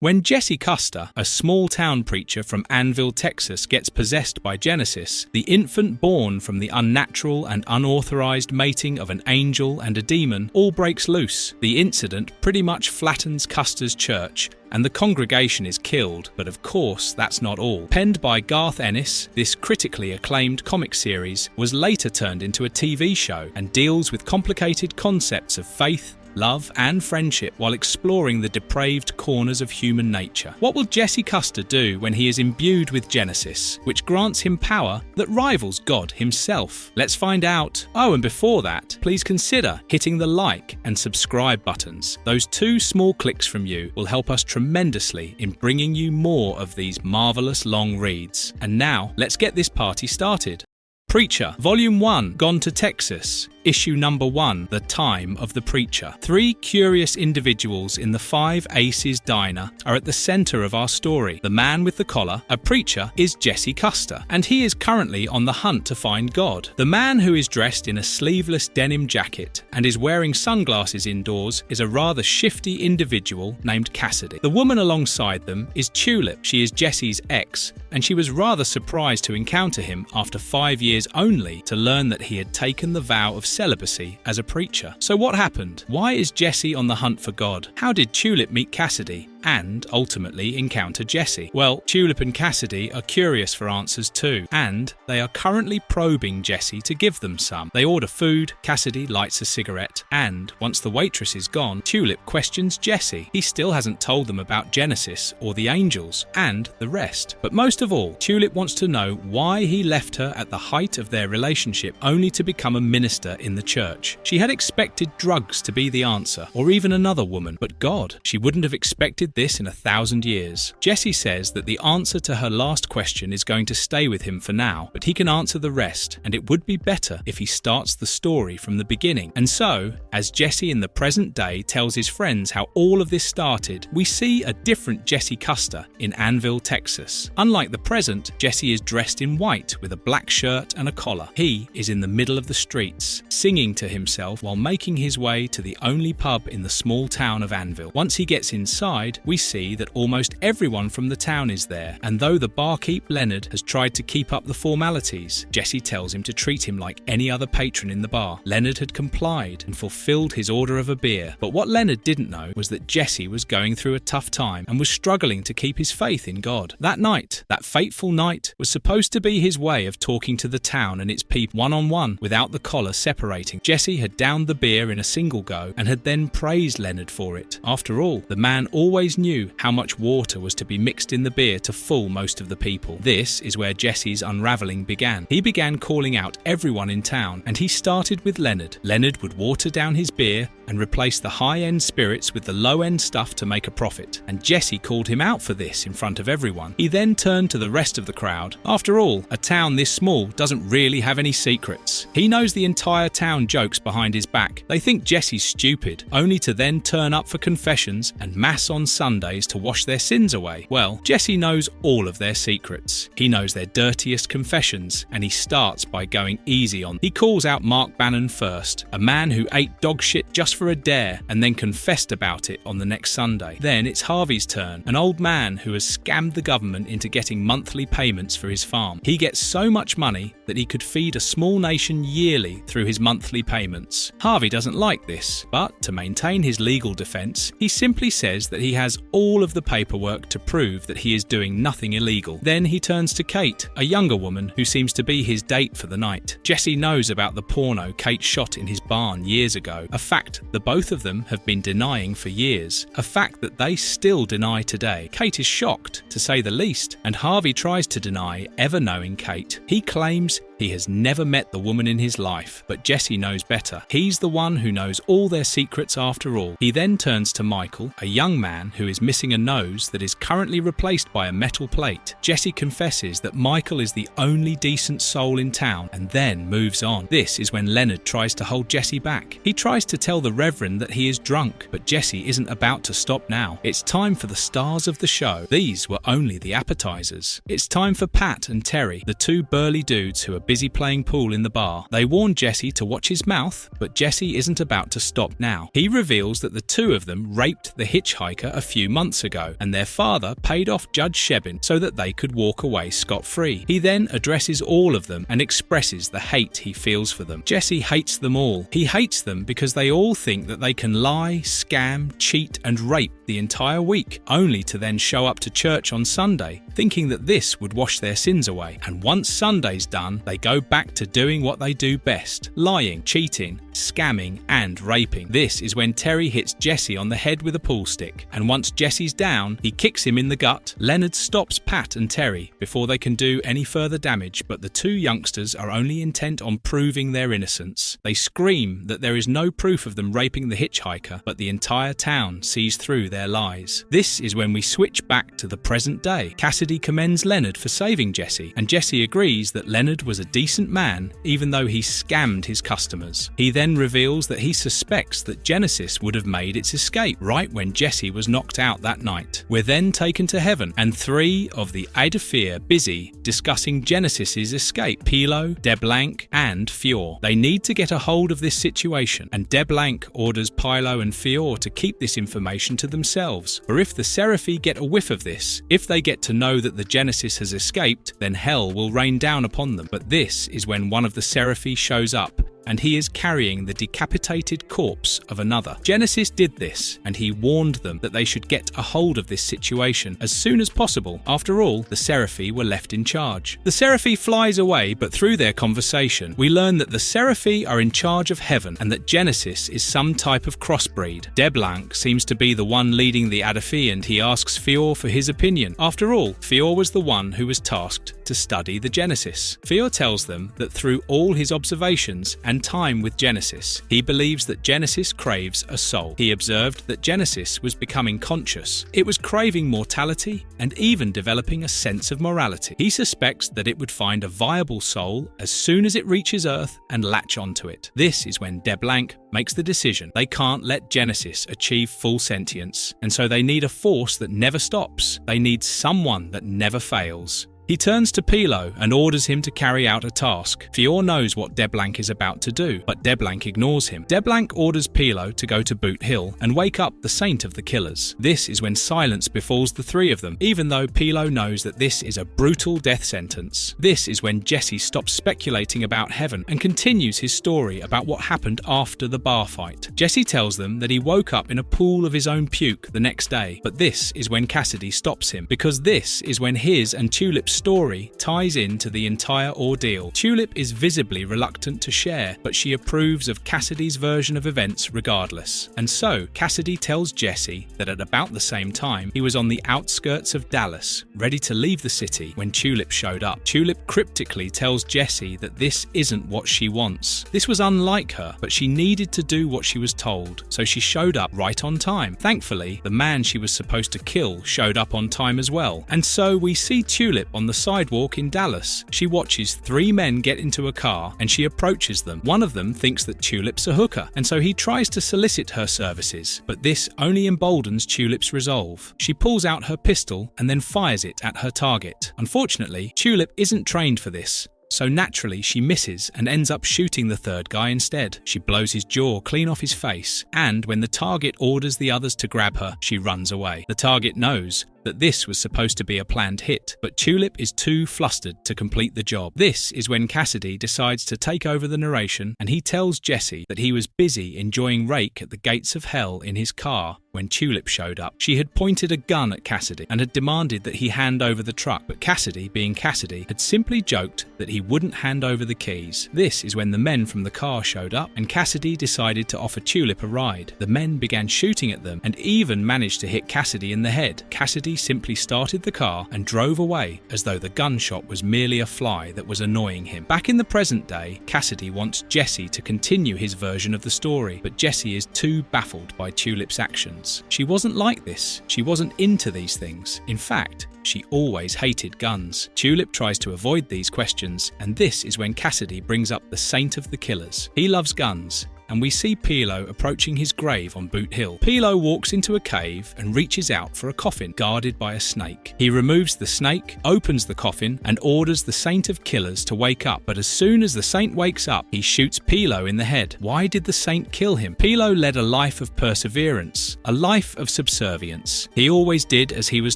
When Jesse Custer, a small-town preacher from Annville, Texas, gets possessed by Genesis, the infant born from the unnatural and unauthorized mating of an angel and a demon, all breaks loose. The incident pretty much flattens Custer's church, and the congregation is killed, but of course that's not all. Penned by Garth Ennis, this critically acclaimed comic series was later turned into a TV show and deals with complicated concepts of faith, love and friendship while exploring the depraved corners of human nature. What will Jesse Custer do when he is imbued with Genesis, which grants him power that rivals God himself? Let's find out. Oh, and before that, please consider hitting the like and subscribe buttons. Those 2 small clicks from you will help us tremendously in bringing you more of these marvelous long reads. And now, let's get this party started. Preacher, Volume 1, Gone to Texas. Issue number 1, The Time of the Preacher. 3 curious individuals in the 5 Aces diner are at the center of our story. The man with the collar, a preacher, is Jesse Custer, and he is currently on the hunt to find God. The man who is dressed in a sleeveless denim jacket and is wearing sunglasses indoors is a rather shifty individual named Cassidy. The woman alongside them is Tulip. She is Jesse's ex, and she was rather surprised to encounter him after 5 years only to learn that he had taken the vow of celibacy as a preacher. So what happened? Why is Jesse on the hunt for God? How did Tulip meet Cassidy and ultimately encounter Jesse? Well, Tulip and Cassidy are curious for answers too, and they are currently probing Jesse to give them some. They order food, Cassidy lights a cigarette, and once the waitress is gone, Tulip questions Jesse. He still hasn't told them about Genesis or the angels and the rest. But most of all, Tulip wants to know why he left her at the height of their relationship only to become a minister in the church. She had expected drugs to be the answer, or even another woman, but God, she wouldn't have expected this in 1,000 years. Jesse says that the answer to her last question is going to stay with him for now, but he can answer the rest, and it would be better if he starts the story from the beginning. And so, as Jesse in the present day tells his friends how all of this started, we see a different Jesse Custer in Annville, Texas. Unlike the present, Jesse is dressed in white with a black shirt and a collar. He is in the middle of the streets, singing to himself while making his way to the only pub in the small town of Annville. Once he gets inside, we see that almost everyone from the town is there, and though the barkeep Leonard has tried to keep up the formalities, Jesse tells him to treat him like any other patron in the bar. Leonard had complied and fulfilled his order of a beer, but what Leonard didn't know was that Jesse was going through a tough time and was struggling to keep his faith in God. That night, that fateful night, was supposed to be his way of talking to the town and its people one-on-one without the collar separating. Jesse had downed the beer in a single go and had then praised Leonard for it. After all, the man always knew how much water was to be mixed in the beer to fool most of the people. This is where Jesse's unraveling began. He began calling out everyone in town, and he started with Leonard. Leonard would water down his beer and replace the high-end spirits with the low-end stuff to make a profit, and Jesse called him out for this in front of everyone. He then turned to the rest of the crowd. After all, a town this small doesn't really have any secrets. He knows the entire town jokes behind his back. They think Jesse's stupid, only to then turn up for confessions and mass on Sundays to wash their sins away. Well, Jesse knows all of their secrets. He knows their dirtiest confessions, and he starts by going easy on. He calls out Mark Bannon first, a man who ate dog shit just for a dare and then confessed about it on the next Sunday. Then it's Harvey's turn, an old man who has scammed the government into getting monthly payments for his farm. He gets so much money that he could feed a small nation yearly through his monthly payments. Harvey doesn't like this, but to maintain his legal defense, he simply says that he has all of the paperwork to prove that he is doing nothing illegal. Then he turns to Kate, a younger woman who seems to be his date for the night. Jesse knows about the porno Kate shot in his barn years ago, a fact the both of them have been denying for years, a fact that they still deny today. Kate is shocked, to say the least, and Harvey tries to deny ever knowing Kate. He claims he has never met the woman in his life, but Jesse knows better. He's the one who knows all their secrets after all. He then turns to Michael, a young man who is missing a nose that is currently replaced by a metal plate. Jesse confesses that Michael is the only decent soul in town and then moves on. This is when Leonard tries to hold Jesse back. He tries to tell the Reverend that he is drunk, but Jesse isn't about to stop now. It's time for the stars of the show. These were only the appetizers. It's time for Pat and Terry, the 2 burly dudes who are busy playing pool in the bar. They warn Jesse to watch his mouth, but Jesse isn't about to stop now. He reveals that the two of them raped the hitchhiker a few months ago, and their father paid off Judge Shebin so that they could walk away scot-free. He then addresses all of them and expresses the hate he feels for them. Jesse hates them all. He hates them because they all think that they can lie, scam, cheat, and rape the entire week, only to then show up to church on Sunday, thinking that this would wash their sins away. And once Sunday's done, they go back to doing what they do best: lying, cheating, scamming, and raping. This is when Terry hits Jesse on the head with a pool stick, and once Jesse's down, he kicks him in the gut. Leonard stops Pat and Terry before they can do any further damage, but the two youngsters are only intent on proving their innocence. They scream that there is no proof of them raping the hitchhiker, but the entire town sees through their lies. This is when we switch back to the present day. Cassidy commends Leonard for saving Jesse, and Jesse agrees that Leonard was a decent man, even though he scammed his customers. He then reveals that he suspects that Genesis would have made its escape right when Jesse was knocked out that night. We're then taken to heaven, and three of the Aedafir busy discussing Genesis's escape: Pilo, Deblanc, and Fior. They need to get a hold of this situation, and Deblanc orders Pilo and Fior to keep this information to themselves. For if the Seraphi get a whiff of this, if they get to know that the Genesis has escaped, then hell will rain down upon them. But this is when one of the Seraphi shows up, and he is carrying the decapitated corpse of another. Genesis did this, and he warned them that they should get a hold of this situation as soon as possible. After all, the Seraphi were left in charge. The Seraphi flies away, but through their conversation, we learn that the Seraphi are in charge of heaven, and that Genesis is some type of crossbreed. Deblanc seems to be the one leading the Aedafir, and he asks Fior for his opinion. After all, Fior was the one who was tasked to study the Genesis. Fior tells them that through all his observations and time with Genesis, he believes that Genesis craves a soul. He observed that Genesis was becoming conscious. It was craving mortality and even developing a sense of morality. He suspects that it would find a viable soul as soon as it reaches Earth and latch onto it. This is when Deblanc makes the decision. They can't let Genesis achieve full sentience, and so they need a force that never stops. They need someone that never fails. He turns to Pilo and orders him to carry out a task. Fior knows what Deblanc is about to do, but Deblanc ignores him. Deblanc orders Pilo to go to Boot Hill and wake up the Saint of the Killers. This is when silence befalls the three of them, even though Pilo knows that this is a brutal death sentence. This is when Jesse stops speculating about heaven and continues his story about what happened after the bar fight. Jesse tells them that he woke up in a pool of his own puke the next day, but this is when Cassidy stops him, because this is when his and Tulip's story ties into the entire ordeal. Tulip is visibly reluctant to share, but she approves of Cassidy's version of events regardless. And so, Cassidy tells Jesse that at about the same time, he was on the outskirts of Dallas, ready to leave the city when Tulip showed up. Tulip cryptically tells Jesse that this isn't what she wants. This was unlike her, but she needed to do what she was told, so she showed up right on time. Thankfully, the man she was supposed to kill showed up on time as well. And so we see Tulip on the sidewalk in Dallas. She watches three men get into a car and she approaches them. One of them thinks that Tulip's a hooker, and so he tries to solicit her services, but this only emboldens Tulip's resolve. She pulls out her pistol and then fires it at her target. Unfortunately, Tulip isn't trained for this, so naturally she misses and ends up shooting the third guy instead. She blows his jaw clean off his face, and when the target orders the others to grab her, she runs away. The target knows that this was supposed to be a planned hit, but Tulip is too flustered to complete the job. This is when Cassidy decides to take over the narration, and he tells Jesse that he was busy enjoying rake at the gates of hell in his car when Tulip showed up. She had pointed a gun at Cassidy and had demanded that he hand over the truck, but Cassidy, being Cassidy, had simply joked that he wouldn't hand over the keys. This is when the men from the car showed up, and Cassidy decided to offer Tulip a ride. The men began shooting at them and even managed to hit Cassidy in the head. Cassidy simply started the car and drove away as though the gunshot was merely a fly that was annoying him. Back in the present day, Cassidy wants Jesse to continue his version of the story, but Jesse is too baffled by Tulip's actions. She wasn't like this. She wasn't into these things. In fact, she always hated guns. Tulip tries to avoid these questions, and this is when Cassidy brings up the Saint of the Killers. He loves guns. and we see Pilo approaching his grave on Boot Hill. Pilo walks into a cave and reaches out for a coffin guarded by a snake. He removes the snake, opens the coffin, and orders the Saint of Killers to wake up, but as soon as the Saint wakes up, he shoots Pilo in the head. Why did the Saint kill him? Pilo led a life of perseverance, a life of subservience. He always did as he was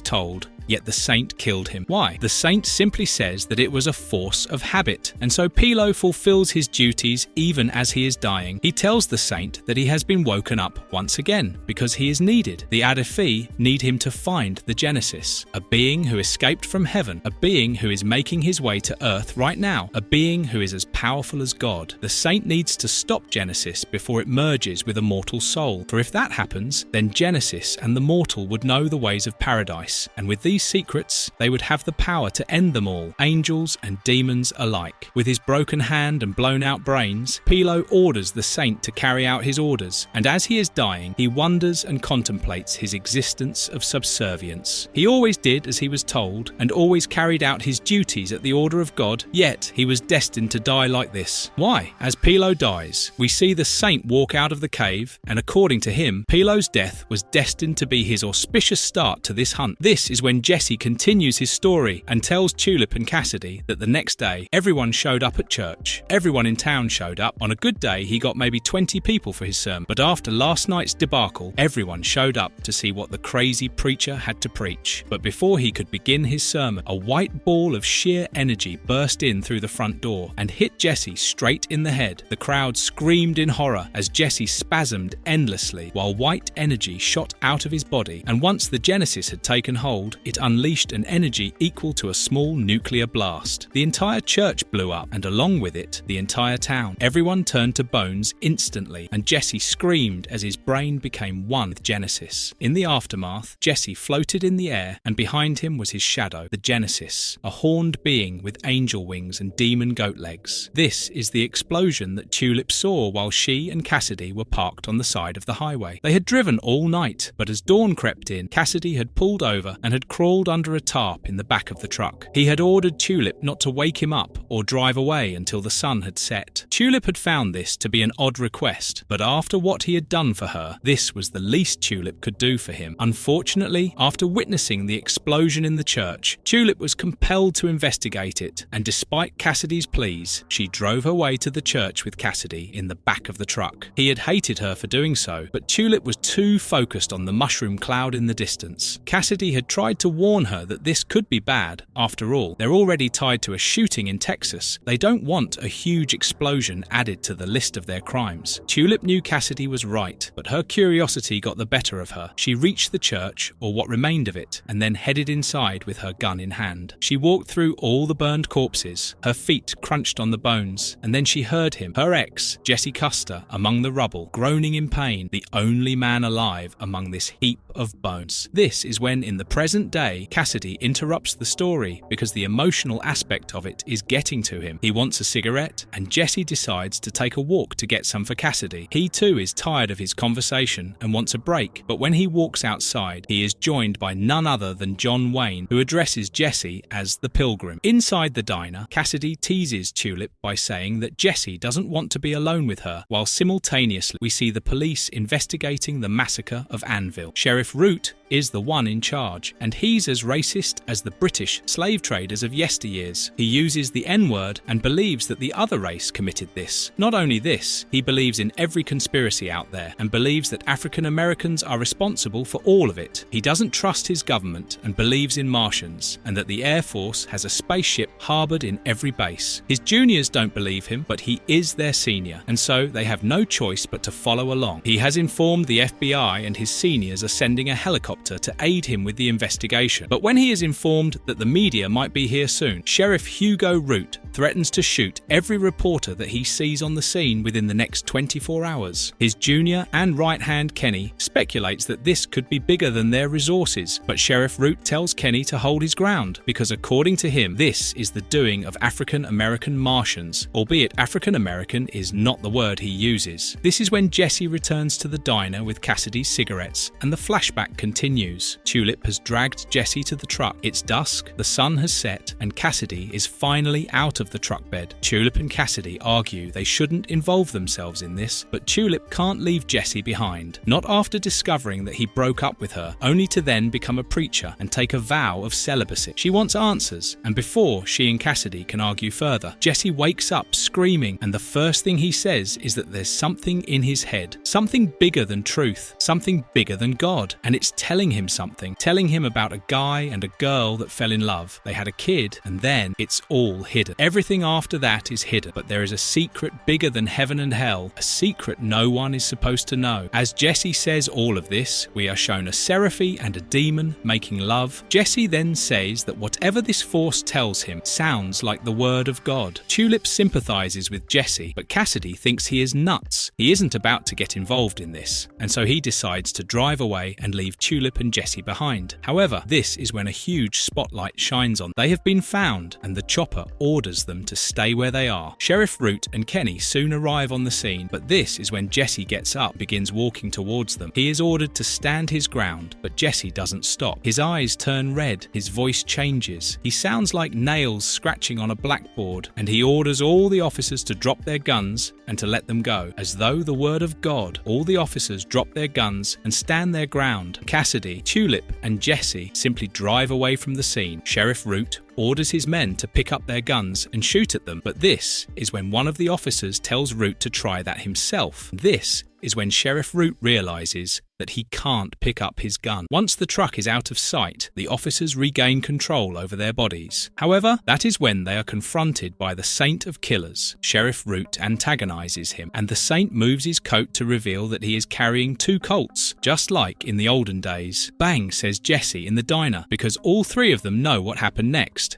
told, yet the Saint killed him. Why? The Saint simply says that it was a force of habit, and so Pilo fulfills his duties even as he is dying. He tells the Saint that he has been woken up once again, because he is needed. The Adafi need him to find the Genesis, a being who escaped from heaven, a being who is making his way to earth right now, a being who is as powerful as God. The Saint needs to stop Genesis before it merges with a mortal soul, for if that happens, then Genesis and the mortal would know the ways of paradise, and with these secrets, they would have the power to end them all, angels and demons alike. With his broken hand and blown-out brains, Pilo orders the Saint to carry out his orders, and as he is dying, he wonders and contemplates his existence of subservience. He always did as he was told, and always carried out his duties at the order of God, yet he was destined to die like this. Why? As Pilo dies, we see the Saint walk out of the cave, and according to him, Pilo's death was destined to be his auspicious start to this hunt. This is when Jesse continues his story and tells Tulip and Cassidy that the next day, everyone showed up at church. Everyone in town showed up. On a good day, he got maybe 20 people for his sermon, but after last night's debacle, everyone showed up to see what the crazy preacher had to preach. But before he could begin his sermon, a white ball of sheer energy burst in through the front door and hit Jesse straight in the head. The crowd screamed in horror as Jesse spasmed endlessly while white energy shot out of his body, and once the Genesis had taken hold, it unleashed an energy equal to a small nuclear blast. The entire church blew up, and along with it, the entire town. Everyone turned to bones instantly, and Jesse screamed as his brain became one with Genesis. In the aftermath, Jesse floated in the air, and behind him was his shadow, the Genesis, a horned being with angel wings and demon goat legs. This is the explosion that Tulip saw while she and Cassidy were parked on the side of the highway. They had driven all night, but as dawn crept in, Cassidy had pulled over and had crawled under a tarp in the back of the truck. He had ordered Tulip not to wake him up or drive away until the sun had set. Tulip had found this to be an odd request, but after what he had done for her, this was the least Tulip could do for him. Unfortunately, after witnessing the explosion in the church, Tulip was compelled to investigate it, and despite Cassidy's pleas, she drove her way to the church with Cassidy in the back of the truck. He had hated her for doing so, but Tulip was too focused on the mushroom cloud in the distance. Cassidy had tried to warn her that this could be bad. After all, they're already tied to a shooting in Texas. They don't want a huge explosion added to the list of their crimes. Tulip knew Cassidy was right, but her curiosity got the better of her. She reached the church, or what remained of it, and then headed inside with her gun in hand. She walked through all the burned corpses. Her feet crunched on the bones, and then she heard him, her ex, Jesse Custer, among the rubble, groaning in pain, the only man alive among this heap of bones. This is when, in the present day, Cassidy interrupts the story because the emotional aspect of it is getting to him. He wants a cigarette, and Jesse decides to take a walk to get some for Cassidy. He too is tired of his conversation and wants a break, but when he walks outside, he is joined by none other than John Wayne, who addresses Jesse as the Pilgrim. Inside the diner, Cassidy teases Tulip by saying that Jesse doesn't want to be alone with her, while simultaneously we see the police investigating the massacre of Anvil. Sheriff Root is the one in charge, and he's as racist as the British slave traders of yesteryears. He uses the N-word and believes that the other race committed this. Not only this, he believes in every conspiracy out there and believes that African Americans are responsible for all of it. He doesn't trust his government and believes in Martians, and that the Air Force has a spaceship harbored in every base. His juniors don't believe him, but he is their senior, and so they have no choice but to follow along. He has informed the FBI, and his seniors are sending a helicopter to aid him with the investigation. But when he is informed that the media might be here soon, Sheriff Hugo Root threatens to shoot every reporter that he sees on the scene within the next 24 hours. His junior and right-hand Kenny speculates that this could be bigger than their resources, but Sheriff Root tells Kenny to hold his ground, because according to him, this is the doing of African-American Martians, albeit African-American is not the word he uses. This is when Jesse returns to the diner with Cassidy's cigarettes, and the flashback continues continues. Tulip has dragged Jesse to the truck. It's dusk, the sun has set, and Cassidy is finally out of the truck bed. Tulip and Cassidy argue they shouldn't involve themselves in this, but Tulip can't leave Jesse behind. Not after discovering that he broke up with her, only to then become a preacher and take a vow of celibacy. She wants answers, and before she and Cassidy can argue further, Jesse wakes up screaming, and the first thing he says is that there's something in his head, something bigger than truth, something bigger than God, and it's telling him something, telling him about a guy and a girl that fell in love. They had a kid, and then it's all hidden. Everything after that is hidden, but there is a secret bigger than heaven and hell, a secret no one is supposed to know. As Jesse says all of this, we are shown a seraphim and a demon making love. Jesse then says that whatever this force tells him sounds like the word of God. Tulip sympathizes with Jesse, but Cassidy thinks he is nuts. He isn't about to get involved in this, and so he decides to drive away and leave Tulip and Jesse behind. However, this is when a huge spotlight shines on them. They have been found, and the chopper orders them to stay where they are. Sheriff Root and Kenny soon arrive on the scene, but this is when Jesse gets up and begins walking towards them. He is ordered to stand his ground, but Jesse doesn't stop. His eyes turn red, his voice changes. He sounds like nails scratching on a blackboard, and he orders all the officers to drop their guns and to let them go. As though the word of God, all the officers drop their guns and stand their ground. Cassidy, Tulip, and Jesse simply drive away from the scene. Sheriff Root orders his men to pick up their guns and shoot at them, but this is when one of the officers tells Root to try that himself. This is when Sheriff Root realizes that he can't pick up his gun. Once the truck is out of sight, the officers regain control over their bodies. However, that is when they are confronted by the Saint of Killers. Sheriff Root antagonizes him, and the Saint moves his coat to reveal that he is carrying 2 Colts, just like in the olden days. Bang, says Jesse in the diner, because all 3 of them know what happened next.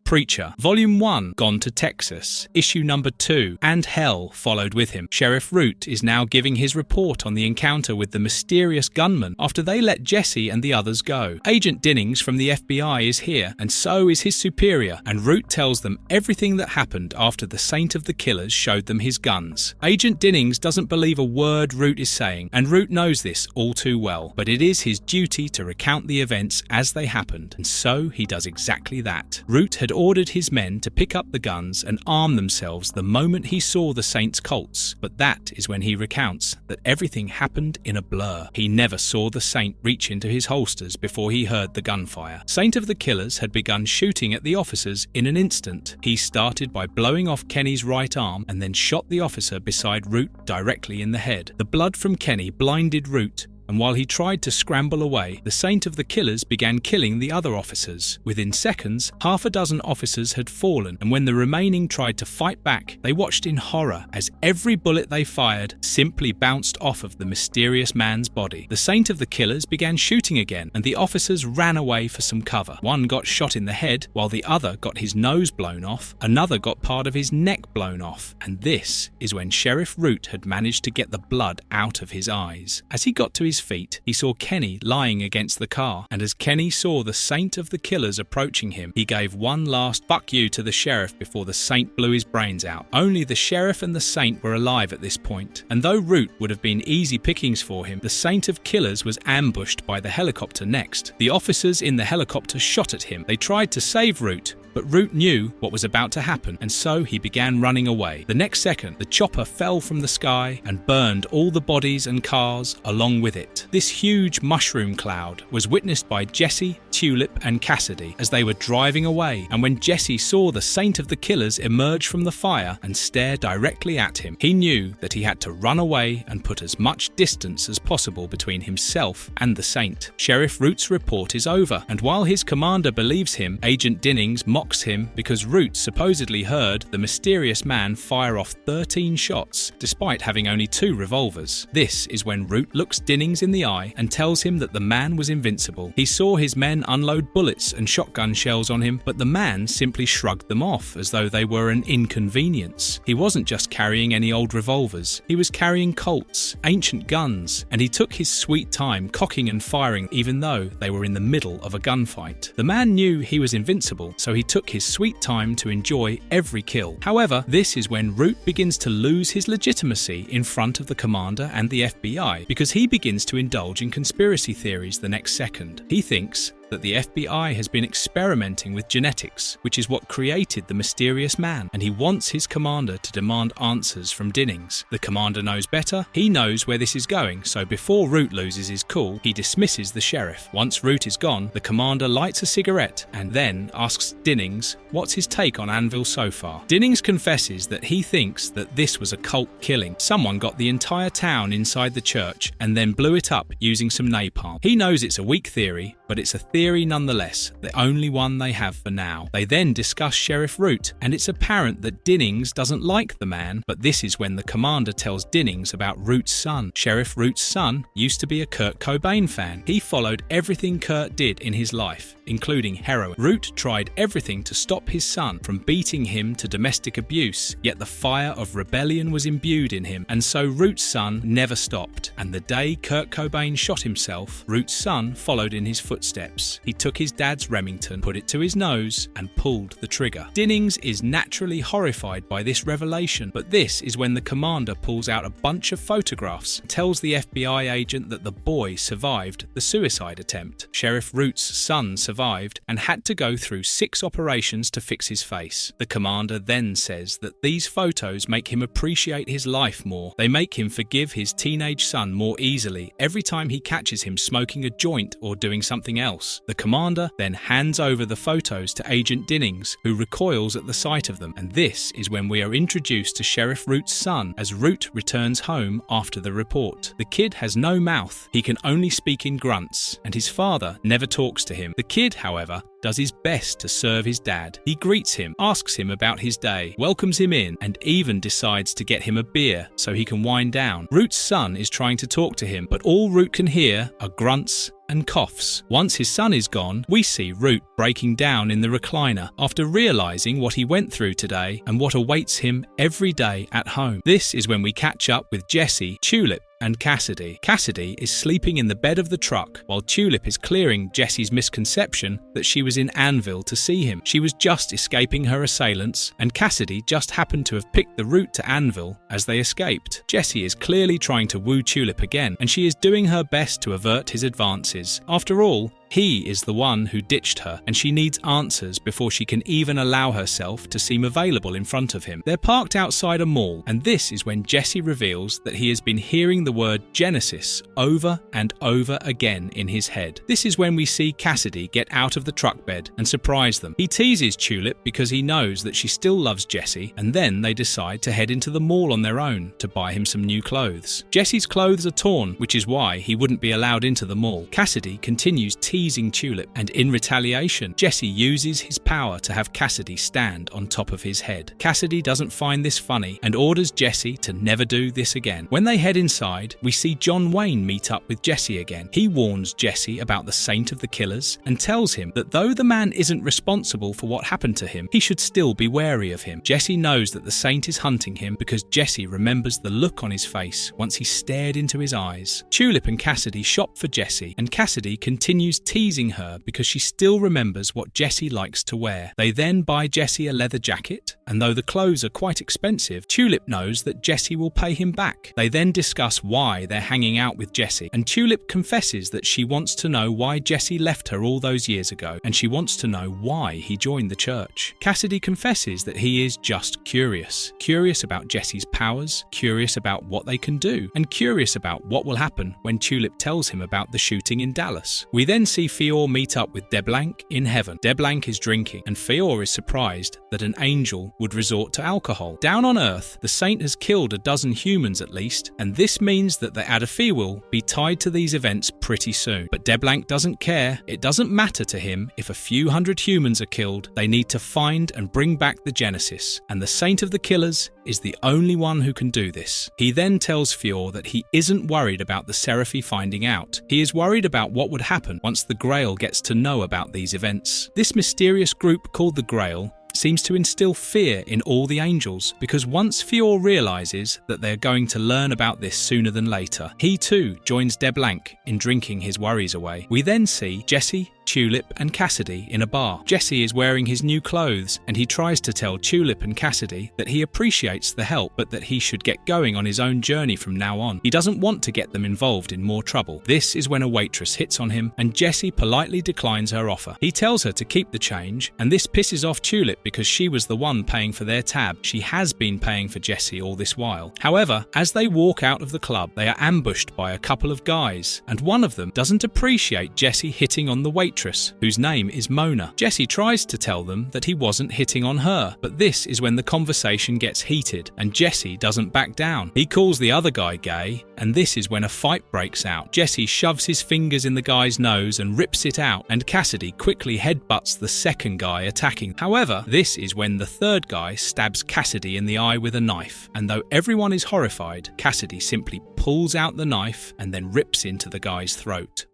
Preacher. Volume 1, Gone to Texas. Issue number 2, and Hell followed with him. Sheriff Root is now giving his report on the encounter with the mysterious gunman after they let Jesse and the others go. Agent Dinnings from the FBI is here, and so is his superior, and Root tells them everything that happened after the Saint of the Killers showed them his guns. Agent Dinnings doesn't believe a word Root is saying, and Root knows this all too well, but it is his duty to recount the events as they happened, and so he does exactly that. Root had ordered his men to pick up the guns and arm themselves the moment he saw the Saint's Colts, but that is when he recounts that everything happened in a blur. He never saw the Saint reach into his holsters before he heard the gunfire. Saint of the Killers had begun shooting at the officers in an instant. He started by blowing off Kenny's right arm and then shot the officer beside Root directly in the head. The blood from Kenny blinded Root, and while he tried to scramble away, the Saint of the Killers began killing the other officers. Within seconds, half a dozen officers had fallen, and when the remaining tried to fight back, they watched in horror as every bullet they fired simply bounced off of the mysterious man's body. The Saint of the Killers began shooting again, and the officers ran away for some cover. One got shot in the head, while the other got his nose blown off, another got part of his neck blown off, and this is when Sheriff Root had managed to get the blood out of his eyes. As he got to his feet, he saw Kenny lying against the car, and as Kenny saw the Saint of the Killers approaching him, he gave one last fuck you to the sheriff before the Saint blew his brains out. Only the sheriff and the Saint were alive at this point, and though Root would have been easy pickings for him, the Saint of Killers was ambushed by the helicopter next. The officers in the helicopter shot at him. They tried to save Root, but Root knew what was about to happen, and so he began running away. The next second, the chopper fell from the sky and burned all the bodies and cars along with it. This huge mushroom cloud was witnessed by Jesse, Tulip, and Cassidy as they were driving away, and when Jesse saw the Saint of the Killers emerge from the fire and stare directly at him, he knew that he had to run away and put as much distance as possible between himself and the Saint. Sheriff Root's report is over, and while his commander believes him, Agent Dinnings mocks him because Root supposedly heard the mysterious man fire off 13 shots despite having only 2 revolvers. This is when Root looks Dinnings in the eye and tells him that the man was invincible. He saw his men unload bullets and shotgun shells on him, but the man simply shrugged them off as though they were an inconvenience. He wasn't just carrying any old revolvers, he was carrying Colts, ancient guns, and he took his sweet time cocking and firing even though they were in the middle of a gunfight. The man knew he was invincible, so he took his sweet time to enjoy every kill. However, this is when Root begins to lose his legitimacy in front of the commander and the FBI, because he begins to indulge in conspiracy theories the next second. He thinks that the FBI has been experimenting with genetics, which is what created the mysterious man, and he wants his commander to demand answers from Dennings. The commander knows better, he knows where this is going, so before Root loses his cool, he dismisses the sheriff. Once Root is gone, the commander lights a cigarette and then asks Dennings what's his take on Anvil so far. Dennings confesses that he thinks that this was a cult killing. Someone got the entire town inside the church and then blew it up using some napalm. He knows it's a weak theory, but it's a theory nonetheless, the only one they have for now. They then discuss Sheriff Root, and it's apparent that Dennings doesn't like the man, but this is when the commander tells Dennings about Root's son. Sheriff Root's son used to be a Kurt Cobain fan. He followed everything Kurt did in his life, including heroin. Root tried everything to stop his son from beating him to domestic abuse, yet the fire of rebellion was imbued in him, and so Root's son never stopped. And the day Kurt Cobain shot himself, Root's son followed in his footsteps. He took his dad's Remington, put it to his nose, and pulled the trigger. Dennings is naturally horrified by this revelation, but this is when the commander pulls out a bunch of photographs and tells the FBI agent that the boy survived the suicide attempt. Sheriff Root's son survived and had to go through 6 operations to fix his face. The commander then says that these photos make him appreciate his life more. They make him forgive his teenage son more easily every time he catches him smoking a joint or doing something else. The commander then hands over the photos to Agent Dennings, who recoils at the sight of them, and this is when we are introduced to Sheriff Root's son as Root returns home after the report. The kid has no mouth, he can only speak in grunts, and his father never talks to him. The kid, however, does his best to serve his dad. He greets him, asks him about his day, welcomes him in, and even decides to get him a beer so he can wind down. Root's son is trying to talk to him, but all Root can hear are grunts and coughs. Once his son is gone, we see Root breaking down in the recliner after realizing what he went through today and what awaits him every day at home. This is when we catch up with Jesse, Tulip, and Cassidy. Cassidy is sleeping in the bed of the truck while Tulip is clearing Jesse's misconception that she was in Anvil to see him. She was just escaping her assailants, and Cassidy just happened to have picked the route to Anvil as they escaped. Jesse is clearly trying to woo Tulip again, and she is doing her best to avert his advances. After all, he is the one who ditched her, and she needs answers before she can even allow herself to seem available in front of him. They're parked outside a mall, and this is when Jesse reveals that he has been hearing the word Genesis over and over again in his head. This is when we see Cassidy get out of the truck bed and surprise them. He teases Tulip because he knows that she still loves Jesse, and then they decide to head into the mall on their own to buy him some new clothes. Jesse's clothes are torn, which is why he wouldn't be allowed into the mall. Cassidy continues teasing Tulip, and in retaliation, Jesse uses his power to have Cassidy stand on top of his head. Cassidy doesn't find this funny and orders Jesse to never do this again. When they head inside, we see John Wayne meet up with Jesse again. He warns Jesse about the Saint of the Killers and tells him that though the man isn't responsible for what happened to him, he should still be wary of him. Jesse knows that the Saint is hunting him because Jesse remembers the look on his face once he stared into his eyes. Tulip and Cassidy shop for Jesse, and Cassidy continues teasing her because she still remembers what Jesse likes to wear. They then buy Jesse a leather jacket, and though the clothes are quite expensive, Tulip knows that Jesse will pay him back. They then discuss why they're hanging out with Jesse, and Tulip confesses that she wants to know why Jesse left her all those years ago, and she wants to know why he joined the church. Cassidy confesses that he is just curious. Curious about Jesse's powers, curious about what they can do, and curious about what will happen when Tulip tells him about the shooting in Dallas. We then see Fior meet up with DeBlanc in heaven. DeBlanc is drinking, and Fior is surprised that an angel would resort to alcohol. Down on Earth, the Saint has killed a dozen humans at least, and this means that the Adafi will be tied to these events pretty soon. But DeBlanc doesn't care. It doesn't matter to him if a few hundred humans are killed. They need to find and bring back the Genesis, and the Saint of the Killers is the only one who can do this. He then tells Fior that he isn't worried about the Seraphi finding out. He is worried about what would happen once the Grail gets to know about these events. This mysterious group called the Grail seems to instill fear in all the angels, because once Fior realizes that they're going to learn about this sooner than later, he too joins DeBlanc in drinking his worries away. We then see Jesse, Tulip and Cassidy in a bar. Jesse is wearing his new clothes and he tries to tell Tulip and Cassidy that he appreciates the help but that he should get going on his own journey from now on. He doesn't want to get them involved in more trouble. This is when a waitress hits on him and Jesse politely declines her offer. He tells her to keep the change and this pisses off Tulip because she was the one paying for their tab. She has been paying for Jesse all this while. However, as they walk out of the club, they are ambushed by a couple of guys and one of them doesn't appreciate Jesse hitting on the waitress, whose name is Mona. Jesse tries to tell them that he wasn't hitting on her, but this is when the conversation gets heated and Jesse doesn't back down. He calls the other guy gay and this is when a fight breaks out. Jesse shoves his fingers in the guy's nose and rips it out and Cassidy quickly headbutts the second guy attacking. However, this is when the third guy stabs Cassidy in the eye with a knife, and though everyone is horrified, Cassidy simply pulls out the knife and then rips into the guy's throat.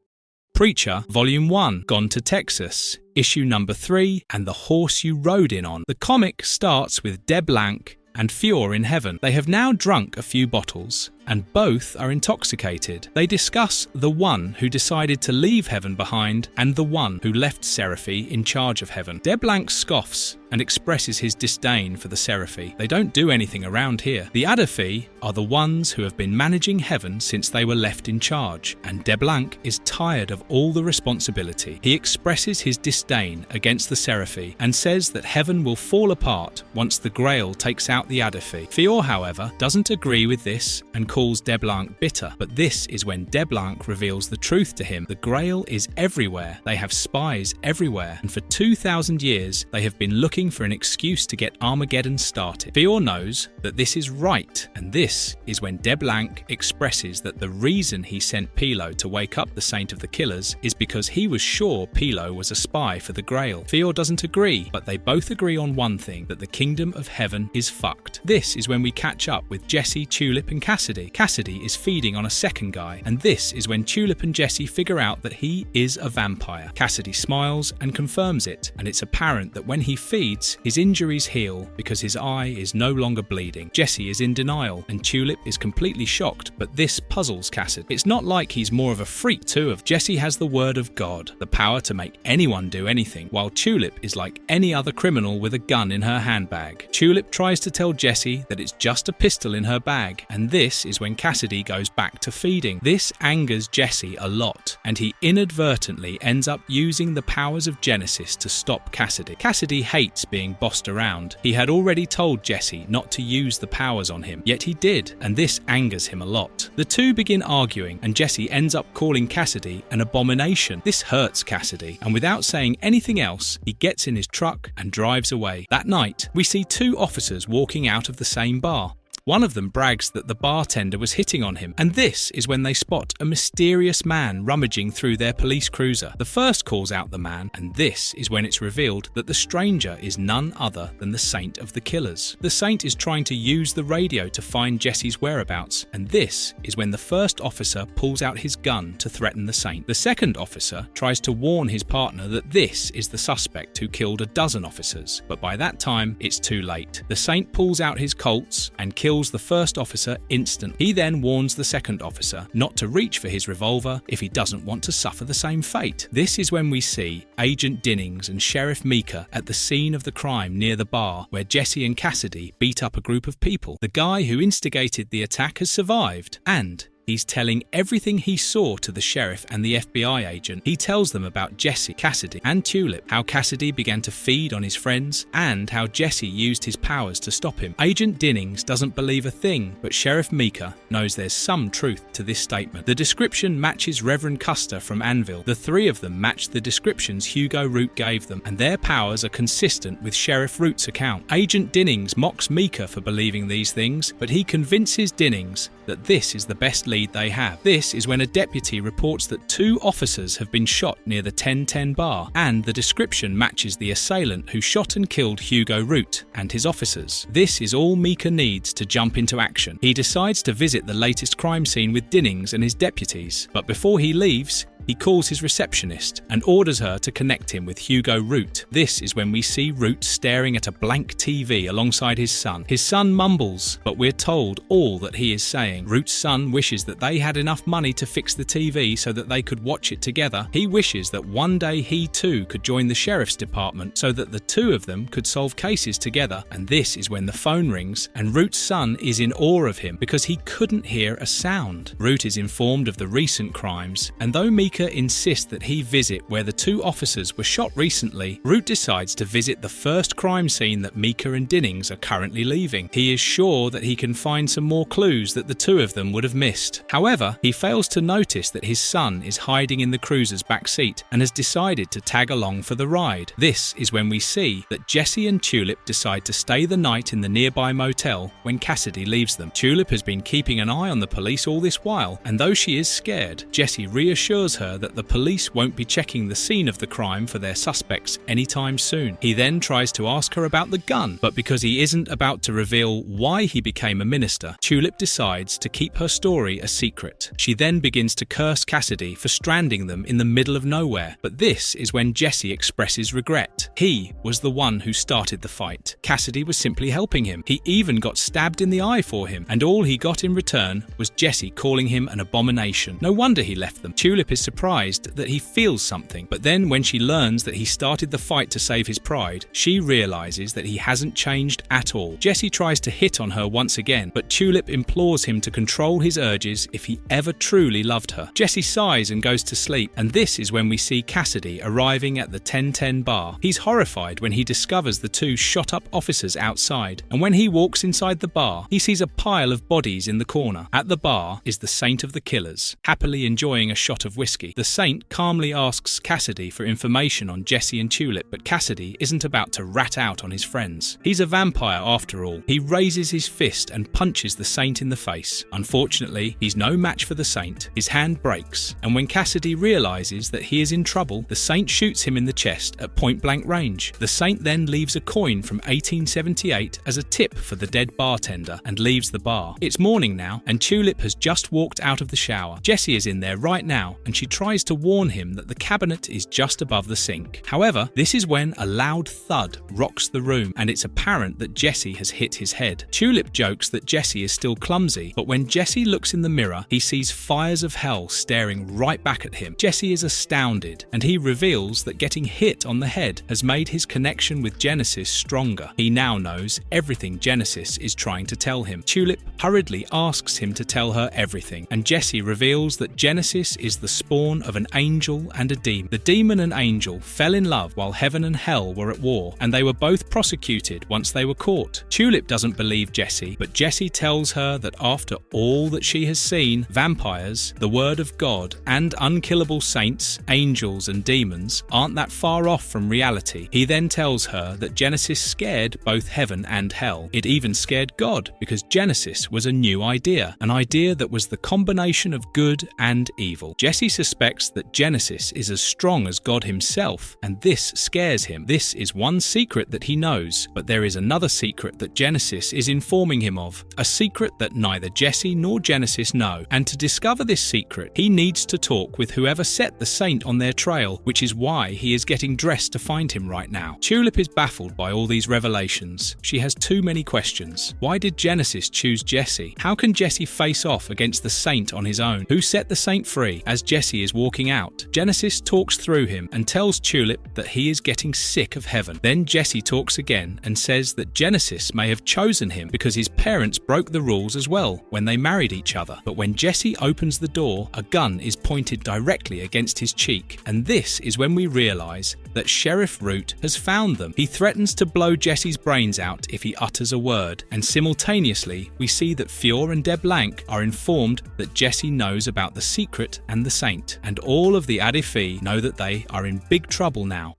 Preacher, Volume 1, Gone to Texas, Issue number 3, and the Horse You Rode In On. The comic starts with Deb Lank and Fior in heaven. They have now drunk a few bottles, and both are intoxicated. They discuss the one who decided to leave heaven behind and the one who left Seraphi in charge of heaven. Deb Lank scoffs and expresses his disdain for the Seraphi. They don't do anything around here. The Adaphi are the ones who have been managing heaven since they were left in charge, and Deb Lank is tired of all the responsibility. He expresses his disdain against the Seraphi and says that heaven will fall apart once the Grail takes out the Adaphi. Fior, however, doesn't agree with this and calls Deb Lank bitter, but this is when Deb Lank reveals the truth to him. The Grail is everywhere. They have spies everywhere, and for 2,000 years they have been looking for an excuse to get Armageddon started. Fior knows that this is right, and this is when Deb Lank expresses that the reason he sent Pilo to wake up the Saint of the Killers is because he was sure Pilo was a spy for the Grail. Fior doesn't agree, but they both agree on one thing, that the kingdom of heaven is fucked. This is when we catch up with Jesse, Tulip and Cassidy. Cassidy is feeding on a second guy, and this is when Tulip and Jesse figure out that he is a vampire. Cassidy smiles and confirms it, and it's apparent that when he feeds, his injuries heal because his eye is no longer bleeding. Jesse is in denial, and Tulip is completely shocked, but this puzzles Cassidy. It's not like he's more of a freak too. Jesse has the word of God, the power to make anyone do anything, while Tulip is like any other criminal with a gun in her handbag. Tulip tries to tell Jesse that it's just a pistol in her bag, and this is when Cassidy goes back to feeding. This angers Jesse a lot, and he inadvertently ends up using the powers of Genesis to stop Cassidy. Cassidy hates being bossed around. He had already told Jesse not to use the powers on him, yet he did, and this angers him a lot. The two begin arguing, and Jesse ends up calling Cassidy an abomination. This hurts Cassidy, and without saying anything else, he gets in his truck and drives away. That night, we see two officers walking out of the same bar. One of them brags that the bartender was hitting on him, and this is when they spot a mysterious man rummaging through their police cruiser. The first calls out the man, and this is when it's revealed that the stranger is none other than the Saint of the Killers. The Saint is trying to use the radio to find Jesse's whereabouts, and this is when the first officer pulls out his gun to threaten the Saint. The second officer tries to warn his partner that this is the suspect who killed a dozen officers, but by that time it's too late. The Saint pulls out his Colts and kills the first officer instantly. He then warns the second officer not to reach for his revolver if he doesn't want to suffer the same fate. This is when we see Agent Dinnings and Sheriff Meeker at the scene of the crime near the bar where Jesse and Cassidy beat up a group of people. The guy who instigated the attack has survived, and he's telling everything he saw to the sheriff and the FBI agent. He tells them about Jesse, Cassidy, and Tulip, how Cassidy began to feed on his friends, and how Jesse used his powers to stop him. Agent Dinnings doesn't believe a thing, but Sheriff Meeker knows there's some truth to this statement. The description matches Reverend Custer from Anvil. The three of them match the descriptions Hugo Root gave them, and their powers are consistent with Sheriff Root's account. Agent Dinnings mocks Meeker for believing these things, but he convinces Dinnings that this is the best lead they have. This is when a deputy reports that two officers have been shot near the 1010 bar, and the description matches the assailant who shot and killed Hugo Root and his officers. This is all Meeker needs to jump into action. He decides to visit the latest crime scene with Dinnings and his deputies, but before he leaves, He calls his receptionist and orders her to connect him with Hugo Root. This is when we see Root staring at a blank TV alongside his son. His son mumbles, but we're told all that he is saying. Root's son wishes that they had enough money to fix the TV so that they could watch it together. He wishes that one day he too could join the sheriff's department so that the two of them could solve cases together. And this is when the phone rings and Root's son is in awe of him because he couldn't hear a sound. Root is informed of the recent crimes, and though Mika insists that he visit where the two officers were shot recently, Root decides to visit the first crime scene that Mika and Dinnings are currently leaving. He is sure that he can find some more clues that the two of them would have missed. However, he fails to notice that his son is hiding in the cruiser's back seat and has decided to tag along for the ride. This is when we see that Jesse and Tulip decide to stay the night in the nearby motel when Cassidy leaves them. Tulip has been keeping an eye on the police all this while, and though she is scared, Jesse reassures her that the police won't be checking the scene of the crime for their suspects anytime soon. He then tries to ask her about the gun, but because he isn't about to reveal why he became a minister, Tulip decides to keep her story a secret. She then begins to curse Cassidy for stranding them in the middle of nowhere, but this is when Jesse expresses regret. He was the one who started the fight. Cassidy was simply helping him. He even got stabbed in the eye for him, and all he got in return was Jesse calling him an abomination. No wonder he left them. Tulip is surprised that he feels something, but then when she learns that he started the fight to save his pride, she realizes that he hasn't changed at all. Jesse tries to hit on her once again, but Tulip implores him to control his urges if he ever truly loved her. Jesse sighs and goes to sleep, and this is when we see Cassidy arriving at the 1010 bar. He's horrified when he discovers the two shot-up officers outside, and when he walks inside the bar, he sees a pile of bodies in the corner. At the bar is the Saint of the Killers, happily enjoying a shot of whiskey. The Saint calmly asks Cassidy for information on Jesse and Tulip, but Cassidy isn't about to rat out on his friends. He's a vampire after all. He raises his fist and punches the Saint in the face. Unfortunately, he's no match for the Saint. His hand breaks, and when Cassidy realizes that he is in trouble, the Saint shoots him in the chest at point-blank range. The Saint then leaves a coin from 1878 as a tip for the dead bartender and leaves the bar. It's morning now, and Tulip has just walked out of the shower. Jesse is in there right now, and she tries to warn him that the cabinet is just above the sink. However, this is when a loud thud rocks the room, and it's apparent that Jesse has hit his head. Tulip jokes that Jesse is still clumsy, but when Jesse looks in the mirror, he sees fires of hell staring right back at him. Jesse is astounded, and he reveals that getting hit on the head has made his connection with Genesis stronger. He now knows everything Genesis is trying to tell him. Tulip hurriedly asks him to tell her everything, and Jesse reveals that Genesis is the spawn of an angel and a demon. The demon and angel fell in love while heaven and hell were at war, and they were both prosecuted once they were caught. Tulip doesn't believe Jesse, but Jesse tells her that after all that she has seen, vampires, the word of God, and unkillable saints, angels and demons aren't that far off from reality. He then tells her that Genesis scared both heaven and hell. It even scared God, because Genesis was a new idea, an idea that was the combination of good and evil. Jesse suspects that Genesis is as strong as God himself, and this scares him. This is one secret that he knows, but there is another secret that Genesis is informing him of, a secret that neither Jesse nor Genesis know, and to discover this secret, he needs to talk with whoever set the Saint on their trail, which is why he is getting dressed to find him right now. Tulip is baffled by all these revelations. She has too many questions. Why did Genesis choose Jesse? How can Jesse face off against the Saint on his own? Who set the Saint free? As Jesse is walking out, Genesis talks through him and tells Tulip that he is getting sick of heaven. Then Jesse talks again and says that Genesis may have chosen him because his parents broke the rules as well when they married each other. But when Jesse opens the door, a gun is pointed directly against his cheek, and this is when we realize that Sheriff Root has found them. He threatens to blow Jesse's brains out if he utters a word, and simultaneously we see that Fior and De Blanc are informed that Jesse knows about the secret and the Saint, and all of the Adifi know that they are in big trouble now.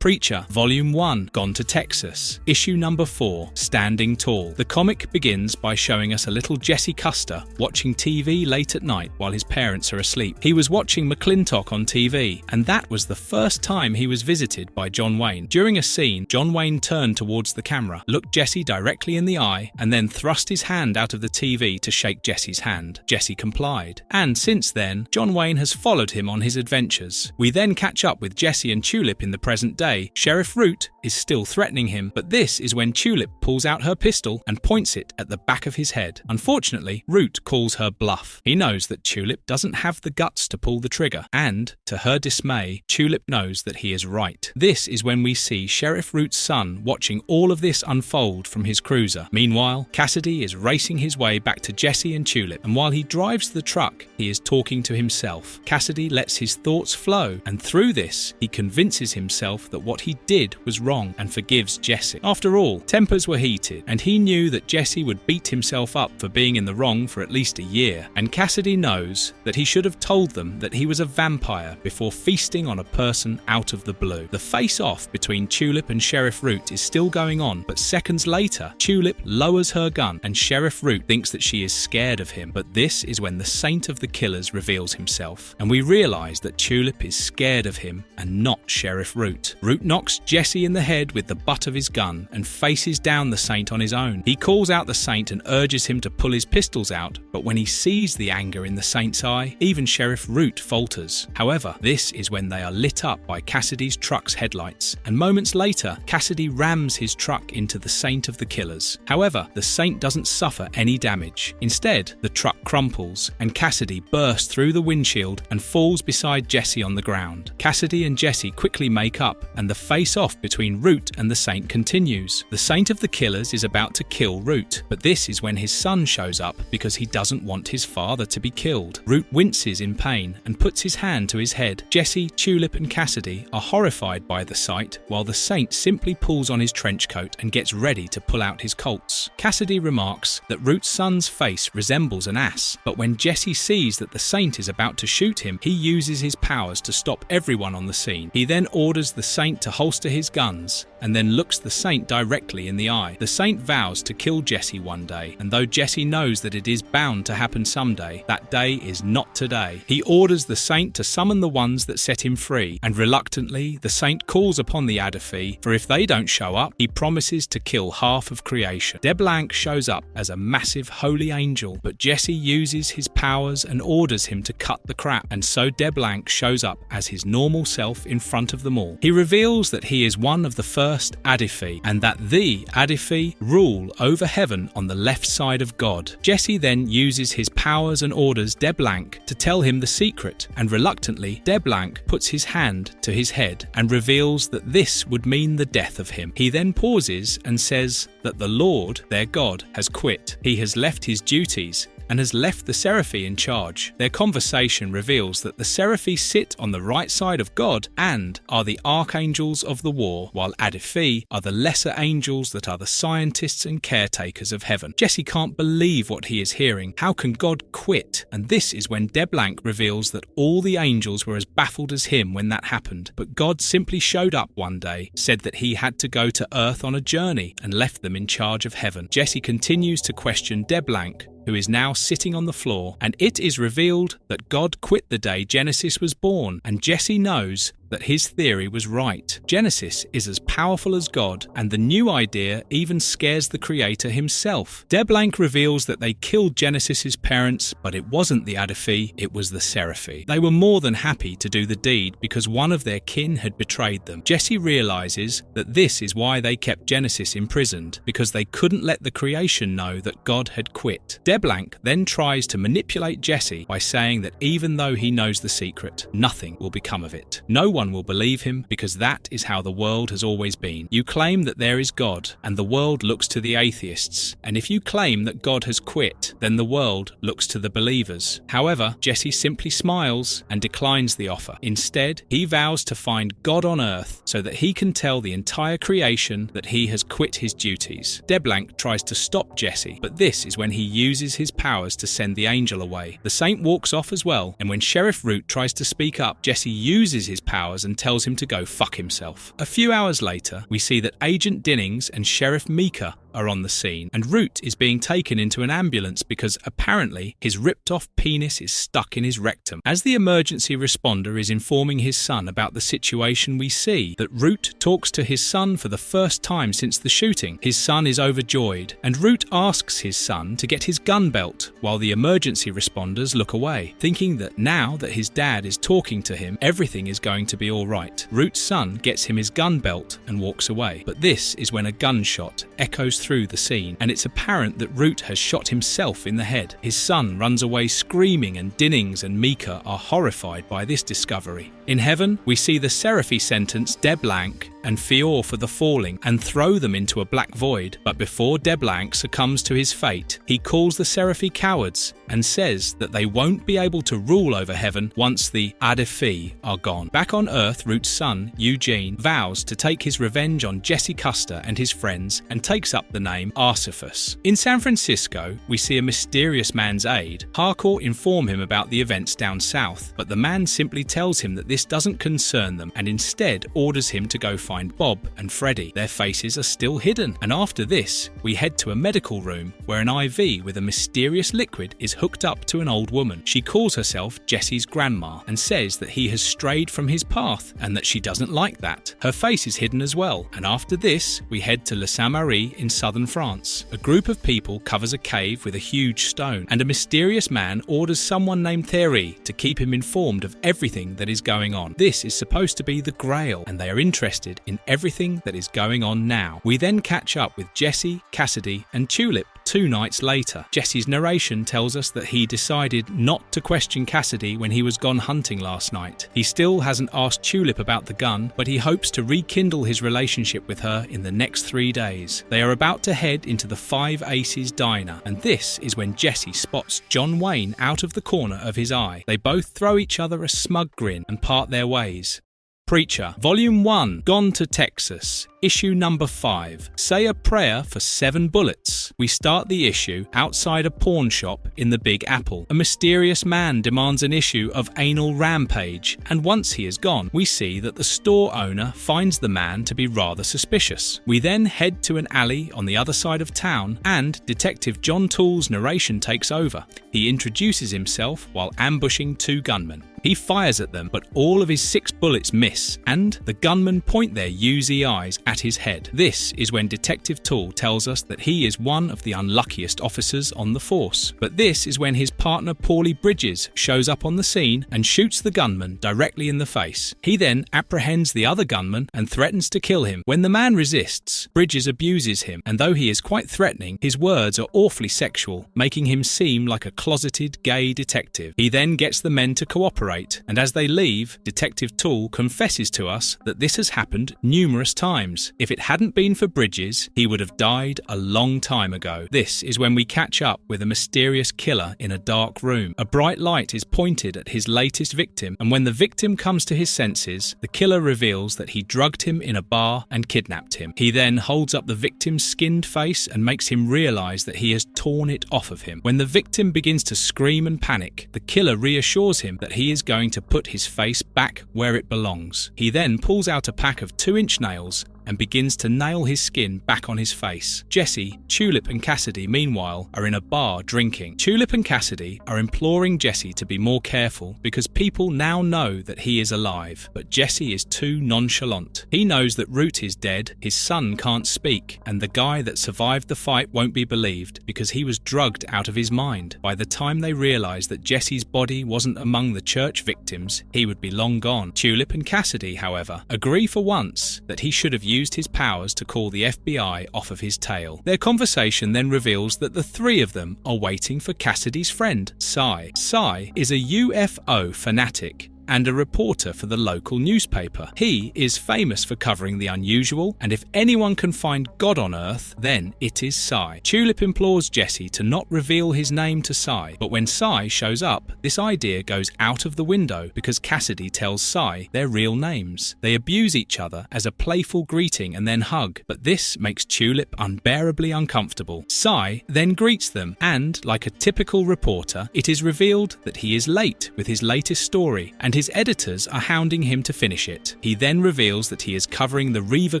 Preacher, Volume 1, Gone to Texas. Issue number 4, Standing Tall. The comic begins by showing us a little Jesse Custer watching TV late at night while his parents are asleep. He was watching McClintock on TV, and that was the first time he was visited by John Wayne. During a scene, John Wayne turned towards the camera, looked Jesse directly in the eye, and then thrust his hand out of the TV to shake Jesse's hand. Jesse complied. And since then, John Wayne has followed him on his adventures. We then catch up with Jesse and Tulip in the present day. Sheriff Root is still threatening him, but this is when Tulip pulls out her pistol and points it at the back of his head. Unfortunately, Root calls her bluff. He knows that Tulip doesn't have the guts to pull the trigger, and, to her dismay, Tulip knows that he is right. This is when we see Sheriff Root's son watching all of this unfold from his cruiser. Meanwhile, Cassidy is racing his way back to Jesse and Tulip, and while he drives the truck, he is talking to himself. Cassidy lets his thoughts flow, and through this, he convinces himself that what he did was wrong and forgives Jesse. After all, tempers were heated, and he knew that Jesse would beat himself up for being in the wrong for at least a year. And Cassidy knows that he should have told them that he was a vampire before feasting on a person out of the blue. The face-off between Tulip and Sheriff Root is still going on, but seconds later, Tulip lowers her gun, and Sheriff Root thinks that she is scared of him. But this is when the Saint of the Killers reveals himself, and we realize that Tulip is scared of him and not Sheriff Root. Root knocks Jesse in the head with the butt of his gun and faces down the Saint on his own. He calls out the Saint and urges him to pull his pistols out, but when he sees the anger in the Saint's eye, even Sheriff Root falters. However, this is when they are lit up by Cassidy's truck's headlights, and moments later, Cassidy rams his truck into the Saint of the Killers. However, the Saint doesn't suffer any damage. Instead, the truck crumples, and Cassidy bursts through the windshield and falls beside Jesse on the ground. Cassidy and Jesse quickly make up, and the face-off between Root and the Saint continues. The Saint of the Killers is about to kill Root, but this is when his son shows up because he doesn't want his father to be killed. Root winces in pain and puts his hand to his head. Jesse, Tulip and Cassidy are horrified by the sight, while the Saint simply pulls on his trench coat and gets ready to pull out his Colts. Cassidy remarks that Root's son's face resembles an ass, but when Jesse sees that the Saint is about to shoot him, he uses his powers to stop everyone on the scene. He then orders the Saint to holster his guns, and then looks the Saint directly in the eye. The Saint vows to kill Jesse one day, and though Jesse knows that it is bound to happen someday, that day is not today. He orders the Saint to summon the ones that set him free, and reluctantly, the Saint calls upon the Adafi, for if they don't show up, he promises to kill half of creation. DeBlanc shows up as a massive holy angel, but Jesse uses his powers and orders him to cut the crap, and so DeBlanc shows up as his normal self in front of them all. He reveals that he is one of the first Adafi, and that the Adafi rule over heaven on the left side of God. Jesse then uses his powers and orders DeBlanc to tell him the secret, and reluctantly, DeBlanc puts his hand to his head and reveals that this would mean the death of him. He then pauses and says that the Lord, their God, has quit. He has left his duties and has left the Seraphi in charge. Their conversation reveals that the Seraphi sit on the right side of God and are the archangels of the war, while Adafi are the lesser angels that are the scientists and caretakers of heaven. Jesse can't believe what he is hearing. How can God quit? And this is when DeBlanc reveals that all the angels were as baffled as him when that happened, but God simply showed up one day, said that he had to go to Earth on a journey, and left them in charge of heaven. Jesse continues to question DeBlanc, who is now sitting on the floor, and it is revealed that God quit the day Genesis was born, and Jesse knows that his theory was right. Genesis is as powerful as God, and the new idea even scares the creator himself. DeBlanc reveals that they killed Genesis's parents, but it wasn't the Adafi, it was the Seraphi. They were more than happy to do the deed because one of their kin had betrayed them. Jesse realizes that this is why they kept Genesis imprisoned, because they couldn't let the creation know that God had quit. DeBlanc then tries to manipulate Jesse by saying that even though he knows the secret, nothing will become of it. No one will believe him because that is how the world has always been. You claim that there is God, and the world looks to the atheists. And if you claim that God has quit, then the world looks to the believers. However, Jesse simply smiles and declines the offer. Instead, he vows to find God on earth so that he can tell the entire creation that he has quit his duties. DeBlanc tries to stop Jesse, but this is when he uses his powers to send the angel away. The saint walks off as well, and when Sheriff Root tries to speak up, Jesse uses his powers powers and tells him to go fuck himself. A few hours later, we see that Agent Dinnings and Sheriff Meeker are on the scene, and Root is being taken into an ambulance because apparently his ripped-off penis is stuck in his rectum. As the emergency responder is informing his son about the situation, we see that Root talks to his son for the first time since the shooting. His son is overjoyed, and Root asks his son to get his gun belt while the emergency responders look away, thinking that now that his dad is talking to him, everything is going to be alright. Root's son gets him his gun belt and walks away, but this is when a gunshot echoes through the scene, and it's apparent that Root has shot himself in the head. His son runs away screaming, and Dinnings and Meeker are horrified by this discovery. In heaven, we see the Seraphy sentence Deblanc and Fior for the falling and throw them into a black void, but before Deblanc succumbs to his fate, he calls the Seraphy cowards and says that they won't be able to rule over heaven once the Adefi are gone. Back on Earth, Root's son, Eugene, vows to take his revenge on Jesse Custer and his friends and takes up the name Arcephus. In San Francisco, we see a mysterious man's aide. Harcourt inform him about the events down south, but the man simply tells him that this doesn't concern them and instead orders him to go find Bob and Freddie. Their faces are still hidden, and after this, we head to a medical room where an IV with a mysterious liquid is hooked up to an old woman. She calls herself Jesse's grandma and says that he has strayed from his path and that she doesn't like that. Her face is hidden as well, and after this, we head to Le Saint-Marie in southern France. A group of people covers a cave with a huge stone, and a mysterious man orders someone named Thierry to keep him informed of everything that is going on. This is supposed to be the Grail, and they are interested in everything that is going on now. We then catch up with Jesse, Cassidy, and Tulip 2 nights later. Jesse's narration tells us that he decided not to question Cassidy when he was gone hunting last night. He still hasn't asked Tulip about the gun, but he hopes to rekindle his relationship with her in the next 3 days. They are about to head into the Five Aces diner, and this is when Jesse spots John Wayne out of the corner of his eye. They both throw each other a smug grin and part their ways. Preacher, Volume 1, Gone to Texas. Issue number 5. Say a prayer for 7 bullets. We start the issue outside a pawn shop in the Big Apple. A mysterious man demands an issue of Anal Rampage, and once he is gone, we see that the store owner finds the man to be rather suspicious. We then head to an alley on the other side of town, and Detective John Toole's narration takes over. He introduces himself while ambushing 2 gunmen. He fires at them, but all of his 6 bullets miss, and the gunmen point their UZ eyes at his head. This is when Detective Toole tells us that he is one of the unluckiest officers on the force. But this is when his partner Paulie Bridges shows up on the scene and shoots the gunman directly in the face. He then apprehends the other gunman and threatens to kill him. When the man resists, Bridges abuses him, and though he is quite threatening, his words are awfully sexual, making him seem like a closeted gay detective. He then gets the men to cooperate, and as they leave, Detective Toole confesses to us that this has happened numerous times. If it hadn't been for Bridges, he would have died a long time ago. This is when we catch up with a mysterious killer in a dark room. A bright light is pointed at his latest victim, and when the victim comes to his senses, the killer reveals that he drugged him in a bar and kidnapped him. He then holds up the victim's skinned face and makes him realize that he has torn it off of him. When the victim begins to scream and panic, the killer reassures him that he is going to put his face back where it belongs. He then pulls out a pack of 2-inch nails and begins to nail his skin back on his face. Jesse, Tulip and Cassidy, meanwhile, are in a bar drinking. Tulip and Cassidy are imploring Jesse to be more careful because people now know that he is alive, but Jesse is too nonchalant. He knows that Root is dead, his son can't speak, and the guy that survived the fight won't be believed because he was drugged out of his mind. By the time they realise that Jesse's body wasn't among the church victims, he would be long gone. Tulip and Cassidy, however, agree for once that he should have used his powers to call the FBI off of his tail. Their conversation then reveals that the 3 of them are waiting for Cassidy's friend, Cy. Cy is a UFO fanatic and a reporter for the local newspaper. He is famous for covering the unusual, and if anyone can find God on Earth, then it is Cy. Tulip implores Jesse to not reveal his name to Cy, but when Cy shows up, this idea goes out of the window because Cassidy tells Cy their real names. They abuse each other as a playful greeting and then hug, but this makes Tulip unbearably uncomfortable. Cy then greets them, and like a typical reporter, it is revealed that he is late with his latest story, and and his editors are hounding him to finish it. He then reveals that he is covering the Reaver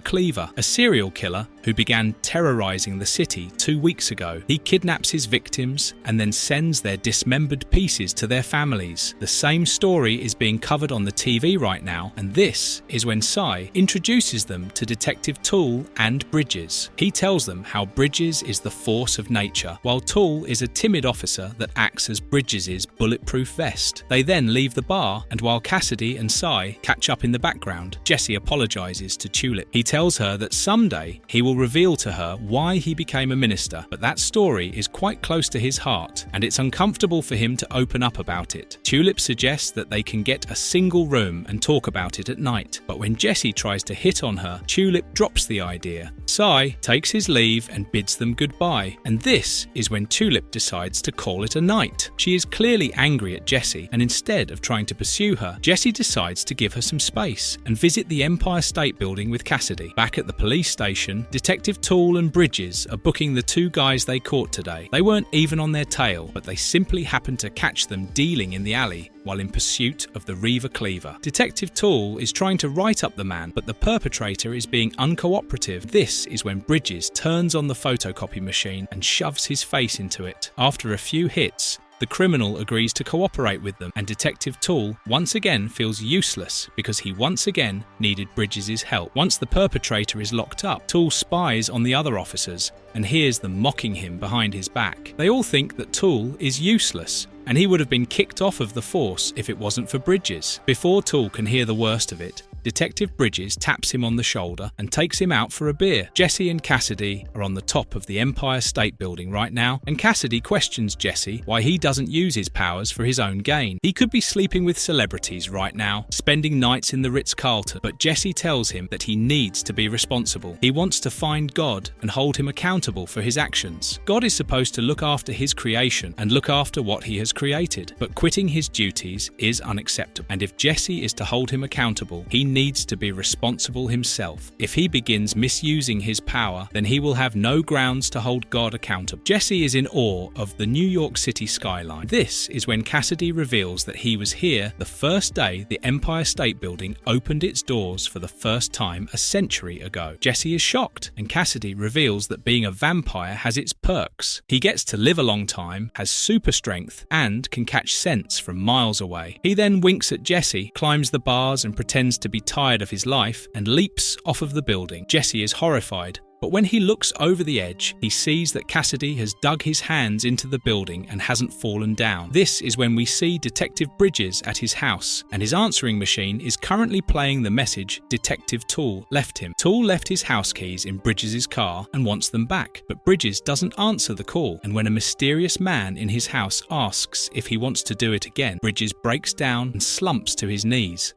Cleaver, a serial killer who began terrorizing the city 2 weeks ago. He kidnaps his victims and then sends their dismembered pieces to their families. The same story is being covered on the TV right now, and this is when Cy introduces them to Detective Toole and Bridges. He tells them how Bridges is the force of nature, while Toole is a timid officer that acts as Bridges' bulletproof vest. They then leave the bar, and while Cassidy and Cy catch up in the background, Jesse apologizes to Tulip. He tells her that someday he will reveal to her why he became a minister, but that story is quite close to his heart, and it's uncomfortable for him to open up about it. Tulip suggests that they can get a single room and talk about it at night, but when Jesse tries to hit on her, Tulip drops the idea. Cy takes his leave and bids them goodbye, and this is when Tulip decides to call it a night. She is clearly angry at Jesse, and instead of trying to pursue her, Jesse decides to give her some space and visit the Empire State Building with Cassidy. Back at the police station, Detective Toole and Bridges are booking the 2 guys they caught today. They weren't even on their tail, but they simply happened to catch them dealing in the alley while in pursuit of the Reaver Cleaver. Detective Toole is trying to write up the man, but the perpetrator is being uncooperative. This is when Bridges turns on the photocopy machine and shoves his face into it. After a few hits, the criminal agrees to cooperate with them, and Detective Toole once again feels useless because he once again needed Bridges' help. Once the perpetrator is locked up, Toole spies on the other officers and hears them mocking him behind his back. They all think that Toole is useless, and he would have been kicked off of the force if it wasn't for Bridges. Before Toole can hear the worst of it, Detective Bridges taps him on the shoulder and takes him out for a beer. Jesse and Cassidy are on the top of the Empire State Building right now, and Cassidy questions Jesse why he doesn't use his powers for his own gain. He could be sleeping with celebrities right now, spending nights in the Ritz-Carlton, but Jesse tells him that he needs to be responsible. He wants to find God and hold him accountable for his actions. God is supposed to look after his creation and look after what he has created, but quitting his duties is unacceptable. And if Jesse is to hold him accountable, he needs to be responsible himself. If he begins misusing his power, then he will have no grounds to hold God accountable. Jesse is in awe of the New York City skyline. This is when Cassidy reveals that he was here the first day the Empire State Building opened its doors for the first time a century ago. Jesse is shocked, and Cassidy reveals that being a vampire has its perks. He gets to live a long time, has super strength, and can catch scents from miles away. He then winks at Jesse, climbs the bars and pretends to be tired of his life, and leaps off of the building. Jesse is horrified, but when he looks over the edge, he sees that Cassidy has dug his hands into the building and hasn't fallen down. This is when we see Detective Bridges at his house, and his answering machine is currently playing the message Detective Toole left him. Toole left his house keys in Bridges' car and wants them back, but Bridges doesn't answer the call, and when a mysterious man in his house asks if he wants to do it again, Bridges breaks down and slumps to his knees.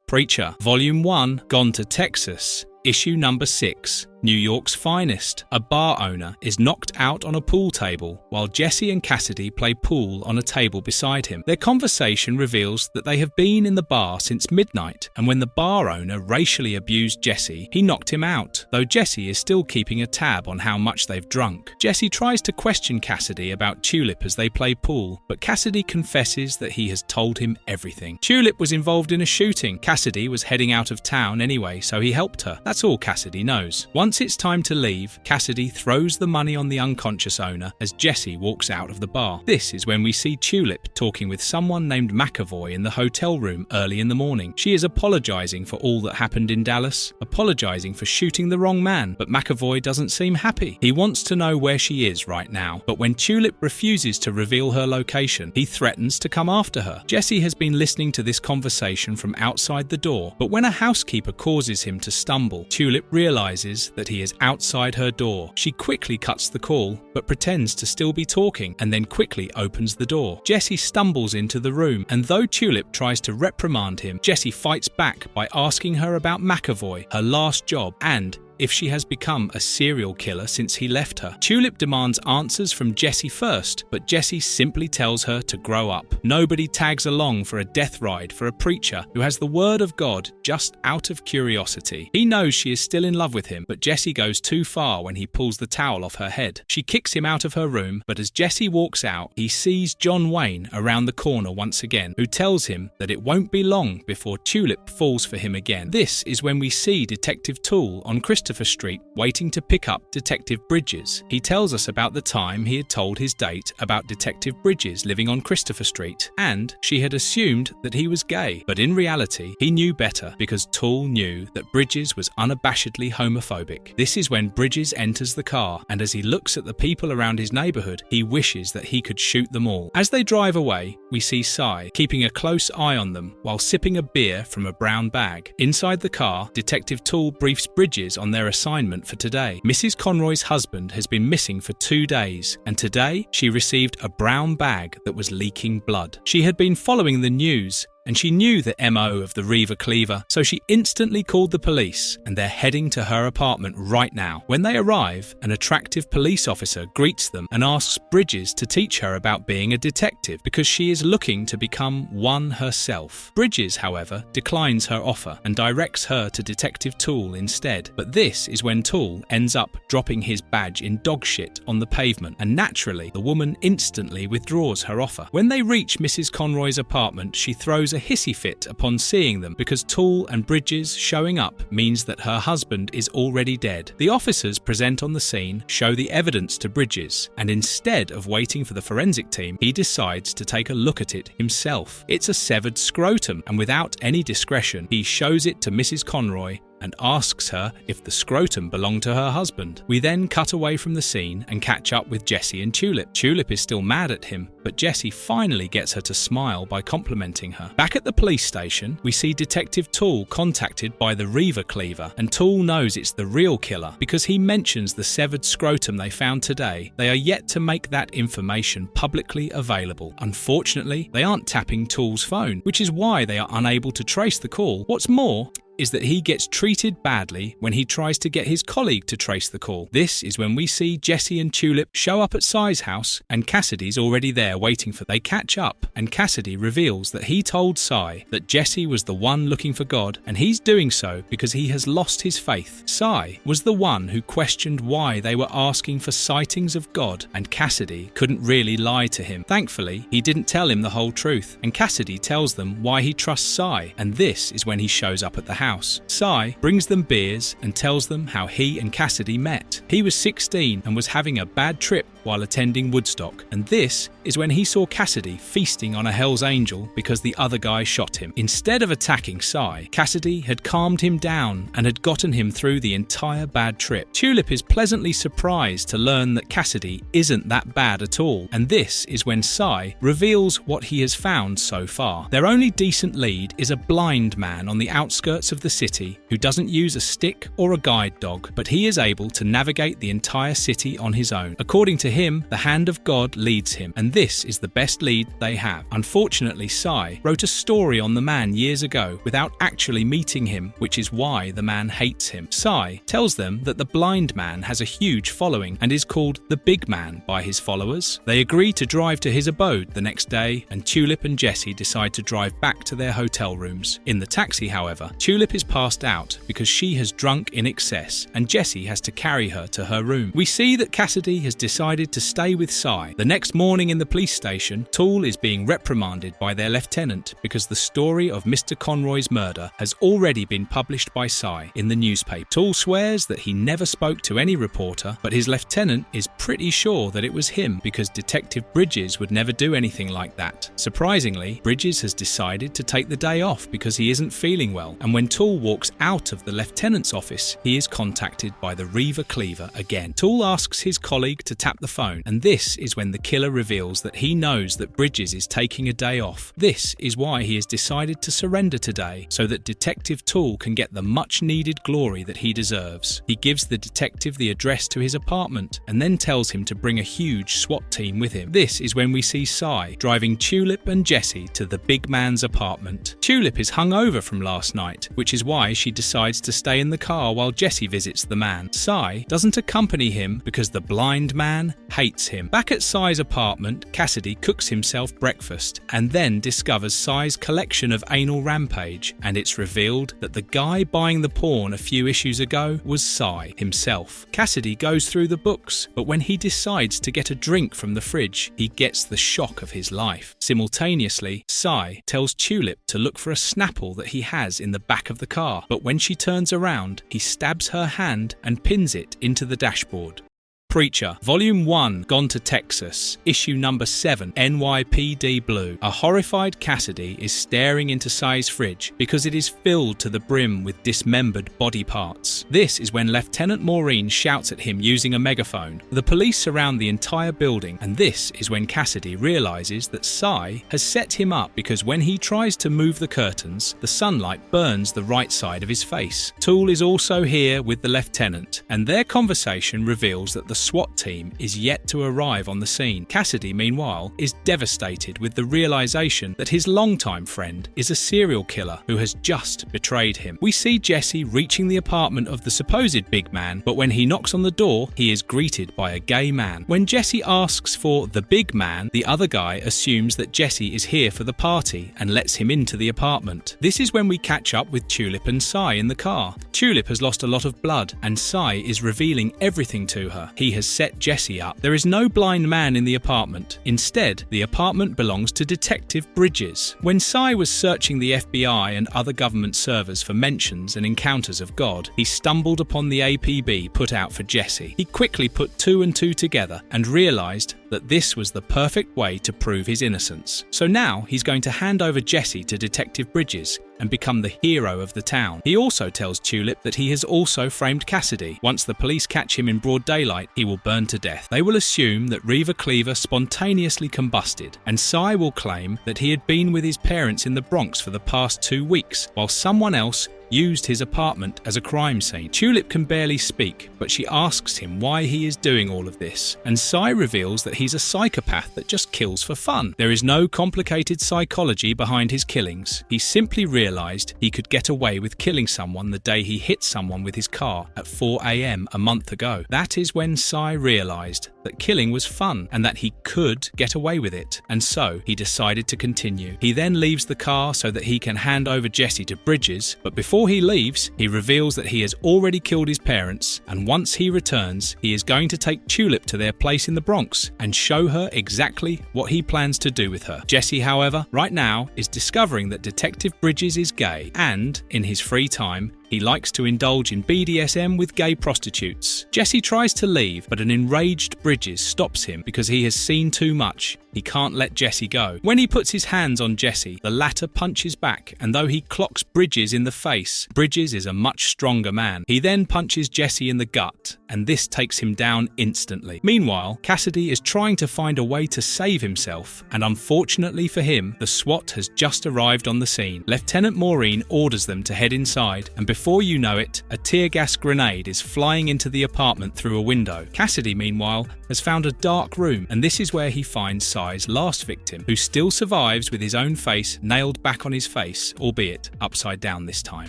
Preacher, Volume 1, Gone to Texas, Issue number 6. New York's finest. A bar owner is knocked out on a pool table while Jesse and Cassidy play pool on a table beside him. Their conversation reveals that they have been in the bar since midnight, and when the bar owner racially abused Jesse, he knocked him out, though Jesse is still keeping a tab on how much they've drunk. Jesse tries to question Cassidy about Tulip as they play pool, but Cassidy confesses that he has told him everything. Tulip was involved in a shooting. Cassidy was heading out of town anyway, so he helped her. That's all Cassidy knows. Once it's time to leave, Cassidy throws the money on the unconscious owner as Jesse walks out of the bar. This is when we see Tulip talking with someone named McAvoy in the hotel room early in the morning. She is apologizing for all that happened in Dallas, apologizing for shooting the wrong man, but McAvoy doesn't seem happy. He wants to know where she is right now, but when Tulip refuses to reveal her location, he threatens to come after her. Jesse has been listening to this conversation from outside the door, but when a housekeeper causes him to stumble, Tulip realizes that he is outside her door. She quickly cuts the call, but pretends to still be talking, and then quickly opens the door. Jesse stumbles into the room, and though Tulip tries to reprimand him, Jesse fights back by asking her about McAvoy, her last job, and if she has become a serial killer since he left her. Tulip demands answers from Jesse first, but Jesse simply tells her to grow up. Nobody tags along for a death ride for a preacher who has the word of God just out of curiosity. He knows she is still in love with him, but Jesse goes too far when he pulls the towel off her head. She kicks him out of her room, but as Jesse walks out, he sees John Wayne around the corner once again, who tells him that it won't be long before Tulip falls for him again. This is when we see Detective Toole on Christopher Street waiting to pick up Detective Bridges. He tells us about the time he had told his date about Detective Bridges living on Christopher Street, and she had assumed that he was gay. But in reality, he knew better, because Toole knew that Bridges was unabashedly homophobic. This is when Bridges enters the car, and as he looks at the people around his neighbourhood, he wishes that he could shoot them all. As they drive away, we see Cy keeping a close eye on them while sipping a beer from a brown bag. Inside the car, Detective Toole briefs Bridges on their assignment for today. Mrs. Conroy's husband has been missing for 2 days, and today she received a brown bag that was leaking blood. She had been following the news, and she knew the MO of the Reaver Cleaver, so she instantly called the police, and they're heading to her apartment right now. When they arrive, an attractive police officer greets them and asks Bridges to teach her about being a detective because she is looking to become one herself. Bridges, however, declines her offer and directs her to Detective Toole instead. But this is when Toole ends up dropping his badge in dog shit on the pavement, and naturally, the woman instantly withdraws her offer. When they reach Mrs. Conroy's apartment, she throws a hissy fit upon seeing them because Toole and Bridges showing up means that her husband is already dead. The officers present on the scene, show the evidence to Bridges, and instead of waiting for the forensic team, he decides to take a look at it himself. It's a severed scrotum, and without any discretion, he shows it to Mrs. Conroy and asks her if the scrotum belonged to her husband. We then cut away from the scene and catch up with Jesse and Tulip. Tulip is still mad at him, but Jesse finally gets her to smile by complimenting her. Back at the police station, we see Detective Toole contacted by the Reaver Cleaver, and Toole knows it's the real killer because he mentions the severed scrotum they found today. They are yet to make that information publicly available. Unfortunately, they aren't tapping Toole's phone, which is why they are unable to trace the call. What's more, is that he gets treated badly when he tries to get his colleague to trace the call. This is when we see Jesse and Tulip show up at Cy's house, and Cassidy's already there waiting for them. They catch up, and Cassidy reveals that he told Cy that Jesse was the one looking for God, and he's doing so because he has lost his faith. Cy was the one who questioned why they were asking for sightings of God, and Cassidy couldn't really lie to him. Thankfully, he didn't tell him the whole truth, and Cassidy tells them why he trusts Cy, and this is when he shows up at the house. Cy brings them beers and tells them how he and Cassidy met. He was 16 and was having a bad trip while attending Woodstock, and this is when he saw Cassidy feasting on a Hell's Angel because the other guy shot him. Instead of attacking Cy, Cassidy had calmed him down and had gotten him through the entire bad trip. Tulip is pleasantly surprised to learn that Cassidy isn't that bad at all, and this is when Cy reveals what he has found so far. Their only decent lead is a blind man on the outskirts of the city who doesn't use a stick or a guide dog, but he is able to navigate the entire city on his own. According to him, the hand of God leads him, and this is the best lead they have. Unfortunately, Cy wrote a story on the man years ago without actually meeting him, which is why the man hates him. Cy tells them that the blind man has a huge following and is called the Big Man by his followers. They agree to drive to his abode the next day, and Tulip and Jesse decide to drive back to their hotel rooms. In the taxi, however, Tulip is passed out because she has drunk in excess, and Jesse has to carry her to her room. We see that Cassidy has decided to stay with Cy. The next morning in the police station, Toole is being reprimanded by their lieutenant because the story of Mr. Conroy's murder has already been published by Cy in the newspaper. Toole swears that he never spoke to any reporter, but his lieutenant is pretty sure that it was him because Detective Bridges would never do anything like that. Surprisingly, Bridges has decided to take the day off because he isn't feeling well, and when Toole walks out of the lieutenant's office, he is contacted by the Reaver Cleaver again. Toole asks his colleague to tap the phone, and this is when the killer reveals that he knows that Bridges is taking a day off. This is why he has decided to surrender today, so that Detective Toole can get the much-needed glory that he deserves. He gives the detective the address to his apartment, and then tells him to bring a huge SWAT team with him. This is when we see Cy driving Tulip and Jesse to the big man's apartment. Tulip is hungover from last night, which is why she decides to stay in the car while Jesse visits the man. Cy doesn't accompany him because the blind man hates him. Back at Cy's apartment, Cassidy cooks himself breakfast and then discovers Cy's collection of Anal Rampage, and it's revealed that the guy buying the porn a few issues ago was Cy himself. Cassidy goes through the books, but when he decides to get a drink from the fridge, he gets the shock of his life. Simultaneously, Cy tells Tulip to look for a Snapple that he has in the back of the car, but when she turns around, he stabs her hand and pins it into the dashboard. Preacher, Volume 1, Gone to Texas, Issue Number 7, NYPD Blue. A horrified Cassidy is staring into Cy's fridge because it is filled to the brim with dismembered body parts. This is when Lieutenant Maureen shouts at him using a megaphone. The police surround the entire building, and this is when Cassidy realizes that Cy has set him up because when he tries to move the curtains, the sunlight burns the right side of his face. Toole is also here with the lieutenant, and their conversation reveals that the SWAT team is yet to arrive on the scene. Cassidy, meanwhile, is devastated with the realization that his longtime friend is a serial killer who has just betrayed him. We see Jesse reaching the apartment of the supposed big man, but when he knocks on the door, he is greeted by a gay man. When Jesse asks for the big man, the other guy assumes that Jesse is here for the party and lets him into the apartment. This is when we catch up with Tulip and Cy in the car. Tulip has lost a lot of blood, and Cy is revealing everything to her. He has set Jesse up. There is no blind man in the apartment. Instead, the apartment belongs to Detective Bridges. When Cy was searching the FBI and other government servers for mentions and encounters of God, he stumbled upon the APB put out for Jesse. He quickly put 2 and 2 together and realized that this was the perfect way to prove his innocence. So now he's going to hand over Jesse to Detective Bridges and become the hero of the town. He also tells Tulip that he has also framed Cassidy. Once the police catch him in broad daylight, he will burn to death. They will assume that Reva Cleaver spontaneously combusted, and Cy will claim that he had been with his parents in the Bronx for the past 2 weeks, while someone else used his apartment as a crime scene. Tulip can barely speak, but she asks him why he is doing all of this, and Cy reveals that he's a psychopath that just kills for fun. There is no complicated psychology behind his killings. He simply realized he could get away with killing someone the day he hit someone with his car at 4 a.m. a month ago. That is when Cy realized that killing was fun and that he could get away with it, and so he decided to continue. He then leaves the car so that he can hand over Jesse to Bridges, but before he leaves, he reveals that he has already killed his parents, and once he returns, he is going to take Tulip to their place in the Bronx and show her exactly what he plans to do with her. Jesse, however, right now is discovering that Detective Bridges is gay, and in his free time, he likes to indulge in BDSM with gay prostitutes. Jesse tries to leave, but an enraged Bridges stops him because he has seen too much. He can't let Jesse go. When he puts his hands on Jesse, the latter punches back, and though he clocks Bridges in the face, Bridges is a much stronger man. He then punches Jesse in the gut, and this takes him down instantly. Meanwhile, Cassidy is trying to find a way to save himself, and unfortunately for him, the SWAT has just arrived on the scene. Lieutenant Maureen orders them to head inside, and before you know it, a tear gas grenade is flying into the apartment through a window. Cassidy, meanwhile, has found a dark room, and this is where he finds Cy's last victim, who still survives with his own face nailed back on his face, albeit upside down this time.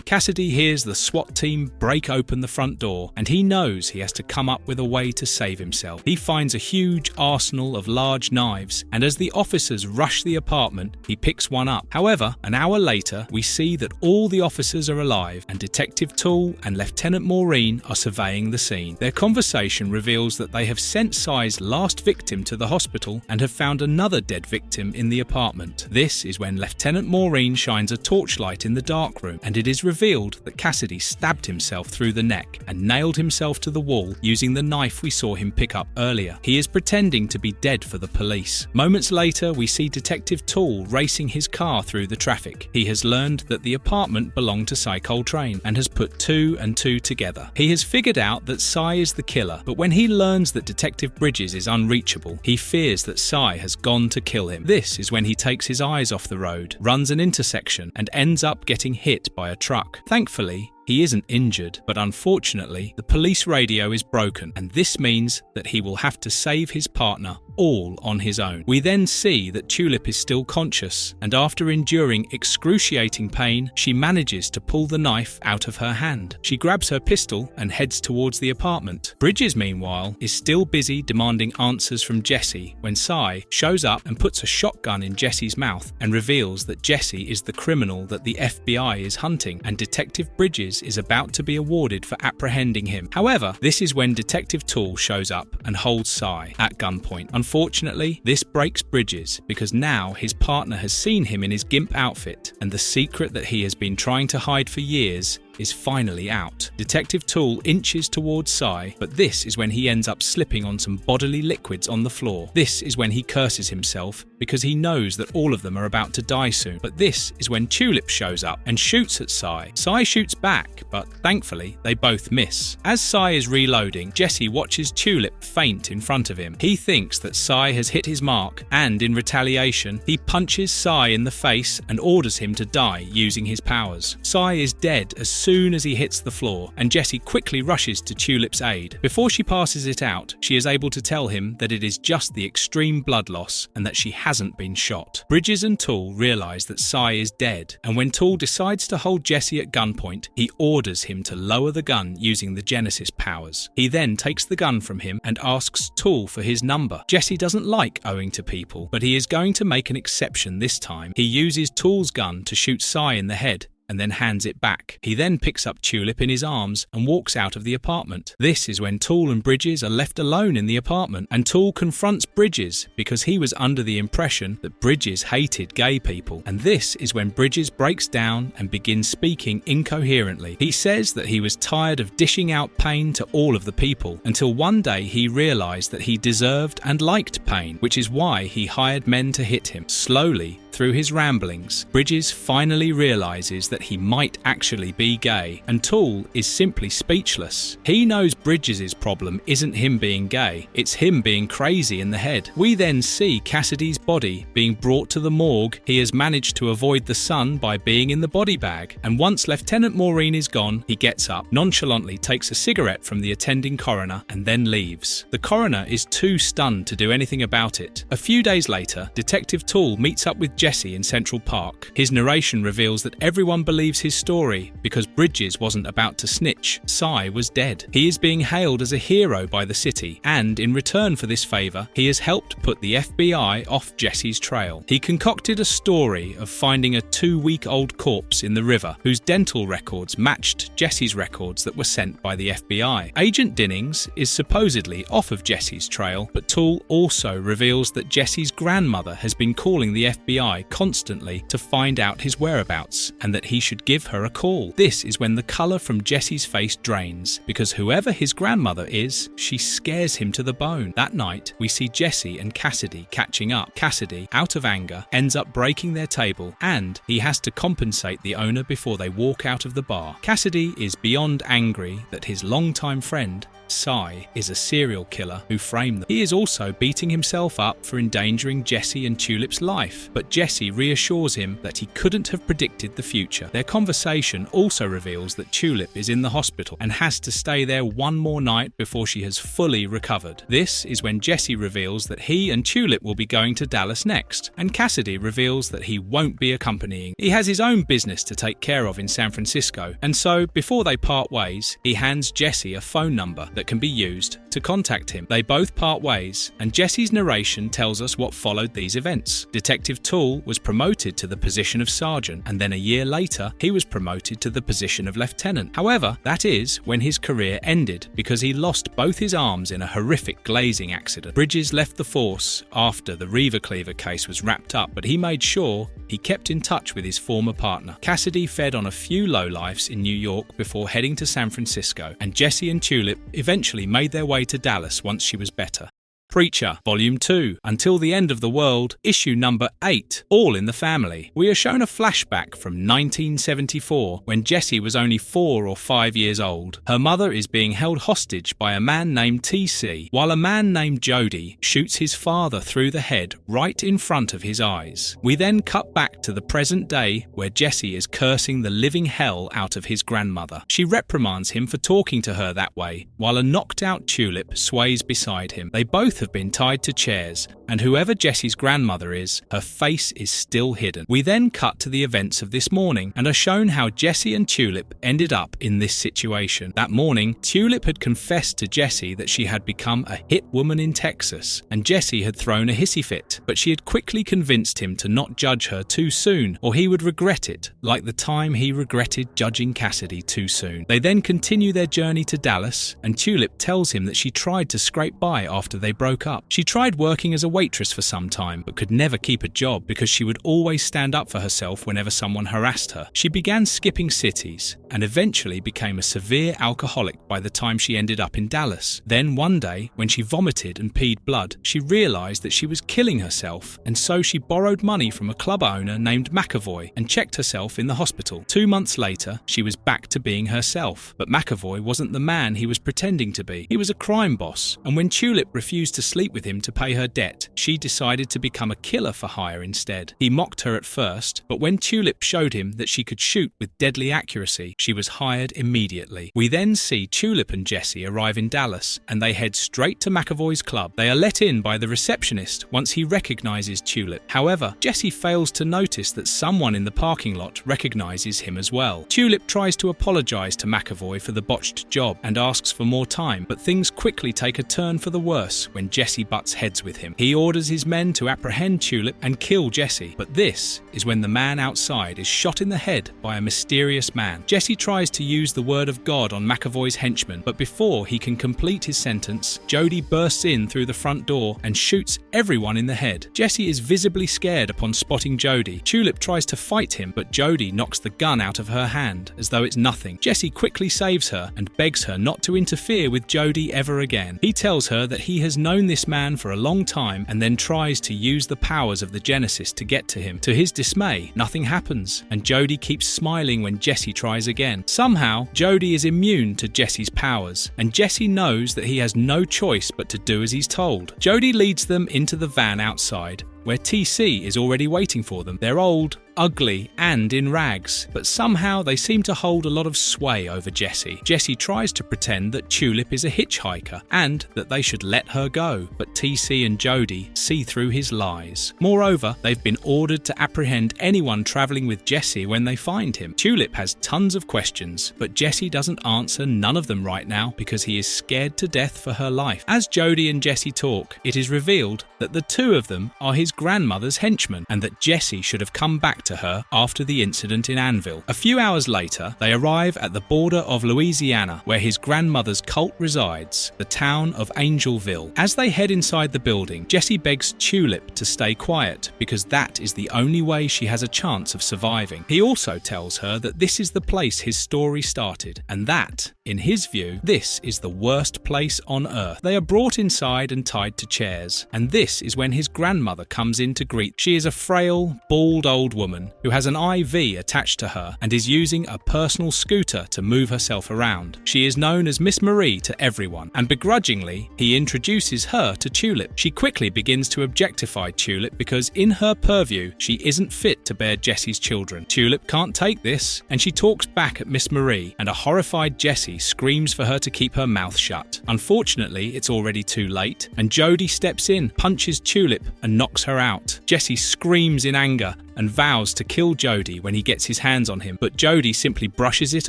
Cassidy hears the SWAT team break open the front door, and he knows he has to come up with a way to save himself. He finds a huge arsenal of large knives, and as the officers rush the apartment, he picks one up. However, an hour later, we see that all the officers are alive, and Detective Toole and Lieutenant Maureen are surveying the scene. Their conversation reveals that they have sent Cy's last victim to the hospital and have found another dead victim in the apartment. This is when Lieutenant Maureen shines a torchlight in the dark room, and it is revealed that Cassidy stabbed himself through the neck and nailed himself to the wall using the knife we saw him pick up earlier. He is pretending to be dead for the police. Moments later, we see Detective Toole racing his car through the traffic. He has learned that the apartment belonged to Cy Coltrane and and has put two and two together. He has figured out that Cy is the killer, but when he learns that Detective Bridges is unreachable, he fears that Cy has gone to kill him. This is when he takes his eyes off the road, runs an intersection, and ends up getting hit by a truck. Thankfully, he isn't injured, but unfortunately, the police radio is broken, and this means that he will have to save his partner all on his own. We then see that Tulip is still conscious, and after enduring excruciating pain, she manages to pull the knife out of her hand. She grabs her pistol and heads towards the apartment. Bridges, meanwhile, is still busy demanding answers from Jesse when Cy shows up and puts a shotgun in Jesse's mouth and reveals that Jesse is the criminal that the FBI is hunting, and Detective Bridges is about to be awarded for apprehending him. However, this is when Detective Toole shows up and holds Cy at gunpoint. Unfortunately, this breaks Bridges because now his partner has seen him in his gimp outfit, and the secret that he has been trying to hide for years is finally out. Detective Toole inches towards Cy, but this is when he ends up slipping on some bodily liquids on the floor. This is when he curses himself because he knows that all of them are about to die soon. But this is when Tulip shows up and shoots at Cy. Cy shoots back, but thankfully they both miss. As Cy is reloading, Jesse watches Tulip faint in front of him. He thinks that Cy has hit his mark, and in retaliation, he punches Cy in the face and orders him to die using his powers. Cy is dead as soon as he hits the floor, and Jesse quickly rushes to Tulip's aid. Before she passes it out, she is able to tell him that it is just the extreme blood loss and that she hasn't been shot. Bridges and Toole realize that Cy is dead, and when Toole decides to hold Jesse at gunpoint, he orders him to lower the gun using the Genesis powers. He then takes the gun from him and asks Toole for his number. Jesse doesn't like owing to people, but he is going to make an exception this time. He uses Toole's gun to shoot Cy in the head, and then hands it back. He then picks up Tulip in his arms and walks out of the apartment. This is when Toole and Bridges are left alone in the apartment, and Toole confronts Bridges because he was under the impression that Bridges hated gay people. And this is when Bridges breaks down and begins speaking incoherently. He says that he was tired of dishing out pain to all of the people, until one day he realized that he deserved and liked pain, which is why he hired men to hit him. Slowly, through his ramblings, Bridges finally realizes that he might actually be gay, and Toole is simply speechless. He knows Bridges' problem isn't him being gay, it's him being crazy in the head. We then see Cassidy's body being brought to the morgue. He has managed to avoid the sun by being in the body bag, and once Lieutenant Maureen is gone, he gets up, nonchalantly takes a cigarette from the attending coroner, and then leaves. The coroner is too stunned to do anything about it. A few days later, Detective Toole meets up with Jesse in Central Park. His narration reveals that everyone believes his story because Bridges wasn't about to snitch. Cy was dead. He is being hailed as a hero by the city, and in return for this favour, he has helped put the FBI off Jesse's trail. He concocted a story of finding a 2-week-old corpse in the river whose dental records matched Jesse's records that were sent by the FBI. Agent Dinnings is supposedly off of Jesse's trail, but Toole also reveals that Jesse's grandmother has been calling the FBI constantly to find out his whereabouts, and that he should give her a call. This is when the colour from Jesse's face drains, because whoever his grandmother is, she scares him to the bone. That night, we see Jesse and Cassidy catching up. Cassidy, out of anger, ends up breaking their table, and he has to compensate the owner before they walk out of the bar. Cassidy is beyond angry that his longtime friend, Cy, is a serial killer who framed them. He is also beating himself up for endangering Jesse and Tulip's life, but Jesse reassures him that he couldn't have predicted the future. Their conversation also reveals that Tulip is in the hospital and has to stay there one more night before she has fully recovered. This is when Jesse reveals that he and Tulip will be going to Dallas next, and Cassidy reveals that he won't be accompanying. He has his own business to take care of in San Francisco, and so before they part ways, he hands Jesse a phone number that can be used to contact him. They both part ways, and Jesse's narration tells us what followed these events. Detective Toole was promoted to the position of sergeant, and then a year later, he was promoted to the position of lieutenant. However, that is when his career ended, because he lost both his arms in a horrific glazing accident. Bridges left the force after the Reaver Cleaver case was wrapped up, but he made sure he kept in touch with his former partner. Cassidy fed on a few lowlifes in New York before heading to San Francisco, and Jesse and Tulip eventually made their way to Dallas once she was better. Preacher, Volume 2, Until the End of the World, Issue number 8, All in the Family. We are shown a flashback from 1974 when Jessie was only 4 or 5 years old. Her mother is being held hostage by a man named TC, while a man named Jody shoots his father through the head right in front of his eyes. We then cut back to the present day where Jessie is cursing the living hell out of his grandmother. She reprimands him for talking to her that way, while a knocked-out Tulip sways beside him. They both have been tied to chairs, and whoever Jessie's grandmother is, her face is still hidden. We then cut to the events of this morning and are shown how Jessie and Tulip ended up in this situation. That morning, Tulip had confessed to Jessie that she had become a hit woman in Texas, and Jessie had thrown a hissy fit, but she had quickly convinced him to not judge her too soon, or he would regret it, like the time he regretted judging Cassidy too soon. They then continue their journey to Dallas, and Tulip tells him that she tried to scrape by after they broke up. She tried working as a waitress for some time, but could never keep a job because she would always stand up for herself whenever someone harassed her. She began skipping cities, and eventually became a severe alcoholic by the time she ended up in Dallas. Then one day, when she vomited and peed blood, she realized that she was killing herself, and so she borrowed money from a club owner named McAvoy and checked herself in the hospital. 2 months later, she was back to being herself, but McAvoy wasn't the man he was pretending to be. He was a crime boss, and when Tulip refused to sleep with him to pay her debt, she decided to become a killer for hire instead. He mocked her at first, but when Tulip showed him that she could shoot with deadly accuracy, she was hired immediately. We then see Tulip and Jessie arrive in Dallas, and they head straight to McAvoy's club. They are let in by the receptionist once he recognizes Tulip. However, Jessie fails to notice that someone in the parking lot recognizes him as well. Tulip tries to apologize to McAvoy for the botched job and asks for more time, but things quickly take a turn for the worse when Jessie butts heads with him. He orders his men to apprehend Tulip and kill Jessie, but this is when the man outside is shot in the head by a mysterious man. Jessie tries to use the word of God on McAvoy's henchman, but before he can complete his sentence, Jody bursts in through the front door and shoots everyone in the head. Jessie is visibly scared upon spotting Jody. Tulip tries to fight him, but Jody knocks the gun out of her hand as though it's nothing. Jessie quickly saves her and begs her not to interfere with Jody ever again. He tells her that he has known this man for a long time and then tries to use the powers of the Genesis to get to him. To his dismay, nothing happens, and Jody keeps smiling when Jessie tries again. Somehow, Jody is immune to Jessie's powers, and Jessie knows that he has no choice but to do as he's told. Jody leads them into the van outside, where TC is already waiting for them. They're old, ugly, and in rags, but somehow they seem to hold a lot of sway over Jessie. Jessie tries to pretend that Tulip is a hitchhiker and that they should let her go, but TC and Jody see through his lies. Moreover, they've been ordered to apprehend anyone travelling with Jessie when they find him. Tulip has tons of questions, but Jessie doesn't answer none of them right now because he is scared to death for her life. As Jody and Jessie talk, it is revealed that the two of them are his grandmother's henchmen, and that Jessie should have come back to her after the incident in Annville. A few hours later, they arrive at the border of Louisiana, where his grandmother's cult resides, the town of Angelville. As they head inside the building, Jessie begs Tulip to stay quiet, because that is the only way she has a chance of surviving. He also tells her that this is the place his story started, and that, in his view, this is the worst place on earth. They are brought inside and tied to chairs, and this is when his grandmother comes in to greet. She is a frail, bald old woman who has an IV attached to her and is using a personal scooter to move herself around. She is known as Miss Marie to everyone, and begrudgingly, he introduces her to Tulip. She quickly begins to objectify Tulip because in her purview, she isn't fit to bear Jessie's children. Tulip can't take this, and she talks back at Miss Marie, and a horrified Jessie screams for her to keep her mouth shut. Unfortunately, it's already too late, and Jody steps in, punches Tulip, and knocks her out. Jessie screams in anger and vows to kill Jody when he gets his hands on him, but Jody simply brushes it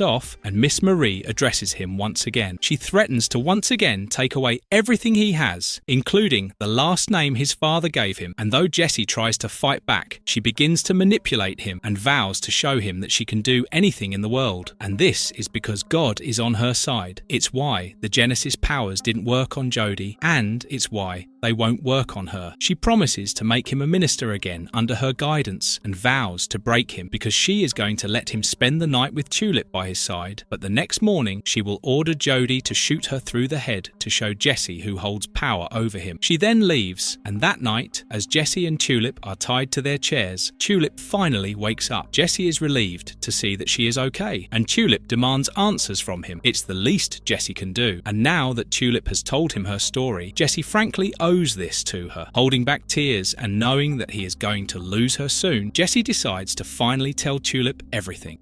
off, and Miss Marie addresses him once again. She threatens to once again take away everything he has, including the last name his father gave him, and though Jessie tries to fight back, she begins to manipulate him and vows to show him that she can do anything in the world, and this is because God is on her side. It's why the Genesis powers didn't work on Jody, and it's why they won't work on her. She promises to make him a minister again under her guidance and vows to break him because she is going to let him spend the night with Tulip by his side. But the next morning, she will order Jody to shoot her through the head to show Jesse who holds power over him. She then leaves, and that night, as Jesse and Tulip are tied to their chairs, Tulip finally wakes up. Jesse is relieved to see that she is okay, and Tulip demands answers from him. It's the least Jesse can do. And now that Tulip has told him her story, Jesse frankly owes this to her. Holding back tears and knowing that he is going to lose her soon, Jesse decides to finally tell Tulip everything.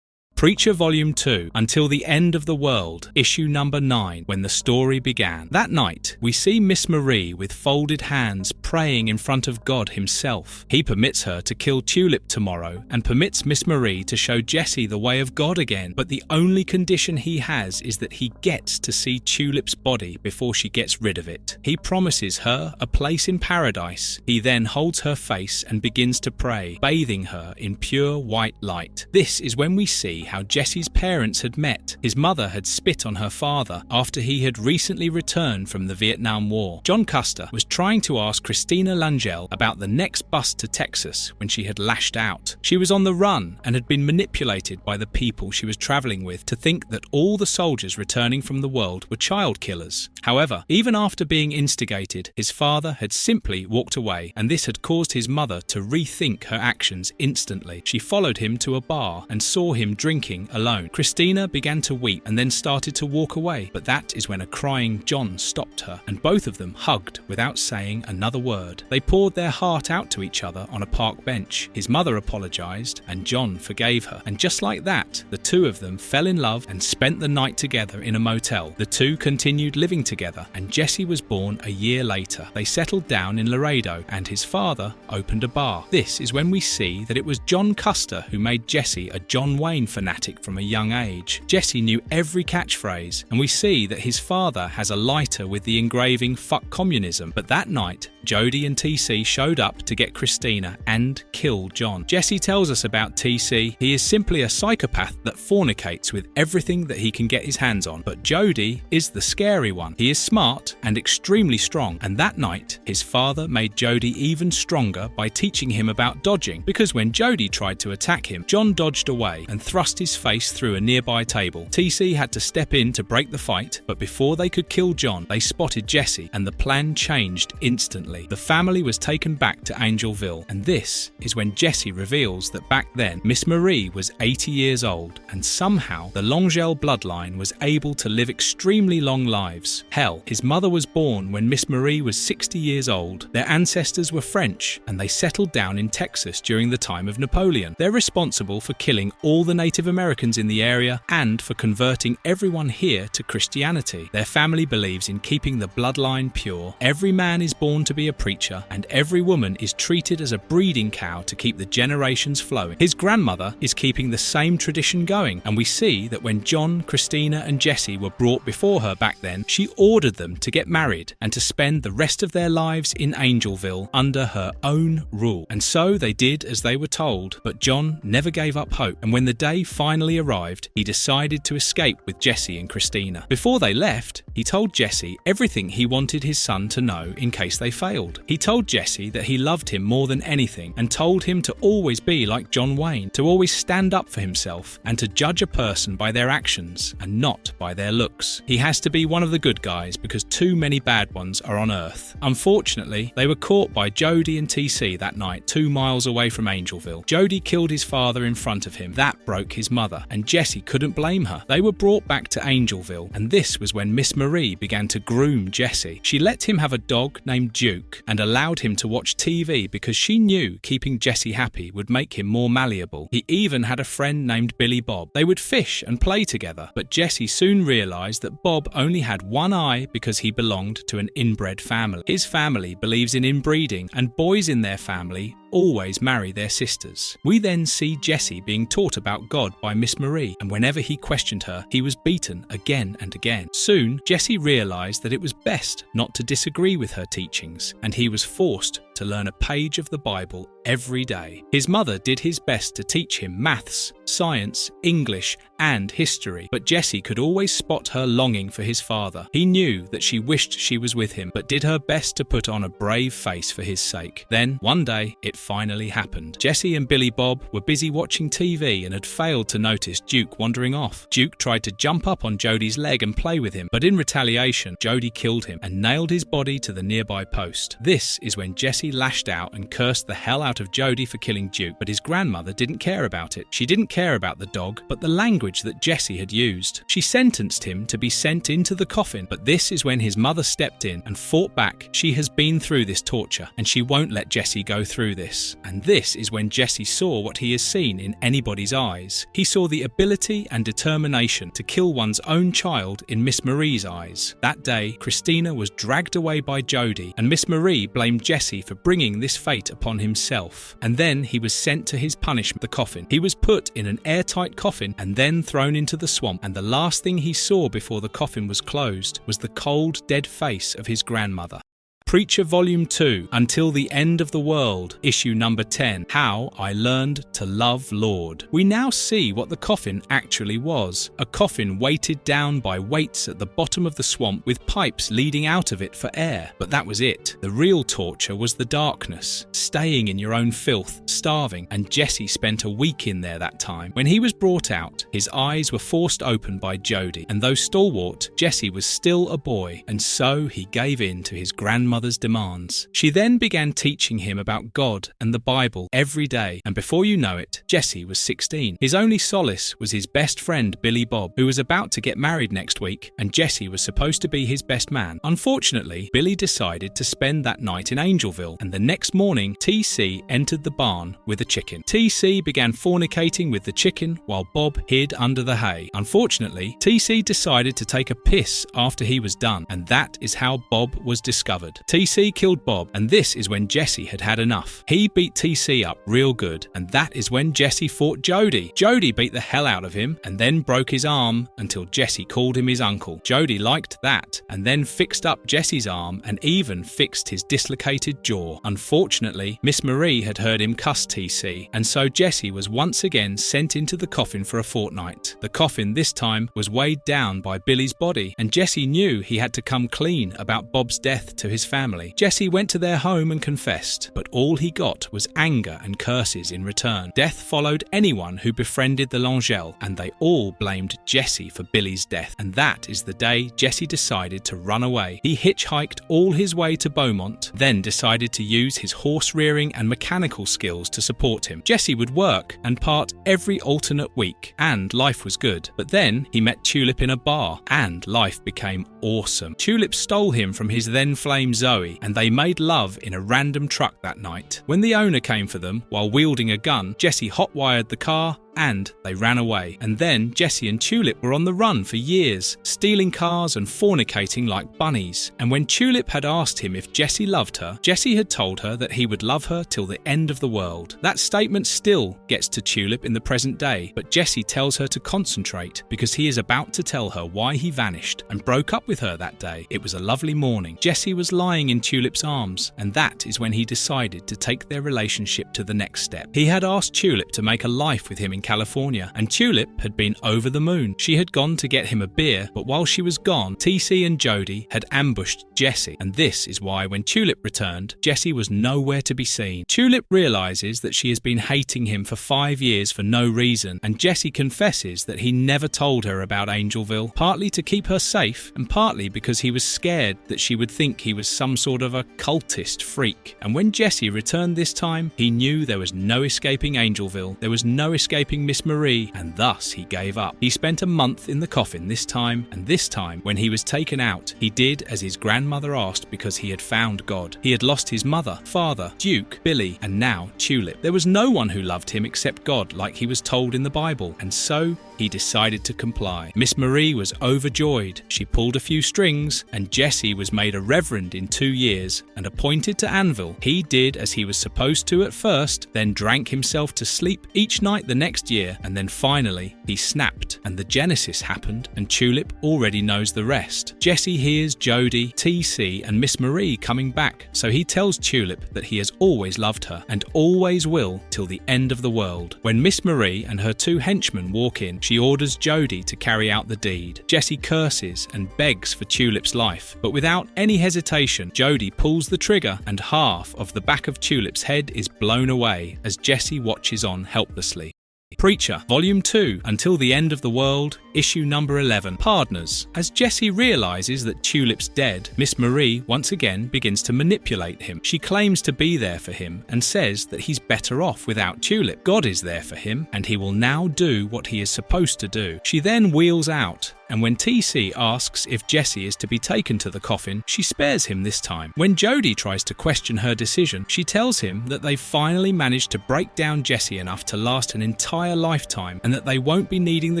Preacher Volume 2, Until the End of the World, issue number 9, when the story began. That night, we see Miss Marie with folded hands praying in front of God himself. He permits her to kill Tulip tomorrow and permits Miss Marie to show Jesse the way of God again, but the only condition he has is that he gets to see Tulip's body before she gets rid of it. He promises her a place in paradise. He then holds her face and begins to pray, bathing her in pure white light. This is when we see how Jesse's parents had met. His mother had spit on her father after he had recently returned from the Vietnam War. John Custer was trying to ask Christina Langell about the next bus to Texas when she had lashed out. She was on the run and had been manipulated by the people she was traveling with to think that all the soldiers returning from the world were child killers. However, even after being instigated, his father had simply walked away, and this had caused his mother to rethink her actions instantly. She followed him to a bar and saw him drinking alone. Christina began to weep and then started to walk away, but that is when a crying John stopped her, and both of them hugged without saying another word. They poured their heart out to each other on a park bench. His mother apologized, and John forgave her, and just like that, the two of them fell in love and spent the night together in a motel. The two continued living together, and Jesse was born a year later. They settled down in Laredo, and his father opened a bar. This is when we see that it was John Custer who made Jesse a John Wayne fanatic from a young age. Jesse knew every catchphrase, and we see that his father has a lighter with the engraving "Fuck Communism." But that night, Jody and TC showed up to get Christina and kill John. Jesse tells us about TC. He is simply a psychopath that fornicates with everything that he can get his hands on. But Jody is the scary one. He is smart and extremely strong, and that night, his father made Jody even stronger by teaching him about dodging, because when Jody tried to attack him, John dodged away and thrust his face through a nearby table. TC had to step in to break the fight, but before they could kill John, they spotted Jesse, and the plan changed instantly. The family was taken back to Angelville, and this is when Jesse reveals that back then, Miss Marie was 80 years old, and somehow the Langell bloodline was able to live extremely long lives. Hell, his mother was born when Miss Marie was 60 years old. Their ancestors were French, and they settled down in Texas during the time of Napoleon. They're responsible for killing all the Native Americans in the area and for converting everyone here to Christianity. Their family believes in keeping the bloodline pure. Every man is born to be a preacher, and every woman is treated as a breeding cow to keep the generations flowing. His grandmother is keeping the same tradition going, and we see that when John, Christina, and Jesse were brought before her back then, she ordered them to get married and to spend the rest of their lives in Angelville under her own rule. And so they did as they were told, but John never gave up hope, and when the day finally arrived, he decided to escape with Jesse and Christina. Before they left, he told Jesse everything he wanted his son to know in case they failed. He told Jesse that he loved him more than anything and told him to always be like John Wayne, to always stand up for himself and to judge a person by their actions and not by their looks. He has to be one of the good guys because too many bad ones are on Earth. Unfortunately, they were caught by Jody and TC that night 2 miles away from Angelville. Jody killed his father in front of him. That broke his mother, and Jesse couldn't blame her. They were brought back to Angelville, and this was when Miss Marie began to groom Jesse. She let him have a dog named Duke and allowed him to watch TV because she knew keeping Jesse happy would make him more malleable. He even had a friend named Billy Bob. They would fish and play together, but Jesse soon realized that Bob only had one eye because he belonged to an inbred family. His family believes in inbreeding, and boys in their family always marry their sisters. We then see Jesse being taught about God by Miss Marie, and whenever he questioned her, he was beaten again and again. Soon, Jesse realized that it was best not to disagree with her teachings, and he was forced to learn a page of the Bible every day. His mother did his best to teach him maths, science, English, and history, but Jesse could always spot her longing for his father. He knew that she wished she was with him, but did her best to put on a brave face for his sake. Then, one day, it finally happened. Jesse and Billy Bob were busy watching TV and had failed to notice Duke wandering off. Duke tried to jump up on Jody's leg and play with him, but in retaliation, Jody killed him and nailed his body to the nearby post. This is when Jesse lashed out and cursed the hell out of Jody for killing Duke, but his grandmother didn't care about it. She didn't care about the dog, but the language that Jesse had used. She sentenced him to be sent into the coffin, but this is when his mother stepped in and fought back. She has been through this torture, and she won't let Jesse go through this. And this is when Jesse saw what he has seen in anybody's eyes. He saw the ability and determination to kill one's own child in Miss Marie's eyes. That day, Christina was dragged away by Jody, and Miss Marie blamed Jesse for bringing this fate upon himself. And then he was sent to his punishment, the coffin. He was put in an airtight coffin and then thrown into the swamp, and the last thing he saw before the coffin was closed was the cold, dead face of his grandmother. Preacher Volume 2, Until the End of the World, Issue Number 10, How I Learned to Love Lord. We now see what the coffin actually was. A coffin weighted down by weights at the bottom of the swamp with pipes leading out of it for air. But that was it. The real torture was the darkness, staying in your own filth, starving, and Jesse spent a week in there that time. When he was brought out, his eyes were forced open by Jody, and though stalwart, Jesse was still a boy, and so he gave in to his grandmother's demands. She then began teaching him about God and the Bible every day, and before you know it, Jesse was 16. His only solace was his best friend Billy Bob, who was about to get married next week, and Jesse was supposed to be his best man. Unfortunately, Billy decided to spend that night in Angelville, and the next morning, TC entered the barn with a chicken. TC began fornicating with the chicken while Bob hid under the hay. Unfortunately, TC decided to take a piss after he was done, and that is how Bob was discovered. TC killed Bob, and this is when Jesse had had enough. He beat TC up real good, and that is when Jesse fought Jody. Jody beat the hell out of him and then broke his arm until Jesse called him his uncle. Jody liked that and then fixed up Jesse's arm and even fixed his dislocated jaw. Unfortunately, Miss Marie had heard him cuss TC, and so Jesse was once again sent into the coffin for a fortnight. The coffin this time was weighed down by Billy's body, and Jesse knew he had to come clean about Bob's death to his family. Jesse went to their home and confessed, but all he got was anger and curses in return. Death followed anyone who befriended the Langelle, and they all blamed Jesse for Billy's death. And that is the day Jesse decided to run away. He hitchhiked all his way to Beaumont, then decided to use his horse rearing and mechanical skills to support him. Jesse would work and part every alternate week, and life was good. But then he met Tulip in a bar, and life became awesome. Tulip stole him from his then flame Zoe, and they made love in a random truck that night. When the owner came for them, while wielding a gun, Jesse hotwired the car and they ran away. And then Jesse and Tulip were on the run for years, stealing cars and fornicating like bunnies. And when Tulip had asked him if Jesse loved her, Jesse had told her that he would love her till the end of the world. That statement still gets to Tulip in the present day, but Jesse tells her to concentrate because he is about to tell her why he vanished and broke up with her that day. It was a lovely morning. Jesse was lying in Tulip's arms, and that is when he decided to take their relationship to the next step. He had asked Tulip to make a life with him in California, and Tulip had been over the moon. She had gone to get him a beer, but while she was gone, TC and Jody had ambushed Jesse, and this is why when Tulip returned, Jesse was nowhere to be seen. Tulip realizes that she has been hating him for 5 years for no reason, and Jesse confesses that he never told her about Angelville, partly to keep her safe, and partly because he was scared that she would think he was some sort of a cultist freak. And when Jesse returned this time, he knew there was no escaping Angelville, there was no escaping Miss Marie, and thus he gave up. He spent a month in the coffin this time, and this time, when he was taken out, he did as his grandmother asked because he had found God. He had lost his mother, father, Duke, Billy, and now Tulip. There was no one who loved him except God, like he was told in the Bible, and so he decided to comply. Miss Marie was overjoyed. She pulled a few strings, and Jesse was made a reverend in 2 years and appointed to Anvil. He did as he was supposed to at first, then drank himself to sleep each night the next year, and then finally he snapped, and the genesis happened, and Tulip already knows the rest. Jesse hears Jody, TC and Miss Marie coming back, so he tells Tulip that he has always loved her and always will till the end of the world. When Miss Marie and her 2 henchmen walk in, she orders Jody to carry out the deed. Jesse curses and begs for Tulip's life, but without any hesitation, Jody pulls the trigger and half of the back of Tulip's head is blown away as Jesse watches on helplessly. Preacher, Volume 2, Until the End of the World, Issue number 11, Partners. As Jesse realises that Tulip's dead, Miss Marie once again begins to manipulate him. She claims to be there for him and says that he's better off without Tulip. God is there for him, and he will now do what he is supposed to do. She then wheels out, and when TC asks if Jesse is to be taken to the coffin, she spares him this time. When Jody tries to question her decision, she tells him that they've finally managed to break down Jesse enough to last an entire lifetime, and that they won't be needing the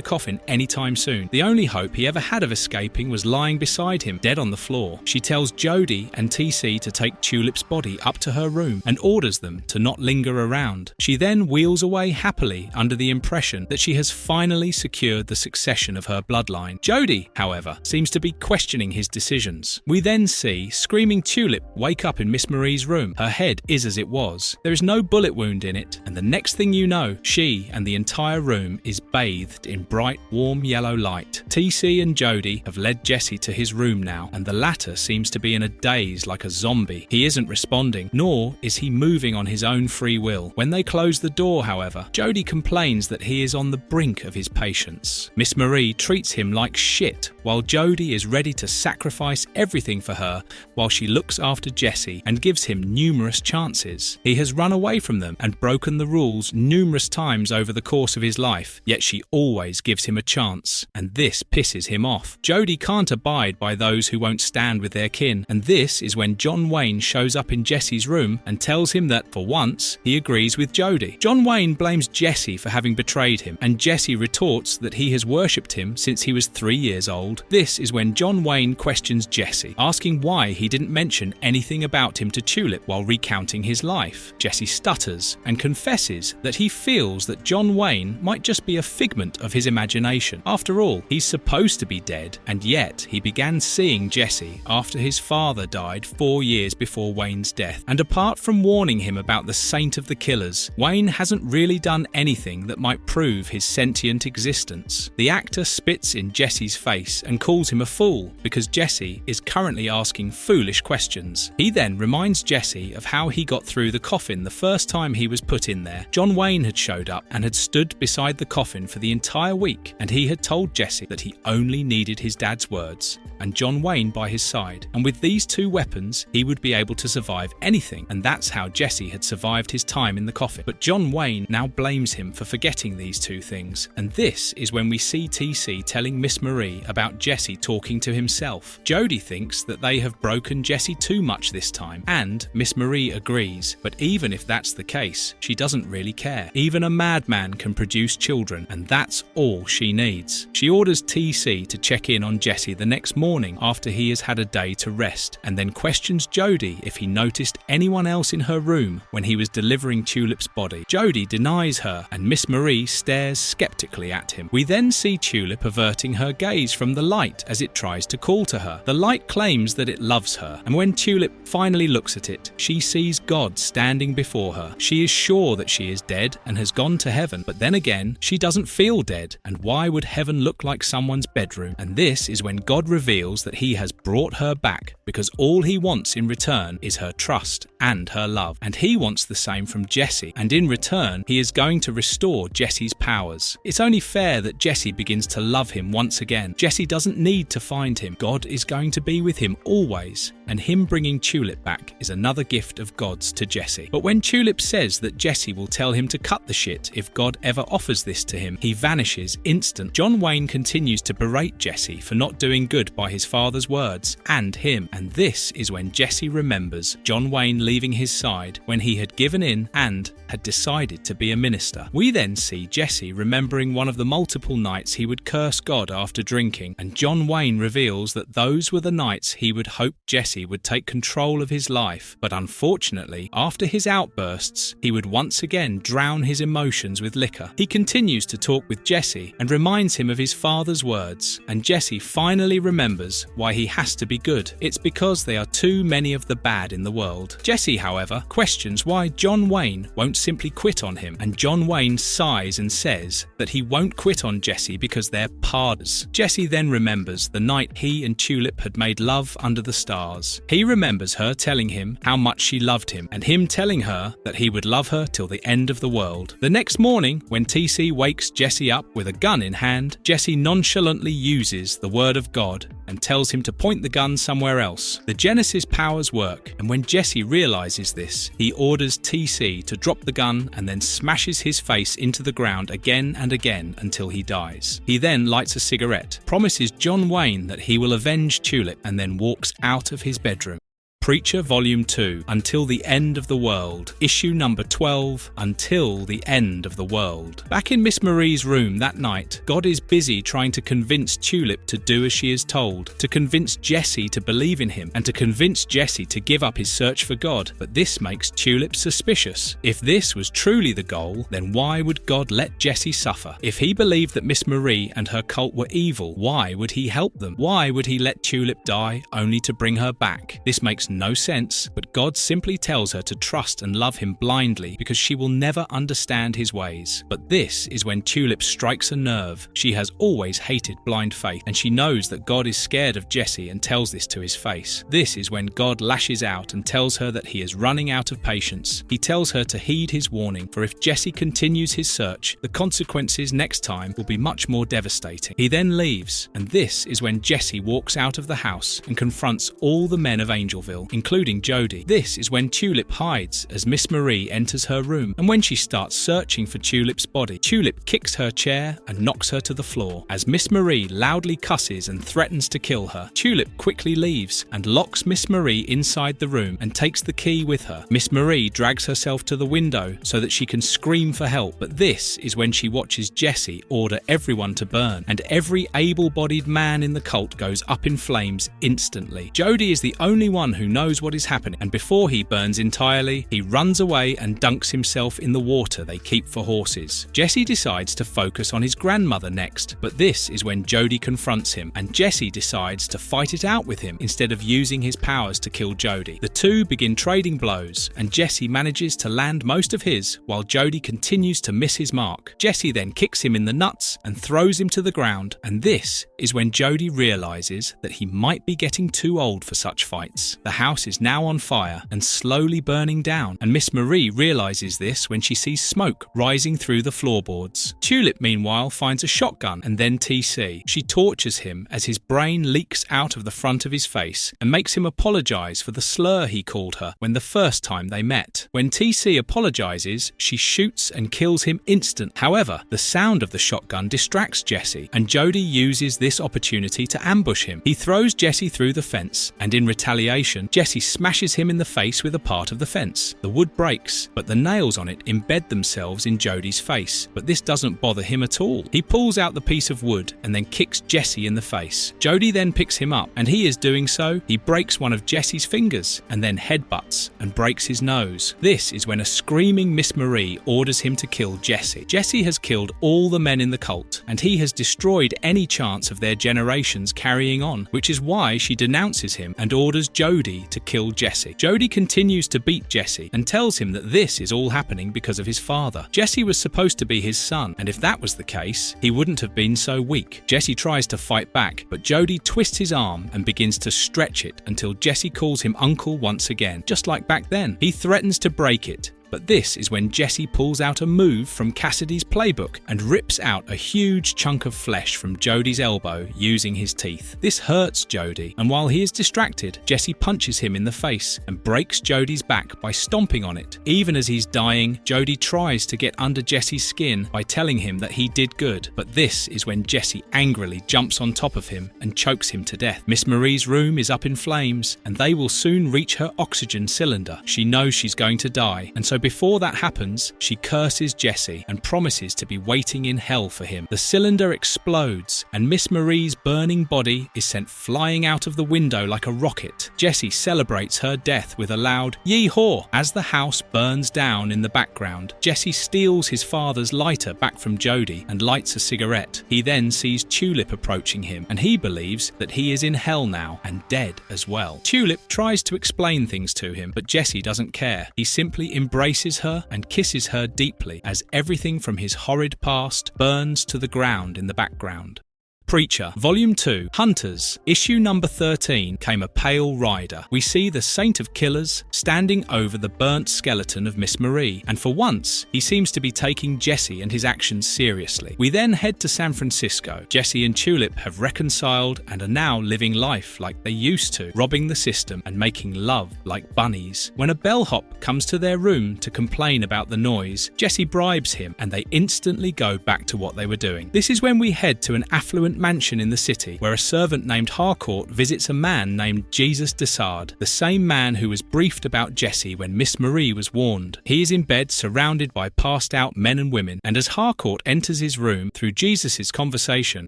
coffin anytime soon. The only hope he ever had of escaping was lying beside him, dead on the floor. She tells Jody and TC to take Tulip's body up to her room and orders them to not linger around. She then wheels away happily under the impression that she has finally secured the succession of her bloodline. Jody, however, seems to be questioning his decisions. We then see screaming Tulip wake up in Miss Marie's room. Her head is as it was. There is no bullet wound in it, and the next thing you know, she and the entire room is bathed in bright, warm yellow light. TC and Jody have led Jesse to his room now, and the latter seems to be in a daze like a zombie. He isn't responding, nor is he moving on his own free will. When they close the door, however, Jody complains that he is on the brink of his patience. Miss Marie treats him like shit, while Jody is ready to sacrifice everything for her while she looks after Jesse and gives him numerous chances. He has run away from them and broken the rules numerous times over the course of his life, yet she always gives him a chance, and this pisses him off. Jody can't abide by those who won't stand with their kin, and this is when John Wayne shows up in Jesse's room and tells him that, for once, he agrees with Jody. John Wayne blames Jesse for having betrayed him, and Jesse retorts that he has worshipped him since he was 3 years old. This is when John Wayne questions Jesse, asking why he didn't mention anything about him to Tulip while recounting his life. Jesse stutters and confesses that he feels that John Wayne might just be a figment of his imagination. After all, he's supposed to be dead, and yet he began seeing Jesse after his father died 4 years before Wayne's death. And apart from warning him about the saint of the killers, Wayne hasn't really done anything that might prove his sentient existence. The actor spits in Jesse's face and calls him a fool because Jesse is currently asking foolish questions. He then reminds Jesse of how he got through the coffin the first time he was put in there. John Wayne had showed up and had stood beside the coffin for the entire week, and he had told Jesse that he only needed his dad's words and John Wayne by his side, and with these 2 weapons he would be able to survive anything, and that's how Jesse had survived his time in the coffin. But John Wayne now blames him for forgetting these 2 things, and this is when we see TC telling Miss Marie about Jesse talking to himself. Jody thinks that they have broken Jesse too much this time, and Miss Marie agrees, but even if that's the case, she doesn't really care. Even a madman can produce children, and that's all she needs. She orders TC to check in on Jesse the next morning after he has had a day to rest, and then questions Jody if he noticed anyone else in her room when he was delivering Tulip's body. Jody denies her, and Miss Marie stares skeptically at him. We then see Tulip averting her gaze from the light as it tries to call to her. The light claims that it loves her, and when Tulip finally looks at it, she sees God standing before her. She is sure that she is dead and has gone to heaven, but then again, she doesn't feel dead, and why would heaven look like someone's bedroom? And this is when God reveals that he has brought her back because all he wants in return is her trust and her love, and he wants the same from Jesse, and in return, he is going to restore Jesse's powers. It's only fair that Jesse begins to love him once again. Jesse doesn't need to find him. God is going to be with him always, and him bringing Tulip back is another gift of God's to Jesse. But when Tulip says that Jesse will tell him to cut the shit if God ever offers this to him, he vanishes instant. John Wayne continues to berate Jesse for not doing good by his father's words and him, and this is when Jesse remembers John Wayne leaving his side when he had given in and had decided to be a minister. We then see Jesse remembering one of the multiple nights he would curse God after drinking, and John Wayne reveals that those were the nights he would hope Jesse would take control of his life. But unfortunately, after his outbursts, he would once again drown his emotions with liquor. He continues to talk with Jesse and reminds him of his father's words, and Jesse finally remembers why he has to be good. It's because there are too many of the bad in the world. Jesse, however, questions why John Wayne won't simply quit on him, and John Wayne sighs and says that he won't quit on Jesse because they're pardons. Jesse then remembers the night he and Tulip had made love under the stars. He remembers her telling him how much she loved him, and him telling her that he would love her till the end of the world. The next morning, when TC wakes Jesse up with a gun in hand, Jesse nonchalantly uses the word of God and tells him to point the gun somewhere else. The Genesis powers work, and when Jesse realizes this, he orders TC to drop the gun and then smashes his face into the ground again and again until he dies. He then lights a cigarette, promises John Wayne that he will avenge Tulip, and then walks out of his bedroom. Preacher Volume 2, Until the End of the World, Issue number 12, Until the End of the World. Back in Miss Marie's room that night, God is busy trying to convince Tulip to do as she is told, to convince Jesse to believe in him, and to convince Jesse to give up his search for God. But this makes Tulip suspicious. If this was truly the goal, then why would God let Jesse suffer? If he believed that Miss Marie and her cult were evil, why would he help them? Why would he let Tulip die only to bring her back? This makes no sense, but God simply tells her to trust and love him blindly because she will never understand his ways. But this is when Tulip strikes a nerve. She has always hated blind faith, and she knows that God is scared of Jesse and tells this to his face. This is when God lashes out and tells her that he is running out of patience. He tells her to heed his warning, for if Jesse continues his search, the consequences next time will be much more devastating. He then leaves, and this is when Jesse walks out of the house and confronts all the men of Angelville, including Jody. This is when Tulip hides as Miss Marie enters her room, and when she starts searching for Tulip's body, Tulip kicks her chair and knocks her to the floor. As Miss Marie loudly cusses and threatens to kill her, Tulip quickly leaves and locks Miss Marie inside the room and takes the key with her. Miss Marie drags herself to the window so that she can scream for help, but this is when she watches Jesse order everyone to burn, and every able-bodied man in the cult goes up in flames instantly. Jody is the only one who knows what is happening, and before he burns entirely, he runs away and dunks himself in the water they keep for horses. Jesse decides to focus on his grandmother next, but this is when Jody confronts him, and Jesse decides to fight it out with him instead of using his powers to kill Jody. The two begin trading blows, and Jesse manages to land most of his while Jody continues to miss his mark. Jesse then kicks him in the nuts and throws him to the ground, and this is when Jody realizes that he might be getting too old for such fights. The house is now on fire and slowly burning down, and Miss Marie realizes this when she sees smoke rising through the floorboards. Tulip, meanwhile, finds a shotgun and then TC. She tortures him as his brain leaks out of the front of his face and makes him apologize for the slur he called her when the first time they met. When TC apologizes, she shoots and kills him instant. However, the sound of the shotgun distracts Jesse, and Jody uses this opportunity to ambush him. He throws Jesse through the fence, and in retaliation, Jesse smashes him in the face with a part of the fence. The wood breaks, but the nails on it embed themselves in Jody's face, but this doesn't bother him at all. He pulls out the piece of wood and then kicks Jesse in the face. Jody then picks him up, and he is doing so, he breaks one of Jesse's fingers and then headbutts and breaks his nose. This is when a screaming Miss Marie orders him to kill Jesse. Jesse has killed all the men in the cult, and he has destroyed any chance of their generations carrying on, which is why she denounces him and orders Jody to kill Jesse. Jody continues to beat Jesse and tells him that this is all happening because of his father. Jesse was supposed to be his son, and if that was the case, he wouldn't have been so weak. Jesse tries to fight back, but Jody twists his arm and begins to stretch it until Jesse calls him uncle once again, just like back then. He threatens to break it, but this is when Jesse pulls out a move from Cassidy's playbook and rips out a huge chunk of flesh from Jody's elbow using his teeth. This hurts Jody, and while he is distracted, Jesse punches him in the face and breaks Jody's back by stomping on it. Even as he's dying, Jody tries to get under Jesse's skin by telling him that he did good, but this is when Jesse angrily jumps on top of him and chokes him to death. Miss Marie's room is up in flames, and they will soon reach her oxygen cylinder. She knows she's going to die, and so So before that happens, she curses Jesse and promises to be waiting in hell for him. The cylinder explodes, and Miss Marie's burning body is sent flying out of the window like a rocket. Jesse celebrates her death with a loud "Yee-haw!" as the house burns down in the background. Jesse steals his father's lighter back from Jody and lights a cigarette. He then sees Tulip approaching him, and he believes that he is in hell now and dead as well. Tulip tries to explain things to him, but Jesse doesn't care. He simply embraces her and kisses her deeply as everything from his horrid past burns to the ground in the background. Preacher, Volume 2, Hunters, Issue number 13, came a pale rider. We see the Saint of Killers standing over the burnt skeleton of Miss Marie, and for once, he seems to be taking Jesse and his actions seriously. We then head to San Francisco. Jesse and Tulip have reconciled and are now living life like they used to, robbing the system and making love like bunnies. When a bellhop comes to their room to complain about the noise, Jesse bribes him and they instantly go back to what they were doing. This is when we head to an affluent mansion in the city where a servant named Harcourt visits a man named Jesus Dessard, the same man who was briefed about Jesse when Miss Marie was warned. He is in bed surrounded by passed out men and women, and as Harcourt enters his room through Jesus' conversation,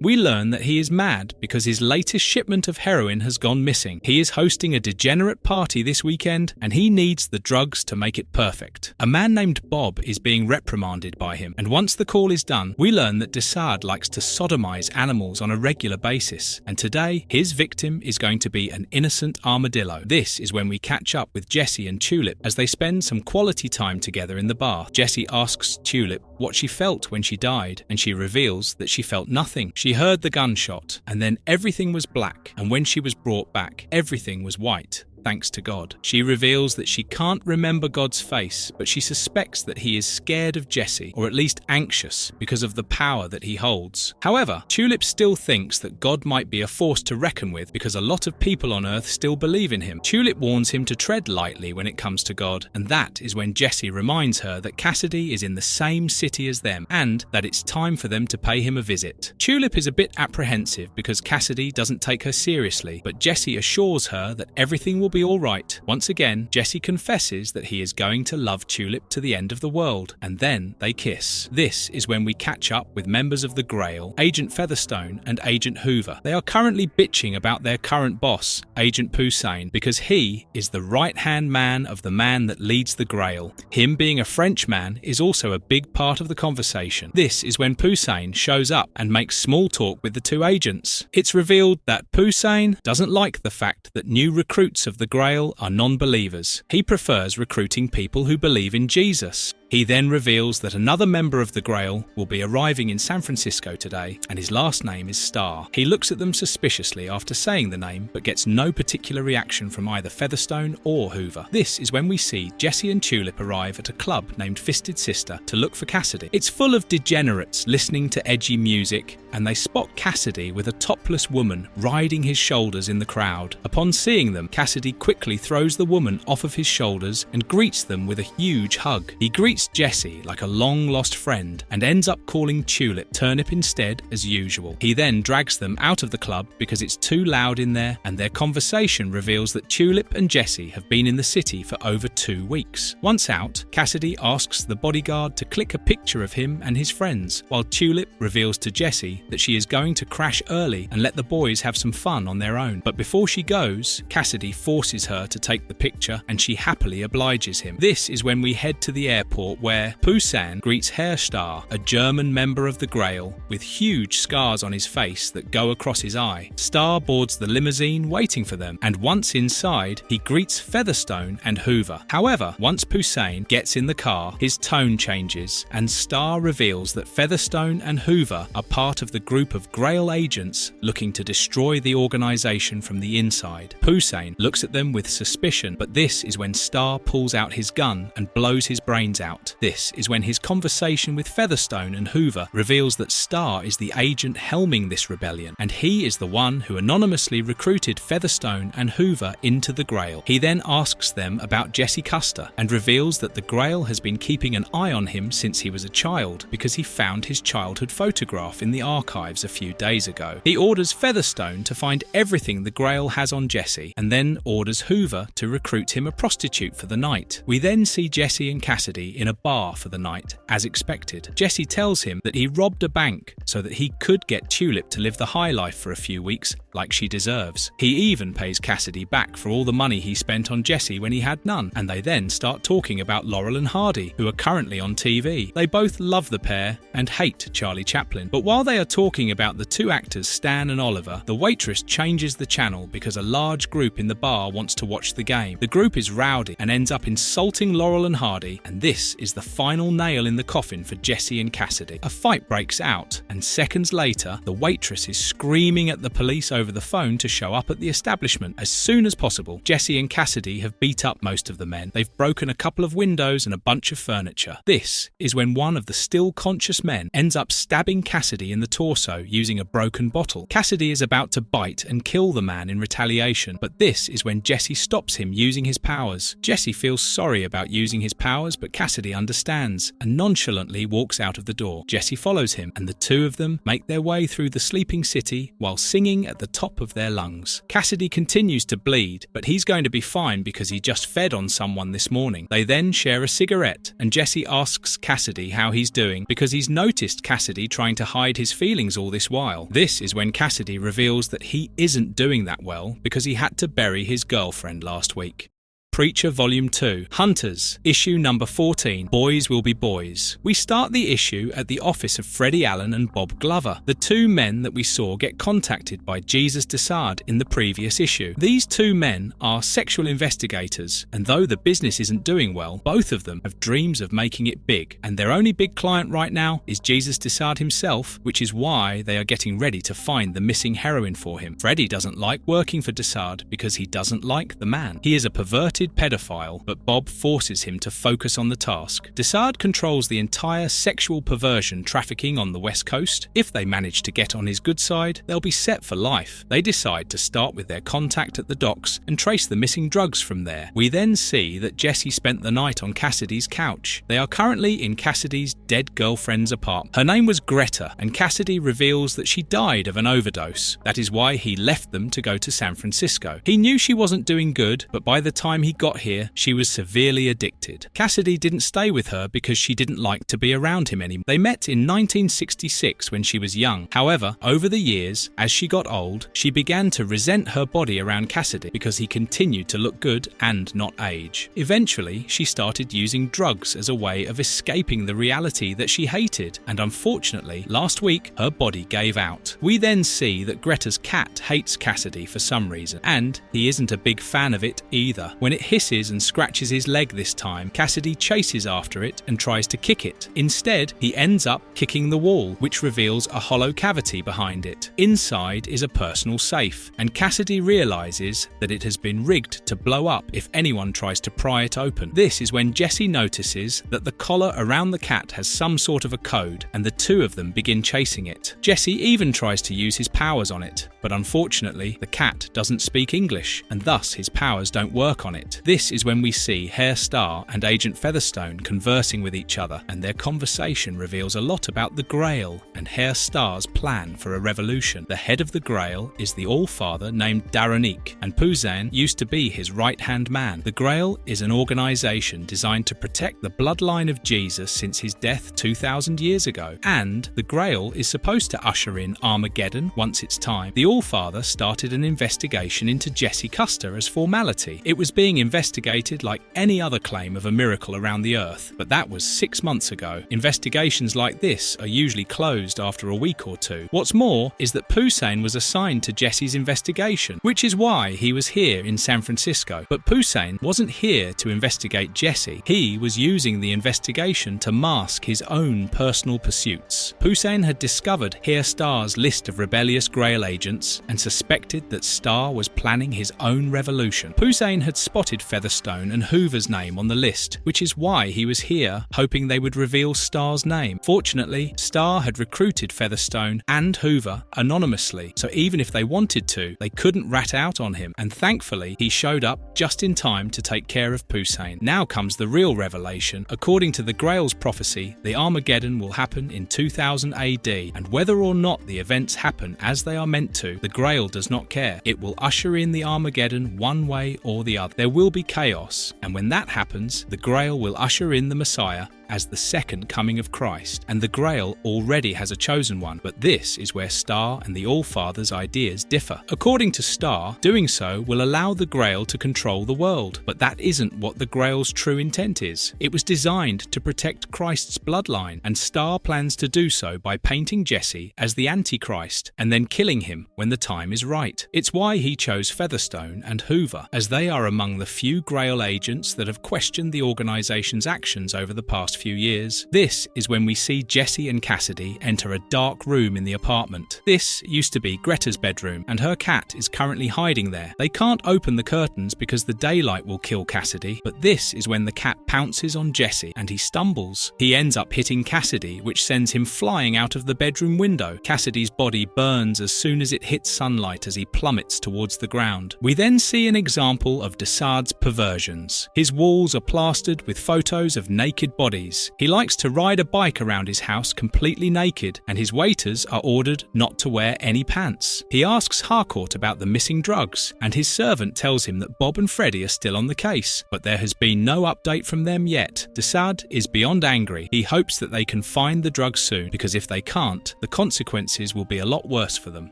we learn that he is mad because his latest shipment of heroin has gone missing. He is hosting a degenerate party this weekend and he needs the drugs to make it perfect. A man named Bob is being reprimanded by him, and once the call is done, we learn that Dessard likes to sodomize animals on a regular basis, and today his victim is going to be an innocent armadillo. This is when we catch up with Jesse and Tulip as they spend some quality time together in the bar. Jesse asks Tulip what she felt when she died, and she reveals that she felt nothing. She heard the gunshot, and then everything was black, and when she was brought back, everything was white. Thanks to God. She reveals that she can't remember God's face, but she suspects that he is scared of Jesse, or at least anxious, because of the power that he holds. However, Tulip still thinks that God might be a force to reckon with because a lot of people on Earth still believe in him. Tulip warns him to tread lightly when it comes to God, and that is when Jesse reminds her that Cassidy is in the same city as them, and that it's time for them to pay him a visit. Tulip is a bit apprehensive because Cassidy doesn't take her seriously, but Jesse assures her that everything will be all right. Once again, Jesse confesses that he is going to love Tulip to the end of the world, and then they kiss. This is when we catch up with members of the Grail, Agent Featherstone and Agent Hoover. They are currently bitching about their current boss, Agent Poussin, because he is the right-hand man of the man that leads the Grail. Him being a Frenchman is also a big part of the conversation. This is when Poussin shows up and makes small talk with the two agents. It's revealed that Poussin doesn't like the fact that new recruits of the Grail are non-believers. He prefers recruiting people who believe in Jesus. He then reveals that another member of the Grail will be arriving in San Francisco today, and his last name is Starr. He looks at them suspiciously after saying the name, but gets no particular reaction from either Featherstone or Hoover. This is when we see Jesse and Tulip arrive at a club named Fisted Sister to look for Cassidy. It's full of degenerates listening to edgy music, and they spot Cassidy with a topless woman riding his shoulders in the crowd. Upon seeing them, Cassidy quickly throws the woman off of his shoulders and greets them with a huge hug. He greets Jesse like a long-lost friend and ends up calling Tulip Turnip instead as usual. He then drags them out of the club because it's too loud in there, and their conversation reveals that Tulip and Jesse have been in the city for over 2 weeks. Once out, Cassidy asks the bodyguard to click a picture of him and his friends, while Tulip reveals to Jesse that she is going to crash early and let the boys have some fun on their own. But before she goes, Cassidy forces her to take the picture, and she happily obliges him. This is when we head to the airport where Poussin greets Herr Starr, a German member of the Grail, with huge scars on his face that go across his eye. Starr boards the limousine waiting for them, and once inside, he greets Featherstone and Hoover. However, once Poussin gets in the car, his tone changes, and Starr reveals that Featherstone and Hoover are part of the group of Grail agents looking to destroy the organization from the inside. Poussin looks at them with suspicion, but this is when Starr pulls out his gun and blows his brains out. out. This is when his conversation with Featherstone and Hoover reveals that Star is the agent helming this rebellion, and he is the one who anonymously recruited Featherstone and Hoover into the Grail. He then asks them about Jesse Custer and reveals that the Grail has been keeping an eye on him since he was a child because he found his childhood photograph in the archives a few days ago. He orders Featherstone to find everything the Grail has on Jesse and then orders Hoover to recruit him a prostitute for the night. We then see Jesse and Cassidy in a bar for the night, as expected. Jesse tells him that he robbed a bank so that he could get Tulip to live the high life for a few weeks like she deserves. He even pays Cassidy back for all the money he spent on Jesse when he had none, and they then start talking about Laurel and Hardy, who are currently on TV. They both love the pair and hate Charlie Chaplin. But while they are talking about the two actors Stan and Oliver, the waitress changes the channel because a large group in the bar wants to watch the game. The group is rowdy and ends up insulting Laurel and Hardy, and this is the final nail in the coffin for Jesse and Cassidy. A fight breaks out, and seconds later, the waitress is screaming at the police over the phone to show up at the establishment as soon as possible. Jesse and Cassidy have beat up most of the men. They've broken a couple of windows and a bunch of furniture. This is when one of the still conscious men ends up stabbing Cassidy in the torso using a broken bottle. Cassidy is about to bite and kill the man in retaliation, but this is when Jesse stops him using his powers. Jesse feels sorry about using his powers, but Cassidy understands and nonchalantly walks out of the door. Jesse follows him, and the two of them make their way through the sleeping city while singing at the top of their lungs. Cassidy continues to bleed, but he's going to be fine because he just fed on someone this morning. They then share a cigarette, and Jesse asks Cassidy how he's doing because he's noticed Cassidy trying to hide his feelings all this while. This is when Cassidy reveals that he isn't doing that well because he had to bury his girlfriend last week. Preacher Volume 2, Hunters, issue number 14, Boys Will Be Boys. We start the issue at the office of Freddie Allen and Bob Glover, the two men that we saw get contacted by Jesus Dessard in the previous issue. These two men are sexual investigators, and though the business isn't doing well, both of them have dreams of making it big, and their only big client right now is Jesus Dessard himself, which is why they are getting ready to find the missing heroine for him. Freddie doesn't like working for Dessard because he doesn't like the man. He is a perverted pedophile, but Bob forces him to focus on the task. Dessard controls the entire sexual perversion trafficking on the West Coast. If they manage to get on his good side, they'll be set for life. They decide to start with their contact at the docks and trace the missing drugs from there. We then see that Jesse spent the night on Cassidy's couch. They are currently in Cassidy's dead girlfriend's apartment. Her name was Greta, and Cassidy reveals that she died of an overdose. That is why he left them to go to San Francisco. He knew she wasn't doing good, but by the time he got here, she was severely addicted. Cassidy didn't stay with her because she didn't like to be around him anymore. They met in 1966 when she was young. However, over the years, as she got old, she began to resent her body around Cassidy because he continued to look good and not age. Eventually, she started using drugs as a way of escaping the reality that she hated, and unfortunately, last week, her body gave out. We then see that Greta's cat hates Cassidy for some reason, and he isn't a big fan of it either. When it hisses and scratches his leg this time, Cassidy chases after it and tries to kick it. Instead, he ends up kicking the wall, which reveals a hollow cavity behind it. Inside is a personal safe, and Cassidy realizes that it has been rigged to blow up if anyone tries to pry it open. This is when Jesse notices that the collar around the cat has some sort of a code, and the two of them begin chasing it. Jesse even tries to use his powers on it, but unfortunately, the cat doesn't speak English, and thus his powers don't work on it. This is when we see Herr Starr and Agent Featherstone conversing with each other, and their conversation reveals a lot about the Grail and Herr Starr's plan for a revolution. The head of the Grail is the All-Father named Daronique, and Pouzin used to be his right-hand man. The Grail is an organization designed to protect the bloodline of Jesus since his death 2,000 years ago, and the Grail is supposed to usher in Armageddon once it's time. The All-Father started an investigation into Jesse Custer as formality. It was being investigated like any other claim of a miracle around the earth, but that was 6 months ago. Investigations like this are usually closed after a week or two. What's more is that Poussin was assigned to Jesse's investigation, which is why he was here in San Francisco. But Poussin wasn't here to investigate Jesse. He was using the investigation to mask his own personal pursuits. Poussin had discovered Herr Starr's list of rebellious Grail agents and suspected that Starr was planning his own revolution. Poussin had spotted spotted Featherstone and Hoover's name on the list, which is why he was here, hoping they would reveal Starr's name. Fortunately, Starr had recruited Featherstone and Hoover anonymously, so even if they wanted to, they couldn't rat out on him, and thankfully he showed up just in time to take care of Poussaint. Now comes the real revelation. According to the Grail's prophecy, the Armageddon will happen in 2000 AD, and whether or not the events happen as they are meant to, the Grail does not care. It will usher in the Armageddon one way or the other. There will be chaos, and when that happens, the Grail will usher in the Messiah as the second coming of Christ, and the Grail already has a chosen one, but this is where Starr and the All-Father's ideas differ. According to Starr, doing so will allow the Grail to control the world, but that isn't what the Grail's true intent is. It was designed to protect Christ's bloodline, and Starr plans to do so by painting Jesse as the Antichrist and then killing him when the time is right. It's why he chose Featherstone and Hoover, as they are among the few Grail agents that have questioned the organization's actions over the past few years. This is when we see Jesse and Cassidy enter a dark room in the apartment. This used to be Greta's bedroom, and her cat is currently hiding there. They can't open the curtains because the daylight will kill Cassidy, but this is when the cat pounces on Jesse and he stumbles. He ends up hitting Cassidy, which sends him flying out of the bedroom window. Cassidy's body burns as soon as it hits sunlight as he plummets towards the ground. We then see an example of Desaad's perversions. His walls are plastered with photos of naked bodies. He likes to ride a bike around his house completely naked, and his waiters are ordered not to wear any pants. He asks Harcourt about the missing drugs, and his servant tells him that Bob and Freddie are still on the case, but there has been no update from them yet. Desaad is beyond angry. He hopes that they can find the drugs soon, because if they can't, the consequences will be a lot worse for them.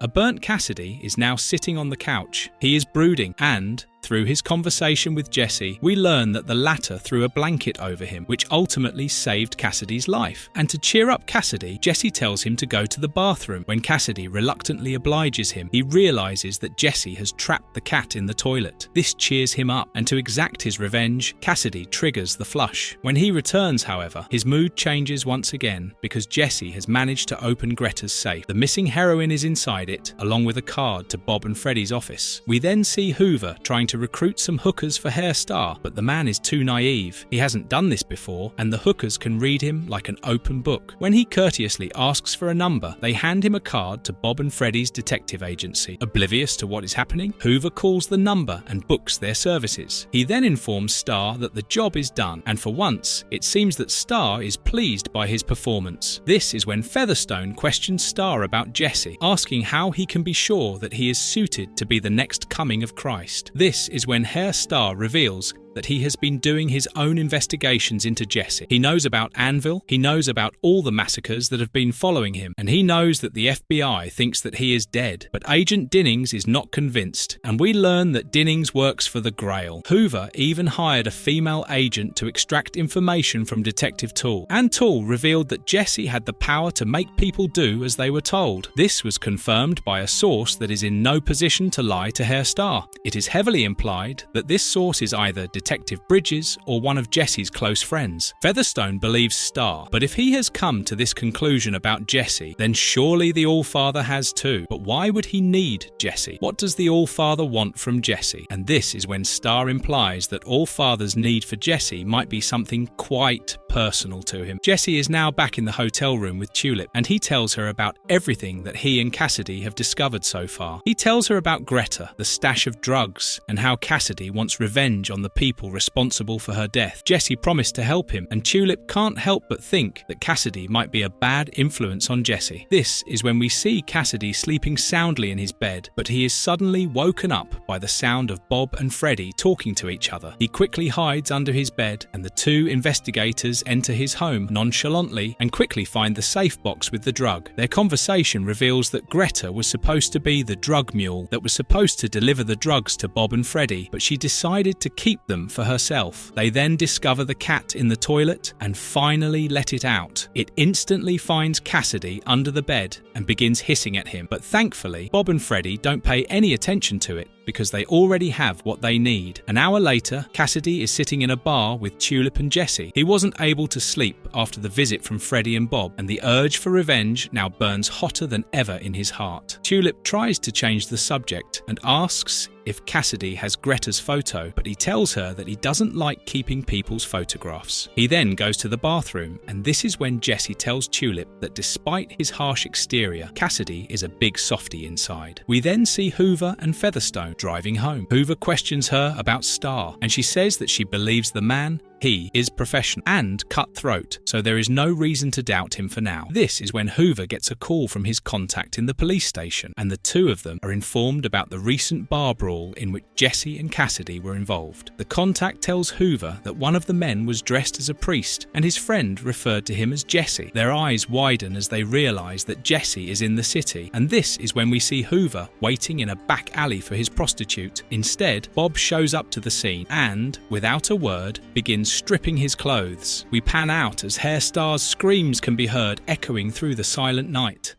A burnt Cassidy is now sitting on the couch. He is brooding, and through his conversation with Jesse, we learn that the latter threw a blanket over him, which ultimately saved Cassidy's life. And to cheer up Cassidy, Jesse tells him to go to the bathroom. When Cassidy reluctantly obliges him, he realizes that Jesse has trapped the cat in the toilet. This cheers him up, and to exact his revenge, Cassidy triggers the flush. When he returns, however, his mood changes once again because Jesse has managed to open Greta's safe. The missing heroin is inside it, along with a card to Bob and Freddie's office. We then see Hoover trying to recruit some hookers for Herr Starr, but the man is too naive. He hasn't done this before, and the hookers can read him like an open book. When he courteously asks for a number, they hand him a card to Bob and Freddie's detective agency. Oblivious to what is happening, Hoover calls the number and books their services. He then informs Starr that the job is done, and for once, it seems that Starr is pleased by his performance. This is when Featherstone questions Starr about Jesse, asking how he can be sure that he is suited to be the next coming of Christ. This is when Herr Starr reveals that he has been doing his own investigations into Jesse. He knows about Anvil, he knows about all the massacres that have been following him, and he knows that the FBI thinks that he is dead. But Agent Dinnings is not convinced, and we learn that Dinnings works for the Grail. Hoover even hired a female agent to extract information from Detective Toole, and Toole revealed that Jesse had the power to make people do as they were told. This was confirmed by a source that is in no position to lie to Herr Starr. It is heavily implied that this source is either Detective Bridges or one of Jesse's close friends. Featherstone believes Starr, but if he has come to this conclusion about Jesse, then surely the All-Father has too. But why would he need Jesse? What does the All-Father want from Jesse? And this is when Starr implies that All-Father's need for Jesse might be something quite personal to him. Jesse is now back in the hotel room with Tulip, and he tells her about everything that he and Cassidy have discovered so far. He tells her about Greta, the stash of drugs, and how Cassidy wants revenge on the people responsible for her death. Jesse promised to help him, and Tulip can't help but think that Cassidy might be a bad influence on Jesse. This is when we see Cassidy sleeping soundly in his bed, but he is suddenly woken up by the sound of Bob and Freddie talking to each other. He quickly hides under his bed, and the two investigators enter his home nonchalantly and quickly find the safe box with the drug. Their conversation reveals that Greta was supposed to be the drug mule that was supposed to deliver the drugs to Bob and Freddie, but she decided to keep them for herself. They then discover the cat in the toilet and finally let it out. It instantly finds Cassidy under the bed and begins hissing at him, but thankfully Bob and Freddie don't pay any attention to it. because they already have what they need. An hour later, Cassidy is sitting in a bar with Tulip and Jesse. He wasn't able to sleep after the visit from Freddie and Bob, and the urge for revenge now burns hotter than ever in his heart. Tulip tries to change the subject and asks if Cassidy has Greta's photo, but he tells her that he doesn't like keeping people's photographs. He then goes to the bathroom, and this is when Jesse tells Tulip that despite his harsh exterior, Cassidy is a big softie inside. We then see Hoover and Featherstone driving home. Hoover questions her about Star, and she says that she believes the man, he is professional and cutthroat, so there is no reason to doubt him for now. This is when Hoover gets a call from his contact in the police station, and the two of them are informed about the recent bar brawl in which Jesse and Cassidy were involved. The contact tells Hoover that one of the men was dressed as a priest, and his friend referred to him as Jesse. Their eyes widen as they realise that Jesse is in the city, and this is when we see Hoover waiting in a back alley for his prostitute. Instead, Bob shows up to the scene and, without a word, begins stripping his clothes. We pan out as Hairstar's screams can be heard echoing through the silent night.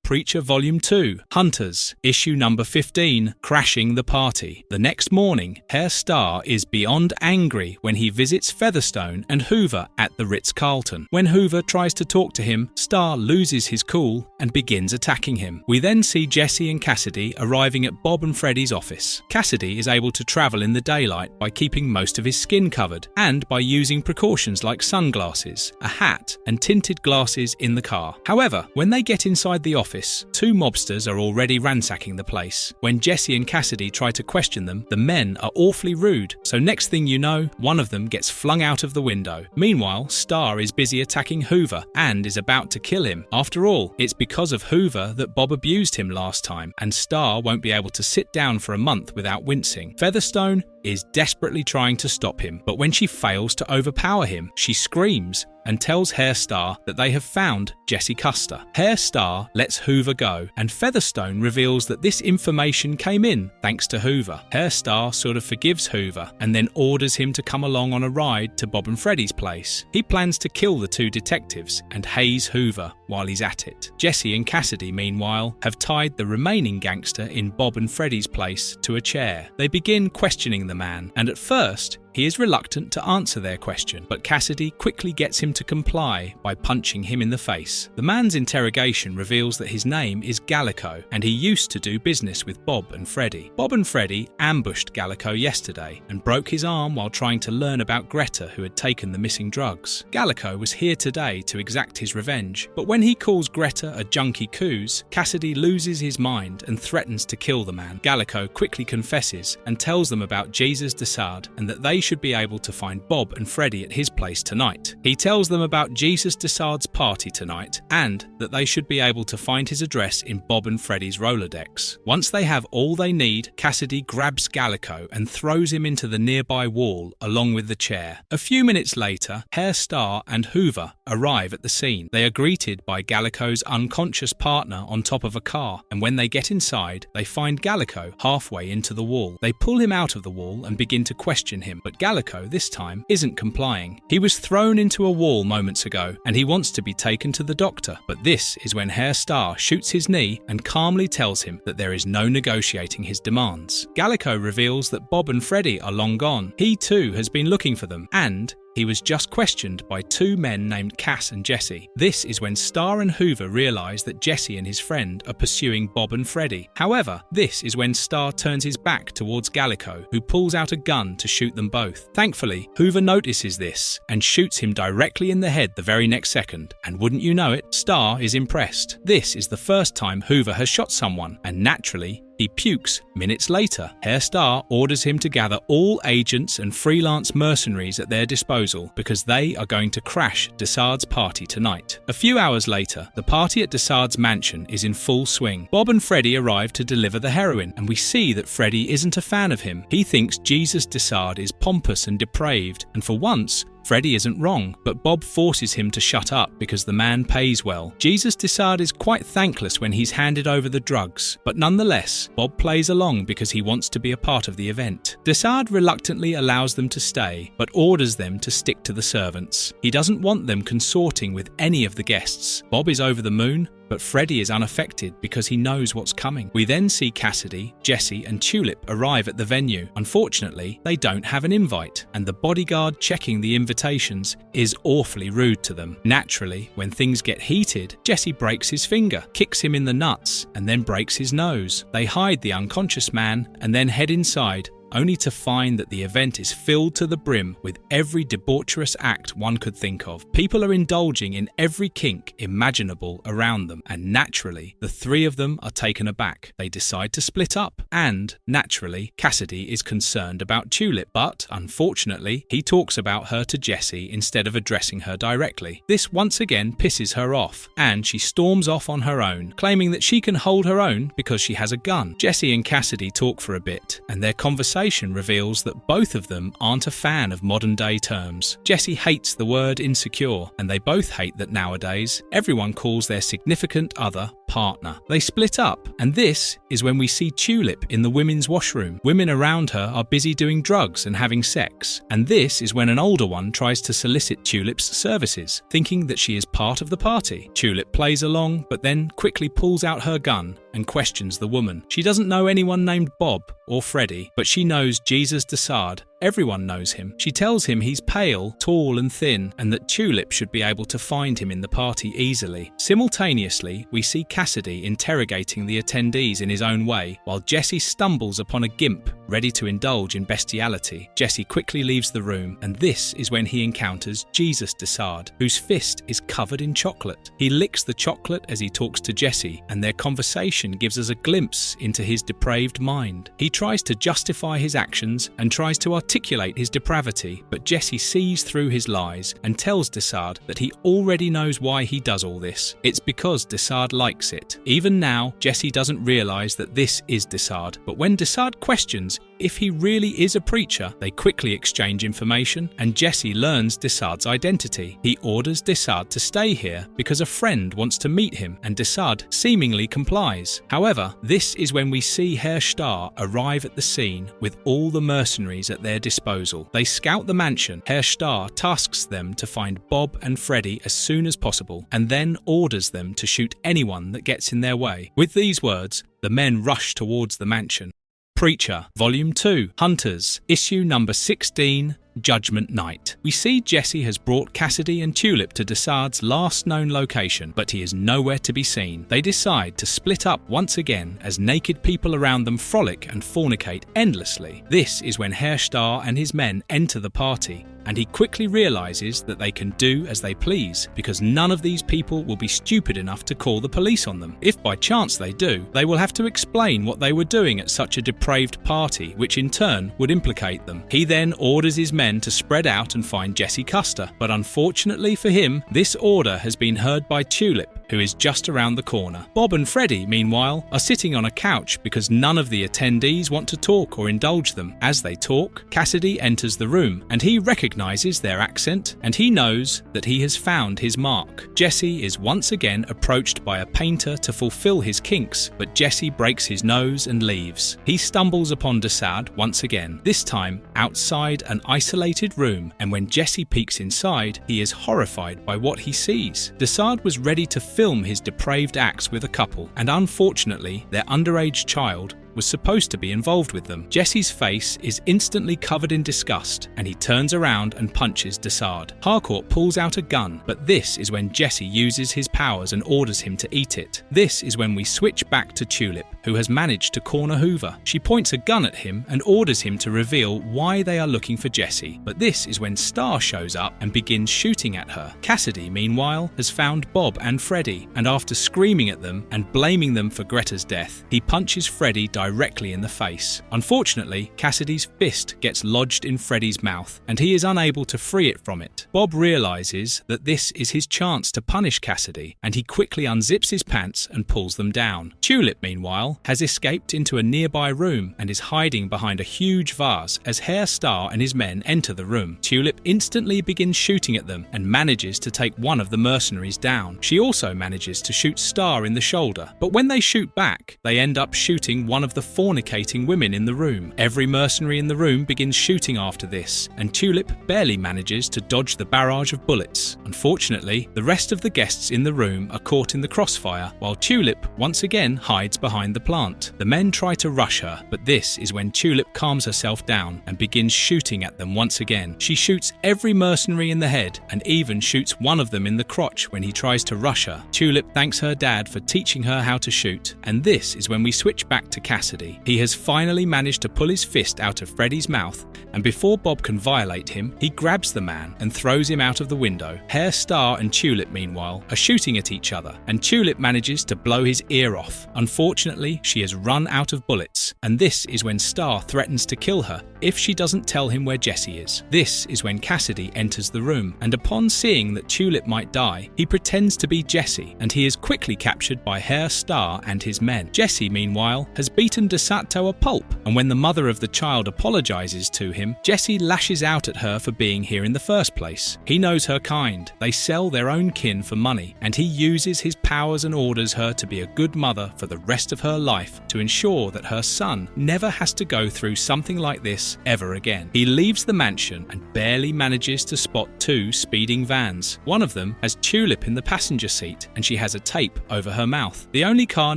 Preacher Volume 2, Hunters, Issue number 15, Crashing the Party. The next morning, Hairstar is beyond angry when he visits Featherstone and Hoover at the Ritz-Carlton. When Hoover tries to talk to him, Star loses his cool and begins attacking him. We then see Jesse and Cassidy arriving at Bob and Freddie's office. Cassidy is able to travel in the daylight by keeping most of his skin covered and by using precautions like sunglasses, a hat, and tinted glasses in the car. However, when they get inside the office, two mobsters are already ransacking the place. When Jesse and Cassidy try to question them, the men are awfully rude, so next thing you know, one of them gets flung out of the window. Meanwhile, Star is busy attacking Hoover and is about to kill him. After all, it's because of Hoover that Bob abused him last time, and Star won't be able to sit down for a month without wincing. Featherstone is desperately trying to stop him, but when she fails to overpower him, she screams and tells Hairstar that they have found Jesse Custer. Hairstar lets Hoover go, and Featherstone reveals that this information came in thanks to Hoover. Hairstar sort of forgives Hoover and then orders him to come along on a ride to Bob and Freddie's place. He plans to kill the two detectives and haze Hoover while he's at it. Jesse and Cassidy, meanwhile, have tied the remaining gangster in Bob and Freddie's place to a chair. They begin questioning the man, and at first, he is reluctant to answer their question, but Cassidy quickly gets him to comply by punching him in the face. The man's interrogation reveals that his name is Gallico, and he used to do business with Bob and Freddie. Bob and Freddie ambushed Gallico yesterday and broke his arm while trying to learn about Greta, who had taken the missing drugs. Gallico was here today to exact his revenge, but when he calls Greta a junkie coos, Cassidy loses his mind and threatens to kill the man. Gallico quickly confesses and tells them about Jesus Desard and that they should be able to find Bob and Freddie at his place tonight. He tells them about Jesus Desard's party tonight and that they should be able to find his address in Bob and Freddie's Rolodex. Once they have all they need, Cassidy grabs Gallico and throws him into the nearby wall along with the chair. A few minutes later, Hairstar and Hoover arrive at the scene. They are greeted by Gallico's unconscious partner on top of a car, and when they get inside, they find Gallico halfway into the wall. They pull him out of the wall and begin to question him, but Gallico, this time, isn't complying. He was thrown into a wall moments ago, and he wants to be taken to the doctor, but this is when Hairstar shoots his knee and calmly tells him that there is no negotiating his demands. Gallico reveals that Bob and Freddie are long gone. He too has been looking for them, and he was just questioned by two men named Cass and Jesse. This is when Star and Hoover realise that Jesse and his friend are pursuing Bob and Freddie. However, this is when Star turns his back towards Gallico, who pulls out a gun to shoot them both. Thankfully, Hoover notices this and shoots him directly in the head the very next second. And wouldn't you know it, Star is impressed. This is the first time Hoover has shot someone, and naturally, he pukes minutes later. Hairstar orders him to gather all agents and freelance mercenaries at their disposal because they are going to crash Desard's party tonight. A few hours later, the party at Desard's mansion is in full swing. Bob and Freddie arrive to deliver the heroin, and we see that Freddie isn't a fan of him. He thinks Jesus Desard is pompous and depraved, and for once, Freddie isn't wrong, but Bob forces him to shut up because the man pays well. Jesus Desard is quite thankless when he's handed over the drugs, but nonetheless, Bob plays along because he wants to be a part of the event. Desard reluctantly allows them to stay, but orders them to stick to the servants. He doesn't want them consorting with any of the guests. Bob is over the moon, but Freddie is unaffected because he knows what's coming. We then see Cassidy, Jesse, and Tulip arrive at the venue. Unfortunately, they don't have an invite, and the bodyguard checking the invitations is awfully rude to them. Naturally, when things get heated, Jesse breaks his finger, kicks him in the nuts, and then breaks his nose. They hide the unconscious man and then head inside, only to find that the event is filled to the brim with every debaucherous act one could think of. People are indulging in every kink imaginable around them, and naturally, the three of them are taken aback. They decide to split up, and, naturally, Cassidy is concerned about Tulip, but, unfortunately, he talks about her to Jesse instead of addressing her directly. This once again pisses her off, and she storms off on her own, claiming that she can hold her own because she has a gun. Jesse and Cassidy talk for a bit, and their conversation reveals that both of them aren't a fan of modern-day terms. Jesse hates the word insecure, and they both hate that nowadays everyone calls their significant other partner. They split up, and this is when we see Tulip in the women's washroom. Women around her are busy doing drugs and having sex, and this is when an older one tries to solicit Tulip's services, thinking that she is part of the party. Tulip plays along, but then quickly pulls out her gun and questions the woman. She doesn't know anyone named Bob or Freddie, but she knows Jesus Desard. Everyone knows him. She tells him he's pale, tall and thin, and that Tulip should be able to find him in the party easily. Simultaneously, we see Cassidy interrogating the attendees in his own way, while Jesse stumbles upon a gimp ready to indulge in bestiality. Jesse quickly leaves the room, and this is when he encounters Jesus Desard, whose fist is covered in chocolate. He licks the chocolate as he talks to Jesse, and their conversation gives us a glimpse into his depraved mind. He tries to justify his actions and tries to articulate his depravity, but Jesse sees through his lies and tells Desard that he already knows why he does all this. It's because Desard likes it. Even now, Jesse doesn't realize that this is Desard, but when Desard questions if he really is a preacher, they quickly exchange information, and Jesse learns Desard's identity. He orders Desard to stay here because a friend wants to meet him, and Desard seemingly complies. However, this is when we see Herr Starr arrive at the scene with all the mercenaries at their disposal. They scout the mansion. Herr Starr tasks them to find Bob and Freddie as soon as possible, and then orders them to shoot anyone that gets in their way. With these words, the men rush towards the mansion. Preacher, Volume 2, Hunters, Issue number 16, Judgment Night. We see Jesse has brought Cassidy and Tulip to Desard's last known location, but he is nowhere to be seen. They decide to split up once again as naked people around them frolic and fornicate endlessly. This is when Herr Starr and his men enter the party, and he quickly realizes that they can do as they please because none of these people will be stupid enough to call the police on them. If by chance they do, they will have to explain what they were doing at such a depraved party, which in turn would implicate them. He then orders his men to spread out and find Jesse Custer, but unfortunately for him, this order has been heard by Tulip, who is just around the corner. Bob and Freddie, meanwhile, are sitting on a couch because none of the attendees want to talk or indulge them. As they talk, Cassidy enters the room, and he recognizes their accent, and he knows that he has found his mark. Jesse is once again approached by a painter to fulfill his kinks, but Jesse breaks his nose and leaves. He stumbles upon Desard once again, this time outside an isolated room, and when Jesse peeks inside, he is horrified by what he sees. Desard was ready to film his depraved acts with a couple, and unfortunately, their underage child was supposed to be involved with them. Jesse's face is instantly covered in disgust, and he turns around and punches Desard. Harcourt pulls out a gun, but this is when Jesse uses his powers and orders him to eat it. This is when we switch back to Tulip, who has managed to corner Hoover. She points a gun at him and orders him to reveal why they are looking for Jesse, but this is when Starr shows up and begins shooting at her. Cassidy, meanwhile, has found Bob and Freddie, and after screaming at them and blaming them for Greta's death, he punches Freddie directly in the face. Unfortunately, Cassidy's fist gets lodged in Freddie's mouth, and he is unable to free it from it. Bob realizes that this is his chance to punish Cassidy, and he quickly unzips his pants and pulls them down. Tulip, meanwhile, meanwhile, has escaped into a nearby room and is hiding behind a huge vase as Herr Star and his men enter the room. Tulip instantly begins shooting at them and manages to take one of the mercenaries down. She also manages to shoot Star in the shoulder, but when they shoot back, they end up shooting one of the fornicating women in the room. Every mercenary in the room begins shooting after this, and Tulip barely manages to dodge the barrage of bullets. Unfortunately, the rest of the guests in the room are caught in the crossfire, while Tulip once again hides behind the plant. The men try to rush her, but this is when Tulip calms herself down and begins shooting at them once again. She shoots every mercenary in the head and even shoots one of them in the crotch when he tries to rush her. Tulip thanks her dad for teaching her how to shoot, and this is when we switch back to Cassidy. He has finally managed to pull his fist out of Freddy's mouth, and before Bob can violate him, he grabs the man and throws him out of the window. Herr Star and Tulip, meanwhile, are shooting at each other, and Tulip manages to blow his ear off. Unfortunately, she has run out of bullets, and this is when Star threatens to kill her if she doesn't tell him where Jesse is. This is when Cassidy enters the room, and upon seeing that Tulip might die, he pretends to be Jesse, and he is quickly captured by Herr Star and his men. Jesse, meanwhile, has beaten DeSato a pulp, and when the mother of the child apologizes to him, Jesse lashes out at her for being here in the first place. He knows her kind. They sell their own kin for money, and he uses his powers and orders her to be a good mother for the rest of her life to ensure that her son never has to go through something like this ever again. He leaves the mansion and barely manages to spot two speeding vans. One of them has Tulip in the passenger seat, and she has a tape over her mouth. The only car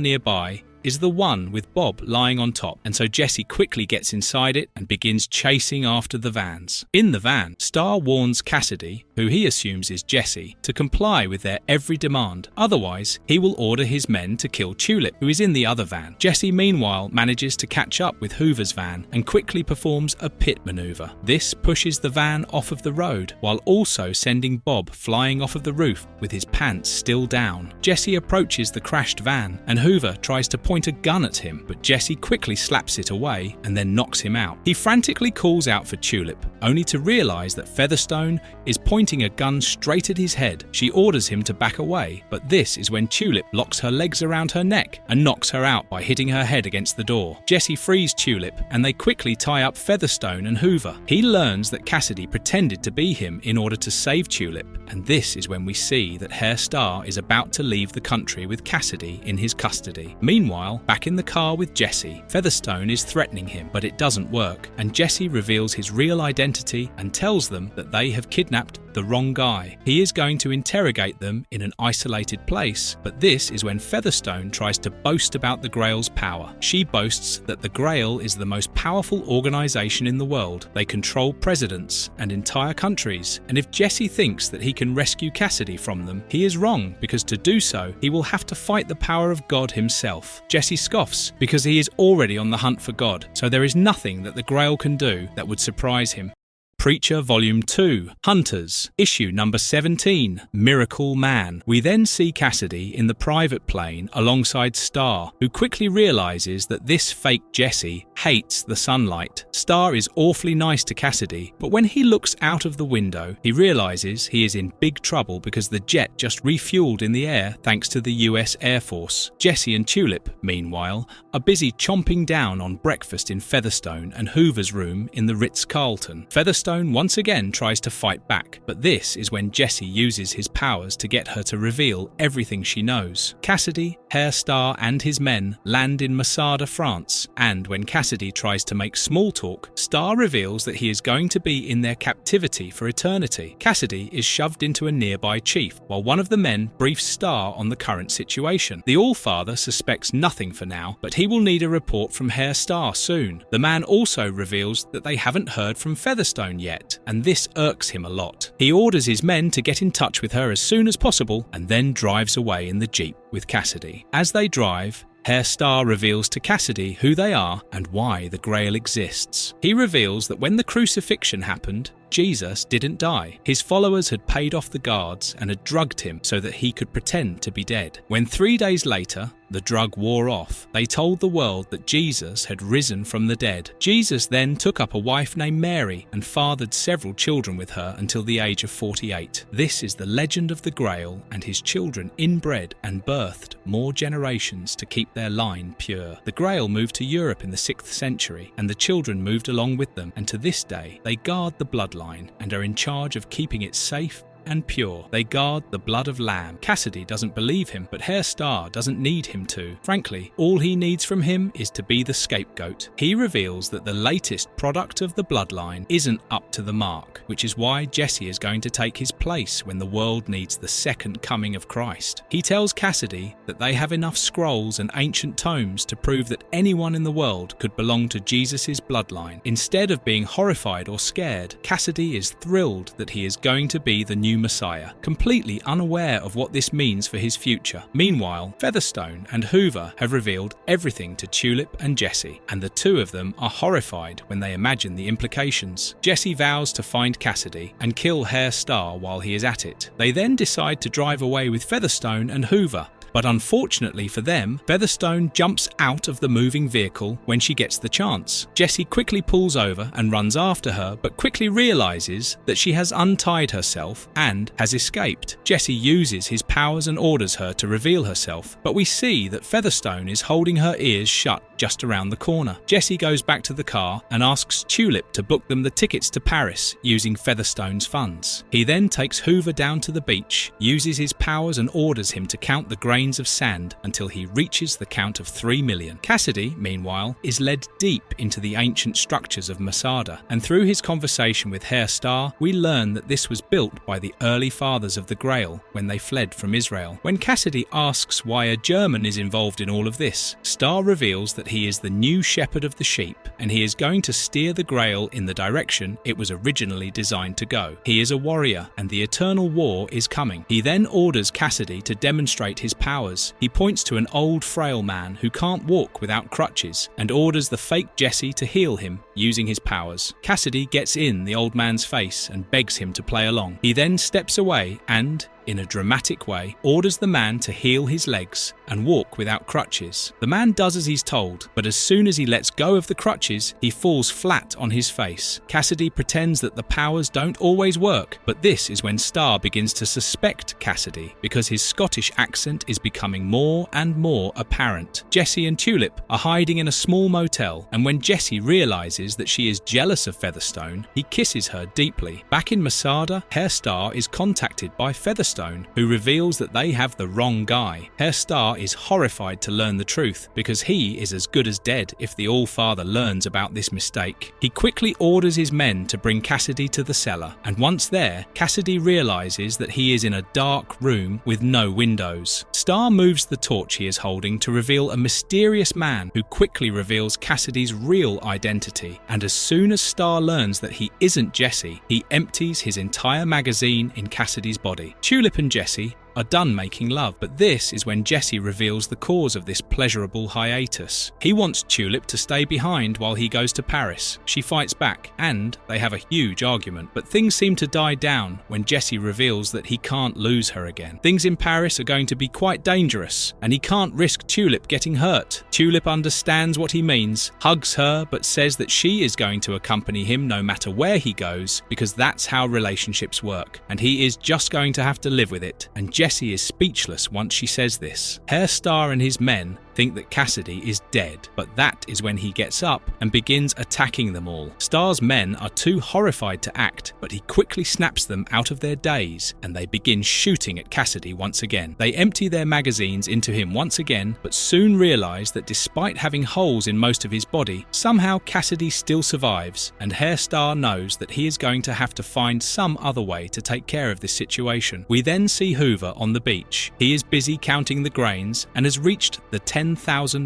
nearby is the one with Bob lying on top, and so Jesse quickly gets inside it and begins chasing after the vans. In the van, Star warns Cassidy, who he assumes is Jesse, to comply with their every demand. Otherwise, he will order his men to kill Tulip, who is in the other van. Jesse, meanwhile, manages to catch up with Hoover's van and quickly performs a pit maneuver. This pushes the van off of the road, while also sending Bob flying off of the roof with his pants still down. Jesse approaches the crashed van, and Hoover tries to point a gun at him, but Jesse quickly slaps it away and then knocks him out. He frantically calls out for Tulip, only to realise that Featherstone is pointing a gun straight at his head. She orders him to back away, but this is when Tulip locks her legs around her neck and knocks her out by hitting her head against the door. Jesse frees Tulip, and they quickly tie up Featherstone and Hoover. He learns that Cassidy pretended to be him in order to save Tulip, and this is when we see that Herr Star is about to leave the country with Cassidy in his custody. Meanwhile, back in the car with Jesse, Featherstone is threatening him, but it doesn't work, and Jesse reveals his real identity and tells them that they have kidnapped the wrong guy. He is going to interrogate them in an isolated place, but this is when Featherstone tries to boast about the Grail's power. She boasts that the Grail is the most powerful organization in the world. They control presidents and entire countries, and if Jesse thinks that he can rescue Cassidy from them, he is wrong, because to do so, he will have to fight the power of God himself. Jesse scoffs because he is already on the hunt for God, so there is nothing that the Grail can do that would surprise him. Preacher Volume 2, Hunters, Issue number 17, Miracle Man. We then see Cassidy in the private plane alongside Star, who quickly realises that this fake Jesse hates the sunlight. Star is awfully nice to Cassidy, but when he looks out of the window, he realises he is in big trouble because the jet just refueled in the air thanks to the US Air Force. Jesse and Tulip, meanwhile, are busy chomping down on breakfast in Featherstone and Hoover's room in the Ritz-Carlton. Featherstone once again tries to fight back, but this is when Jesse uses his powers to get her to reveal everything she knows. Cassidy, Herr Star and his men land in Masada, France, and when Cassidy tries to make small talk, Star reveals that he is going to be in their captivity for eternity. Cassidy is shoved into a nearby chief, while one of the men briefs Star on the current situation. The Allfather suspects nothing for now, but he will need a report from Herr Star soon. The man also reveals that they haven't heard from Featherstone yet, and this irks him a lot. He orders his men to get in touch with her as soon as possible and then drives away in the Jeep with Cassidy. As they drive, Herr Star reveals to Cassidy who they are and why the Grail exists. He reveals that when the crucifixion happened, Jesus didn't die. His followers had paid off the guards and had drugged him so that he could pretend to be dead. When 3 days later, The drug wore off. They told the world that Jesus had risen from the dead. Jesus then took up a wife named Mary and fathered several children with her until the age of 48. This is the legend of the Grail, and his children inbred and birthed more generations to keep their line pure. The Grail moved to Europe in the 6th century, and the children moved along with them, and to this day they guard the bloodline and are in charge of keeping it safe and pure. They guard the blood of lamb. Cassidy doesn't believe him, but Herr Starr doesn't need him to. Frankly, all he needs from him is to be the scapegoat. He reveals that the latest product of the bloodline isn't up to the mark, which is why Jesse is going to take his place when the world needs the second coming of Christ. He tells Cassidy that they have enough scrolls and ancient tomes to prove that anyone in the world could belong to Jesus' bloodline. Instead of being horrified or scared, Cassidy is thrilled that he is going to be the new Messiah, completely unaware of what this means for his future. Meanwhile, Featherstone and Hoover have revealed everything to Tulip and Jesse, and the two of them are horrified when they imagine the implications. Jesse vows to find Cassidy and kill Herr Starr while he is at it. They then decide to drive away with Featherstone and Hoover. But unfortunately for them, Featherstone jumps out of the moving vehicle when she gets the chance. Jesse quickly pulls over and runs after her, but quickly realizes that she has untied herself and has escaped. Jesse uses his powers and orders her to reveal herself, but we see that Featherstone is holding her ears shut just around the corner. Jesse goes back to the car and asks Tulip to book them the tickets to Paris using Featherstone's funds. He then takes Hoover down to the beach, uses his powers and orders him to count the grains of sand until he reaches the count of 3 million. Cassidy, meanwhile, is led deep into the ancient structures of Masada, and through his conversation with Herr Starr, we learn that this was built by the early fathers of the Grail when they fled from Israel. When Cassidy asks why a German is involved in all of this, Starr reveals that he is the new shepherd of the sheep, and he is going to steer the Grail in the direction it was originally designed to go. He is a warrior, and the eternal war is coming. He then orders Cassidy to demonstrate his powers. He points to an old frail man who can't walk without crutches and orders the fake Jesse to heal him using his powers. Cassidy gets in the old man's face and begs him to play along. He then steps away and, in a dramatic way, orders the man to heal his legs and walk without crutches. The man does as he's told, but as soon as he lets go of the crutches, he falls flat on his face. Cassidy pretends that the powers don't always work, but this is when Starr begins to suspect Cassidy because his Scottish accent is becoming more and more apparent. Jesse and Tulip are hiding in a small motel, and when Jesse realizes that she is jealous of Featherstone, he kisses her deeply. Back in Masada, Herr Starr is contacted by Featherstone, who reveals that they have the wrong guy. Herr Starr is horrified to learn the truth because he is as good as dead if the All-Father learns about this mistake. He quickly orders his men to bring Cassidy to the cellar, and once there, Cassidy realizes that he is in a dark room with no windows. Starr moves the torch he is holding to reveal a mysterious man who quickly reveals Cassidy's real identity, and as soon as Starr learns that he isn't Jesse, he empties his entire magazine in Cassidy's body. Tulip and Jesse are done making love, but this is when Jesse reveals the cause of this pleasurable hiatus. He wants Tulip to stay behind while he goes to Paris. She fights back, and they have a huge argument, but things seem to die down when Jesse reveals that he can't lose her again. Things in Paris are going to be quite dangerous, and he can't risk Tulip getting hurt. Tulip understands what he means, hugs her, but says that she is going to accompany him no matter where he goes, because that's how relationships work, and he is just going to have to live with it. And Jesse is speechless once she says this. Herr Starr and his men think that Cassidy is dead, but that is when he gets up and begins attacking them all. Starr's men are too horrified to act, but he quickly snaps them out of their daze, and they begin shooting at Cassidy once again. They empty their magazines into him once again, but soon realize that despite having holes in most of his body, somehow Cassidy still survives, and Herr Starr knows that he is going to have to find some other way to take care of this situation. We then see Hoover on the beach. He is busy counting the grains and has reached the 10,000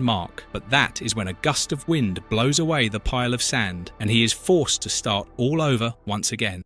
mark, but that is when a gust of wind blows away the pile of sand, and he is forced to start all over once again.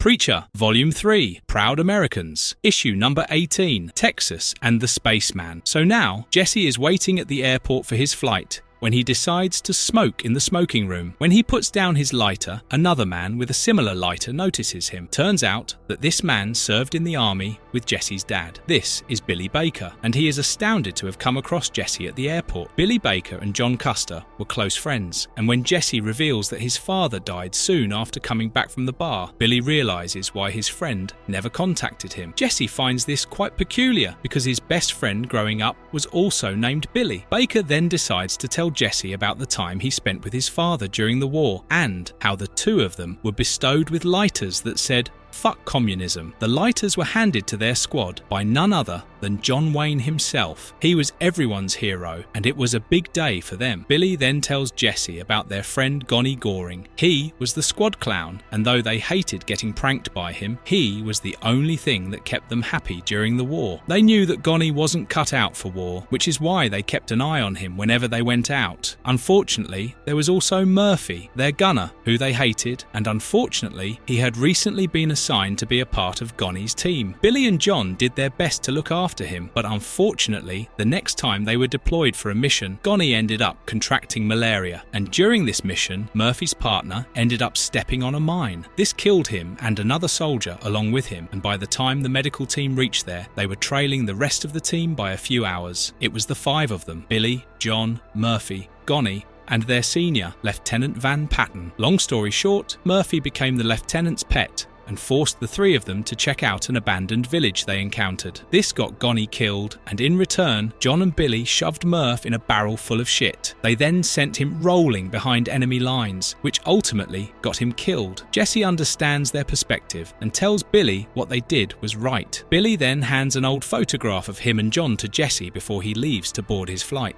Preacher, Volume 3, Proud Americans, Issue number 18, Texas and the Spaceman. So now, Jesse is waiting at the airport for his flight. when he decides to smoke in the smoking room. When he puts down his lighter, another man with a similar lighter notices him. Turns out that this man served in the army with Jesse's dad. This is Billy Baker, and he is astounded to have come across Jesse at the airport. Billy Baker and John Custer were close friends, and when Jesse reveals that his father died soon after coming back from the bar, Billy realizes why his friend never contacted him. Jesse finds this quite peculiar because his best friend growing up was also named Billy. Baker then decides to tell Jesse about the time he spent with his father during the war and how the two of them were bestowed with lighters that said, "Fuck communism." The lighters were handed to their squad by none other than John Wayne himself. He was everyone's hero, and it was a big day for them. Billy then tells Jesse about their friend Gonnie Goring. He was the squad clown, and though they hated getting pranked by him, he was the only thing that kept them happy during the war. They knew that Gonnie wasn't cut out for war, which is why they kept an eye on him whenever they went out. Unfortunately, there was also Murphy, their gunner, who they hated, and unfortunately, he had recently been assigned to be a part of Gonnie's team. Billy and John did their best to look after him, but unfortunately, the next time they were deployed for a mission, Gonnie ended up contracting malaria, and during this mission, Murphy's partner ended up stepping on a mine. This killed him and another soldier along with him, and by the time the medical team reached there, they were trailing the rest of the team by a few hours. It was the five of them: Billy, John, Murphy, Gonnie, and their senior, Lieutenant Van Patten. Long story short, Murphy became the lieutenant's pet and forced the three of them to check out an abandoned village they encountered. This got Gonnie killed, and in return, John and Billy shoved Murph in a barrel full of shit. They then sent him rolling behind enemy lines, which ultimately got him killed. Jesse understands their perspective and tells Billy what they did was right. Billy then hands an old photograph of him and John to Jesse before he leaves to board his flight.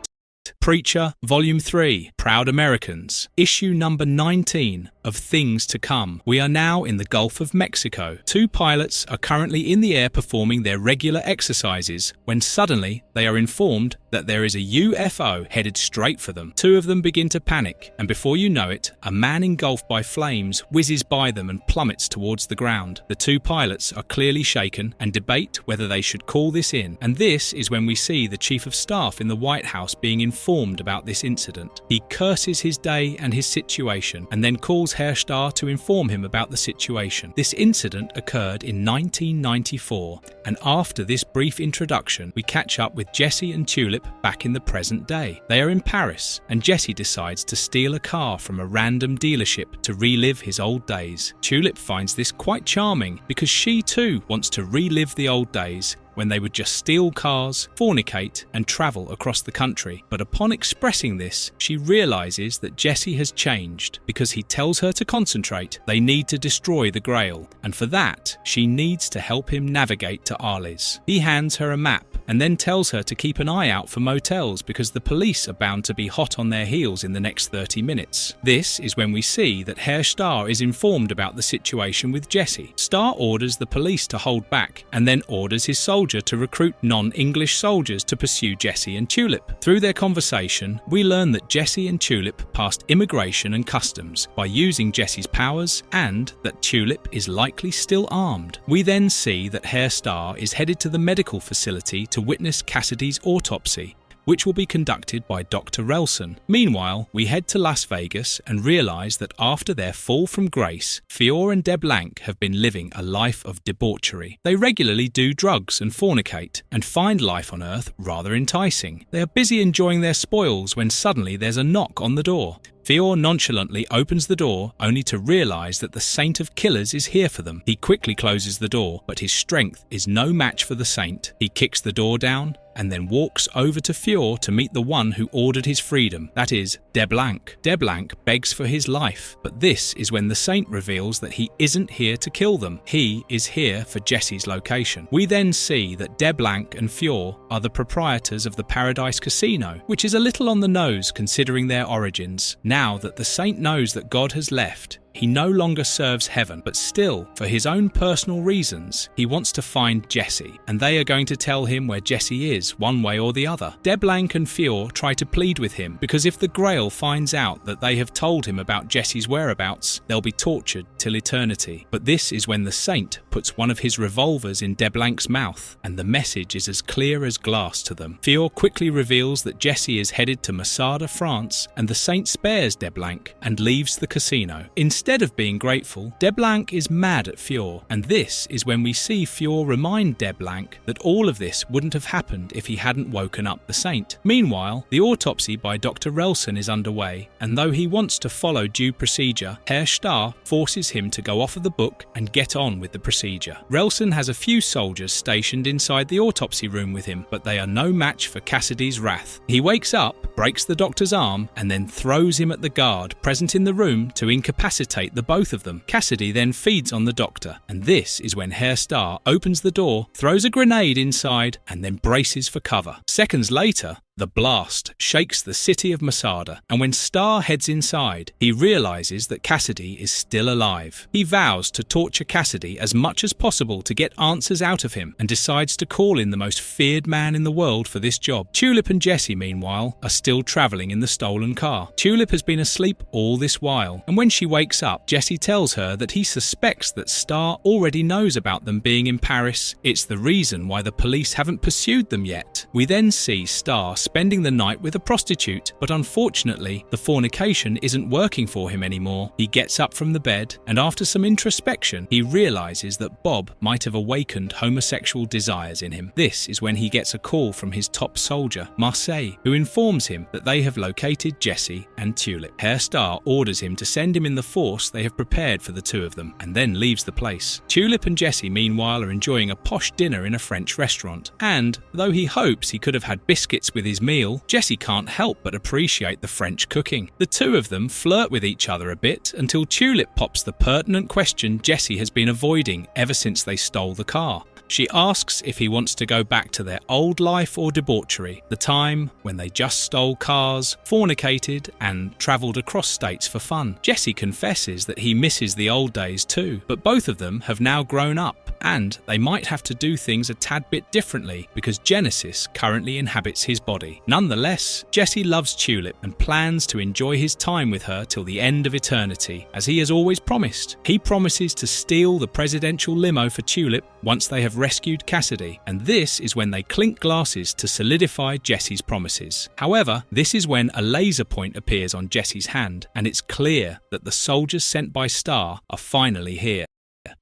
Preacher, Volume 3, Proud Americans, issue number 19 of Things to Come. We are now in the Gulf of Mexico. Two pilots are currently in the air performing their regular exercises when suddenly they are informed that there is a UFO headed straight for them. Two of them begin to panic, and before you know it, a man engulfed by flames whizzes by them and plummets towards the ground. The two pilots are clearly shaken and debate whether they should call this in, and this is when we see the Chief of Staff in the White House being informed about this incident. He curses his day and his situation, and then calls Herr Starr to inform him about the situation. This incident occurred in 1994, and after this brief introduction, we catch up with Jesse and Tulip back in the present day. They are in Paris, and Jesse decides to steal a car from a random dealership to relive his old days. Tulip finds this quite charming because she too wants to relive the old days when they would just steal cars, fornicate, and travel across the country. But upon expressing this, she realizes that Jesse has changed because he tells her to concentrate. They need to destroy the Grail, and for that, she needs to help him navigate to Arles. He hands her a map and then tells her to keep an eye out for motels because the police are bound to be hot on their heels in the next 30 minutes. This is when we see that Herr Starr is informed about the situation with Jesse. Starr orders the police to hold back and then orders his soldier to recruit non-English soldiers to pursue Jesse and Tulip. Through their conversation, we learn that Jesse and Tulip passed immigration and customs by using Jesse's powers and that Tulip is likely still armed. We then see that Herr Starr is headed to the medical facility to witness Cassidy's autopsy, which will be conducted by Dr. Relson. Meanwhile, we head to Las Vegas and realise that after their fall from grace, Fior and DeBlanc have been living a life of debauchery. They regularly do drugs and fornicate, and find life on Earth rather enticing. They are busy enjoying their spoils when suddenly there's a knock on the door. Fior nonchalantly opens the door, only to realise that the Saint of Killers is here for them. He quickly closes the door, but his strength is no match for the Saint. He kicks the door down and then walks over to Fior to meet the one who ordered his freedom, that is, DeBlanc. DeBlanc begs for his life, but this is when the Saint reveals that he isn't here to kill them. He is here for Jesse's location. We then see that DeBlanc and Fior are the proprietors of the Paradise Casino, which is a little on the nose considering their origins. Now that the Saint knows that God has left, He no longer serves heaven, but still, for his own personal reasons, he wants to find Jesse, and they are going to tell him where Jesse is, one way or the other. Deblanc and Fior try to plead with him, because if the Grail finds out that they have told him about Jesse's whereabouts, they'll be tortured till eternity. But this is when the Saint puts one of his revolvers in Deblanc's mouth, and the message is as clear as glass to them. Fior quickly reveals that Jesse is headed to Masada, France, and the Saint spares Deblanc and leaves the casino. Instead of being grateful, Deblanc is mad at Fior, and this is when we see Fior remind Deblanc that all of this wouldn't have happened if he hadn't woken up the Saint. Meanwhile, the autopsy by Dr. Relson is underway, and though he wants to follow due procedure, Herr Starr forces him to go off of the book and get on with the procedure. Relson has a few soldiers stationed inside the autopsy room with him, but they are no match for Cassidy's wrath. He wakes up, breaks the doctor's arm, and then throws him at the guard present in the room to incapacitate the both of them. Cassidy then feeds on the doctor, and this is when Herr Starr opens the door, throws a grenade inside, and then braces for cover. Seconds later, the blast shakes the city of Masada, and when Starr heads inside, he realizes that Cassidy is still alive. He vows to torture Cassidy as much as possible to get answers out of him, and decides to call in the most feared man in the world for this job. Tulip and Jesse, meanwhile, are still traveling in the stolen car. Tulip has been asleep all this while, and when she wakes up, Jesse tells her that he suspects that Starr already knows about them being in Paris. It's the reason why the police haven't pursued them yet. We then see Starr spending the night with a prostitute, but unfortunately, the fornication isn't working for him anymore. He gets up from the bed, and after some introspection, he realizes that Bob might have awakened homosexual desires in him. This is when he gets a call from his top soldier, Marseille, who informs him that they have located Jesse and Tulip. Herr Starr orders him to send him in the force they have prepared for the two of them, and then leaves the place. Tulip and Jesse, meanwhile, are enjoying a posh dinner in a French restaurant, and though he hopes he could have had biscuits with his meal, Jesse can't help but appreciate the French cooking. The two of them flirt with each other a bit until Tulip pops the pertinent question Jesse has been avoiding ever since they stole the car. She asks if he wants to go back to their old life or debauchery, the time when they just stole cars, fornicated, and travelled across states for fun. Jesse confesses that he misses the old days too, but both of them have now grown up, and they might have to do things a tad bit differently because Genesis currently inhabits his body. Nonetheless, Jesse loves Tulip and plans to enjoy his time with her till the end of eternity, as he has always promised. He promises to steal the presidential limo for Tulip once they have rescued Cassidy, and this is when they clink glasses to solidify Jesse's promises. However, this is when a laser point appears on Jesse's hand, and it's clear that the soldiers sent by Starr are finally here.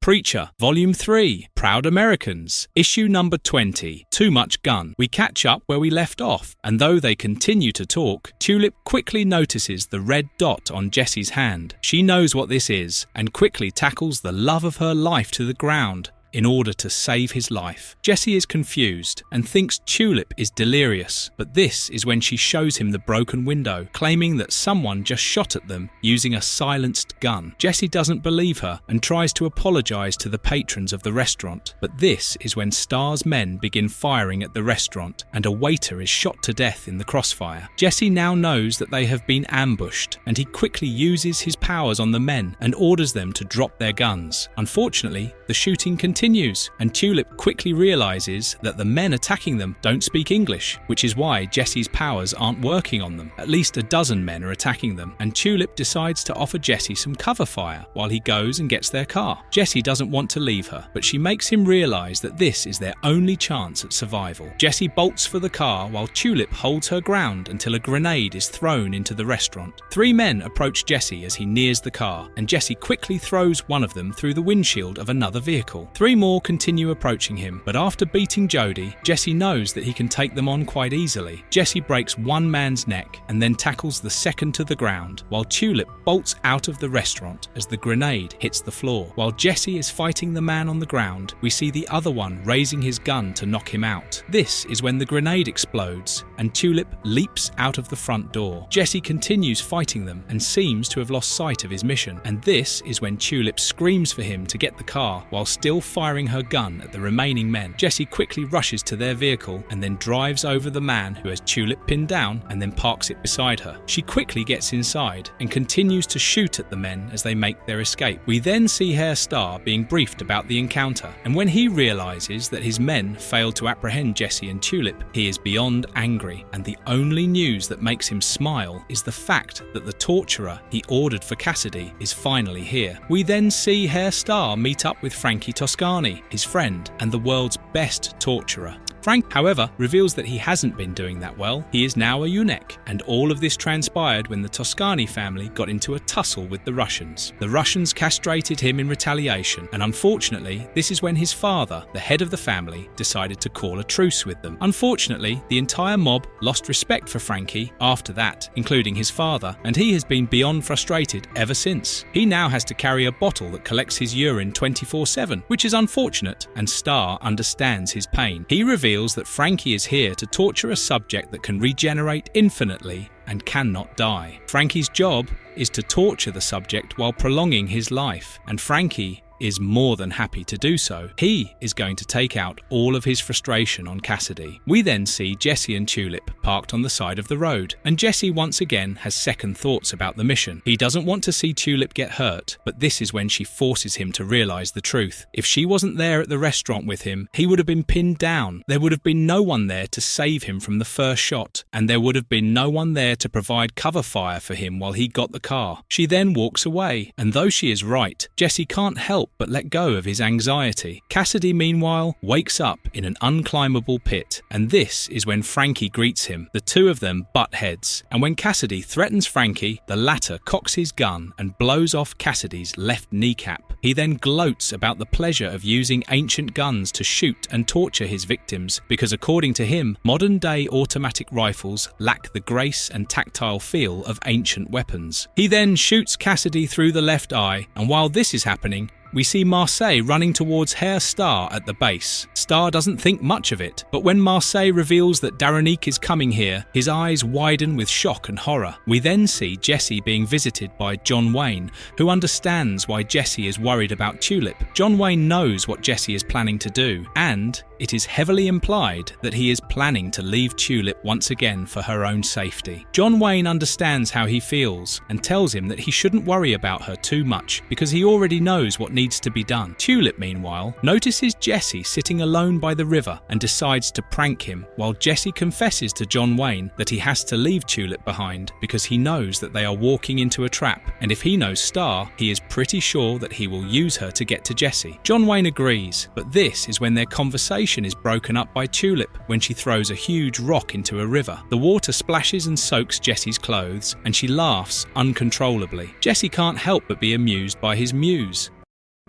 Preacher, Volume 3, Proud Americans, Issue number 20, Too Much Gun. We catch up where we left off, and though they continue to talk, Tulip quickly notices the red dot on Jesse's hand. She knows what this is, and quickly tackles the love of her life to the ground in order to save his life. Jesse is confused and thinks Tulip is delirious, but this is when she shows him the broken window, claiming that someone just shot at them using a silenced gun. Jesse doesn't believe her and tries to apologize to the patrons of the restaurant, but this is when Starr's men begin firing at the restaurant, and a waiter is shot to death in the crossfire. Jesse now knows that they have been ambushed, and he quickly uses his powers on the men and orders them to drop their guns. Unfortunately, the shooting continues, and Tulip quickly realizes that the men attacking them don't speak English, which is why Jesse's powers aren't working on them. At least a dozen men are attacking them, and Tulip decides to offer Jesse some cover fire while he goes and gets their car. Jesse doesn't want to leave her, but she makes him realize that this is their only chance at survival. Jesse bolts for the car while Tulip holds her ground until a grenade is thrown into the restaurant. 3 men approach Jesse as he nears the car, and Jesse quickly throws one of them through the windshield of another vehicle. 3 more continue approaching him, but after beating Jody, Jesse knows that he can take them on quite easily. Jesse breaks one man's neck and then tackles the second to the ground, while Tulip bolts out of the restaurant as the grenade hits the floor. While Jesse is fighting the man on the ground, we see the other one raising his gun to knock him out. This is when the grenade explodes and Tulip leaps out of the front door. Jesse continues fighting them and seems to have lost sight of his mission, and this is when Tulip screams for him to get the car while still fighting firing her gun at the remaining men. Jessie quickly rushes to their vehicle and then drives over the man who has Tulip pinned down and then parks it beside her. She quickly gets inside and continues to shoot at the men as they make their escape. We then see Herr Starr being briefed about the encounter, and when he realizes that his men failed to apprehend Jessie and Tulip, he is beyond angry, and the only news that makes him smile is the fact that the torturer he ordered for Cassidy is finally here. We then see Herr Starr meet up with Frankie Toscani, his friend and the world's best torturer. Frank, however, reveals that he hasn't been doing that well. He is now a eunuch, and all of this transpired when the Toscani family got into a tussle with the Russians. The Russians castrated him in retaliation, and unfortunately, this is when his father, the head of the family, decided to call a truce with them. Unfortunately, the entire mob lost respect for Frankie after that, including his father, and he has been beyond frustrated ever since. He now has to carry a bottle that collects his urine 24/7, which is unfortunate, and Starr understands his pain. He reveals that Frankie is here to torture a subject that can regenerate infinitely and cannot die. Frankie's job is to torture the subject while prolonging his life, and Frankie is more than happy to do so. He is going to take out all of his frustration on Cassidy. We then see Jessie and Tulip parked on the side of the road, and Jessie once again has second thoughts about the mission. He doesn't want to see Tulip get hurt, but this is when she forces him to realize the truth. If she wasn't there at the restaurant with him, he would have been pinned down. There would have been no one there to save him from the first shot, and there would have been no one there to provide cover fire for him while he got the car. She then walks away, and though she is right, Jessie can't help but let go of his anxiety. Cassidy, meanwhile, wakes up in an unclimbable pit, and this is when Frankie greets him. The two of them butt heads, and when Cassidy threatens Frankie, the latter cocks his gun and blows off Cassidy's left kneecap. He then gloats about the pleasure of using ancient guns to shoot and torture his victims, because according to him, modern-day automatic rifles lack the grace and tactile feel of ancient weapons. He then shoots Cassidy through the left eye, and while this is happening, we see Marseille running towards Herr Starr at the base. Starr doesn't think much of it, but when Marseille reveals that Daronique is coming here, his eyes widen with shock and horror. We then see Jessie being visited by John Wayne, who understands why Jessie is worried about Tulip. John Wayne knows what Jessie is planning to do, and it is heavily implied that he is planning to leave Tulip once again for her own safety. John Wayne understands how he feels and tells him that he shouldn't worry about her too much because he already knows what needs to be done. Tulip, meanwhile, notices Jessie sitting alone by the river and decides to prank him, while Jessie confesses to John Wayne that he has to leave Tulip behind because he knows that they are walking into a trap, and if he knows Starr, he is pretty sure that he will use her to get to Jessie. John Wayne agrees, but this is when their conversation is broken up by Tulip when she throws a huge rock into a river. The water splashes and soaks Jessie's clothes, and she laughs uncontrollably. Jessie can't help but be amused by his muse.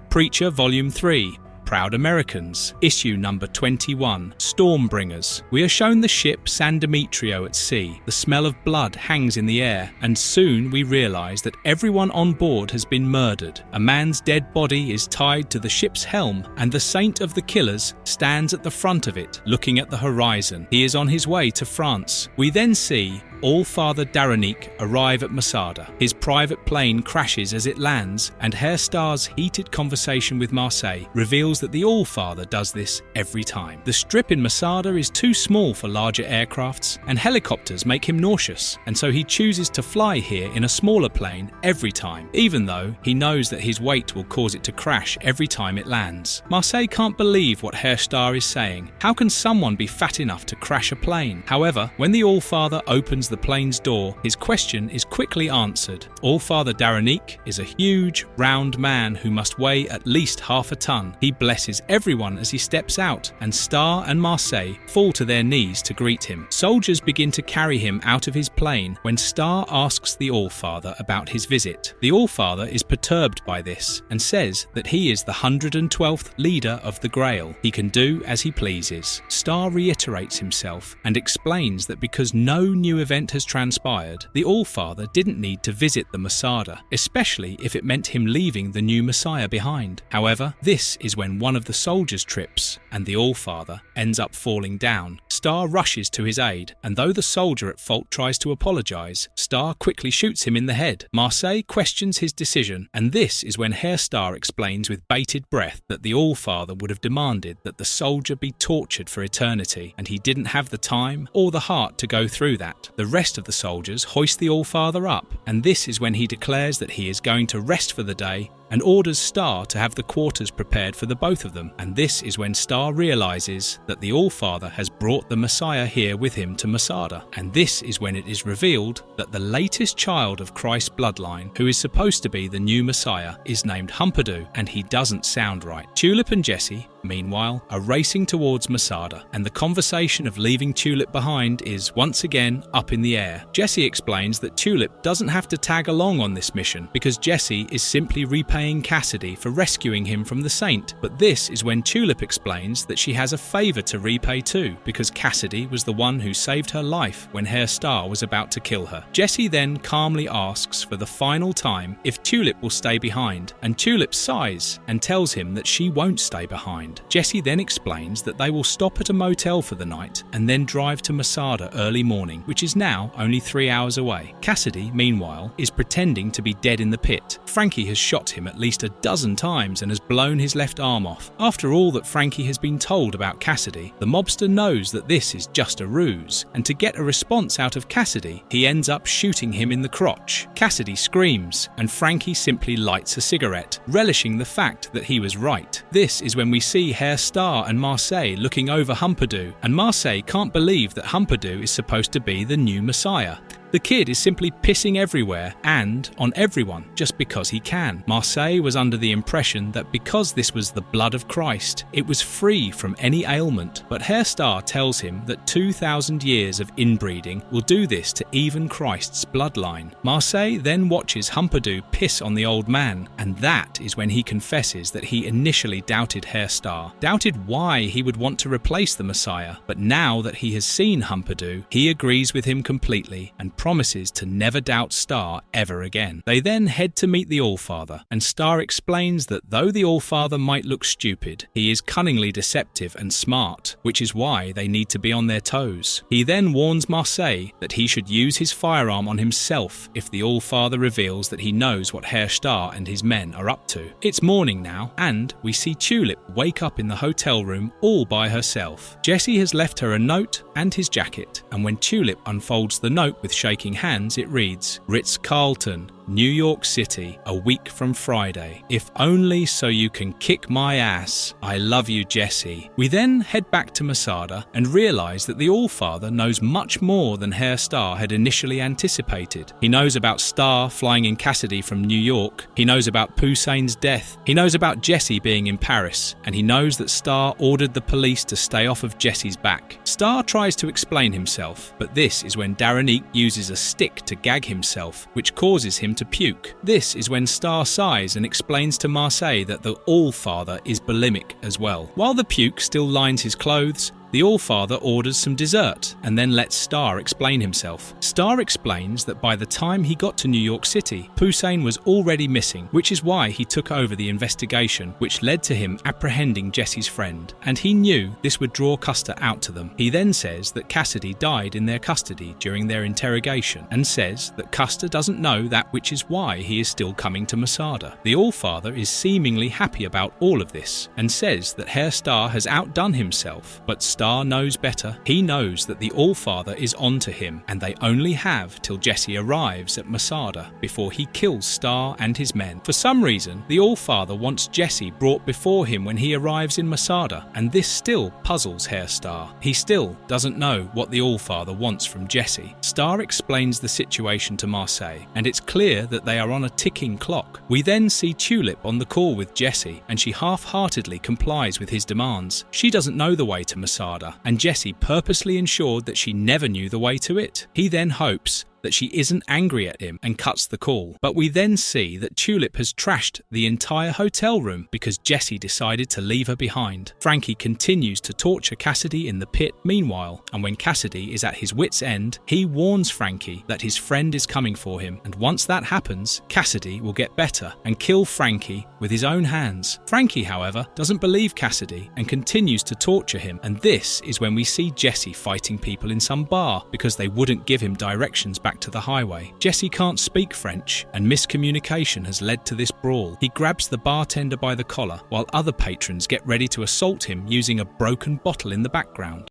Preacher Volume 3, Proud Americans, Issue number 21, Stormbringers. We are shown the ship San Demetrio at sea. The smell of blood hangs in the air, and soon we realise that everyone on board has been murdered. A man's dead body is tied to the ship's helm, and the saint of the killers stands at the front of it, looking at the horizon. He is on his way to France. We then see All-Father Daronique arrive at Masada. His private plane crashes as it lands, and Herr Starr's heated conversation with Marseille reveals that the All-Father does this every time. The strip in Masada is too small for larger aircrafts, and helicopters make him nauseous, and so he chooses to fly here in a smaller plane every time, even though he knows that his weight will cause it to crash every time it lands. Marseille can't believe what Herr Starr is saying. How can someone be fat enough to crash a plane? However, when the All-Father opens the plane's door, his question is quickly answered. All-Father Daronique is a huge, round man who must weigh at least half a ton. He blesses everyone as he steps out, and Starr and Marseille fall to their knees to greet him. Soldiers begin to carry him out of his plane when Starr asks the All-Father about his visit. The All-Father is perturbed by this and says that he is the 112th leader of the Grail. He can do as he pleases. Starr reiterates himself and explains that because no new event has transpired, the All-Father didn't need to visit the Masada, especially if it meant him leaving the new Messiah behind. However, this is when one of the soldiers trips, and the All-Father ends up falling down. Starr rushes to his aid, and though the soldier at fault tries to apologise, Star quickly shoots him in the head. Marseille questions his decision, and this is when Herr Star explains with bated breath that the All-Father would have demanded that the soldier be tortured for eternity, and he didn't have the time or the heart to go through that. The rest of the soldiers hoist the All-Father up, and this is when he declares that he is going to rest for the day and orders Star to have the quarters prepared for the both of them. And this is when Star realizes that the All-Father has brought the Messiah here with him to Masada. And this is when it is revealed that the latest child of Christ's bloodline, who is supposed to be the new Messiah, is named Humperdoo, and he doesn't sound right. Tulip and Jesse, meanwhile, are racing towards Masada, and the conversation of leaving Tulip behind is once again up in the air. Jesse explains that Tulip doesn't have to tag along on this mission because Jesse is simply repaying Cassidy for rescuing him from the Saint. But this is when Tulip explains that she has a favour to repay too, because Cassidy was the one who saved her life when Herr Star was about to kill her. Jesse then calmly asks for the final time if Tulip will stay behind, and Tulip sighs and tells him that she won't stay behind. Jesse then explains that they will stop at a motel for the night and then drive to Masada early morning, which is now only 3 hours away. Cassidy, meanwhile, is pretending to be dead in the pit. Frankie has shot him at least a dozen times and has blown his left arm off. After all that Frankie has been told about Cassidy, the mobster knows that this is just a ruse, and to get a response out of Cassidy, he ends up shooting him in the crotch. Cassidy screams, and Frankie simply lights a cigarette, relishing the fact that he was right. This is when we see Herr Star and Marseille looking over Humperdoo, and Marseille can't believe that Humperdoo is supposed to be the new Messiah. The kid is simply pissing everywhere and on everyone just because he can. Marseille was under the impression that because this was the blood of Christ, it was free from any ailment, but Herr Star tells him that 2,000 years of inbreeding will do this to even Christ's bloodline. Marseille then watches Humperdoo piss on the old man, and that is when he confesses that he initially doubted Herr Star, doubted why he would want to replace the Messiah, but now that he has seen Humperdoo, he agrees with him completely and promises to never doubt Star ever again. They then head to meet the All-Father, and Star explains that though the All-Father might look stupid, he is cunningly deceptive and smart, which is why they need to be on their toes. He then warns Marseille that he should use his firearm on himself if the All-Father reveals that he knows what Herr Star and his men are up to. It's morning now, and we see Tulip wake up in the hotel room all by herself. Jesse has left her a note and his jacket, and when Tulip unfolds the note with shaking hands, it reads, "Ritz-Carlton, New York City, a week from Friday. If only so you can kick my ass. I love you, Jesse." We then head back to Masada and realise that the All-Father knows much more than Herr Star had initially anticipated. He knows about Star flying in Cassidy from New York, he knows about Poussin's death, he knows about Jesse being in Paris, and he knows that Star ordered the police to stay off of Jesse's back. Star tries to explain himself, but this is when Daranique uses a stick to gag himself, which causes him to puke. This is when Star sighs and explains to Marseille that the All-Father is bulimic as well. While the puke still lines his clothes, the All-Father orders some dessert and then lets Star explain himself. Star explains that by the time he got to New York City, Poussin was already missing, which is why he took over the investigation, which led to him apprehending Jesse's friend, and he knew this would draw Custer out to them. He then says that Cassidy died in their custody during their interrogation, and says that Custer doesn't know that, which is why he is still coming to Masada. The All-Father is seemingly happy about all of this, and says that Herr Star has outdone himself, but Star knows better. He knows that the All-Father is on to him, and they only have till Jesse arrives at Masada before he kills Star and his men. For some reason, the All-Father wants Jesse brought before him when he arrives in Masada, and this still puzzles Herr Star. He still doesn't know what the All-Father wants from Jesse. Star explains the situation to Marseille, and it's clear that they are on a ticking clock. We then see Tulip on the call with Jesse, and she half-heartedly complies with his demands. She doesn't know the way to Masada, and Jesse purposely ensured that she never knew the way to it. He then hopes that she isn't angry at him and cuts the call. But we then see that Tulip has trashed the entire hotel room because Jesse decided to leave her behind. Frankie continues to torture Cassidy in the pit meanwhile, and when Cassidy is at his wit's end, he warns Frankie that his friend is coming for him, and once that happens, Cassidy will get better and kill Frankie with his own hands. Frankie, however, doesn't believe Cassidy and continues to torture him, and this is when we see Jesse fighting people in some bar because they wouldn't give him directions back back to the highway. Jesse can't speak French, and miscommunication has led to this brawl. He grabs the bartender by the collar, while other patrons get ready to assault him using a broken bottle in the background.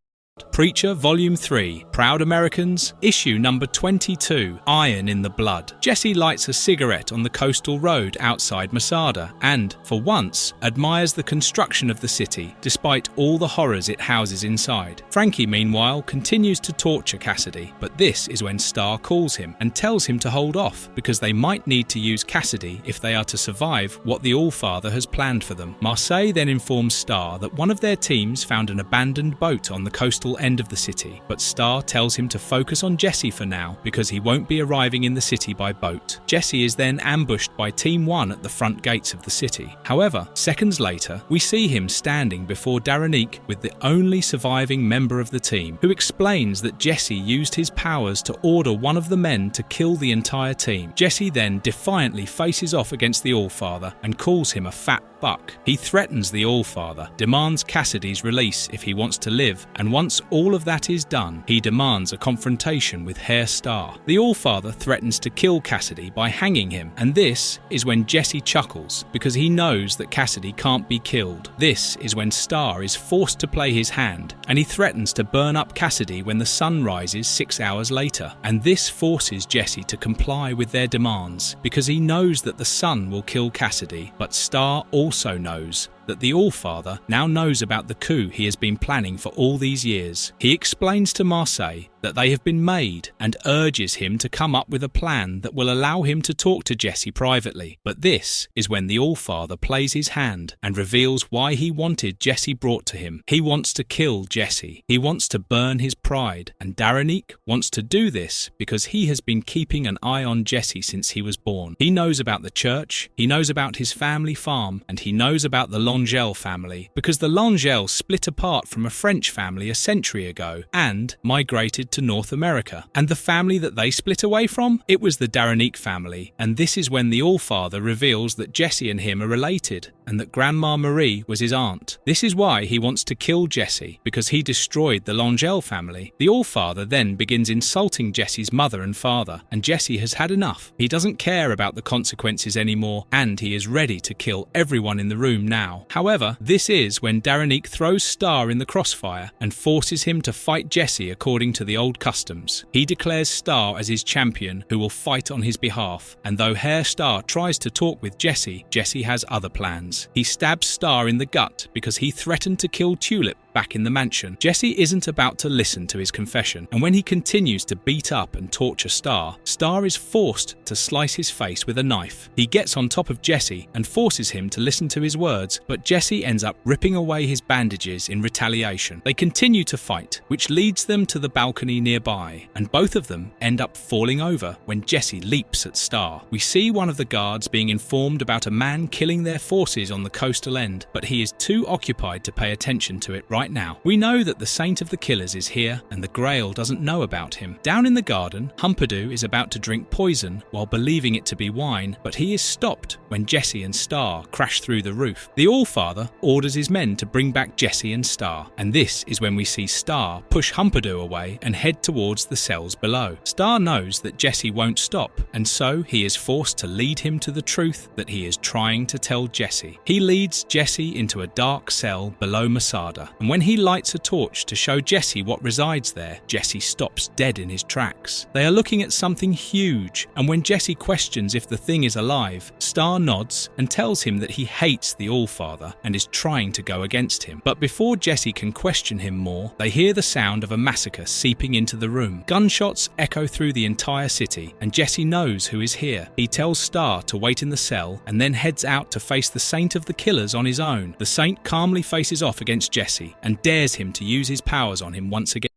Preacher Volume 3, Proud Americans, Issue number 22, Iron in the Blood. Jesse lights a cigarette on the coastal road outside Masada and, for once, admires the construction of the city, despite all the horrors it houses inside. Frankie, meanwhile, continues to torture Cassidy, but this is when Star calls him and tells him to hold off, because they might need to use Cassidy if they are to survive what the Allfather has planned for them. Marseille then informs Star that one of their teams found an abandoned boat on the coastal end of the city, but Star tells him to focus on Jesse for now because he won't be arriving in the city by boat. Jesse is then ambushed by Team 1 at the front gates of the city. However, seconds later, we see him standing before Daranique with the only surviving member of the team, who explains that Jesse used his powers to order one of the men to kill the entire team. Jesse then defiantly faces off against the Allfather and calls him a fat buck. He threatens the Allfather, demands Cassidy's release if he wants to live, and once all of that is done, he demands a confrontation with Herr Star. The Allfather threatens to kill Cassidy by hanging him, and this is when Jesse chuckles, because he knows that Cassidy can't be killed. This is when Star is forced to play his hand, and he threatens to burn up Cassidy when the sun rises 6 hours later. And this forces Jesse to comply with their demands, because he knows that the sun will kill Cassidy, but Star also knows that the Allfather now knows about the coup he has been planning for all these years. He explains to Marseille that they have been made and urges him to come up with a plan that will allow him to talk to Jesse privately. But this is when the Allfather plays his hand and reveals why he wanted Jesse brought to him. He wants to kill Jesse. He wants to burn his pride, and Daranique wants to do this because he has been keeping an eye on Jesse since he was born. He knows about the church, he knows about his family farm, and he knows about the Langell family, because the Langell split apart from a French family a century ago and migrated to North America. And the family that they split away from? It was the Daranique family, and this is when the Allfather reveals that Jesse and him are related, and that Grandma Marie was his aunt. This is why he wants to kill Jesse, because he destroyed the Langell family. The Allfather then begins insulting Jesse's mother and father, and Jesse has had enough. He doesn't care about the consequences anymore, and he is ready to kill everyone in the room now. However, this is when Daranique throws Star in the crossfire and forces him to fight Jesse according to the old customs. He declares Star as his champion who will fight on his behalf, and though Herr Star tries to talk with Jesse, Jesse has other plans. He stabs Star in the gut because he threatened to kill Tulip back in the mansion. Jesse isn't about to listen to his confession, and when he continues to beat up and torture Star, Star is forced to slice his face with a knife. He gets on top of Jesse and forces him to listen to his words, but Jesse ends up ripping away his bandages in retaliation. They continue to fight, which leads them to the balcony nearby, and both of them end up falling over when Jesse leaps at Star. We see one of the guards being informed about a man killing their forces on the coastal end, but he is too occupied to pay attention to it right now. We know that the Saint of the Killers is here, and the Grail doesn't know about him. Down in the garden, Humperdoo is about to drink poison while believing it to be wine, but he is stopped when Jesse and Star crash through the roof. The Allfather orders his men to bring back Jesse and Star, and this is when we see Star push Humperdoo away and head towards the cells below. Star knows that Jesse won't stop, and so he is forced to lead him to the truth that he is trying to tell Jesse. He leads Jesse into a dark cell below Masada, and when he lights a torch to show Jesse what resides there, Jesse stops dead in his tracks. They are looking at something huge, and when Jesse questions if the thing is alive, Star nods and tells him that he hates the Allfather and is trying to go against him. But before Jesse can question him more, they hear the sound of a massacre seeping into the room. Gunshots echo through the entire city, and Jesse knows who is here. He tells Star to wait in the cell and then heads out to face the Saint of the Killers on his own. The Saint calmly faces off against Jesse and dares him to use his powers on him once again.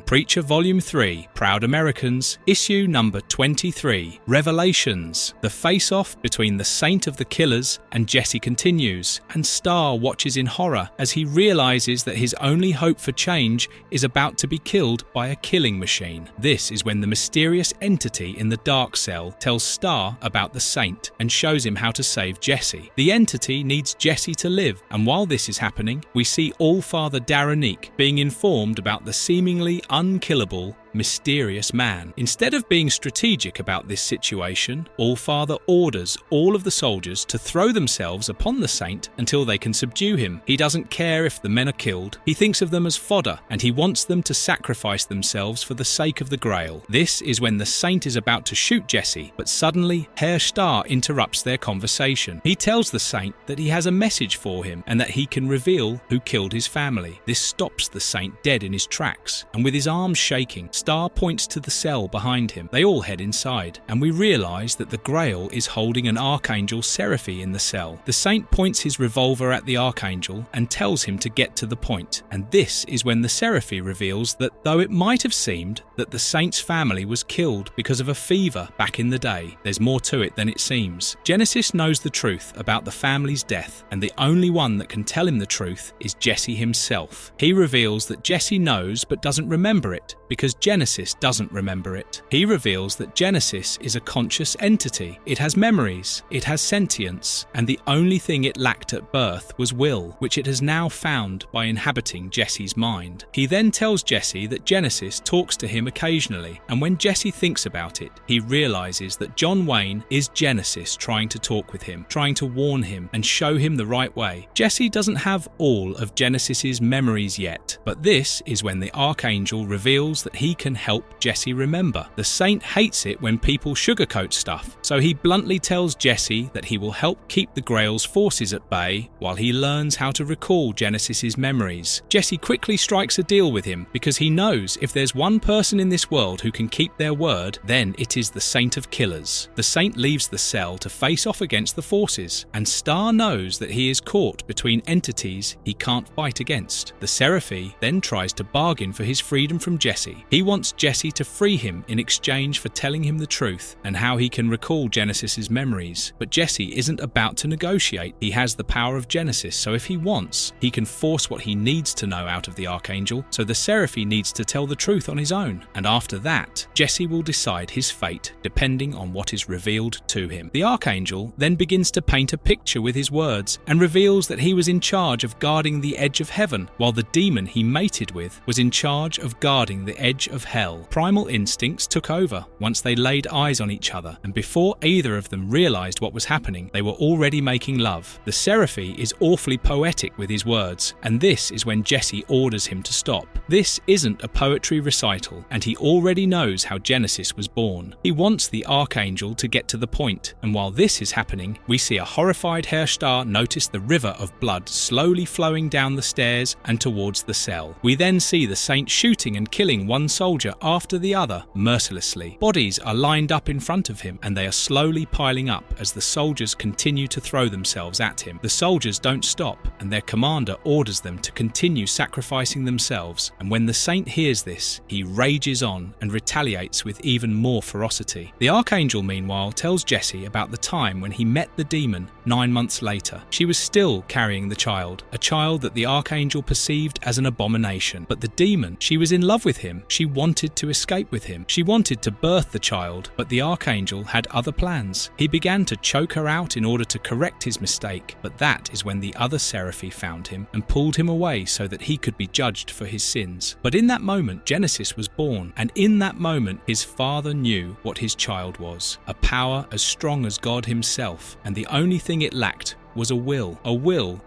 Preacher Volume 3, Proud Americans, Issue number 23, Revelations. The face-off between the Saint of the Killers and Jesse continues, and Star watches in horror as he realizes that his only hope for change is about to be killed by a killing machine. This is when the mysterious entity in the dark cell tells Star about the Saint and shows him how to save Jesse. The entity needs Jesse to live, and while this is happening, we see Allfather Daranique being informed about the seemingly unkillable mysterious man. Instead of being strategic about this situation, Allfather orders all of the soldiers to throw themselves upon the saint until they can subdue him. He doesn't care if the men are killed. He thinks of them as fodder, and he wants them to sacrifice themselves for the sake of the Grail. This is when the saint is about to shoot Jesse, but suddenly Herr Starr interrupts their conversation. He tells the saint that he has a message for him and that he can reveal who killed his family. This stops the saint dead in his tracks, and with his arms shaking, Starr points to the cell behind him. They all head inside, and we realize that the Grail is holding an Archangel Seraphi in the cell. The saint points his revolver at the Archangel and tells him to get to the point, and this is when the Seraphi reveals that though it might have seemed that the saint's family was killed because of a fever back in the day, there's more to it than it seems. Genesis knows the truth about the family's death, and the only one that can tell him the truth is Jesse himself. He reveals that Jesse knows but doesn't remember it because Genesis doesn't remember it. He reveals that Genesis is a conscious entity. It has memories, it has sentience, and the only thing it lacked at birth was will, which it has now found by inhabiting Jesse's mind. He then tells Jesse that Genesis talks to him occasionally, and when Jesse thinks about it, he realizes that John Wayne is Genesis trying to talk with him, trying to warn him and show him the right way. Jesse doesn't have all of Genesis's memories yet, but this is when the Archangel reveals that he can help Jesse remember. The saint hates it when people sugarcoat stuff, so he bluntly tells Jesse that he will help keep the Grail's forces at bay while he learns how to recall Genesis's memories. Jesse quickly strikes a deal with him because he knows if there's one person in this world who can keep their word, then it is the Saint of Killers. The saint leaves the cell to face off against the forces, and Starr knows that he is caught between entities he can't fight against. The Seraphi then tries to bargain for his freedom from Jesse. He wants Jesse to free him in exchange for telling him the truth and how he can recall Genesis's memories. But Jesse isn't about to negotiate. He has the power of Genesis, so if he wants, he can force what he needs to know out of the Archangel, so the Seraphi needs to tell the truth on his own. And after that, Jesse will decide his fate depending on what is revealed to him. The Archangel then begins to paint a picture with his words and reveals that he was in charge of guarding the edge of heaven, while the demon he mated with was in charge of guarding the edge of hell. Primal instincts took over once they laid eyes on each other, and before either of them realized what was happening, they were already making love. The Seraphi is awfully poetic with his words, and this is when Jesse orders him to stop. This isn't a poetry recital, and he already knows how Genesis was born. He wants the Archangel to get to the point, and while this is happening, we see a horrified Herr Starr notice the river of blood slowly flowing down the stairs and towards the cell. We then see the saint shooting and killing one soldier after the other mercilessly. Bodies are lined up in front of him, and they are slowly piling up as the soldiers continue to throw themselves at him. The soldiers don't stop, and their commander orders them to continue sacrificing themselves, and when the saint hears this, he rages on and retaliates with even more ferocity. The Archangel, meanwhile, tells Jesse about the time when he met the demon 9 months later. She was still carrying the child, a child that the Archangel perceived as an abomination. But the demon, she was in love with him. She wanted to escape with him. She wanted to birth the child, but the Archangel had other plans. He began to choke her out in order to correct his mistake, but that is when the other Seraphi found him and pulled him away so that he could be judged for his sins. But in that moment, Genesis was born, and in that moment, his father knew what his child was, a power as strong as God himself, and the only thing it lacked was a will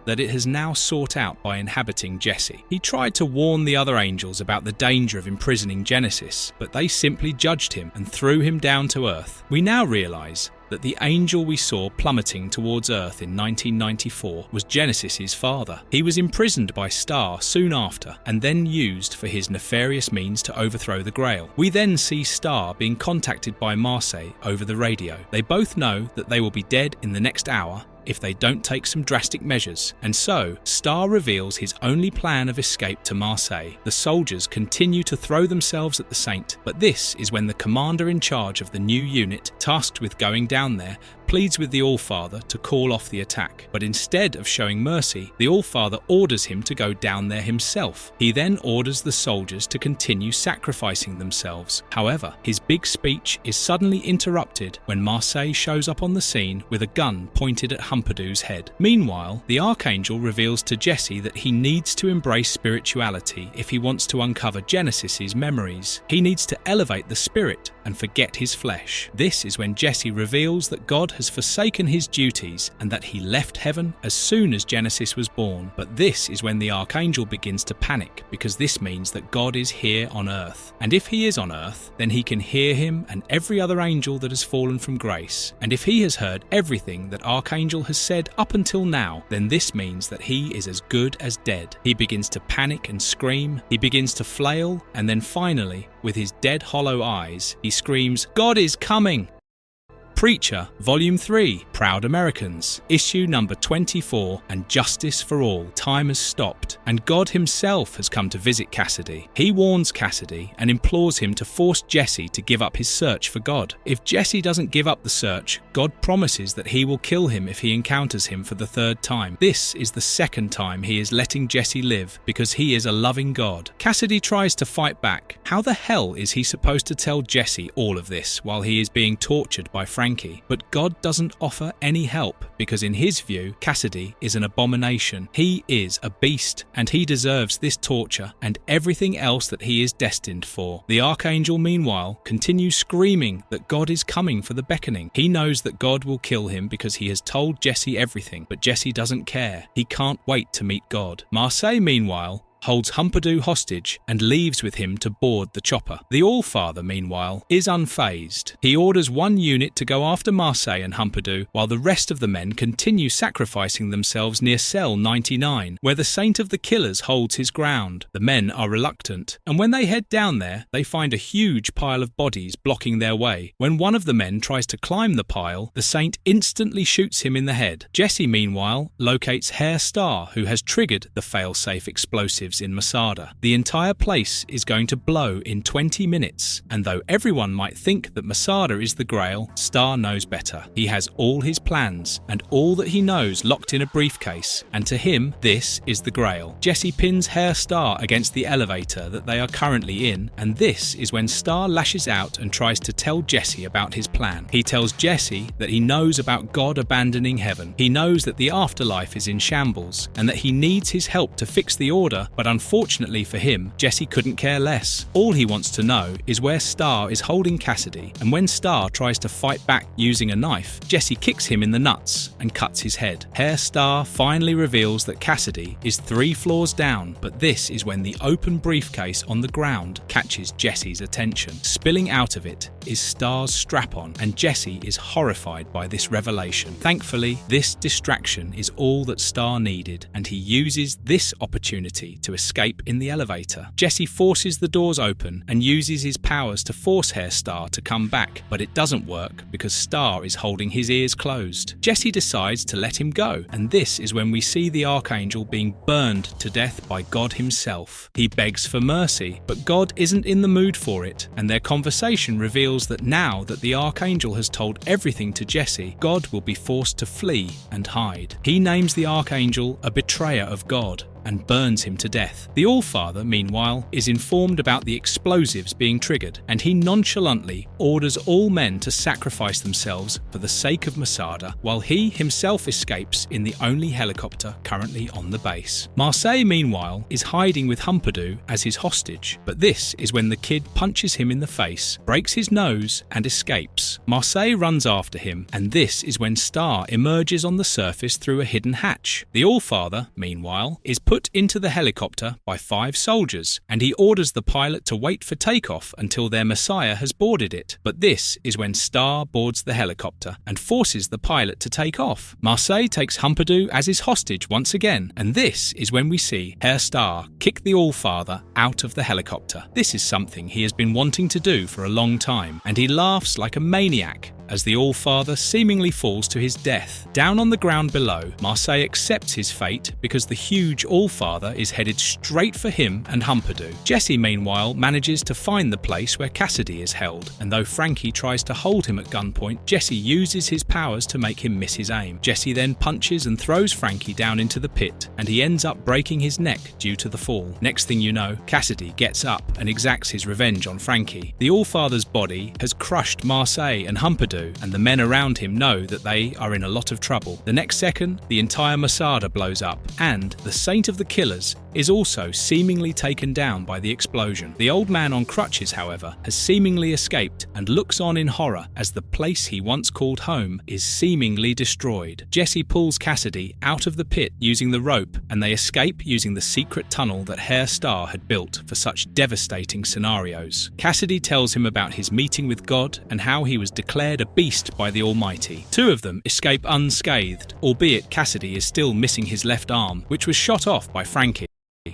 that it has now sought out by inhabiting Jesse. He tried to warn the other angels about the danger of imprisoning Genesis, but they simply judged him and threw him down to earth. We now realize that the angel we saw plummeting towards Earth in 1994 was Genesis's father. He was imprisoned by Starr soon after, and then used for his nefarious means to overthrow the Grail. We then see Starr being contacted by Marseille over the radio. They both know that they will be dead in the next hour if they don't take some drastic measures, and so Starr reveals his only plan of escape to Marseille. The soldiers continue to throw themselves at the saint, but this is when the commander in charge of the new unit tasked with going down there pleads with the Allfather to call off the attack, but instead of showing mercy, the Allfather orders him to go down there himself. He then orders the soldiers to continue sacrificing themselves. However, his big speech is suddenly interrupted when Marseille shows up on the scene with a gun pointed at Humperdoo's head. Meanwhile, the Archangel reveals to Jesse that he needs to embrace spirituality if he wants to uncover Genesis's memories. He needs to elevate the spirit and forget his flesh. This is when Jesse reveals that God has forsaken his duties and that he left heaven as soon as Genesis was born. But this is when the Archangel begins to panic, because this means that God is here on earth. And if he is on earth, then he can hear him and every other angel that has fallen from grace. And if he has heard everything that Archangel has said up until now, then this means that he is as good as dead. He begins to panic and scream, he begins to flail, and then finally, with his dead hollow eyes, he screams, "God is coming!" Preacher, Volume 3, Proud Americans, Issue number 24, and Justice for All. Time has stopped, and God himself has come to visit Cassidy. He warns Cassidy and implores him to force Jesse to give up his search for God. If Jesse doesn't give up the search, God promises that he will kill him if he encounters him for the third time. This is the second time he is letting Jesse live, because he is a loving God. Cassidy tries to fight back. How the hell is he supposed to tell Jesse all of this while he is being tortured by Frankie? But God doesn't offer any help, because in his view, Cassidy is an abomination. He is a beast, and he deserves this torture and everything else that he is destined for. The Archangel, meanwhile, continues screaming that God is coming for the beckoning. He knows that God will kill him because he has told Jesse everything, but Jesse doesn't care. He can't wait to meet God. Marseille, meanwhile, holds Humperdoo hostage and leaves with him to board the chopper. The Allfather, meanwhile, is unfazed. He orders one unit to go after Marseille and Humperdoo, while the rest of the men continue sacrificing themselves near cell 99, where the Saint of the Killers holds his ground. The men are reluctant, and when they head down there, they find a huge pile of bodies blocking their way. When one of the men tries to climb the pile, the Saint instantly shoots him in the head. Jesse, meanwhile, locates Herr Starr, who has triggered the fail-safe explosives in Masada. The entire place is going to blow in 20 minutes, and though everyone might think that Masada is the Grail, Starr knows better. He has all his plans and all that he knows locked in a briefcase, and to him, this is the Grail. Jesse pins Herr Starr against the elevator that they are currently in, and this is when Starr lashes out and tries to tell Jesse about his plan. He tells Jesse that he knows about God abandoning heaven. He knows that the afterlife is in shambles, and that he needs his help to fix the order, but unfortunately for him, Jesse couldn't care less. All he wants to know is where Starr is holding Cassidy, and when Starr tries to fight back using a knife, Jesse kicks him in the nuts and cuts his head. Herr Starr finally reveals that Cassidy is 3 floors down, but this is when the open briefcase on the ground catches Jesse's attention. Spilling out of it is Starr's strap-on, and Jesse is horrified by this revelation. Thankfully, this distraction is all that Starr needed, and he uses this opportunity to escape in the elevator. Jesse forces the doors open and uses his powers to force Herr Starr to come back, but it doesn't work because Starr is holding his ears closed. Jesse decides to let him go, and this is when we see the Archangel being burned to death by God himself. He begs for mercy, but God isn't in the mood for it, and their conversation reveals that now that the Archangel has told everything to Jesse, God will be forced to flee and hide. He names the Archangel a betrayer of God and burns him to death. The Allfather, meanwhile, is informed about the explosives being triggered, and he nonchalantly orders all men to sacrifice themselves for the sake of Masada, while he himself escapes in the only helicopter currently on the base. Marseille, meanwhile, is hiding with Humperdoo as his hostage, but this is when the kid punches him in the face, breaks his nose, and escapes. Marseille runs after him, and this is when Starr emerges on the surface through a hidden hatch. The Allfather, meanwhile, is put into the helicopter by 5 soldiers, and he orders the pilot to wait for takeoff until their Messiah has boarded it. But this is when Starr boards the helicopter and forces the pilot to take off. Marseille takes Humperdoo as his hostage once again, and this is when we see Herr Starr kick the Allfather out of the helicopter. This is something he has been wanting to do for a long time, and he laughs like a maniac as the All-Father seemingly falls to his death. Down on the ground below, Marseille accepts his fate because the huge All-Father is headed straight for him and Humperdoo. Jesse, meanwhile, manages to find the place where Cassidy is held, and though Frankie tries to hold him at gunpoint, Jesse uses his powers to make him miss his aim. Jesse then punches and throws Frankie down into the pit, and he ends up breaking his neck due to the fall. Next thing you know, Cassidy gets up and exacts his revenge on Frankie. The All-Father's body has crushed Marseille and Humperdoo, and the men around him know that they are in a lot of trouble. The next second, the entire Masada blows up, and the Saint of the Killers is also seemingly taken down by the explosion. The old man on crutches, however, has seemingly escaped and looks on in horror as the place he once called home is seemingly destroyed. Jesse pulls Cassidy out of the pit using the rope, and they escape using the secret tunnel that Herr Starr had built for such devastating scenarios. Cassidy tells him about his meeting with God and how he was declared a beast by the Almighty. Two of them escape unscathed, albeit Cassidy is still missing his left arm, which was shot off by Frankie.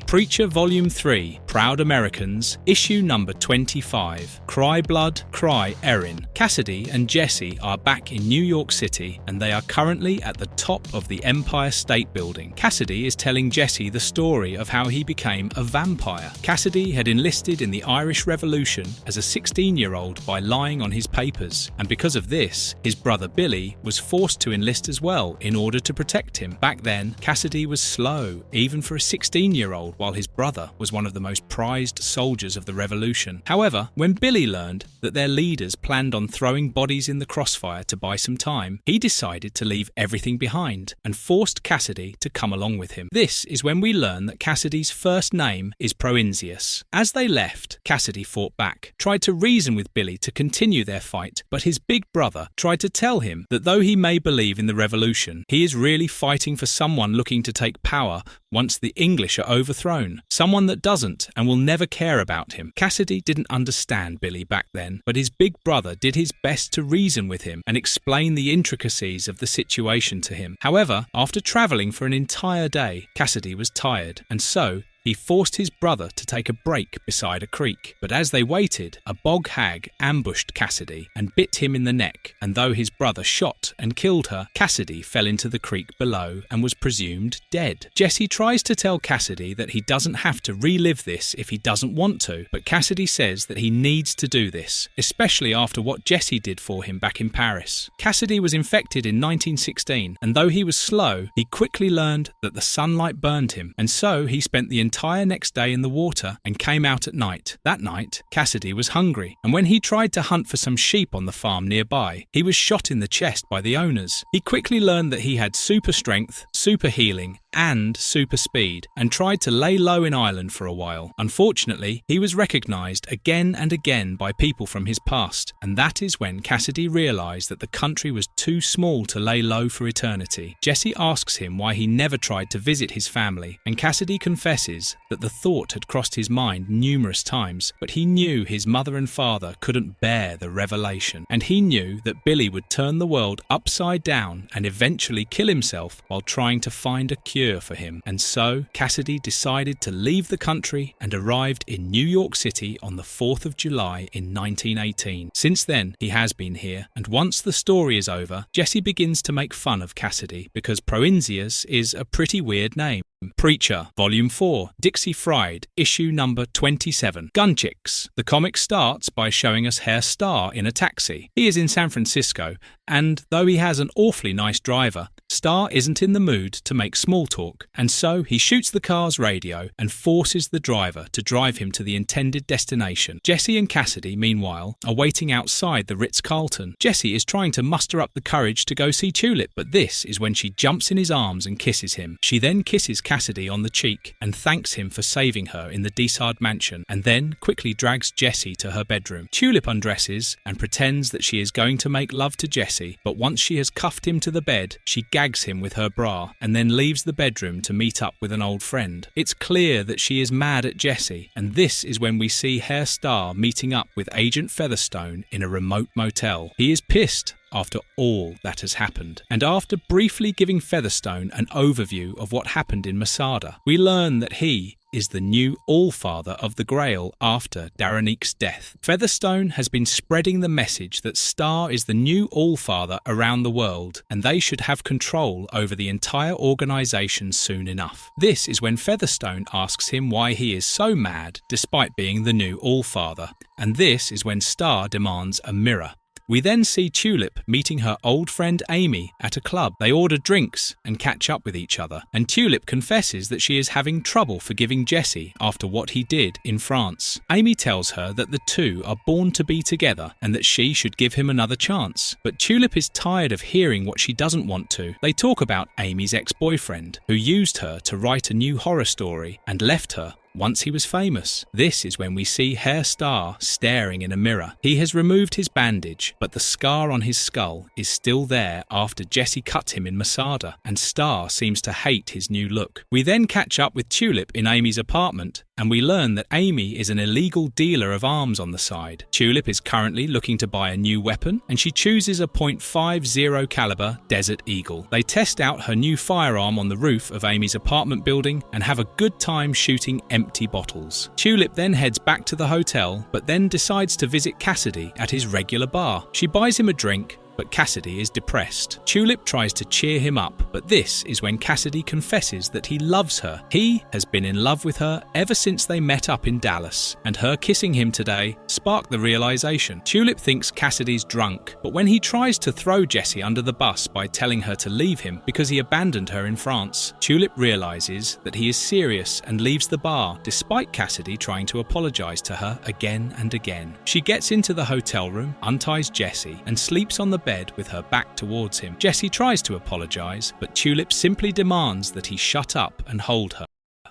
Preacher Volume 3, Proud Americans, Issue number 25, Cry Blood, Cry Erin. Cassidy and Jesse are back in New York City, and they are currently at the top of the Empire State Building. Cassidy is telling Jesse the story of how he became a vampire. Cassidy had enlisted in the Irish Revolution as a 16-year-old by lying on his papers, and because of this, his brother Billy was forced to enlist as well in order to protect him. Back then, Cassidy was slow, even for a 16-year-old, while his brother was one of the most prized soldiers of the Revolution. However, when Billy learned that their leaders planned on throwing bodies in the crossfire to buy some time, he decided to leave everything behind and forced Cassidy to come along with him. This is when we learn that Cassidy's first name is Proinsius. As they left, Cassidy fought back, tried to reason with Billy to continue their fight, but his big brother tried to tell him that though he may believe in the Revolution, he is really fighting for someone looking to take power once the English are overthrown, someone that doesn't and will never care about him. Cassidy didn't understand Billy back then, but his big brother did his best to reason with him and explain the intricacies of the situation to him. However, after travelling for an entire day, Cassidy was tired, and so he forced his brother to take a break beside a creek. But as they waited, a bog hag ambushed Cassidy and bit him in the neck, and though his brother shot and killed her, Cassidy fell into the creek below and was presumed dead. Jesse tries to tell Cassidy that he doesn't have to relive this if he doesn't want to, but Cassidy says that he needs to do this, especially after what Jesse did for him back in Paris. Cassidy was infected in 1916, and though he was slow, he quickly learned that the sunlight burned him, and so he spent the entire next day in the water and came out at night. That night, Cassidy was hungry, and when he tried to hunt for some sheep on the farm nearby, he was shot in the chest by the owners. He quickly learned that he had super strength, super healing, and super speed, and tried to lay low in Ireland for a while. Unfortunately, he was recognised again and again by people from his past, and that is when Cassidy realised that the country was too small to lay low for eternity. Jesse asks him why he never tried to visit his family, and Cassidy confesses that the thought had crossed his mind numerous times, but he knew his mother and father couldn't bear the revelation, and he knew that Billy would turn the world upside down and eventually kill himself while trying to find a cure for him. And so Cassidy decided to leave the country and arrived in New York City on the 4th of July in 1918. Since then, he has been here, and once the story is over, Jesse begins to make fun of Cassidy because Proinsius is a pretty weird name. Preacher, Volume 4, Dixie Fried, Issue number 27. Gunchicks. The comic starts by showing us Herr Starr in a taxi. He is in San Francisco, and though he has an awfully nice driver, Starr isn't in the mood to make small talk, and so he shoots the car's radio and forces the driver to drive him to the intended destination. Jesse and Cassidy, meanwhile, are waiting outside the Ritz-Carlton. Jesse is trying to muster up the courage to go see Tulip, but this is when she jumps in his arms and kisses him. She then kisses Cassidy on the cheek and thanks him for saving her in the Dessard mansion, and then quickly drags Jesse to her bedroom. Tulip undresses and pretends that she is going to make love to Jesse, but once she has cuffed him to the bed, she gags him with her bra and then leaves the bedroom to meet up with an old friend. It's clear that she is mad at Jesse, and this is when we see Herr Starr meeting up with Agent Featherstone in a remote motel. He is pissed after all that has happened, and after briefly giving Featherstone an overview of what happened in Masada, we learn that he is the new Allfather of the Grail after Daranique's death. Featherstone has been spreading the message that Star is the new Allfather around the world, and they should have control over the entire organization soon enough. This is when Featherstone asks him why he is so mad despite being the new Allfather, and this is when Star demands a mirror. We then see Tulip meeting her old friend Amy at a club. They order drinks and catch up with each other, and Tulip confesses that she is having trouble forgiving Jesse after what he did in France. Amy tells her that the two are born to be together and that she should give him another chance. But Tulip is tired of hearing what she doesn't want to. They talk about Amy's ex-boyfriend, who used her to write a new horror story and left her once he was famous. This is when we see Herr Star staring in a mirror. He has removed his bandage, but the scar on his skull is still there after Jesse cut him in Masada, and Star seems to hate his new look. We then catch up with Tulip in Amy's apartment, and we learn that Amy is an illegal dealer of arms on the side. Tulip is currently looking to buy a new weapon, and she chooses a .50 caliber Desert Eagle. They test out her new firearm on the roof of Amy's apartment building and have a good time shooting empty bottles. Tulip then heads back to the hotel, but then decides to visit Cassidy at his regular bar. She buys him a drink, but Cassidy is depressed. Tulip tries to cheer him up, but this is when Cassidy confesses that he loves her. He has been in love with her ever since they met up in Dallas, and her kissing him today sparked the realization. Tulip thinks Cassidy's drunk, but when he tries to throw Jesse under the bus by telling her to leave him because he abandoned her in France, Tulip realizes that he is serious and leaves the bar, despite Cassidy trying to apologize to her again and again. She gets into the hotel room, unties Jesse, and sleeps on the bed with her back towards him. Jesse tries to apologize, but Tulip simply demands that he shut up and hold her.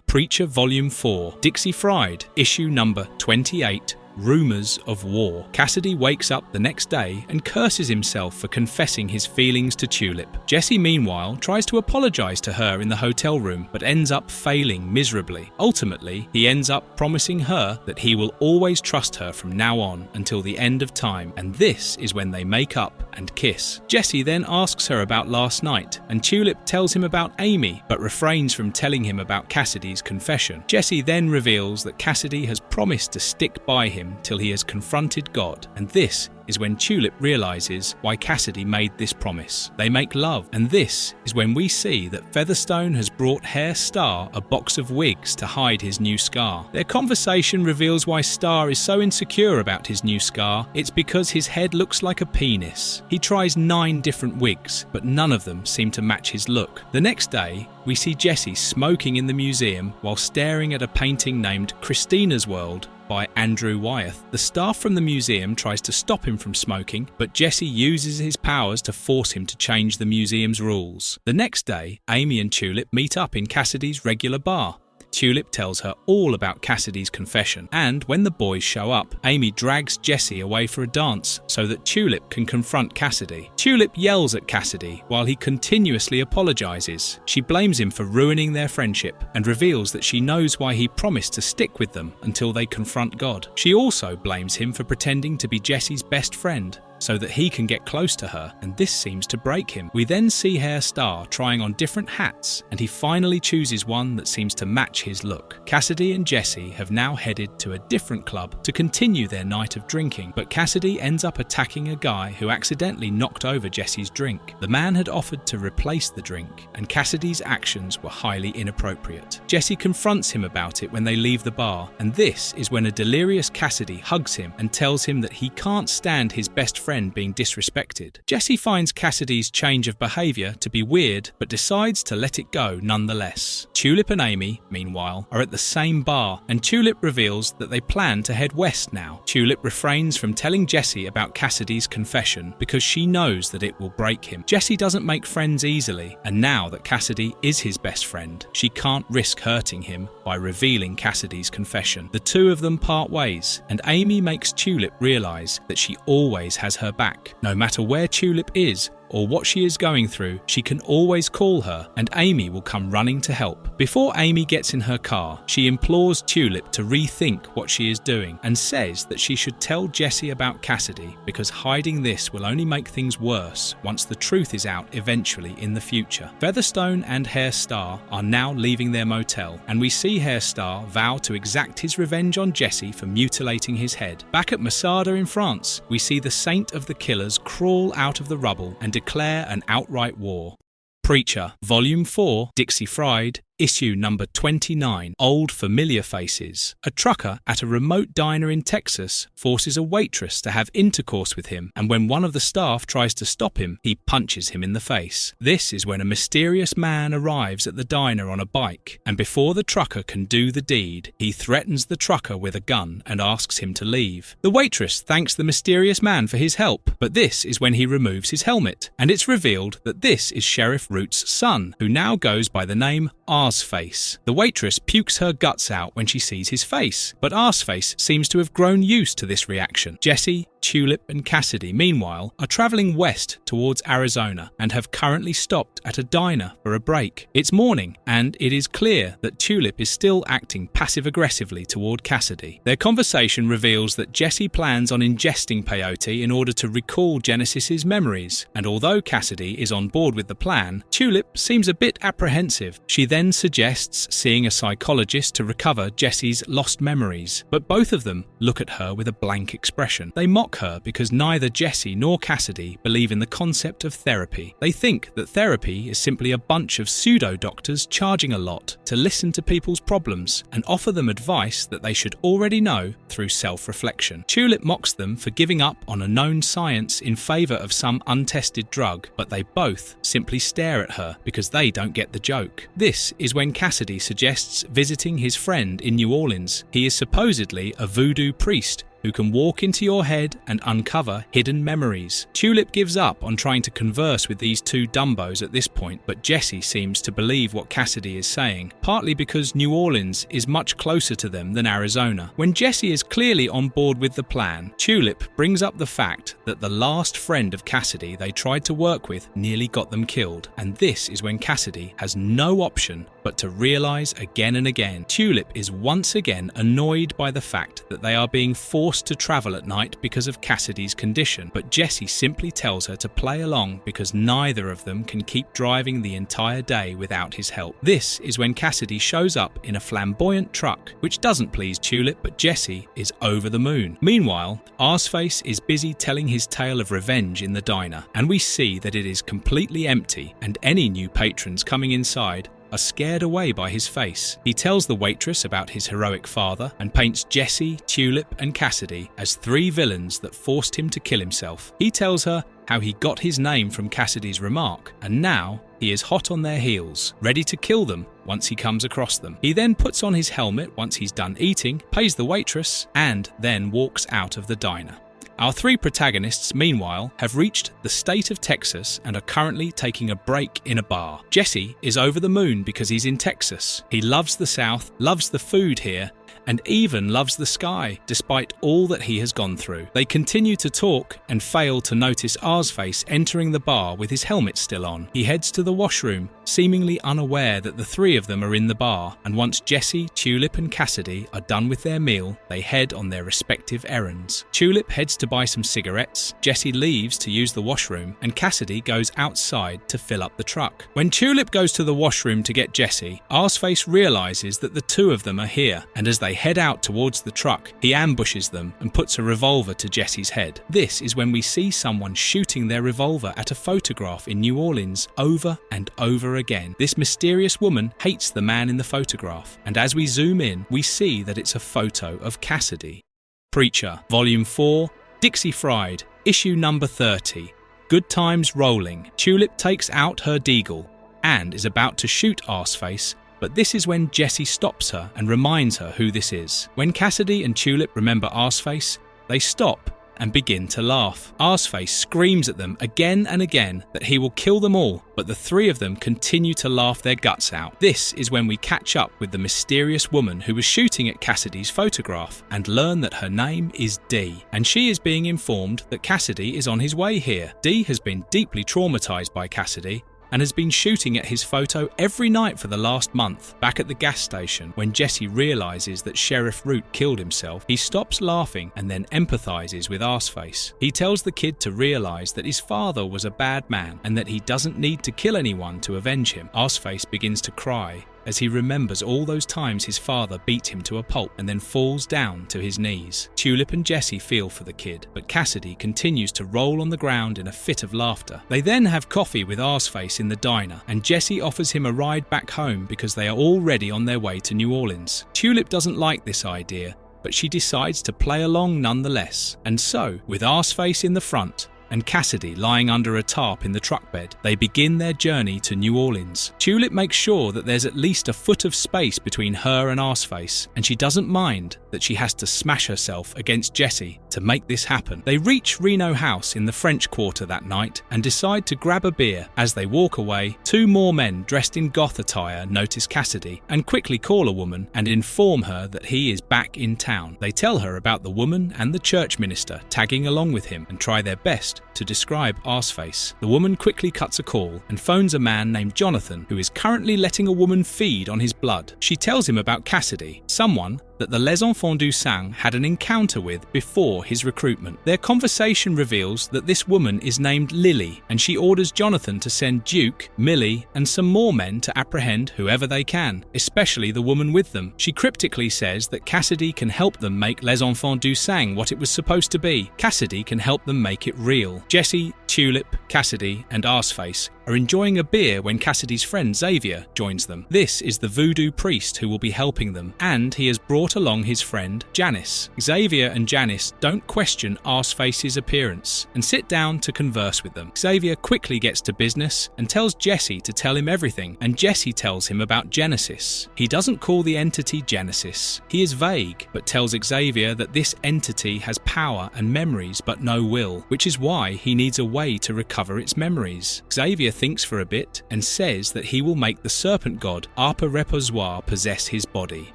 Preacher Volume 4, Dixie Fried, issue number 28, Rumors of War. Cassidy wakes up the next day and curses himself for confessing his feelings to Tulip. Jesse, meanwhile, tries to apologize to her in the hotel room, but ends up failing miserably. Ultimately, he ends up promising her that he will always trust her from now on until the end of time, and this is when they make up and kiss. Jesse then asks her about last night, and Tulip tells him about Amy, but refrains from telling him about Cassidy's confession. Jesse then reveals that Cassidy has promised to stick by him till he has confronted God, and this is when Tulip realizes why Cassidy made this promise. They make love, and this is when we see that Featherstone has brought Herr Star a box of wigs to hide his new scar. Their conversation reveals why Star is so insecure about his new scar. It's because his head looks like a penis. He tries 9 different wigs, but none of them seem to match his look. The next day, we see Jesse smoking in the museum while staring at a painting named Christina's World by Andrew Wyeth. The staff from the museum tries to stop him from smoking, but Jesse uses his powers to force him to change the museum's rules. The next day, Amy and Tulip meet up in Cassidy's regular bar. Tulip tells her all about Cassidy's confession, and when the boys show up, Amy drags Jesse away for a dance so that Tulip can confront Cassidy. Tulip yells at Cassidy while he continuously apologizes. She blames him for ruining their friendship and reveals that she knows why he promised to stick with them until they confront God. She also blames him for pretending to be Jesse's best friend so that he can get close to her, and this seems to break him. We then see Herr Star trying on different hats, and he finally chooses one that seems to match his look. Cassidy and Jesse have now headed to a different club to continue their night of drinking, but Cassidy ends up attacking a guy who accidentally knocked over Jesse's drink. The man had offered to replace the drink, and Cassidy's actions were highly inappropriate. Jesse confronts him about it when they leave the bar, and this is when a delirious Cassidy hugs him and tells him that he can't stand his best friend being disrespected. Jesse finds Cassidy's change of behaviour to be weird, but decides to let it go nonetheless. Tulip and Amy, meanwhile, are at the same bar, and Tulip reveals that they plan to head west now. Tulip refrains from telling Jesse about Cassidy's confession because she knows that it will break him. Jesse doesn't make friends easily, and now that Cassidy is his best friend, she can't risk hurting him by revealing Cassidy's confession. The two of them part ways, and Amy makes Tulip realise that she always has her back. No matter where Tulip is or what she is going through, she can always call her and Amy will come running to help. Before Amy gets in her car, she implores Tulip to rethink what she is doing and says that she should tell Jesse about Cassidy because hiding this will only make things worse once the truth is out eventually in the future. Featherstone and Herr Starr are now leaving their motel, and we see Herr Starr vow to exact his revenge on Jesse for mutilating his head. Back at Masada in France, we see the saint of the killers crawl out of the rubble and declare an outright war. Preacher, Volume 4, Dixie Fried, Issue number 29, Old Familiar Faces. A trucker at a remote diner in Texas forces a waitress to have intercourse with him, and when one of the staff tries to stop him, he punches him in the face. This is when a mysterious man arrives at the diner on a bike, and before the trucker can do the deed, he threatens the trucker with a gun and asks him to leave. The waitress thanks the mysterious man for his help, but this is when he removes his helmet, and it's revealed that this is Sheriff Root's son, who now goes by the name Arseface. The waitress pukes her guts out when she sees his face, but Arseface seems to have grown used to this reaction. Jesse, Tulip and Cassidy, meanwhile, are travelling west towards Arizona and have currently stopped at a diner for a break. It's morning, and it is clear that Tulip is still acting passive-aggressively toward Cassidy. Their conversation reveals that Jesse plans on ingesting peyote in order to recall Genesis's memories, and although Cassidy is on board with the plan, Tulip seems a bit apprehensive. She then suggests seeing a psychologist to recover Jesse's lost memories, but both of them look at her with a blank expression. They mock her because neither Jesse nor Cassidy believe in the concept of therapy. They think that therapy is simply a bunch of pseudo-doctors charging a lot to listen to people's problems and offer them advice that they should already know through self-reflection. Tulip mocks them for giving up on a known science in favour of some untested drug, but they both simply stare at her because they don't get the joke. This is when Cassidy suggests visiting his friend in New Orleans. He is supposedly a voodoo priest who can walk into your head and uncover hidden memories. Tulip gives up on trying to converse with these two dumbos at this point, but Jesse seems to believe what Cassidy is saying, partly because New Orleans is much closer to them than Arizona. When Jesse is clearly on board with the plan, Tulip brings up the fact that the last friend of Cassidy they tried to work with nearly got them killed, and this is when Cassidy has no option but to realise again and again. Tulip is once again annoyed by the fact that they are being forced to travel at night because of Cassidy's condition, but Jesse simply tells her to play along because neither of them can keep driving the entire day without his help. This is when Cassidy shows up in a flamboyant truck, which doesn't please Tulip, but Jesse is over the moon. Meanwhile, Arseface is busy telling his tale of revenge in the diner, and we see that it is completely empty, and any new patrons coming inside are scared away by his face. He tells the waitress about his heroic father and paints Jesse, Tulip and Cassidy as three villains that forced him to kill himself. He tells her how he got his name from Cassidy's remark, and now he is hot on their heels, ready to kill them once he comes across them. He then puts on his helmet once he's done eating, pays the waitress, and then walks out of the diner. Our three protagonists, meanwhile, have reached the state of Texas and are currently taking a break in a bar. Jesse is over the moon because he's in Texas. He loves the South, loves the food here, and even loves the sky, despite all that he has gone through. They continue to talk and fail to notice Arseface entering the bar with his helmet still on. He heads to the washroom, seemingly unaware that the three of them are in the bar, and once Jesse, Tulip and Cassidy are done with their meal, they head on their respective errands. Tulip heads to buy some cigarettes, Jesse leaves to use the washroom, and Cassidy goes outside to fill up the truck. When Tulip goes to the washroom to get Jesse, Arseface realises that the two of them are here, and as they head out towards the truck, he ambushes them and puts a revolver to Jesse's head. This is when we see someone shooting their revolver at a photograph in New Orleans over and over again. This mysterious woman hates the man in the photograph, and as we zoom in, we see that it's a photo of Cassidy. Preacher, Volume 4, Dixie Fried, Issue number 30. Good times rolling. Tulip takes out her deagle and is about to shoot Arseface, but this is when Jesse stops her and reminds her who this is. When Cassidy and Tulip remember Arseface, they stop and begin to laugh. Arseface screams at them again and again that he will kill them all, but the three of them continue to laugh their guts out. This is when we catch up with the mysterious woman who was shooting at Cassidy's photograph and learn that her name is Dee, and she is being informed that Cassidy is on his way here. Dee has been deeply traumatized by Cassidy and has been shooting at his photo every night for the last month. Back at the gas station, when Jesse realizes that Sheriff Root killed himself, he stops laughing and then empathizes with Arseface. He tells the kid to realize that his father was a bad man and that he doesn't need to kill anyone to avenge him. Arseface begins to cry as he remembers all those times his father beat him to a pulp and then falls down to his knees. Tulip and Jesse feel for the kid, but Cassidy continues to roll on the ground in a fit of laughter. They then have coffee with Arseface in the diner, and Jesse offers him a ride back home because they are already on their way to New Orleans. Tulip doesn't like this idea, but she decides to play along nonetheless. And so, with Arseface in the front and Cassidy lying under a tarp in the truck bed, they begin their journey to New Orleans. Tulip makes sure that there's at least a foot of space between her and Arseface, and she doesn't mind that she has to smash herself against Jesse to make this happen. They reach Reno House in the French Quarter that night and decide to grab a beer. As they walk away, two more men dressed in goth attire notice Cassidy and quickly call a woman and inform her that he is back in town. They tell her about the woman and the church minister tagging along with him and try their best to describe Arseface. The woman quickly cuts a call and phones a man named Jonathan who is currently letting a woman feed on his blood. She tells him about Cassidy, someone that the Les Enfants du Sang had an encounter with before his recruitment. Their conversation reveals that this woman is named Lily, and she orders Jonathan to send Duke, Millie, and some more men to apprehend whoever they can, especially the woman with them. She cryptically says that Cassidy can help them make Les Enfants du Sang what it was supposed to be. Cassidy can help them make it real. Jesse, Tulip, Cassidy, and Arseface are enjoying a beer when Cassidy's friend Xavier joins them. This is the voodoo priest who will be helping them, and he has brought along his friend Janice. Xavier and Janice don't question Arseface's appearance and sit down to converse with them. Xavier quickly gets to business and tells Jesse to tell him everything, and Jesse tells him about Genesis. He doesn't call the entity Genesis. He is vague, but tells Xavier that this entity has power and memories but no will, which is why he needs a way to recover its memories. Xavier thinks for a bit and says that he will make the serpent god Arpa Reposoir possess his body.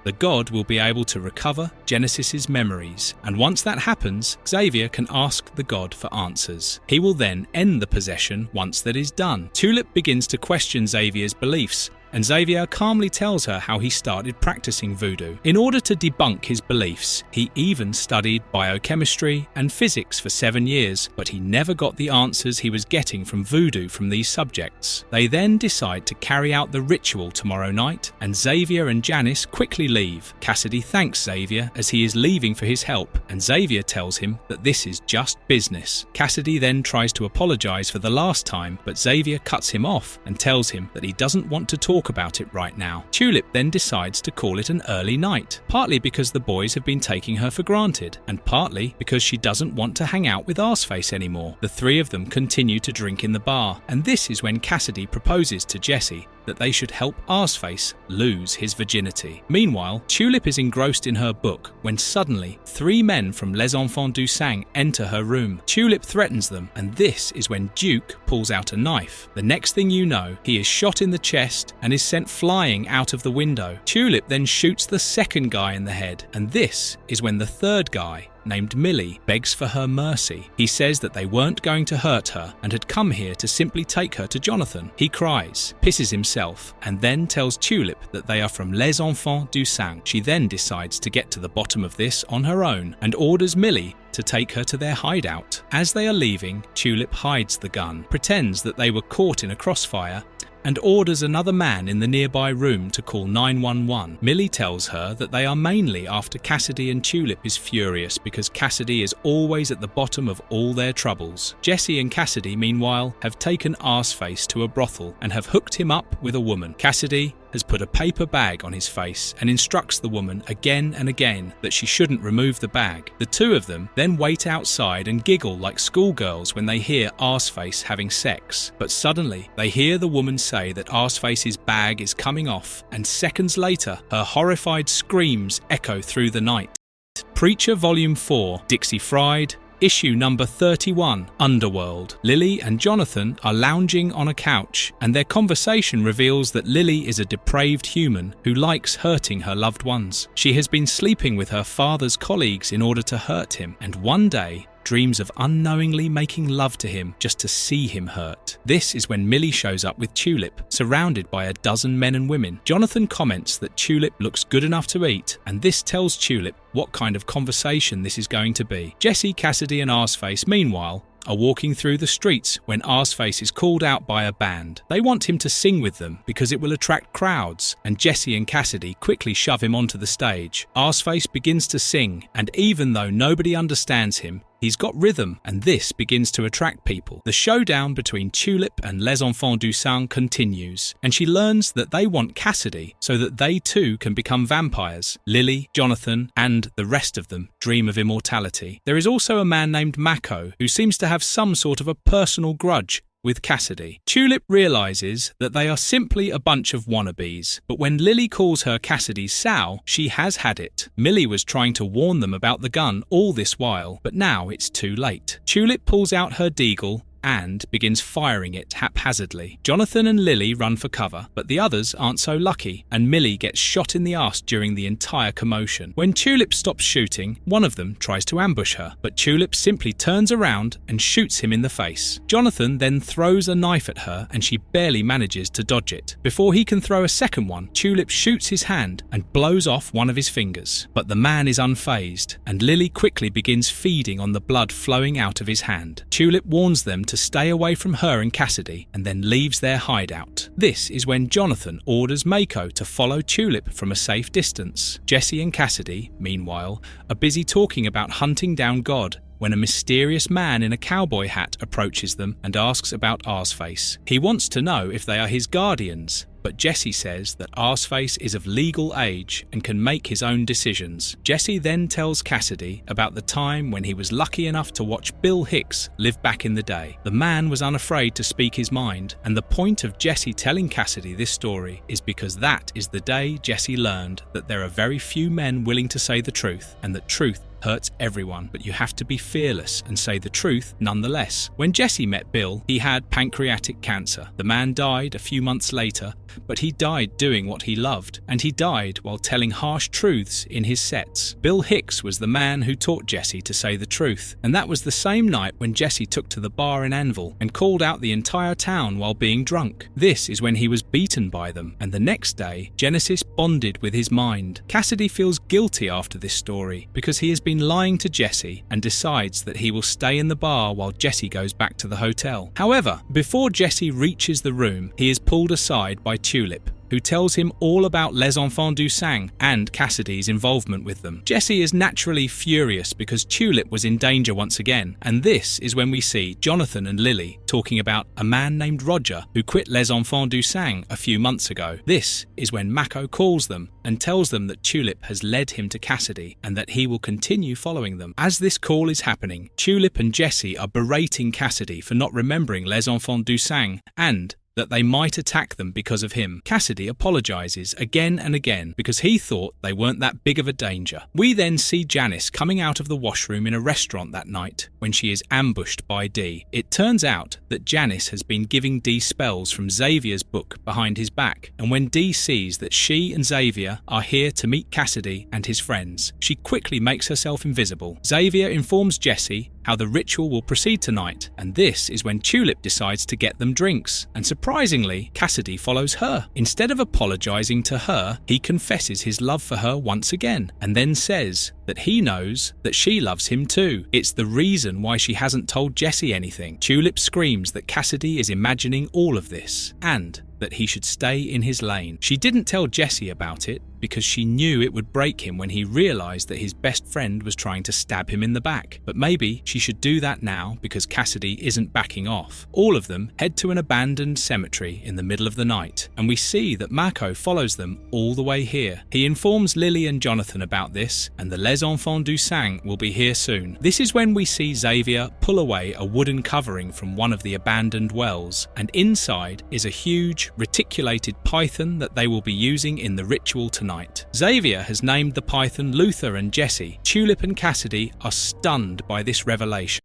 The god will be able to recover Genesis's memories, and once that happens, Xavier can ask the god for answers. He will then end the possession once that is done. Tulip begins to question Xavier's beliefs, and Xavier calmly tells her how he started practicing voodoo. In order to debunk his beliefs, he even studied biochemistry and physics for 7 years, but he never got the answers he was getting from voodoo from these subjects. They then decide to carry out the ritual tomorrow night, and Xavier and Janice quickly leave. Cassidy thanks Xavier as he is leaving for his help, and Xavier tells him that this is just business. Cassidy then tries to apologize for the last time, but Xavier cuts him off and tells him that he doesn't want to talk about it right now. Tulip then decides to call it an early night, partly because the boys have been taking her for granted, and partly because she doesn't want to hang out with Arseface anymore. The three of them continue to drink in the bar, and this is when Cassidy proposes to Jesse that they should help Arseface lose his virginity. Meanwhile, Tulip is engrossed in her book when suddenly 3 men from Les Enfants du Sang enter her room. Tulip threatens them, and this is when Duke pulls out a knife. The next thing you know, he is shot in the chest and is sent flying out of the window. Tulip then shoots the second guy in the head, and this is when the third guy, named Millie, begs for her mercy. He says that they weren't going to hurt her and had come here to simply take her to Jonathan. He cries, pisses himself, and then tells Tulip that they are from Les Enfants du Sang. She then decides to get to the bottom of this on her own and orders Millie to take her to their hideout. As they are leaving, Tulip hides the gun, pretends that they were caught in a crossfire, and orders another man in the nearby room to call 911. Millie tells her that they are mainly after Cassidy, and Tulip is furious because Cassidy is always at the bottom of all their troubles. Jesse and Cassidy, meanwhile, have taken Arseface to a brothel and have hooked him up with a woman. Cassidy has put a paper bag on his face and instructs the woman again and again that she shouldn't remove the bag. The two of them then wait outside and giggle like schoolgirls when they hear Arseface having sex. But suddenly, they hear the woman say that Arseface's bag is coming off, and seconds later, her horrified screams echo through the night. Preacher Volume 4, Dixie Fried, Issue number 31, Underworld. Lily and Jonathan are lounging on a couch, and their conversation reveals that Lily is a depraved human who likes hurting her loved ones. She has been sleeping with her father's colleagues in order to hurt him, and one day dreams of unknowingly making love to him just to see him hurt. This is when Millie shows up with Tulip, surrounded by a dozen men and women. Jonathan comments that Tulip looks good enough to eat, and this tells Tulip what kind of conversation this is going to be. Jesse, Cassidy and Arseface, meanwhile, are walking through the streets when Arseface is called out by a band. They want him to sing with them because it will attract crowds, and Jesse and Cassidy quickly shove him onto the stage. Arseface begins to sing, and even though nobody understands him, he's got rhythm, and this begins to attract people. The showdown between Tulip and Les Enfants du Sang continues, and she learns that they want Cassidy so that they too can become vampires. Lily, Jonathan, and the rest of them dream of immortality. There is also a man named Mako who seems to have some sort of a personal grudge with Cassidy. Tulip realizes that they are simply a bunch of wannabes, but when Lily calls her Cassidy's sow, she has had it. Millie was trying to warn them about the gun all this while, but now it's too late. Tulip pulls out her deagle and begins firing it haphazardly. Jonathan and Lily run for cover, but the others aren't so lucky, and Millie gets shot in the arse during the entire commotion. When Tulip stops shooting, one of them tries to ambush her, but Tulip simply turns around and shoots him in the face. Jonathan then throws a knife at her, and she barely manages to dodge it. Before he can throw a second one, Tulip shoots his hand and blows off one of his fingers. But the man is unfazed, and Lily quickly begins feeding on the blood flowing out of his hand. Tulip warns them to stay away from her and Cassidy, and then leaves their hideout. This is when Jonathan orders Mako to follow Tulip from a safe distance. Jesse and Cassidy, meanwhile, are busy talking about hunting down God when a mysterious man in a cowboy hat approaches them and asks about Arseface. He wants to know if they are his guardians, but Jesse says that Arseface is of legal age and can make his own decisions. Jesse then tells Cassidy about the time when he was lucky enough to watch Bill Hicks live back in the day. The man was unafraid to speak his mind, and the point of Jesse telling Cassidy this story is because that is the day Jesse learned that there are very few men willing to say the truth, and that truth hurts everyone, but you have to be fearless and say the truth nonetheless. When Jesse met Bill, he had pancreatic cancer. The man died a few months later, but he died doing what he loved, and he died while telling harsh truths in his sets. Bill Hicks was the man who taught Jesse to say the truth, and that was the same night when Jesse took to the bar in Anvil and called out the entire town while being drunk. This is when he was beaten by them, and the next day, Genesis bonded with his mind. Cassidy feels guilty after this story because he has been lying to Jesse and decides that he will stay in the bar while Jesse goes back to the hotel. However, before Jesse reaches the room, he is pulled aside by Tulip, who tells him all about Les Enfants du Sang and Cassidy's involvement with them. Jesse is naturally furious because Tulip was in danger once again, and this is when we see Jonathan and Lily talking about a man named Roger who quit Les Enfants du Sang a few months ago. This is when Mako calls them and tells them that Tulip has led him to Cassidy and that he will continue following them. As this call is happening, Tulip and Jesse are berating Cassidy for not remembering Les Enfants du Sang and that they might attack them because of him. Cassidy apologizes again and again because he thought they weren't that big of a danger. We then see Janice coming out of the washroom in a restaurant that night when she is ambushed by Dee. It turns out that Janice has been giving Dee spells from Xavier's book behind his back, and when Dee sees that she and Xavier are here to meet Cassidy and his friends, she quickly makes herself invisible. Xavier informs Jesse how the ritual will proceed tonight, and this is when Tulip decides to get them drinks, and surprisingly, Cassidy follows her. Instead of apologizing to her, he confesses his love for her once again, and then says that he knows that she loves him too. It's the reason why she hasn't told Jesse anything. Tulip screams that Cassidy is imagining all of this, and that he should stay in his lane. She didn't tell Jesse about it because she knew it would break him when he realized that his best friend was trying to stab him in the back. But maybe she should do that now because Cassidy isn't backing off. All of them head to an abandoned cemetery in the middle of the night, and we see that Mako follows them all the way here. He informs Lily and Jonathan about this, and the Les Enfants du Sang will be here soon. This is when we see Xavier pull away a wooden covering from one of the abandoned wells, and inside is a huge reticulated python that they will be using in the ritual tonight. night. Xavier has named the python Luther and Jesse. Tulip and Cassidy are stunned by this revelation.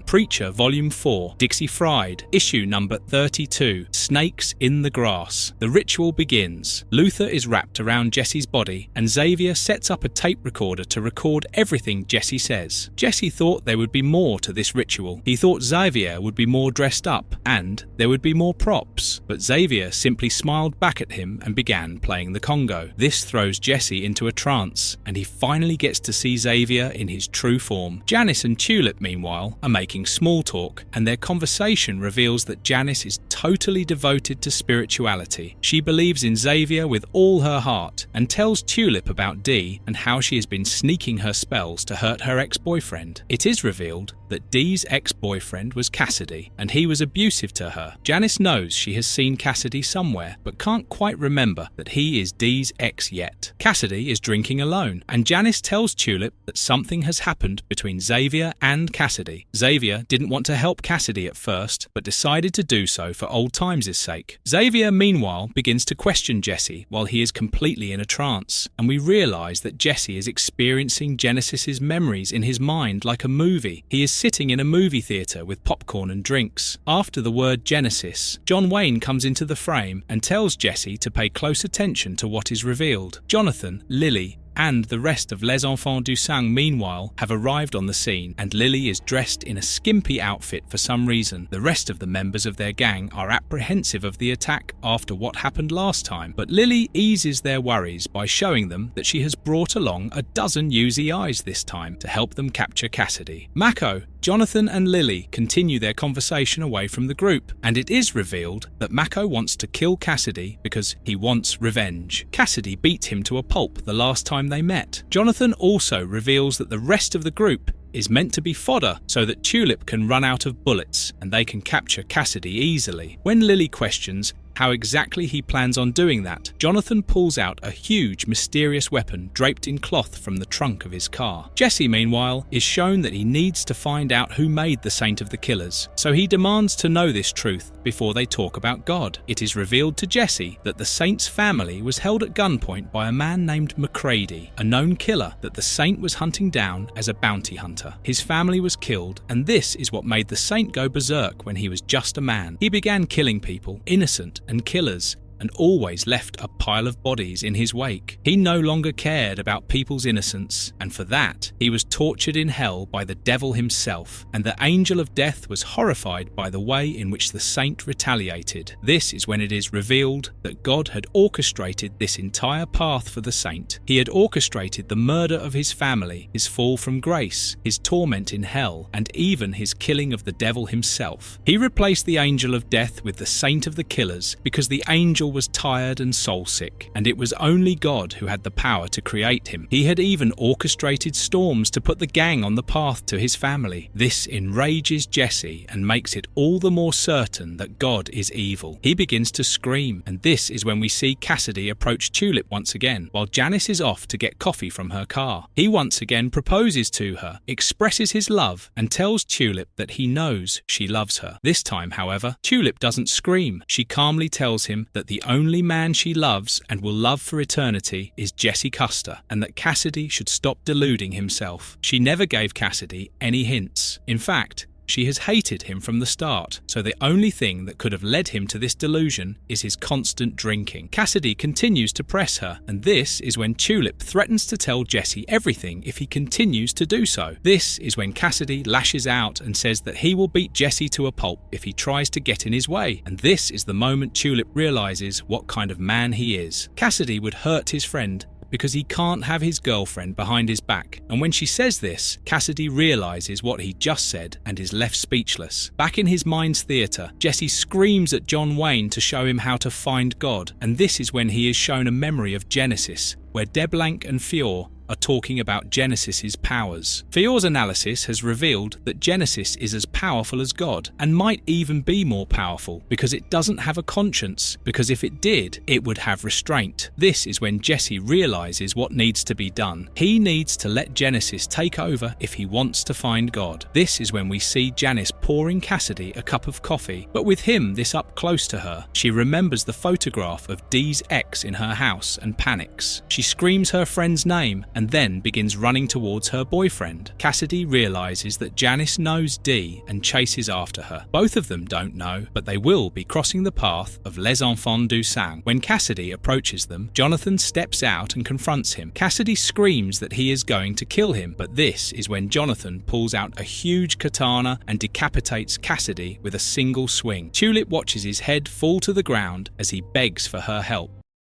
Preacher Volume 4, Dixie Fried, issue number 32, Snakes in the Grass. The ritual begins. Luther is wrapped around Jesse's body, and Xavier sets up a tape recorder to record everything Jesse says. Jesse thought there would be more to this ritual. He thought Xavier would be more dressed up, and there would be more props. But Xavier simply smiled back at him and began playing the congo. This throws Jesse into a trance, and he finally gets to see Xavier in his true form. Janice and Tulip, meanwhile, are making small talk, and their conversation reveals that Janice is totally devoted to spirituality. She believes in Xavier with all her heart and tells Tulip about Dee and how she has been sneaking her spells to hurt her ex-boyfriend. It is revealed that Dee's ex-boyfriend was Cassidy, and he was abusive to her. Janice knows she has seen Cassidy somewhere, but can't quite remember that he is Dee's ex yet. Cassidy is drinking alone, and Janice tells Tulip that something has happened between Xavier and Cassidy. Xavier didn't want to help Cassidy at first, but decided to do so for old times' sake. Xavier, meanwhile, begins to question Jesse while he is completely in a trance, and we realise that Jesse is experiencing Genesis's memories in his mind like a movie. He is sitting in a movie theatre with popcorn and drinks. After the word Genesis, John Wayne comes into the frame and tells Jesse to pay close attention to what is revealed. Jonathan, Lily, and the rest of Les Enfants du Sang, meanwhile, have arrived on the scene, and Lily is dressed in a skimpy outfit for some reason. The rest of the members of their gang are apprehensive of the attack after what happened last time, but Lily eases their worries by showing them that she has brought along a dozen UZ eyes this time to help them capture Cassidy. Mako, Jonathan and Lily continue their conversation away from the group, and it is revealed that Mako wants to kill Cassidy because he wants revenge. Cassidy beat him to a pulp the last time they met. Jonathan also reveals that the rest of the group is meant to be fodder so that Tulip can run out of bullets and they can capture Cassidy easily. When Lily questions how exactly he plans on doing that, Jonathan pulls out a huge mysterious weapon draped in cloth from the trunk of his car. Jesse, meanwhile, is shown that he needs to find out who made the Saint of the Killers, so he demands to know this truth before they talk about God. It is revealed to Jesse that the Saint's family was held at gunpoint by a man named McCready, a known killer that the Saint was hunting down as a bounty hunter. His family was killed, and this is what made the Saint go berserk when he was just a man. He began killing people, innocent and killers, and always left a pile of bodies in his wake. He no longer cared about people's innocence, and for that, he was tortured in hell by the devil himself, and the angel of death was horrified by the way in which the saint retaliated. This is when it is revealed that God had orchestrated this entire path for the saint. He had orchestrated the murder of his family, his fall from grace, his torment in hell, and even his killing of the devil himself. He replaced the angel of death with the saint of the killers because the angel was tired and soul-sick, and it was only God who had the power to create him. He had even orchestrated storms to put the gang on the path to his family. This enrages Jesse and makes it all the more certain that God is evil. He begins to scream, and this is when we see Cassidy approach Tulip once again, while Janice is off to get coffee from her car. He once again proposes to her, expresses his love, and tells Tulip that he knows she loves her. This time, however, Tulip doesn't scream. She calmly tells him that the only man she loves and will love for eternity is Jesse Custer, and that Cassidy should stop deluding himself. She never gave Cassidy any hints. In fact, she has hated him from the start, so the only thing that could have led him to this delusion is his constant drinking. Cassidy continues to press her, and this is when Tulip threatens to tell Jesse everything if he continues to do so. This is when Cassidy lashes out and says that he will beat Jesse to a pulp if he tries to get in his way, and this is the moment Tulip realizes what kind of man he is. Cassidy would hurt his friend because he can't have his girlfriend behind his back, and when she says this, Cassidy realizes what he just said and is left speechless. Back in his mind's theatre, Jesse screams at John Wayne to show him how to find God, and this is when he is shown a memory of Genesis, where Deblanc and Fior are talking about Genesis's powers. Fior's analysis has revealed that Genesis is as powerful as God, and might even be more powerful because it doesn't have a conscience, because if it did, it would have restraint. This is when Jesse realizes what needs to be done. He needs to let Genesis take over if he wants to find God. This is when we see Janice pouring Cassidy a cup of coffee, but with him this up close to her. She remembers the photograph of Dee's ex in her house and panics. She screams her friend's name and then begins running towards her boyfriend. Cassidy realizes that Janice knows Dee and chases after her. Both of them don't know, but they will be crossing the path of Les Enfants du Sang. When Cassidy approaches them, Jonathan steps out and confronts him. Cassidy screams that he is going to kill him, but this is when Jonathan pulls out a huge katana and decapitates Cassidy with a single swing. Tulip watches his head fall to the ground as he begs for her help.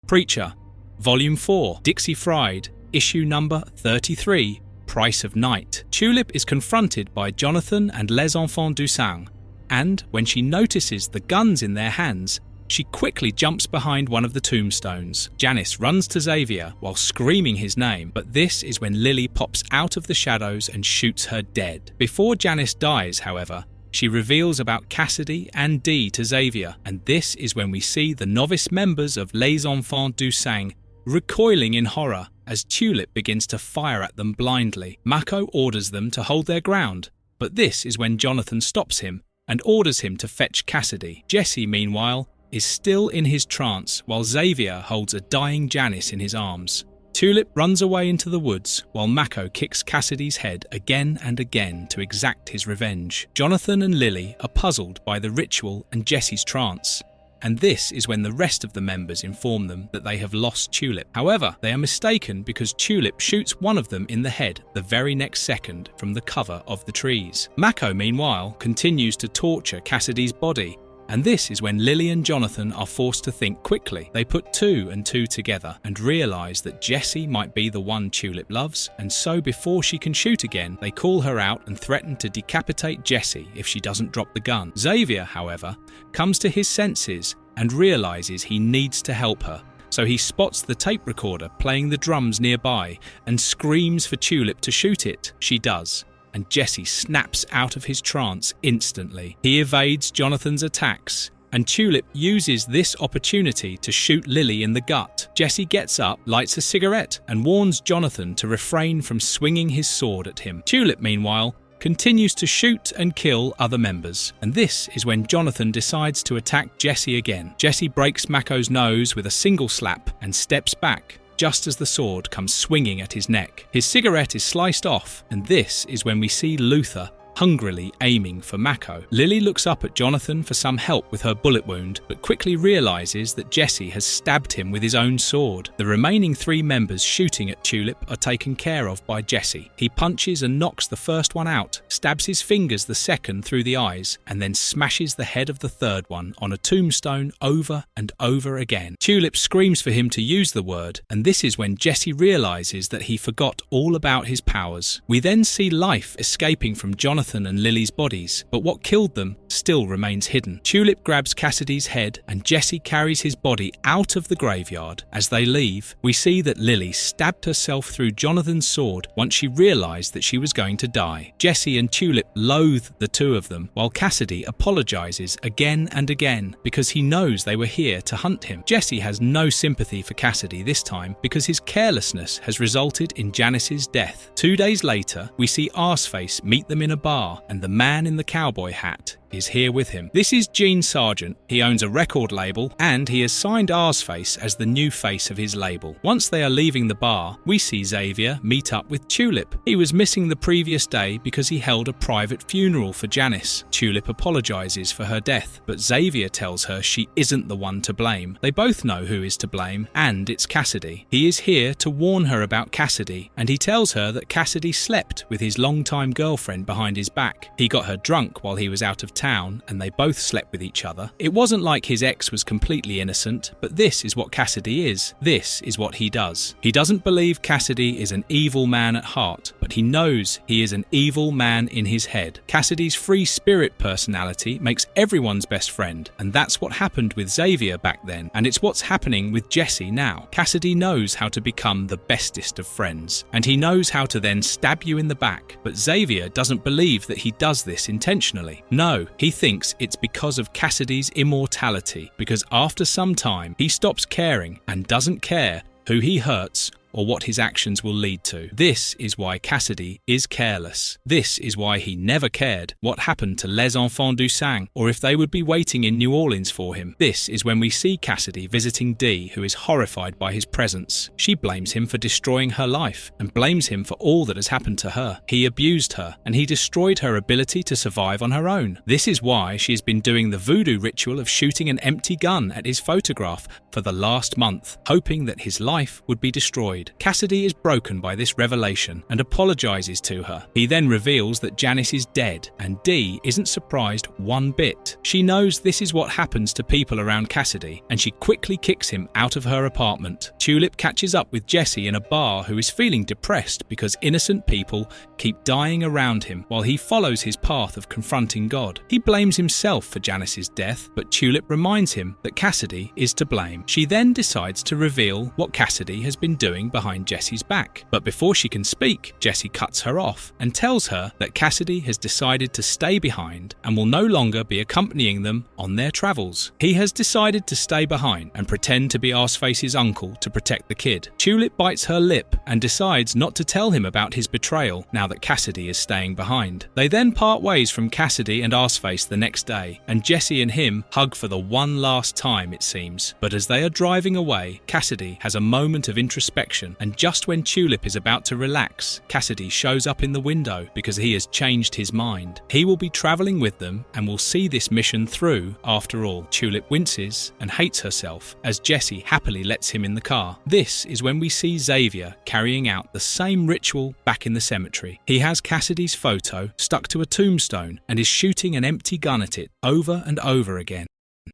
Preacher, Volume 4, Dixie Fried, Issue number 33, Price of Night. Tulip is confronted by Jonathan and Les Enfants du Sang, and when she notices the guns in their hands, she quickly jumps behind one of the tombstones. Janice runs to Xavier while screaming his name, but this is when Lily pops out of the shadows and shoots her dead. Before Janice dies, however, she reveals about Cassidy and Dee to Xavier, and this is when we see the novice members of Les Enfants du Sang recoiling in horror as Tulip begins to fire at them blindly. Mako orders them to hold their ground, but this is when Jonathan stops him and orders him to fetch Cassidy. Jesse, meanwhile, is still in his trance while Xavier holds a dying Janice in his arms. Tulip runs away into the woods while Mako kicks Cassidy's head again and again to exact his revenge. Jonathan and Lily are puzzled by the ritual and Jesse's trance, and this is when the rest of the members inform them that they have lost Tulip. However, they are mistaken because Tulip shoots one of them in the head the very next second from the cover of the trees. Mako, meanwhile, continues to torture Cassidy's body, and this is when Lily and Jonathan are forced to think quickly. They put two and two together and realise that Jessie might be the one Tulip loves, and so before she can shoot again, they call her out and threaten to decapitate Jessie if she doesn't drop the gun. Xavier, however, comes to his senses and realises he needs to help her. So he spots the tape recorder playing the drums nearby and screams for Tulip to shoot it. She does, and Jesse snaps out of his trance instantly. He evades Jonathan's attacks, and Tulip uses this opportunity to shoot Lily in the gut. Jesse gets up, lights a cigarette, and warns Jonathan to refrain from swinging his sword at him. Tulip, meanwhile, continues to shoot and kill other members, and this is when Jonathan decides to attack Jesse again. Jesse breaks Mako's nose with a single slap and steps back, just as the sword comes swinging at his neck. His cigarette is sliced off, and this is when we see Luther hungrily aiming for Mako. Lily looks up at Jonathan for some help with her bullet wound, but quickly realises that Jesse has stabbed him with his own sword. The remaining three members shooting at Tulip are taken care of by Jesse. He punches and knocks the first one out, stabs his fingers the second through the eyes, and then smashes the head of the third one on a tombstone over and over again. Tulip screams for him to use the word, and this is when Jesse realises that he forgot all about his powers. We then see life escaping from Jonathan and Lily's bodies, but what killed them still remains hidden. Tulip grabs Cassidy's head and Jesse carries his body out of the graveyard. As they leave, we see that Lily stabbed herself through Jonathan's sword once she realised that she was going to die. Jesse and Tulip loathe the two of them, while Cassidy apologises again and again because he knows they were here to hunt him. Jesse has no sympathy for Cassidy this time because his carelessness has resulted in Janice's death. 2 days later, we see Arseface meet them in a bar, and the man in the cowboy hat is here with him. This is Gene Sargent. He owns a record label, and he has signed Arseface as the new face of his label. Once they are leaving the bar, we see Xavier meet up with Tulip. He was missing the previous day because he held a private funeral for Janice. Tulip apologises for her death, but Xavier tells her she isn't the one to blame. They both know who is to blame, and it's Cassidy. He is here to warn her about Cassidy, and he tells her that Cassidy slept with his longtime girlfriend behind his back. He got her drunk while he was out of town and they both slept with each other. It wasn't like his ex was completely innocent, but this is what Cassidy is. This is what he does. He doesn't believe Cassidy is an evil man at heart, but he knows he is an evil man in his head. Cassidy's free spirit personality makes everyone's best friend, and that's what happened with Xavier back then, and it's what's happening with Jesse now. Cassidy knows how to become the bestest of friends, and he knows how to then stab you in the back, but Xavier doesn't believe that he does this intentionally. No, he thinks it's because of Cassidy's immortality, because after some time he stops caring and doesn't care who he hurts or what his actions will lead to. This is why Cassidy is careless. This is why he never cared what happened to Les Enfants du Sang, or if they would be waiting in New Orleans for him. This is when we see Cassidy visiting Dee, who is horrified by his presence. She blames him for destroying her life, and blames him for all that has happened to her. He abused her, and he destroyed her ability to survive on her own. This is why she has been doing the voodoo ritual of shooting an empty gun at his photograph for the last month, hoping that his life would be destroyed. Cassidy is broken by this revelation and apologizes to her. He then reveals that Janice is dead, and Dee isn't surprised one bit. She knows this is what happens to people around Cassidy, and she quickly kicks him out of her apartment. Tulip catches up with Jesse in a bar, who is feeling depressed because innocent people keep dying around him while he follows his path of confronting God. He blames himself for Janice's death, but Tulip reminds him that Cassidy is to blame. She then decides to reveal what Cassidy has been doing behind Jesse's back. But before she can speak, Jesse cuts her off and tells her that Cassidy has decided to stay behind and will no longer be accompanying them on their travels. He has decided to stay behind and pretend to be Arseface's uncle to protect the kid. Tulip bites her lip and decides not to tell him about his betrayal now that Cassidy is staying behind. They then part ways from Cassidy and Arseface the next day, and Jesse and him hug for the one last time, it seems. But as they are driving away, Cassidy has a moment of introspection, and just when Tulip is about to relax, Cassidy shows up in the window because he has changed his mind. He will be travelling with them and will see this mission through after all. Tulip winces and hates herself as Jesse happily lets him in the car. This is when we see Xavier carrying out the same ritual back in the cemetery. He has Cassidy's photo stuck to a tombstone and is shooting an empty gun at it over and over again.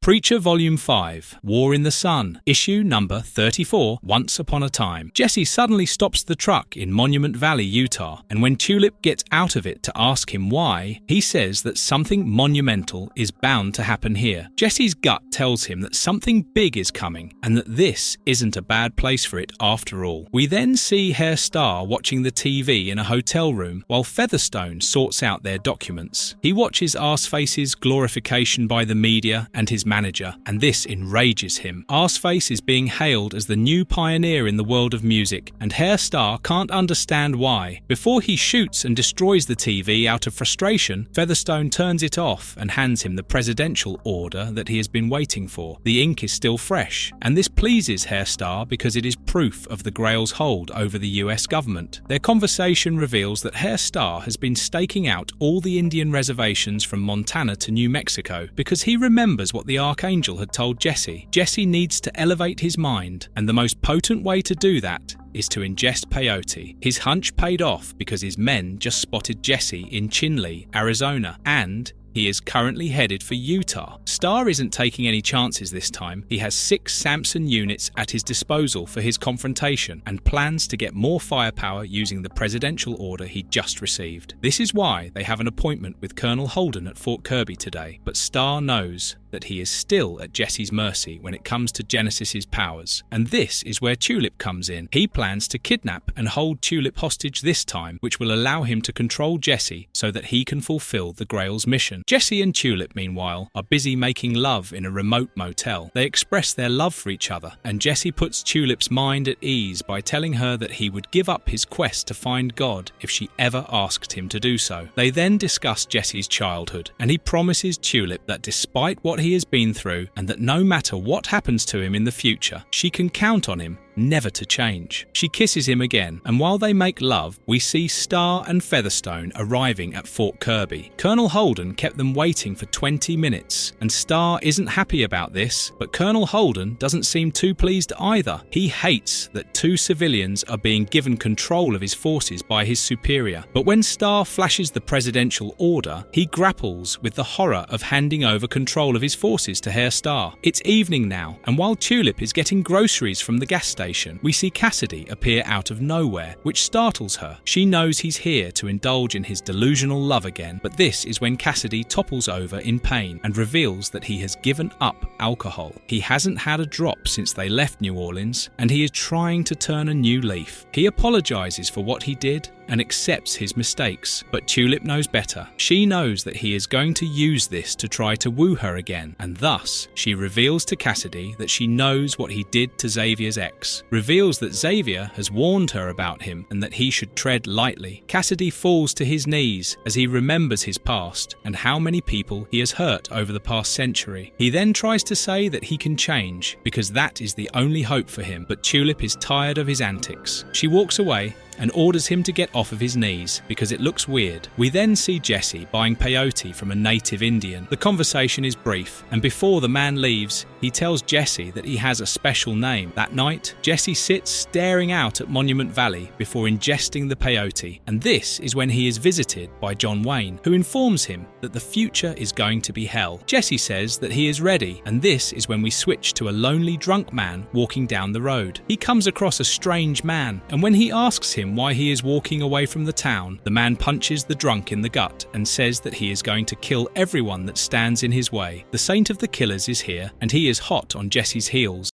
Preacher Volume 5, War in the Sun, issue number 34, Once Upon a Time. Jesse suddenly stops the truck in Monument Valley, Utah, and when Tulip gets out of it to ask him why, he says that something monumental is bound to happen here. Jesse's gut tells him that something big is coming, and that this isn't a bad place for it after all. We then see Herr Starr watching the TV in a hotel room while Featherstone sorts out their documents. He watches Arseface's glorification by the media and his manager, and this enrages him. Arseface is being hailed as the new pioneer in the world of music, and Herr Starr can't understand why. Before he shoots and destroys the TV out of frustration, Featherstone turns it off and hands him the presidential order that he has been waiting for. The ink is still fresh, and this pleases Herr Starr because it is proof of the Grail's hold over the US government. Their conversation reveals that Herr Starr has been staking out all the Indian reservations from Montana to New Mexico because he remembers what the Archangel had told Jesse. Jesse needs to elevate his mind, and the most potent way to do that is to ingest peyote. His hunch paid off because his men just spotted Jesse in Chinle, Arizona, and he is currently headed for Utah. Starr isn't taking any chances this time. He has 6 Samson units at his disposal for his confrontation and plans to get more firepower using the presidential order he just received. This is why they have an appointment with Colonel Holden at Fort Kirby today, but Starr knows that he is still at Jesse's mercy when it comes to Genesis's powers. And this is where Tulip comes in. He plans to kidnap and hold Tulip hostage this time, which will allow him to control Jesse so that he can fulfill the Grail's mission. Jesse and Tulip, meanwhile, are busy making love in a remote motel. They express their love for each other, and Jesse puts Tulip's mind at ease by telling her that he would give up his quest to find God if she ever asked him to do so. They then discuss Jesse's childhood, and he promises Tulip that despite what he has been through, and that no matter what happens to him in the future, she can count on him never to change. She kisses him again, and while they make love, we see Star and Featherstone arriving at Fort Kirby. Colonel Holden kept them waiting for 20 minutes, and Star isn't happy about this, but Colonel Holden doesn't seem too pleased either. He hates that 2 civilians are being given control of his forces by his superior. But when Star flashes the presidential order, he grapples with the horror of handing over control of his forces to Herr Star. It's evening now, and while Tulip is getting groceries from the gas station, we see Cassidy appear out of nowhere, which startles her. She knows he's here to indulge in his delusional love again, but this is when Cassidy topples over in pain and reveals that he has given up alcohol. He hasn't had a drop since they left New Orleans, and he is trying to turn a new leaf. He apologizes for what he did and accepts his mistakes, but Tulip knows better. She knows that he is going to use this to try to woo her again, and thus she reveals to Cassidy that she knows what he did to Xavier's ex, reveals that Xavier has warned her about him and that he should tread lightly. Cassidy falls to his knees as he remembers his past and how many people he has hurt over the past century. He then tries to say that he can change because that is the only hope for him, but Tulip is tired of his antics. She walks away and orders him to get off of his knees because it looks weird. We then see Jesse buying peyote from a native Indian. The conversation is brief, and before the man leaves, he tells Jesse that he has a special name. That night, Jesse sits staring out at Monument Valley before ingesting the peyote, and this is when he is visited by John Wayne, who informs him that the future is going to be hell. Jesse says that he is ready, and this is when we switch to a lonely drunk man walking down the road. He comes across a strange man, and when he asks him why he is walking away from the town, the man punches the drunk in the gut and says that he is going to kill everyone that stands in his way. The Saint of the Killers is here, and he is hot on Jesse's heels.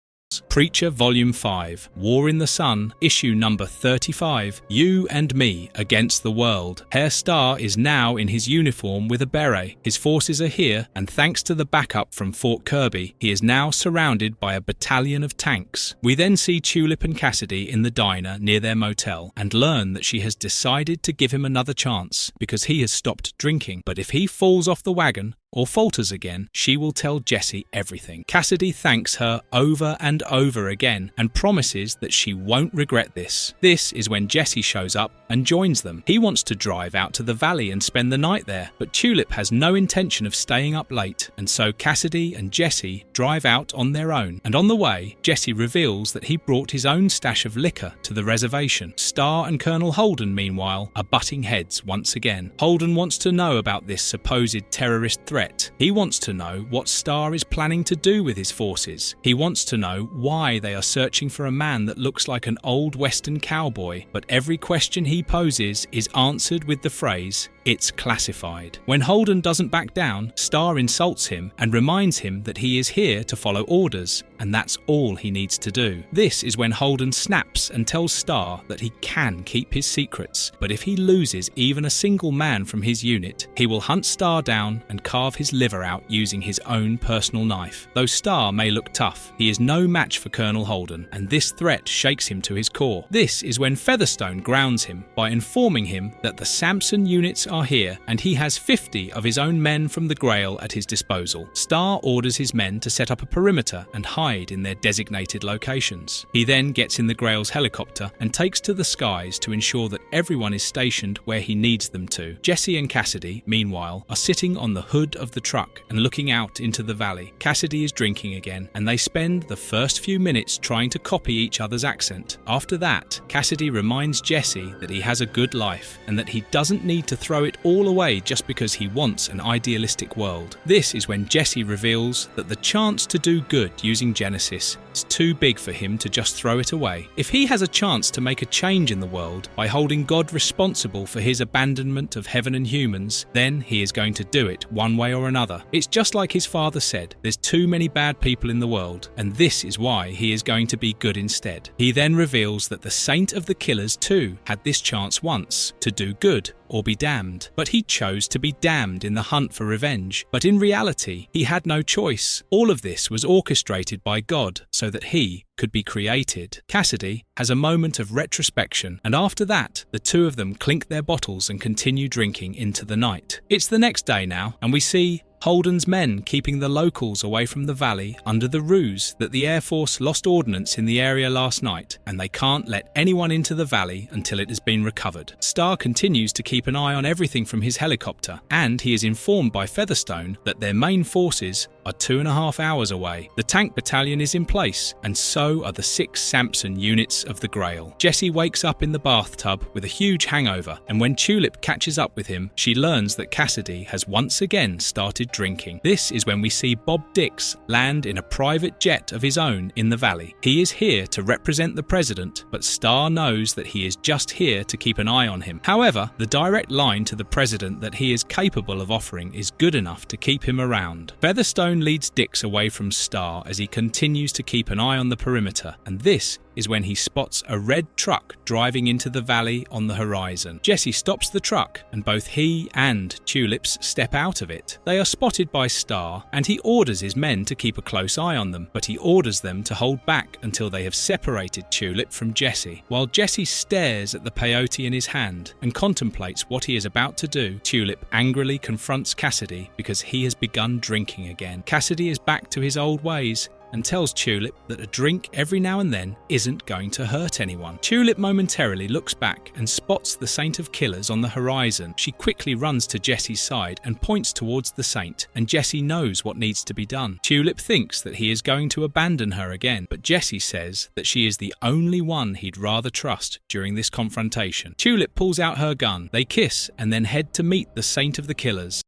Preacher Volume 5, War in the Sun, issue number 35, You and Me Against the World. Herr Star is now in his uniform with a beret. His forces are here, and thanks to the backup from Fort Kirby, he is now surrounded by a battalion of tanks. We then see Tulip and Cassidy in the diner near their motel, and learn that she has decided to give him another chance because he has stopped drinking. But if he falls off the wagon, or falters again, she will tell Jesse everything. Cassidy thanks her over and over again and promises that she won't regret this. This is when Jesse shows up and joins them. He wants to drive out to the valley and spend the night there, but Tulip has no intention of staying up late, and so Cassidy and Jesse drive out on their own. And on the way, Jesse reveals that he brought his own stash of liquor to the reservation. Star and Colonel Holden, meanwhile, are butting heads once again. Holden wants to know about this supposed terrorist threat. He wants to know what Star is planning to do with his forces. He wants to know why they are searching for a man that looks like an old Western cowboy, but every question he poses is answered with the phrase, "It's classified." When Holden doesn't back down, Star insults him and reminds him that he is here to follow orders, and that's all he needs to do. This is when Holden snaps and tells Star that he can keep his secrets, but if he loses even a single man from his unit, he will hunt Star down and carve his liver out using his own personal knife. Though Star may look tough, he is no match for Colonel Holden, and this threat shakes him to his core. This is when Featherstone grounds him by informing him that the Samson units are here, and he has 50 of his own men from the Grail at his disposal. Star orders his men to set up a perimeter and hide in their designated locations. He then gets in the Grail's helicopter and takes to the skies to ensure that everyone is stationed where he needs them to. Jesse and Cassidy, meanwhile, are sitting on the hood of the truck and looking out into the valley. Cassidy is drinking again, and they spend the first few minutes trying to copy each other's accent. After that, Cassidy reminds Jesse that he has a good life and that he doesn't need to throw it all away just because he wants an idealistic world. This is when Jesse reveals that the chance to do good using Genesis is too big for him to just throw it away. If he has a chance to make a change in the world by holding God responsible for his abandonment of heaven and humans, then he is going to do it one way or another. It's just like his father said, there's too many bad people in the world, and this is why he is going to be good instead. He then reveals that the Saint of the Killers too had this chance once, to do good or be damned. But he chose to be damned in the hunt for revenge. But in reality, he had no choice. All of this was orchestrated by God so that he could be created. Cassidy has a moment of retrospection, and after that, the two of them clink their bottles and continue drinking into the night. It's the next day now, and we see Holden's men keeping the locals away from the valley under the ruse that the Air Force lost ordnance in the area last night and they can't let anyone into the valley until it has been recovered. Starr continues to keep an eye on everything from his helicopter, and he is informed by Featherstone that their main forces are 2.5 hours away. The tank battalion is in place, and so are the 6 Samson units of the Grail. Jesse wakes up in the bathtub with a huge hangover, and when Tulip catches up with him, she learns that Cassidy has once again started drinking. This is when we see Bob Dix land in a private jet of his own in the valley. He is here to represent the president, but Starr knows that he is just here to keep an eye on him. However, the direct line to the president that he is capable of offering is good enough to keep him around. Featherstone leads Dix away from Starr as he continues to keep an eye on the perimeter, and this is when he spots a red truck driving into the valley on the horizon. Jesse stops the truck, and both he and Tulips step out of it. They are spotted by Starr, and he orders his men to keep a close eye on them, but he orders them to hold back until they have separated Tulip from Jesse. While Jesse stares at the peyote in his hand and contemplates what he is about to do, Tulip angrily confronts Cassidy because he has begun drinking again. Cassidy is back to his old ways and tells Tulip that a drink every now and then isn't going to hurt anyone. Tulip momentarily looks back and spots the Saint of Killers on the horizon. She quickly runs to Jesse's side and points towards the Saint, and Jesse knows what needs to be done. Tulip thinks that he is going to abandon her again, but Jesse says that she is the only one he'd rather trust during this confrontation. Tulip pulls out her gun, they kiss, and then head to meet the Saint of the Killers.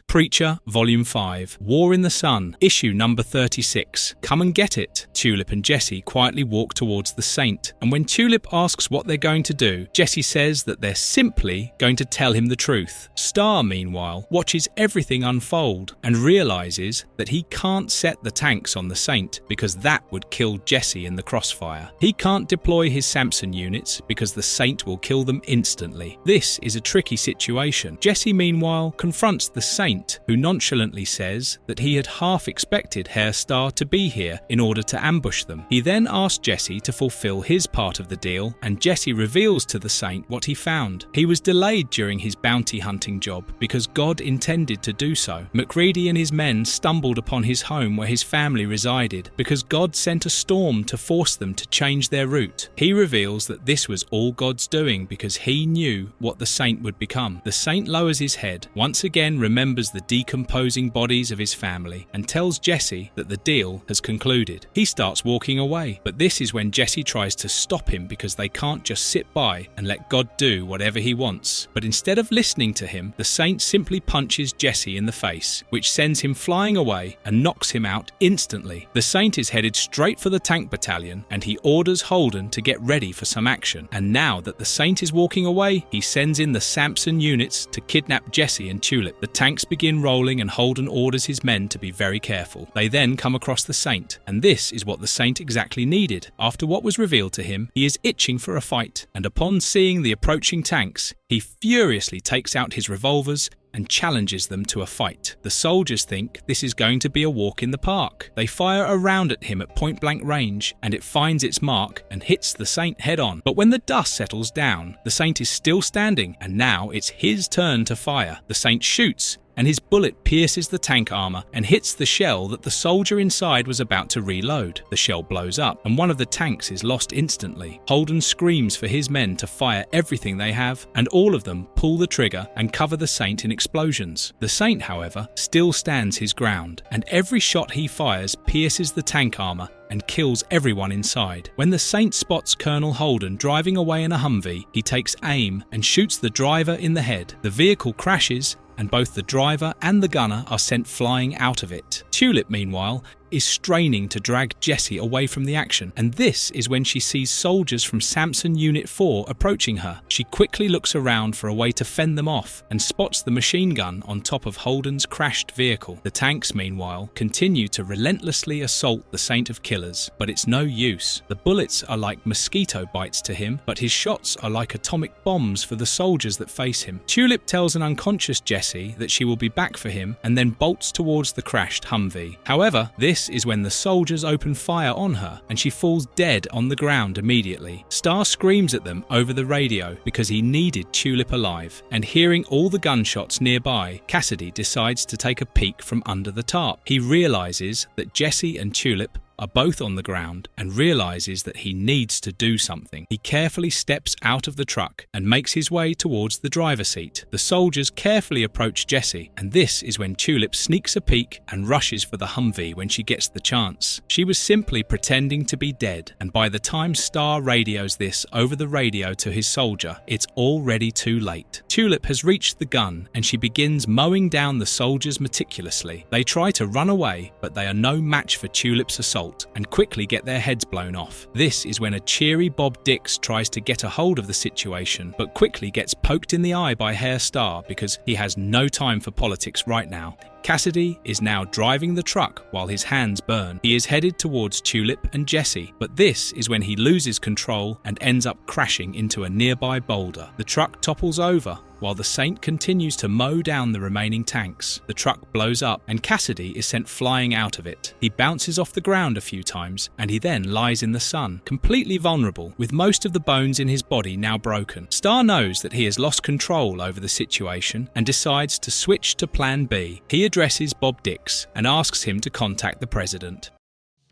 Preacher, Volume 5, War in the Sun, Issue number 36. Come and get it. Tulip and Jesse quietly walk towards the Saint, and when Tulip asks what they're going to do, Jesse says that they're simply going to tell him the truth. Starr, meanwhile, watches everything unfold and realizes that he can't set the tanks on the Saint because that would kill Jesse in the crossfire. He can't deploy his Samson units because the Saint will kill them instantly. This is a tricky situation. Jesse, meanwhile, confronts the Saint, who nonchalantly says that he had half expected Herr Starr to be here in order to ambush them. He then asks Jesse to fulfill his part of the deal, and Jesse reveals to the Saint what he found. He was delayed during his bounty hunting job because God intended to do so. McCready and his men stumbled upon his home where his family resided because God sent a storm to force them to change their route. He reveals that this was all God's doing because he knew what the Saint would become. The Saint lowers his head, once again remembers the decomposing bodies of his family, and tells Jesse that the deal has concluded. He starts walking away, but this is when Jesse tries to stop him because they can't just sit by and let God do whatever he wants. But instead of listening to him, the Saint simply punches Jesse in the face, which sends him flying away and knocks him out instantly. The Saint is headed straight for the tank battalion, and he orders Holden to get ready for some action. And now that the Saint is walking away, he sends in the Samson units to kidnap Jesse and Tulip. The tanks begin rolling, and Holden orders his men to be very careful. They then come across the Saint, and this is what the Saint exactly needed. After what was revealed to him, he is itching for a fight, and upon seeing the approaching tanks, he furiously takes out his revolvers and challenges them to a fight. The soldiers think this is going to be a walk in the park. They fire a round at him at point-blank range, and it finds its mark and hits the Saint head-on. But when the dust settles down, the Saint is still standing, and now it's his turn to fire. The Saint shoots, and his bullet pierces the tank armor and hits the shell that the soldier inside was about to reload. The shell blows up, and one of the tanks is lost instantly. Holden screams for his men to fire everything they have, and all of them pull the trigger and cover the Saint in explosions. The Saint, however, still stands his ground, and every shot he fires pierces the tank armor and kills everyone inside. When the Saint spots Colonel Holden driving away in a Humvee, he takes aim and shoots the driver in the head. The vehicle crashes, and both the driver and the gunner are sent flying out of it. Tulip, meanwhile, is straining to drag Jesse away from the action, and this is when she sees soldiers from Samson Unit 4 approaching her. She quickly looks around for a way to fend them off and spots the machine gun on top of Holden's crashed vehicle. The tanks, meanwhile, continue to relentlessly assault the Saint of Killers, but it's no use. The bullets are like mosquito bites to him, but his shots are like atomic bombs for the soldiers that face him. Tulip tells an unconscious Jesse that she will be back for him and then bolts towards the crashed Humvee. However, this This is when the soldiers open fire on her and she falls dead on the ground immediately. Star screams at them over the radio because he needed Tulip alive, and hearing all the gunshots nearby, Cassidy decides to take a peek from under the tarp. He realizes that Jesse and Tulip are both on the ground and realizes that he needs to do something. He carefully steps out of the truck and makes his way towards the driver's seat. The soldiers carefully approach Jesse, and this is when Tulip sneaks a peek and rushes for the Humvee when she gets the chance. She was simply pretending to be dead, and by the time Star radios this over the radio to his soldier, it's already too late. Tulip has reached the gun and she begins mowing down the soldiers meticulously. They try to run away, but they are no match for Tulip's assault and quickly get their heads blown off. This is when a cheery Bob Dix tries to get a hold of the situation, but quickly gets poked in the eye by Herr Starr because he has no time for politics right now. Cassidy is now driving the truck while his hands burn. He is headed towards Tulip and Jesse, but this is when he loses control and ends up crashing into a nearby boulder. The truck topples over while the Saint continues to mow down the remaining tanks. The truck blows up and Cassidy is sent flying out of it. He bounces off the ground a few times and he then lies in the sun, completely vulnerable, with most of the bones in his body now broken. Star knows that he has lost control over the situation and decides to switch to Plan B. He addresses Bob Dix and asks him to contact the president.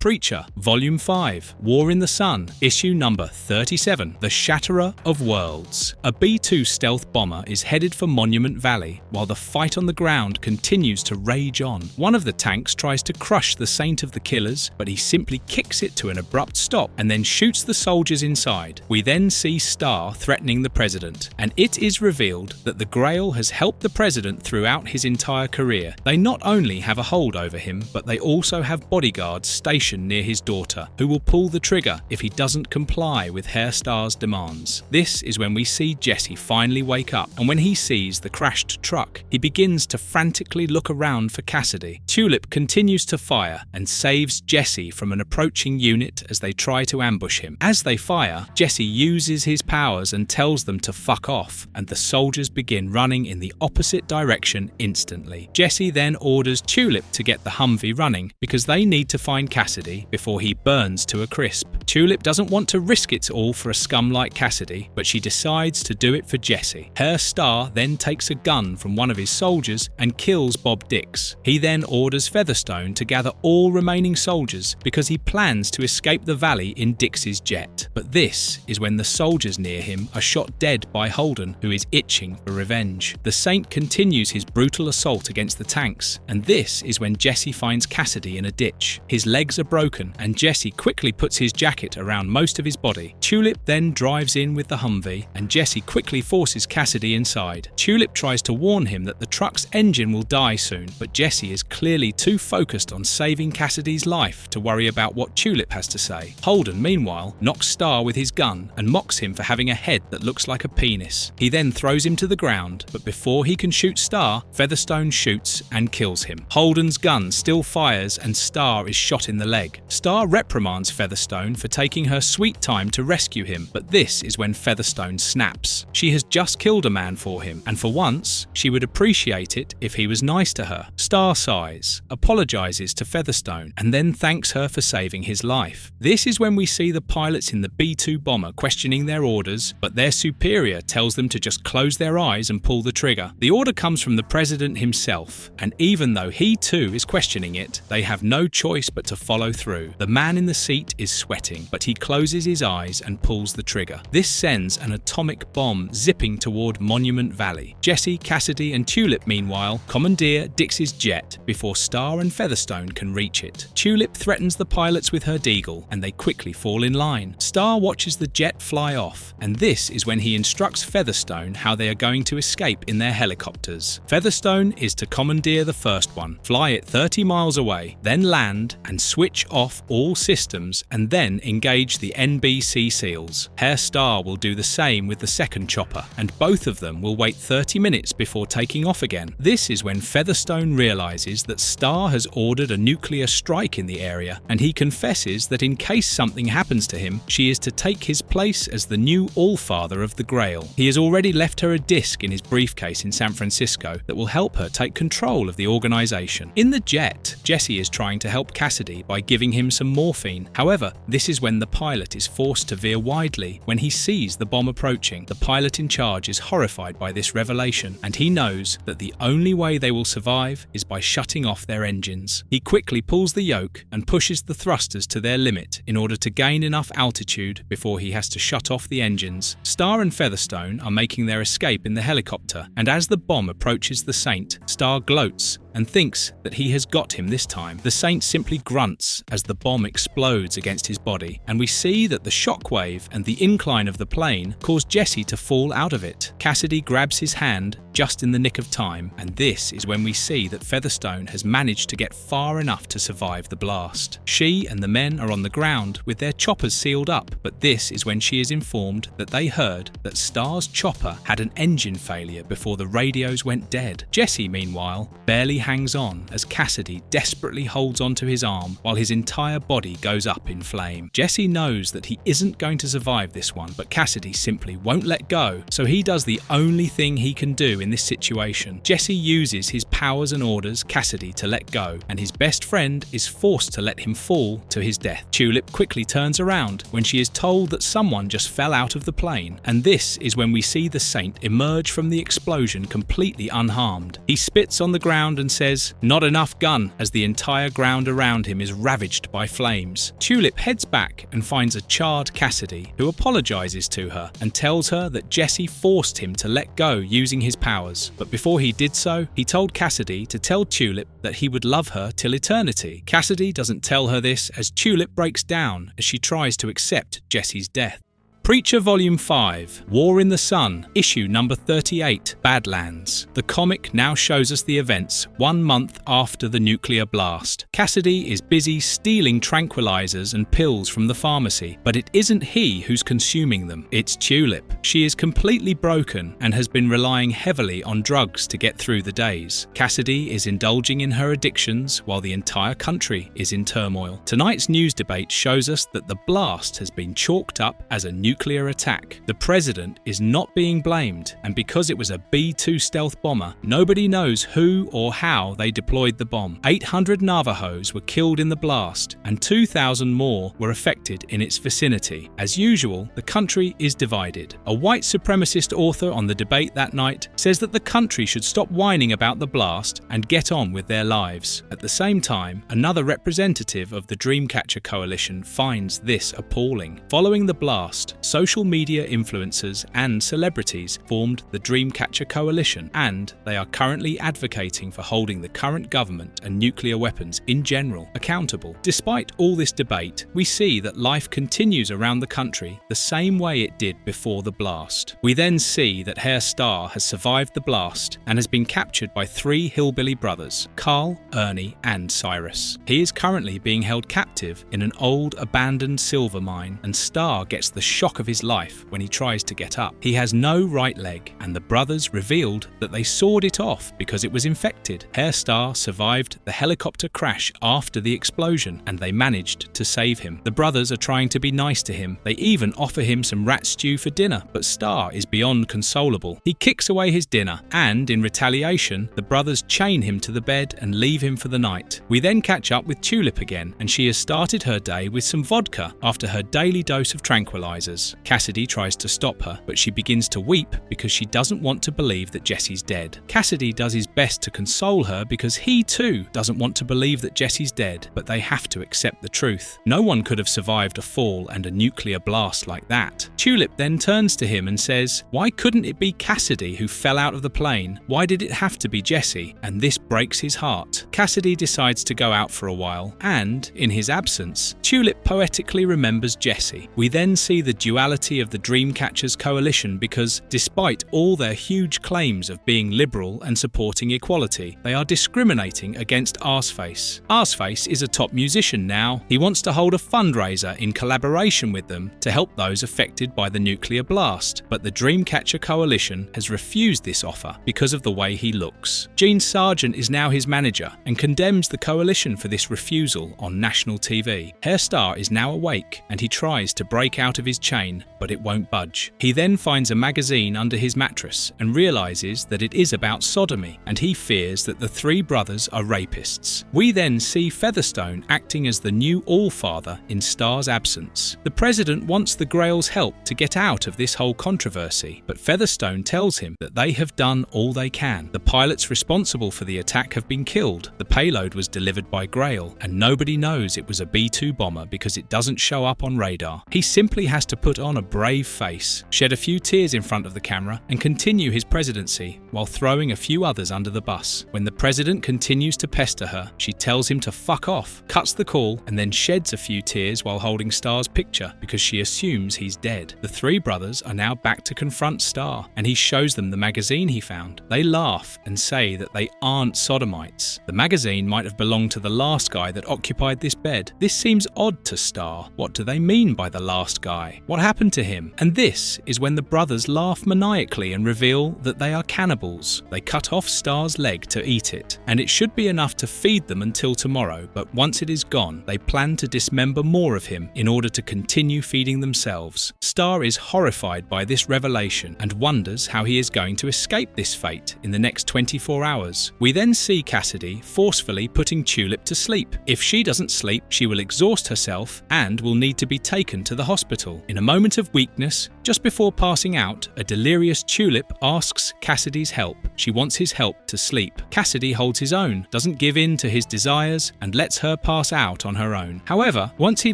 Preacher, Volume 5, War in the Sun, Issue number 37, The Shatterer of Worlds. A B-2 stealth bomber is headed for Monument Valley, while the fight on the ground continues to rage on. One of the tanks tries to crush the Saint of the Killers, but he simply kicks it to an abrupt stop and then shoots the soldiers inside. We then see Star threatening the president, and it is revealed that the Grail has helped the president throughout his entire career. They not only have a hold over him, but they also have bodyguards stationed near his daughter, who will pull the trigger if he doesn't comply with Herr Starr's demands. This is when we see Jesse finally wake up, and when he sees the crashed truck, he begins to frantically look around for Cassidy. Tulip continues to fire and saves Jesse from an approaching unit as they try to ambush him. As they fire, Jesse uses his powers and tells them to fuck off, and the soldiers begin running in the opposite direction instantly. Jesse then orders Tulip to get the Humvee running because they need to find Cassidy before he burns to a crisp. Tulip doesn't want to risk it all for a scum like Cassidy, but she decides to do it for Jesse. Herr Starr then takes a gun from one of his soldiers and kills Bob Dix. He then orders Featherstone to gather all remaining soldiers because he plans to escape the valley in Dix's jet. But this is when the soldiers near him are shot dead by Holden, who is itching for revenge. The Saint continues his brutal assault against the tanks, and this is when Jesse finds Cassidy in a ditch. His legs are broken, and Jesse quickly puts his jacket around most of his body. Tulip then drives in with the Humvee, and Jesse quickly forces Cassidy inside. Tulip tries to warn him that the truck's engine will die soon, but Jesse is clearly too focused on saving Cassidy's life to worry about what Tulip has to say. Holden, meanwhile, knocks Star with his gun and mocks him for having a head that looks like a penis. He then throws him to the ground, but before he can shoot Star, Featherstone shoots and kills him. Holden's gun still fires and Star is shot in the leg. Star reprimands Featherstone for taking her sweet time to rescue him, but this is when Featherstone snaps. She has just killed a man for him, and for once, she would appreciate it if he was nice to her. Star sighs, apologizes to Featherstone, and then thanks her for saving his life. This is when we see the pilots in the B-2 bomber questioning their orders, but their superior tells them to just close their eyes and pull the trigger. The order comes from the president himself, and even though he too is questioning it, they have no choice but to follow through. The man in the seat is sweating, but he closes his eyes and pulls the trigger. This sends an atomic bomb zipping toward Monument Valley. Jesse, Cassidy, and Tulip, meanwhile, commandeer Dix's jet before Star and Featherstone can reach it. Tulip threatens the pilots with her deagle, and they quickly fall in line. Star watches the jet fly off, and this is when he instructs Featherstone how they are going to escape in their helicopters. Featherstone is to commandeer the first one, fly it 30 miles away, then land and switch switch off all systems and then engage the NBC SEALs. Herr Starr will do the same with the second chopper, and both of them will wait 30 minutes before taking off again. This is when Featherstone realizes that Starr has ordered a nuclear strike in the area, and he confesses that in case something happens to him, she is to take his place as the new Allfather of the Grail. He has already left her a disc in his briefcase in San Francisco that will help her take control of the organization. In the jet, Jesse is trying to help Cassidy by giving him some morphine. However, this is when the pilot is forced to veer widely when he sees the bomb approaching. The pilot in charge is horrified by this revelation, and he knows that the only way they will survive is by shutting off their engines. He quickly pulls the yoke and pushes the thrusters to their limit in order to gain enough altitude before he has to shut off the engines. Starr and Featherstone are making their escape in the helicopter, and as the bomb approaches the Saint, Starr gloats and thinks that he has got him this time. The Saint simply grunts as the bomb explodes against his body, and we see that the shockwave and the incline of the plane cause Jesse to fall out of it. Cassidy grabs his hand just in the nick of time, and this is when we see that Featherstone has managed to get far enough to survive the blast. She and the men are on the ground with their choppers sealed up, but this is when she is informed that they heard that Starr's chopper had an engine failure before the radios went dead. Jesse, meanwhile, barely hangs on as Cassidy desperately holds onto his arm while his entire body goes up in flame. Jesse knows that he isn't going to survive this one, but Cassidy simply won't let go, so he does the only thing he can do in this situation. Jesse uses his powers and orders Cassidy to let go, and his best friend is forced to let him fall to his death. Tulip quickly turns around when she is told that someone just fell out of the plane, and this is when we see the Saint emerge from the explosion completely unharmed. He spits on the ground and says, "Not enough gun," as the entire ground around him is ravaged by flames. Tulip heads back and finds a charred Cassidy, who apologizes to her and tells her that Jesse forced him to let go using his powers. But before he did so, he told Cassidy to tell Tulip that he would love her till eternity. Cassidy doesn't tell her this as Tulip breaks down as she tries to accept Jesse's death. Preacher Volume 5, War in the Sun, Issue number 38, Badlands. The comic now shows us the events 1 month after the nuclear blast. Cassidy is busy stealing tranquilizers and pills from the pharmacy, but it isn't he who's consuming them, it's Tulip. She is completely broken and has been relying heavily on drugs to get through the days. Cassidy is indulging in her addictions while the entire country is in turmoil. Tonight's news debate shows us that the blast has been chalked up as a nuclear attack. The president is not being blamed, and because it was a B-2 stealth bomber, nobody knows who or how they deployed the bomb. 800 Navajos were killed in the blast, and 2,000 more were affected in its vicinity. As usual, the country is divided. A white supremacist author on the debate that night says that the country should stop whining about the blast and get on with their lives. At the same time, another representative of the Dreamcatcher Coalition finds this appalling. Following the blast, social media influencers and celebrities formed the Dreamcatcher Coalition, and they are currently advocating for holding the current government and nuclear weapons in general accountable. Despite all this debate, we see that life continues around the country the same way it did before the blast. We then see that Herr Starr has survived the blast and has been captured by 3 hillbilly brothers, Carl, Ernie, and Cyrus. He is currently being held captive in an old abandoned silver mine, and Starr gets the shock of his life when he tries to get up. He has no right leg, and the brothers revealed that they sawed it off because it was infected. Herr Starr survived the helicopter crash after the explosion, and they managed to save him. The brothers are trying to be nice to him. They even offer him some rat stew for dinner, but Starr is beyond consolable. He kicks away his dinner, and in retaliation, the brothers chain him to the bed and leave him for the night. We then catch up with Tulip again, and she has started her day with some vodka after her daily dose of tranquilizers. Cassidy tries to stop her, but she begins to weep because she doesn't want to believe that Jesse's dead. Cassidy does his best to console her because he too doesn't want to believe that Jesse's dead, but they have to accept the truth. No one could have survived a fall and a nuclear blast like that. Tulip then turns to him and says, "Why couldn't it be Cassidy who fell out of the plane? Why did it have to be Jesse?" And this breaks his heart. Cassidy decides to go out for a while, and, in his absence, Tulip poetically remembers Jesse. We then see the duality of the Dreamcatchers coalition because, despite all their huge claims of being liberal and supporting equality, they are discriminating against Arseface. Arseface is a top musician now. He wants to hold a fundraiser in collaboration with them to help those affected by the nuclear blast, but the Dreamcatcher coalition has refused this offer because of the way he looks. Gene Sargent is now his manager and condemns the coalition for this refusal on national TV. Hairstar is now awake and he tries to break out of his chain, but it won't budge. He then finds a magazine under his mattress and realizes that it is about sodomy, and he fears that the three brothers are rapists. We then see Featherstone acting as the new All-Father in Star's absence. The President wants the Grail's help to get out of this whole controversy, but Featherstone tells him that they have done all they can. The pilots responsible for the attack have been killed, the payload was delivered by Grail, and nobody knows it was a B-2 bomber because it doesn't show up on radar. He simply has to put on a brave face, shed a few tears in front of the camera, and continue his presidency while throwing a few others under the bus. When the President continues to pester her, she tells him to fuck off, cuts the call, and then sheds a few tears while holding Star's picture because she assumes he's dead. The three brothers are now back to confront Star, and he shows them the magazine he found. They laugh and say that they aren't sodomites. The magazine might have belonged to the last guy that occupied this bed. This seems odd to Star. What do they mean by the last guy? What happened to him? And this is when the brothers laugh maniacally and reveal that they are cannibals. They cut off Star's leg to eat it, and it should be enough to feed them until tomorrow, but once it is gone, they plan to dismember more of him in order to continue feeding themselves. Star is horrified by this revelation and wonders how he is going to escape this fate in the next 24 hours. We then see Cassidy forcefully putting Tulip to sleep. If she doesn't sleep, she will exhaust herself and will need to be taken to the hospital. In a moment of weakness, just before passing out, a delirious Tulip asks Cassidy's help. She wants his help to sleep. Cassidy holds his own, doesn't give in to his desires, and lets her pass out on her own. However, once he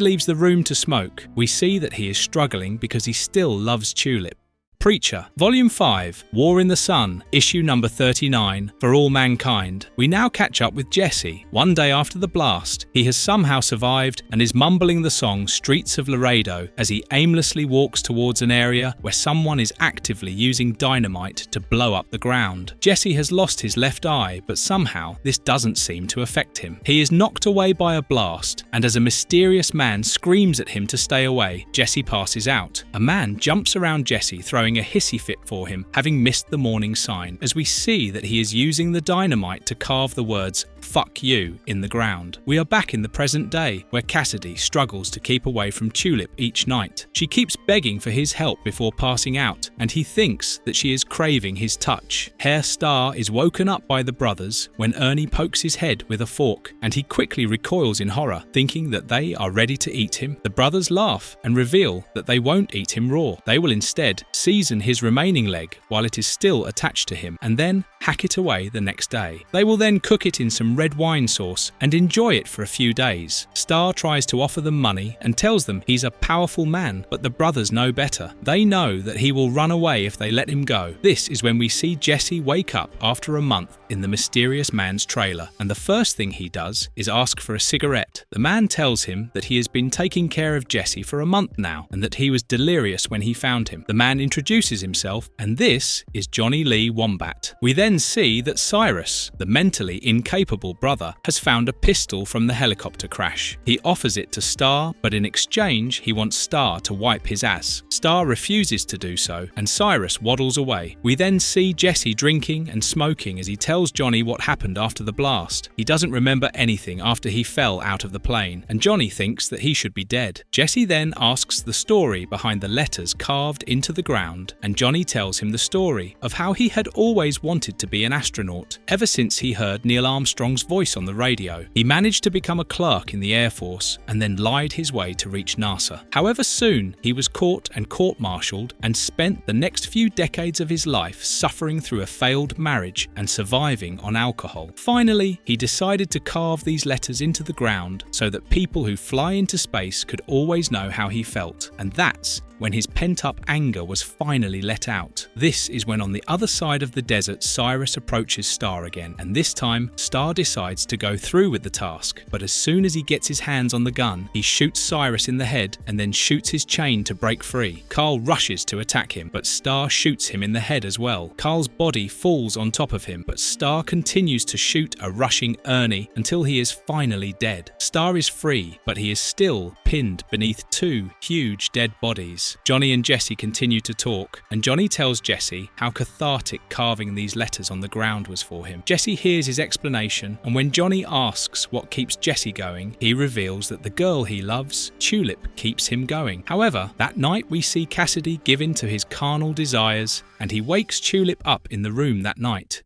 leaves the room to smoke, we see that he is struggling because he still loves Tulip. Preacher, Volume 5, War in the Sun, issue number 39, For All Mankind. We now catch up with Jesse. One day after the blast, he has somehow survived and is mumbling the song Streets of Laredo as he aimlessly walks towards an area where someone is actively using dynamite to blow up the ground. Jesse has lost his left eye, but somehow this doesn't seem to affect him. He is knocked away by a blast, and as a mysterious man screams at him to stay away, Jesse passes out. A man jumps around Jesse, throwing a hissy fit for him, having missed the morning sign, as we see that he is using the dynamite to carve the words "fuck you" in the ground. We are back in the present day, where Cassidy struggles to keep away from Tulip each night. She keeps begging for his help before passing out, and he thinks that she is craving his touch. Hairstar is woken up by the brothers when Ernie pokes his head with a fork, and he quickly recoils in horror, thinking that they are ready to eat him. The brothers laugh and reveal that they won't eat him raw. They will instead season his remaining leg while it is still attached to him, and then hack it away the next day. They will then cook it in some red wine sauce and enjoy it for a few days. Star tries to offer them money and tells them he's a powerful man, but the brothers know better. They know that he will run away if they let him go. This is when we see Jesse wake up after a month in the mysterious man's trailer, and the first thing he does is ask for a cigarette. The man tells him that he has been taking care of Jesse for a month now and that he was delirious when he found him. The man introduces himself, and this is Johnny Lee Wombat. We then see that Cyrus, the mentally incapable brother, has found a pistol from the helicopter crash. He offers it to Star, but in exchange he wants Star to wipe his ass. Star refuses to do so, and Cyrus waddles away. We then see Jesse drinking and smoking as he tells Johnny what happened after the blast. He doesn't remember anything after he fell out of the plane, and Johnny thinks that he should be dead. Jesse then asks the story behind the letters carved into the ground, and Johnny tells him the story of how he had always wanted to be an astronaut ever since he heard Neil Armstrong's voice on the radio. He managed to become a clerk in the Air Force and then lied his way to reach NASA. However, soon he was caught and court-martialed and spent the next few decades of his life suffering through a failed marriage and surviving thriving on alcohol. Finally, he decided to carve these letters into the ground so that people who fly into space could always know how he felt. And that's when his pent-up anger was finally let out. This is when on the other side of the desert, Cyrus approaches Star again, and this time, Star decides to go through with the task. But as soon as he gets his hands on the gun, he shoots Cyrus in the head and then shoots his chain to break free. Carl rushes to attack him, but Star shoots him in the head as well. Carl's body falls on top of him, but Star continues to shoot a rushing Ernie until he is finally dead. Star is free, but he is still pinned beneath two huge dead bodies. Johnny and Jesse continue to talk, and Johnny tells Jesse how cathartic carving these letters on the ground was for him. Jesse hears his explanation, and when Johnny asks what keeps Jesse going, he reveals that the girl he loves, Tulip, keeps him going. However, that night we see Cassidy give in to his carnal desires, and he wakes Tulip up in the room that night.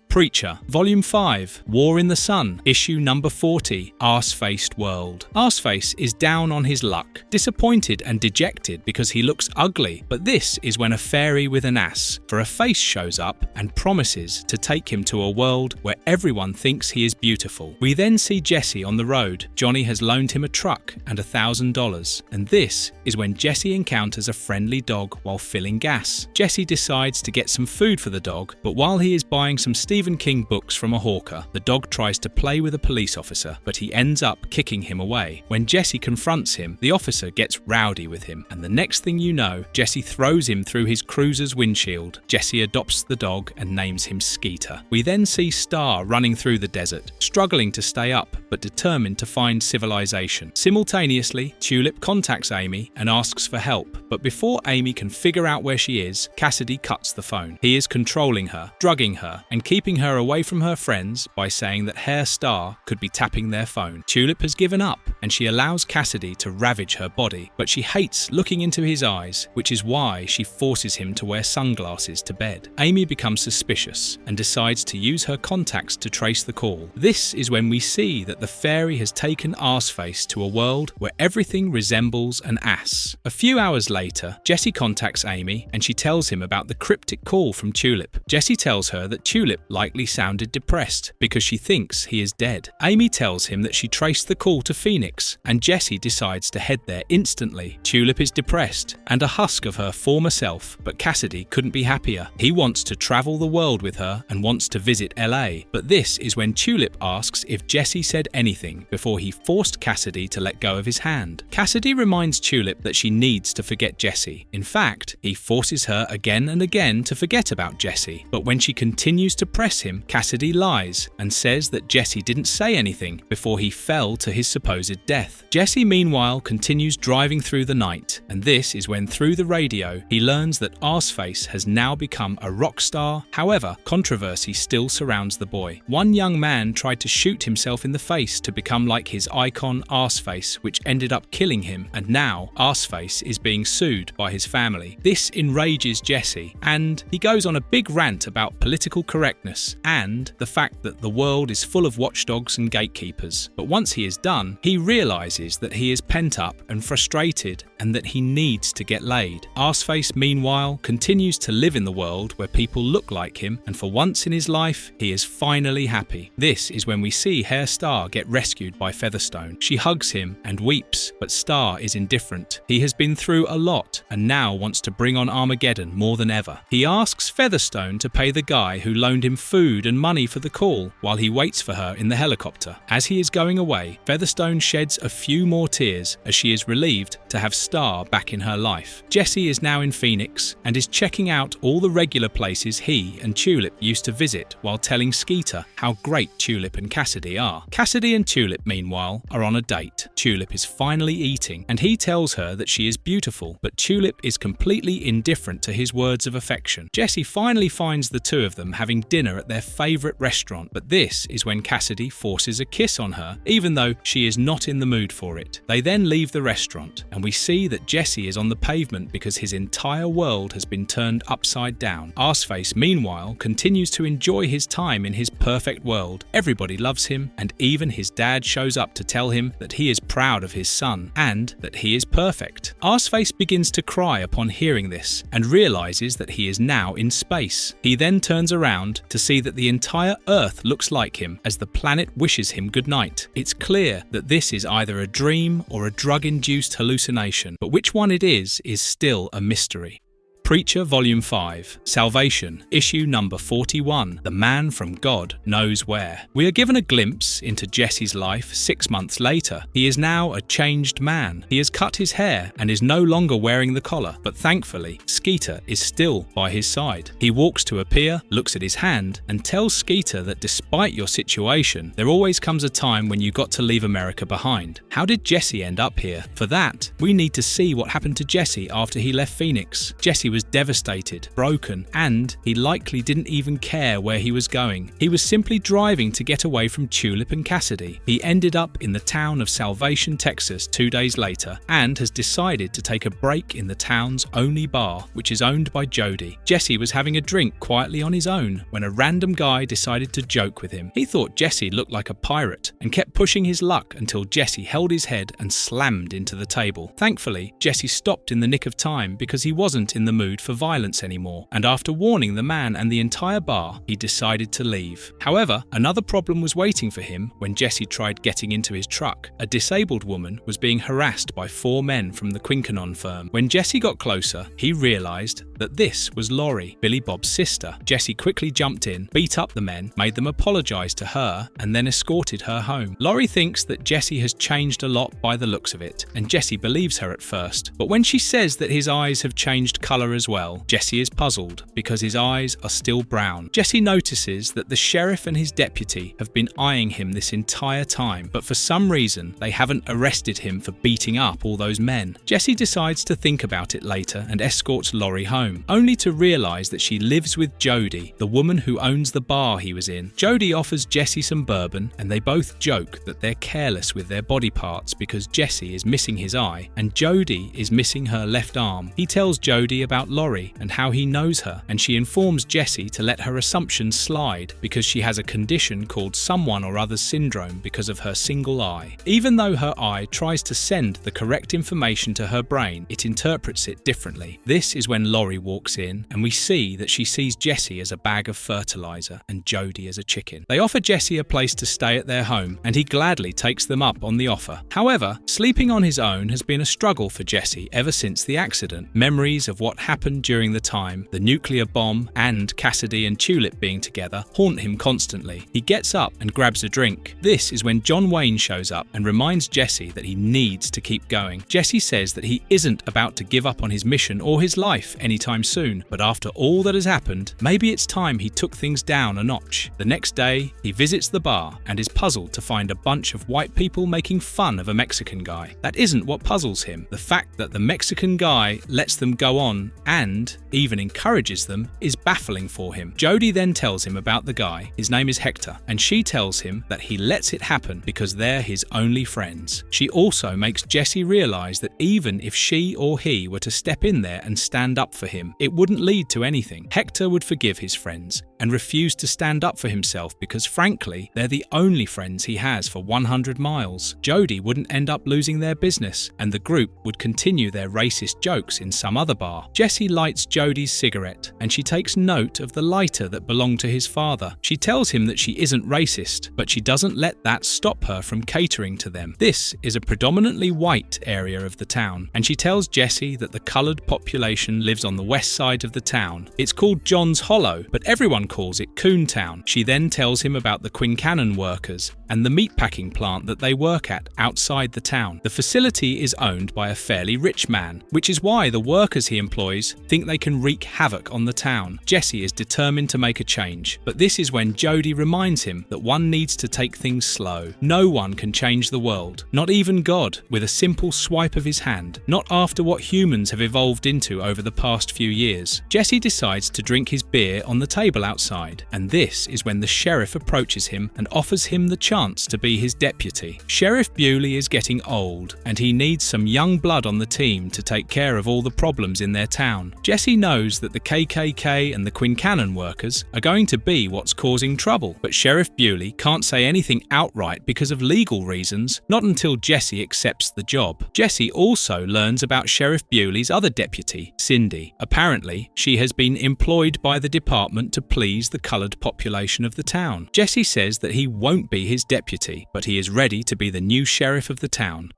Preacher, Volume 5, War in the Sun, Issue number 40, Arse-Faced World. Arseface is down on his luck, disappointed and dejected because he looks ugly, but this is when a fairy with an ass for a face shows up and promises to take him to a world where everyone thinks he is beautiful. We then see Jesse on the road. Johnny has loaned him a truck and $1,000, and this is when Jesse encounters a friendly dog while filling gas. Jesse decides to get some food for the dog, but while he is buying some Stephen King books from a hawker, the dog tries to play with a police officer, but he ends up kicking him away. When Jesse confronts him, the officer gets rowdy with him, and the next thing you know, Jesse throws him through his cruiser's windshield. Jesse adopts the dog and names him Skeeter. We then see Star running through the desert, struggling to stay up, but determined to find civilization. Simultaneously, Tulip contacts Amy and asks for help, but before Amy can figure out where she is, Cassidy cuts the phone. He is controlling her, drugging her, and keeping her away from her friends by saying that Hair Star could be tapping their phone. Tulip has given up, and she allows Cassidy to ravage her body, but she hates looking into his eyes, which is why she forces him to wear sunglasses to bed. Amy becomes suspicious and decides to use her contacts to trace the call. This is when we see that the fairy has taken Arseface to a world where everything resembles an ass. A few hours later, Jesse contacts Amy and she tells him about the cryptic call from Tulip. Jesse tells her that Tulip likely sounded depressed because she thinks he is dead. Amy tells him that she traced the call to Phoenix, and Jesse decides to head there instantly. Tulip is depressed and a husk of her former self, but Cassidy couldn't be happier. He wants to travel the world with her and wants to visit LA, but this is when Tulip asks if Jesse said anything before he forced Cassidy to let go of his hand. Cassidy reminds Tulip that she needs to forget Jesse. In fact, he forces her again and again to forget about Jesse, but when she continues to press him, Cassidy lies and says that Jesse didn't say anything before he fell to his supposed death. Jesse, meanwhile, continues driving through the night, and this is when through the radio he learns that Arseface has now become a rock star. However, controversy still surrounds the boy. One young man tried to shoot himself in the face to become like his icon Arseface, which ended up killing him, and now Arseface is being sued by his family. This enrages Jesse, and he goes on a big rant about political correctness and the fact that the world is full of watchdogs and gatekeepers. But once he is done, he realizes that he is pent up and frustrated and that he needs to get laid. Arseface, meanwhile, continues to live in the world where people look like him, and for once in his life, he is finally happy. This is when we see Hair Star get rescued by Featherstone. She hugs him and weeps, but Star is indifferent. He has been through a lot and now wants to bring on Armageddon more than ever. He asks Featherstone to pay the guy who loaned him food and money for the call while he waits for her in the helicopter. As he is going away, Featherstone sheds a few more tears as she is relieved to have Star back in her life. Jesse is now in Phoenix and is checking out all the regular places he and Tulip used to visit while telling Skeeter how great Tulip and Cassidy are. Cassidy and Tulip, meanwhile, are on a date. Tulip is finally eating and he tells her that she is beautiful, but Tulip is completely indifferent to his words of affection. Jesse finally finds the two of them having dinner at their favourite restaurant, but this is when Cassidy forces a kiss on her, even though she is not in the mood for it. They then leave the restaurant, and we see that Jesse is on the pavement because his entire world has been turned upside down. Arseface, meanwhile, continues to enjoy his time in his perfect world. Everybody loves him, and even his dad shows up to tell him that he is proud of his son and that he is perfect. Arseface begins to cry upon hearing this and realizes that he is now in space. He then turns around to see that the entire Earth looks like him as the planet wishes him goodnight. It's clear that this is either a dream or a drug-induced hallucination, but which one it is still a mystery. Preacher Volume 5, Salvation, issue number 41, The Man from God Knows Where. We are given a glimpse into Jesse's life 6 months later. He is now a changed man. He has cut his hair and is no longer wearing the collar, but thankfully, Skeeter is still by his side. He walks to a pier, looks at his hand, and tells Skeeter that despite your situation, there always comes a time when you got to leave America behind. How did Jesse end up here? For that, we need to see what happened to Jesse after he left Phoenix. Jesse was devastated, broken, and he likely didn't even care where he was going. He was simply driving to get away from Tulip and Cassidy. He ended up in the town of Salvation, Texas 2 days later and has decided to take a break in the town's only bar, which is owned by Jody. Jesse was having a drink quietly on his own when a random guy decided to joke with him. He thought Jesse looked like a pirate and kept pushing his luck until Jesse held his head and slammed into the table. Thankfully, Jesse stopped in the nick of time because he wasn't in the mood for violence anymore, and after warning the man and the entire bar, he decided to leave. However, another problem was waiting for him when Jesse tried getting into his truck. A disabled woman was being harassed by 4 men from the Quincanon firm. When Jesse got closer, he realized that this was Lori, Billy Bob's sister. Jesse quickly jumped in, beat up the men, made them apologize to her, and then escorted her home. Lori thinks that Jesse has changed a lot by the looks of it, and Jesse believes her at first. But when she says that his eyes have changed color as well, Jesse is puzzled because his eyes are still brown. Jesse notices that the sheriff and his deputy have been eyeing him this entire time, but for some reason they haven't arrested him for beating up all those men. Jesse decides to think about it later and escorts Lori home, only to realize that she lives with Jody, the woman who owns the bar he was in. Jody offers Jesse some bourbon, and they both joke that they're careless with their body parts because Jesse is missing his eye and Jody is missing her left arm. He tells Jody about Lori and how he knows her, and she informs Jesse to let her assumptions slide because she has a condition called someone or other's syndrome because of her single eye. Even though her eye tries to send the correct information to her brain, it interprets it differently. This is when Lori walks in, and we see that she sees Jesse as a bag of fertilizer and Jody as a chicken. They offer Jesse a place to stay at their home, and he gladly takes them up on the offer. However, sleeping on his own has been a struggle for Jesse ever since the accident. Memories of what happened during the time, the nuclear bomb, and Cassidy and Tulip being together haunt him constantly. He gets up and grabs a drink. This is when John Wayne shows up and reminds Jesse that he needs to keep going. Jesse says that he isn't about to give up on his mission or his life anytime soon, but after all that has happened, maybe it's time he took things down a notch. The next day, he visits the bar and is puzzled to find a bunch of white people making fun of a Mexican guy. That isn't what puzzles him. The fact that the Mexican guy lets them go on and even encourages them is baffling for him. Jody then tells him about the guy. His name is Hector, and she tells him that he lets it happen because they're his only friends. She also makes Jesse realize that even if she or he were to step in there and stand up for him, it wouldn't lead to anything. Hector would forgive his friends and refuse to stand up for himself because frankly, they're the only friends he has for 100 miles. Jody wouldn't end up losing their business, and the group would continue their racist jokes in some other bar. Jesse lights Jody's cigarette, and she takes note of the lighter that belonged to his father. She tells him that she isn't racist, but she doesn't let that stop her from catering to them. This is a predominantly white area of the town, and she tells Jesse that the colored population lives on the west side of the town. It's called John's Hollow, but everyone calls it Coontown. She then tells him about the Quincanon workers and the meatpacking plant that they work at outside the town. The facility is owned by a fairly rich man, which is why the workers he employs think they can wreak havoc on the town. Jesse is determined to make a change, but this is when Jody reminds him that one needs to take things slow. No one can change the world, not even God, with a simple swipe of his hand, not after what humans have evolved into over the past few years. Jesse decides to drink his beer on the table outside, and this is when the sheriff approaches him and offers him the chance to be his deputy. Sheriff Bewley is getting old, and he needs some young blood on the team to take care of all the problems in their town. Jesse knows that the KKK and the Quincanon workers are going to be what's causing trouble, but Sheriff Bewley can't say anything outright because of legal reasons, not until Jesse accepts the job. Jesse also learns about Sheriff Bewley's other deputy, Cindy. Apparently, she has been employed by the department to please please the coloured population of the town. Jesse says that he won't be his deputy, but he is ready to be the new sheriff of the town.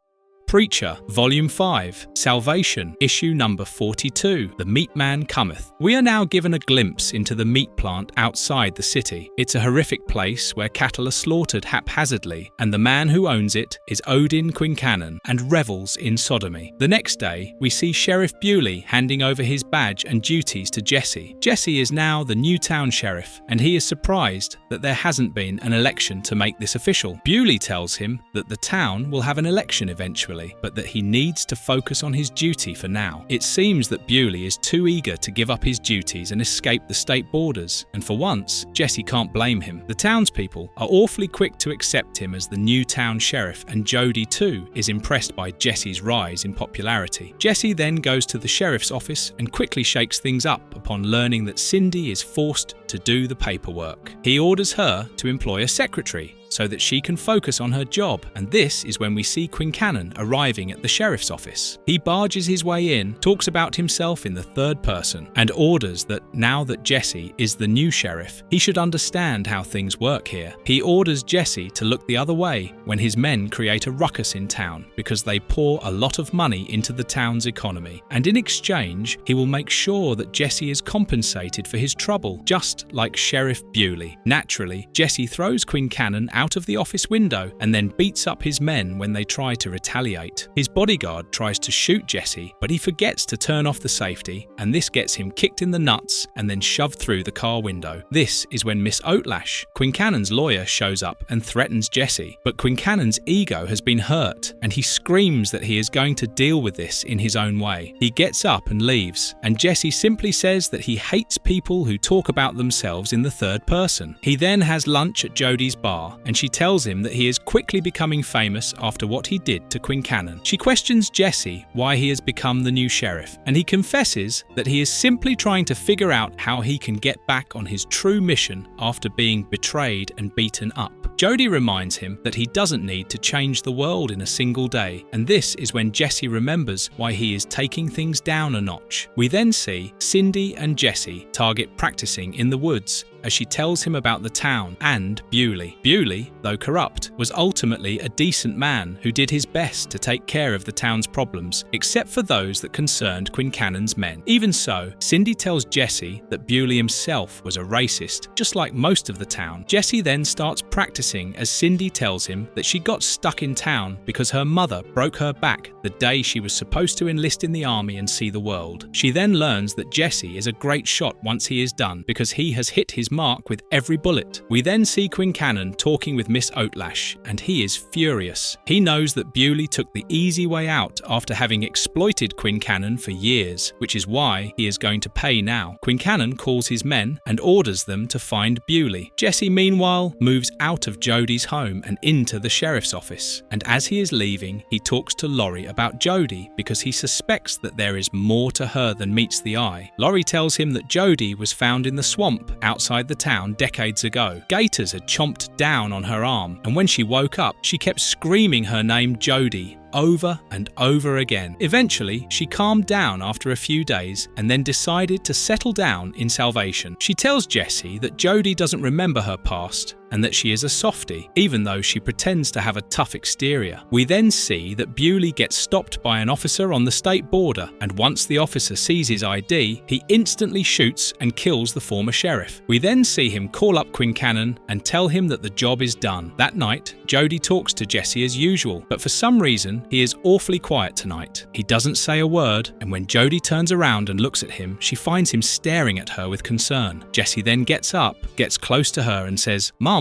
Preacher, Volume 5, Salvation, Issue number 42, The Meat Man Cometh. We are now given a glimpse into the meat plant outside the city. It's a horrific place where cattle are slaughtered haphazardly, and the man who owns it is Odin Quincannon and revels in sodomy. The next day, we see Sheriff Bewley handing over his badge and duties to Jesse. Jesse is now the new town sheriff, and he is surprised that there hasn't been an election to make this official. Bewley tells him that the town will have an election eventually, but that he needs to focus on his duty for now. It seems that Bewley is too eager to give up his duties and escape the state borders, and for once, Jesse can't blame him. The townspeople are awfully quick to accept him as the new town sheriff, and Jody too is impressed by Jesse's rise in popularity. Jesse then goes to the sheriff's office and quickly shakes things up upon learning that Cindy is forced to do the paperwork. He orders her to employ a secretary so that she can focus on her job, and this is when we see Quincannon arriving at the sheriff's office. He barges his way in, talks about himself in the third person, and orders that now that Jesse is the new sheriff, he should understand how things work here. He orders Jesse to look the other way when his men create a ruckus in town because they pour a lot of money into the town's economy, and in exchange, he will make sure that Jesse is compensated for his trouble, just like Sheriff Bewley. Naturally, Jesse throws Quincannon out of the office window and then beats up his men when they try to retaliate. His bodyguard tries to shoot Jesse, but he forgets to turn off the safety, and this gets him kicked in the nuts and then shoved through the car window. This is when Miss Oatlash, Quincannon's lawyer, shows up and threatens Jesse, but Quincannon's ego has been hurt, and he screams that he is going to deal with this in his own way. He gets up and leaves, and Jesse simply says that he hates people who talk about themselves in the third person. He then has lunch at Jody's bar, and she tells him that he is quickly becoming famous after what he did to Quincannon. She questions Jesse why he has become the new sheriff, and he confesses that he is simply trying to figure out how he can get back on his true mission after being betrayed and beaten up. Jody reminds him that he doesn't need to change the world in a single day, and this is when Jesse remembers why he is taking things down a notch. We then see Cindy and Jesse target practicing in the woods as she tells him about the town and Bewley. Bewley, though corrupt, was ultimately a decent man who did his best to take care of the town's problems, except for those that concerned Quincannon's men. Even so, Cindy tells Jesse that Bewley himself was a racist, just like most of the town. Jesse then starts practicing as Cindy tells him that she got stuck in town because her mother broke her back the day she was supposed to enlist in the army and see the world. She then learns that Jesse is a great shot once he is done because he has hit his mark with every bullet. We then see Quincannon talking with Miss Oatlash, and he is furious. He knows that Bewley took the easy way out after having exploited Quincannon for years, which is why he is going to pay now. Quincannon calls his men and orders them to find Bewley. Jesse, meanwhile, moves out of Jody's home and into the sheriff's office, and as he is leaving, he talks to Laurie about Jody because he suspects that there is more to her than meets the eye. Laurie tells him that Jody was found in the swamp outside the town decades ago. Gators had chomped down on her arm, and when she woke up, she kept screaming her name Jody over and over again. Eventually, she calmed down after a few days and then decided to settle down in Salvation. She tells Jesse that Jody doesn't remember her past and that she is a softie, even though she pretends to have a tough exterior. We then see that Bewley gets stopped by an officer on the state border, and once the officer sees his ID, he instantly shoots and kills the former sheriff. We then see him call up Quincannon and tell him that the job is done. That night, Jody talks to Jesse as usual, but for some reason, he is awfully quiet tonight. He doesn't say a word, and when Jody turns around and looks at him, she finds him staring at her with concern. Jesse then gets up, gets close to her and says, "Mum."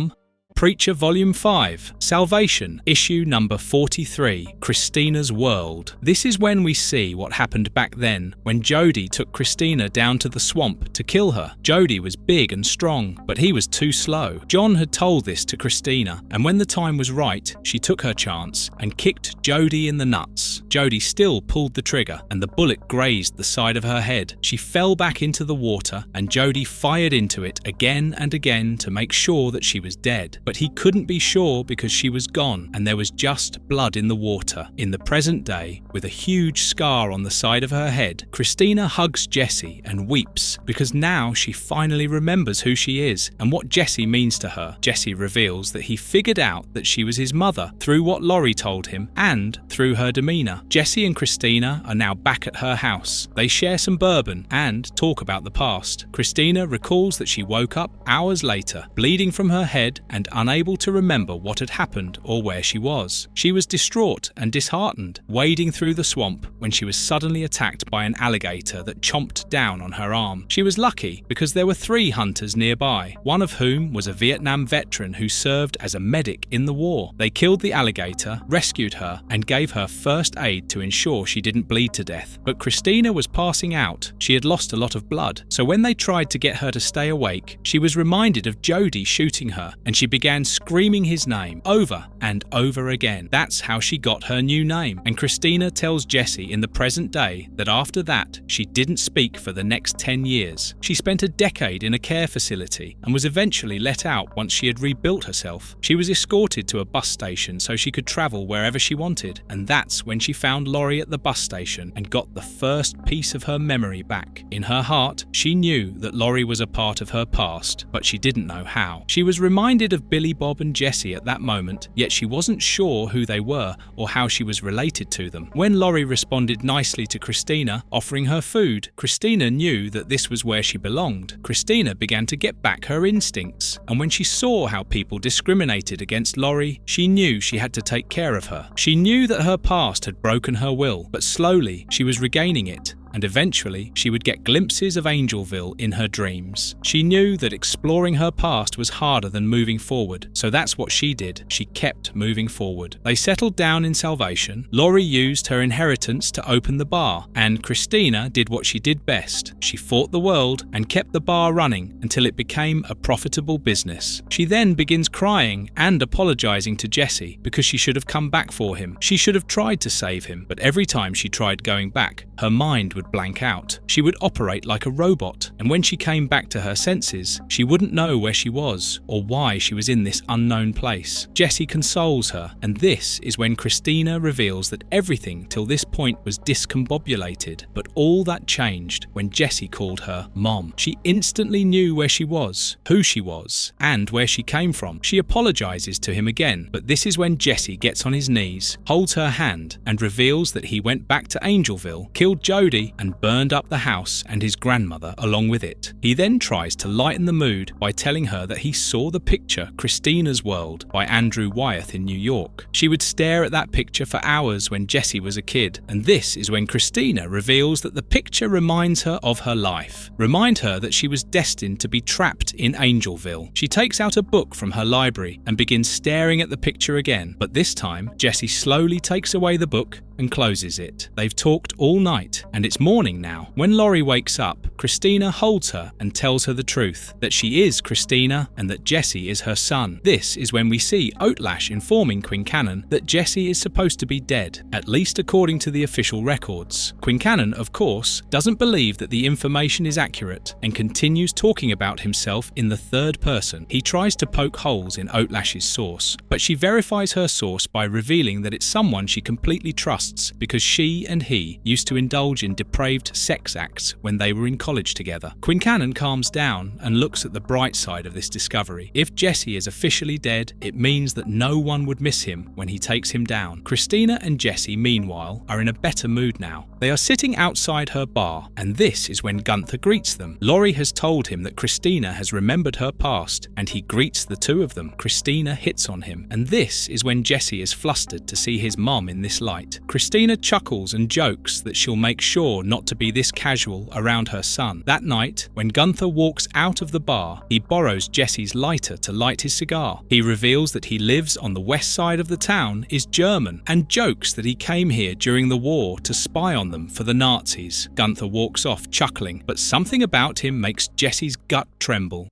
Preacher Volume 5, Salvation, Issue number 43, Christina's World. This is when we see what happened back then, when Jody took Christina down to the swamp to kill her. Jody was big and strong, but he was too slow. John had told this to Christina, and when the time was right, she took her chance and kicked Jody in the nuts. Jody still pulled the trigger, and the bullet grazed the side of her head. She fell back into the water, and Jody fired into it again and again to make sure that she was dead. but he couldn't be sure because she was gone and there was just blood in the water. In the present day, with a huge scar on the side of her head, Christina hugs Jesse and weeps because now she finally remembers who she is and what Jesse means to her. Jesse reveals that he figured out that she was his mother through what Laurie told him and through her demeanor. Jesse and Christina are now back at her house. They share some bourbon and talk about the past. Christina recalls that she woke up hours later, bleeding from her head and unable to remember what had happened or where she was. She was distraught and disheartened, wading through the swamp when she was suddenly attacked by an alligator that chomped down on her arm. She was lucky because there were 3 hunters nearby, one of whom was a Vietnam veteran who served as a medic in the war. They killed the alligator, rescued her, and gave her first aid to ensure she didn't bleed to death. But Christina was passing out. She had lost a lot of blood, so when they tried to get her to stay awake, she was reminded of Jody shooting her, and she began screaming his name over and over again. That's how she got her new name. And Christina tells Jesse in the present day that after that, she didn't speak for the next 10 years. She spent a decade in a care facility and was eventually let out once she had rebuilt herself. She was escorted to a bus station so she could travel wherever she wanted, and that's when she found Laurie at the bus station and got the first piece of her memory back. In her heart, she knew that Laurie was a part of her past, but she didn't know how. She was reminded of Billy Bob and Jesse at that moment, yet she wasn't sure who they were or how she was related to them. When Laurie responded nicely to Christina, offering her food, Christina knew that this was where she belonged. Christina began to get back her instincts, and when she saw how people discriminated against Laurie, she knew she had to take care of her. She knew that her past had broken her will, but slowly she was regaining it. And eventually she would get glimpses of Angelville in her dreams. She knew that exploring her past was harder than moving forward, so that's what she did. She kept moving forward. They settled down in Salvation. Laurie used her inheritance to open the bar, and Christina did what she did best. She fought the world and kept the bar running until it became a profitable business. She then begins crying and apologizing to Jesse because she should have come back for him. She should have tried to save him, but every time she tried going back, her mind would blank out. She would operate like a robot, and when she came back to her senses, she wouldn't know where she was or why she was in this unknown place. Jesse consoles her, and this is when Christina reveals that everything till this point was discombobulated, but all that changed when Jesse called her Mom. She instantly knew where she was, who she was, and where she came from. She apologizes to him again, but this is when Jesse gets on his knees, holds her hand, and reveals that he went back to Angelville, killed Jody, and burned up the house and his grandmother along with it. He then tries to lighten the mood by telling her that he saw the picture Christina's World by Andrew Wyeth in New York. She would stare at that picture for hours when Jesse was a kid, and this is when Christina reveals that the picture reminds her of her life, remind her that she was destined to be trapped in Angelville. She takes out a book from her library and begins staring at the picture again, but this time Jesse slowly takes away the book and closes it. They've talked all night, and it's morning now. When Laurie wakes up, Christina holds her and tells her the truth, that she is Christina and that Jesse is her son. This is when we see Oatlash informing Quincannon that Jesse is supposed to be dead, at least according to the official records. Quincannon, of course, doesn't believe that the information is accurate and continues talking about himself in the third person. He tries to poke holes in Oatlash's source, but she verifies her source by revealing that it's someone she completely trusts because she and he used to indulge in depraved sex acts when they were in college together. Quincannon calms down and looks at the bright side of this discovery. If Jesse is officially dead, it means that no one would miss him when he takes him down. Christina and Jesse, meanwhile, are in a better mood now. They are sitting outside her bar, and this is when Gunther greets them. Laurie has told him that Christina has remembered her past, and he greets the two of them. Christina hits on him, and this is when Jesse is flustered to see his mom in this light. Christina chuckles and jokes that she'll make sure not to be this casual around her son. That night, when Gunther walks out of the bar, he borrows Jesse's lighter to light his cigar. He reveals that he lives on the west side of the town, is German, and jokes that he came here during the war to spy on them for the Nazis. Gunther walks off chuckling, but something about him makes Jesse's gut tremble.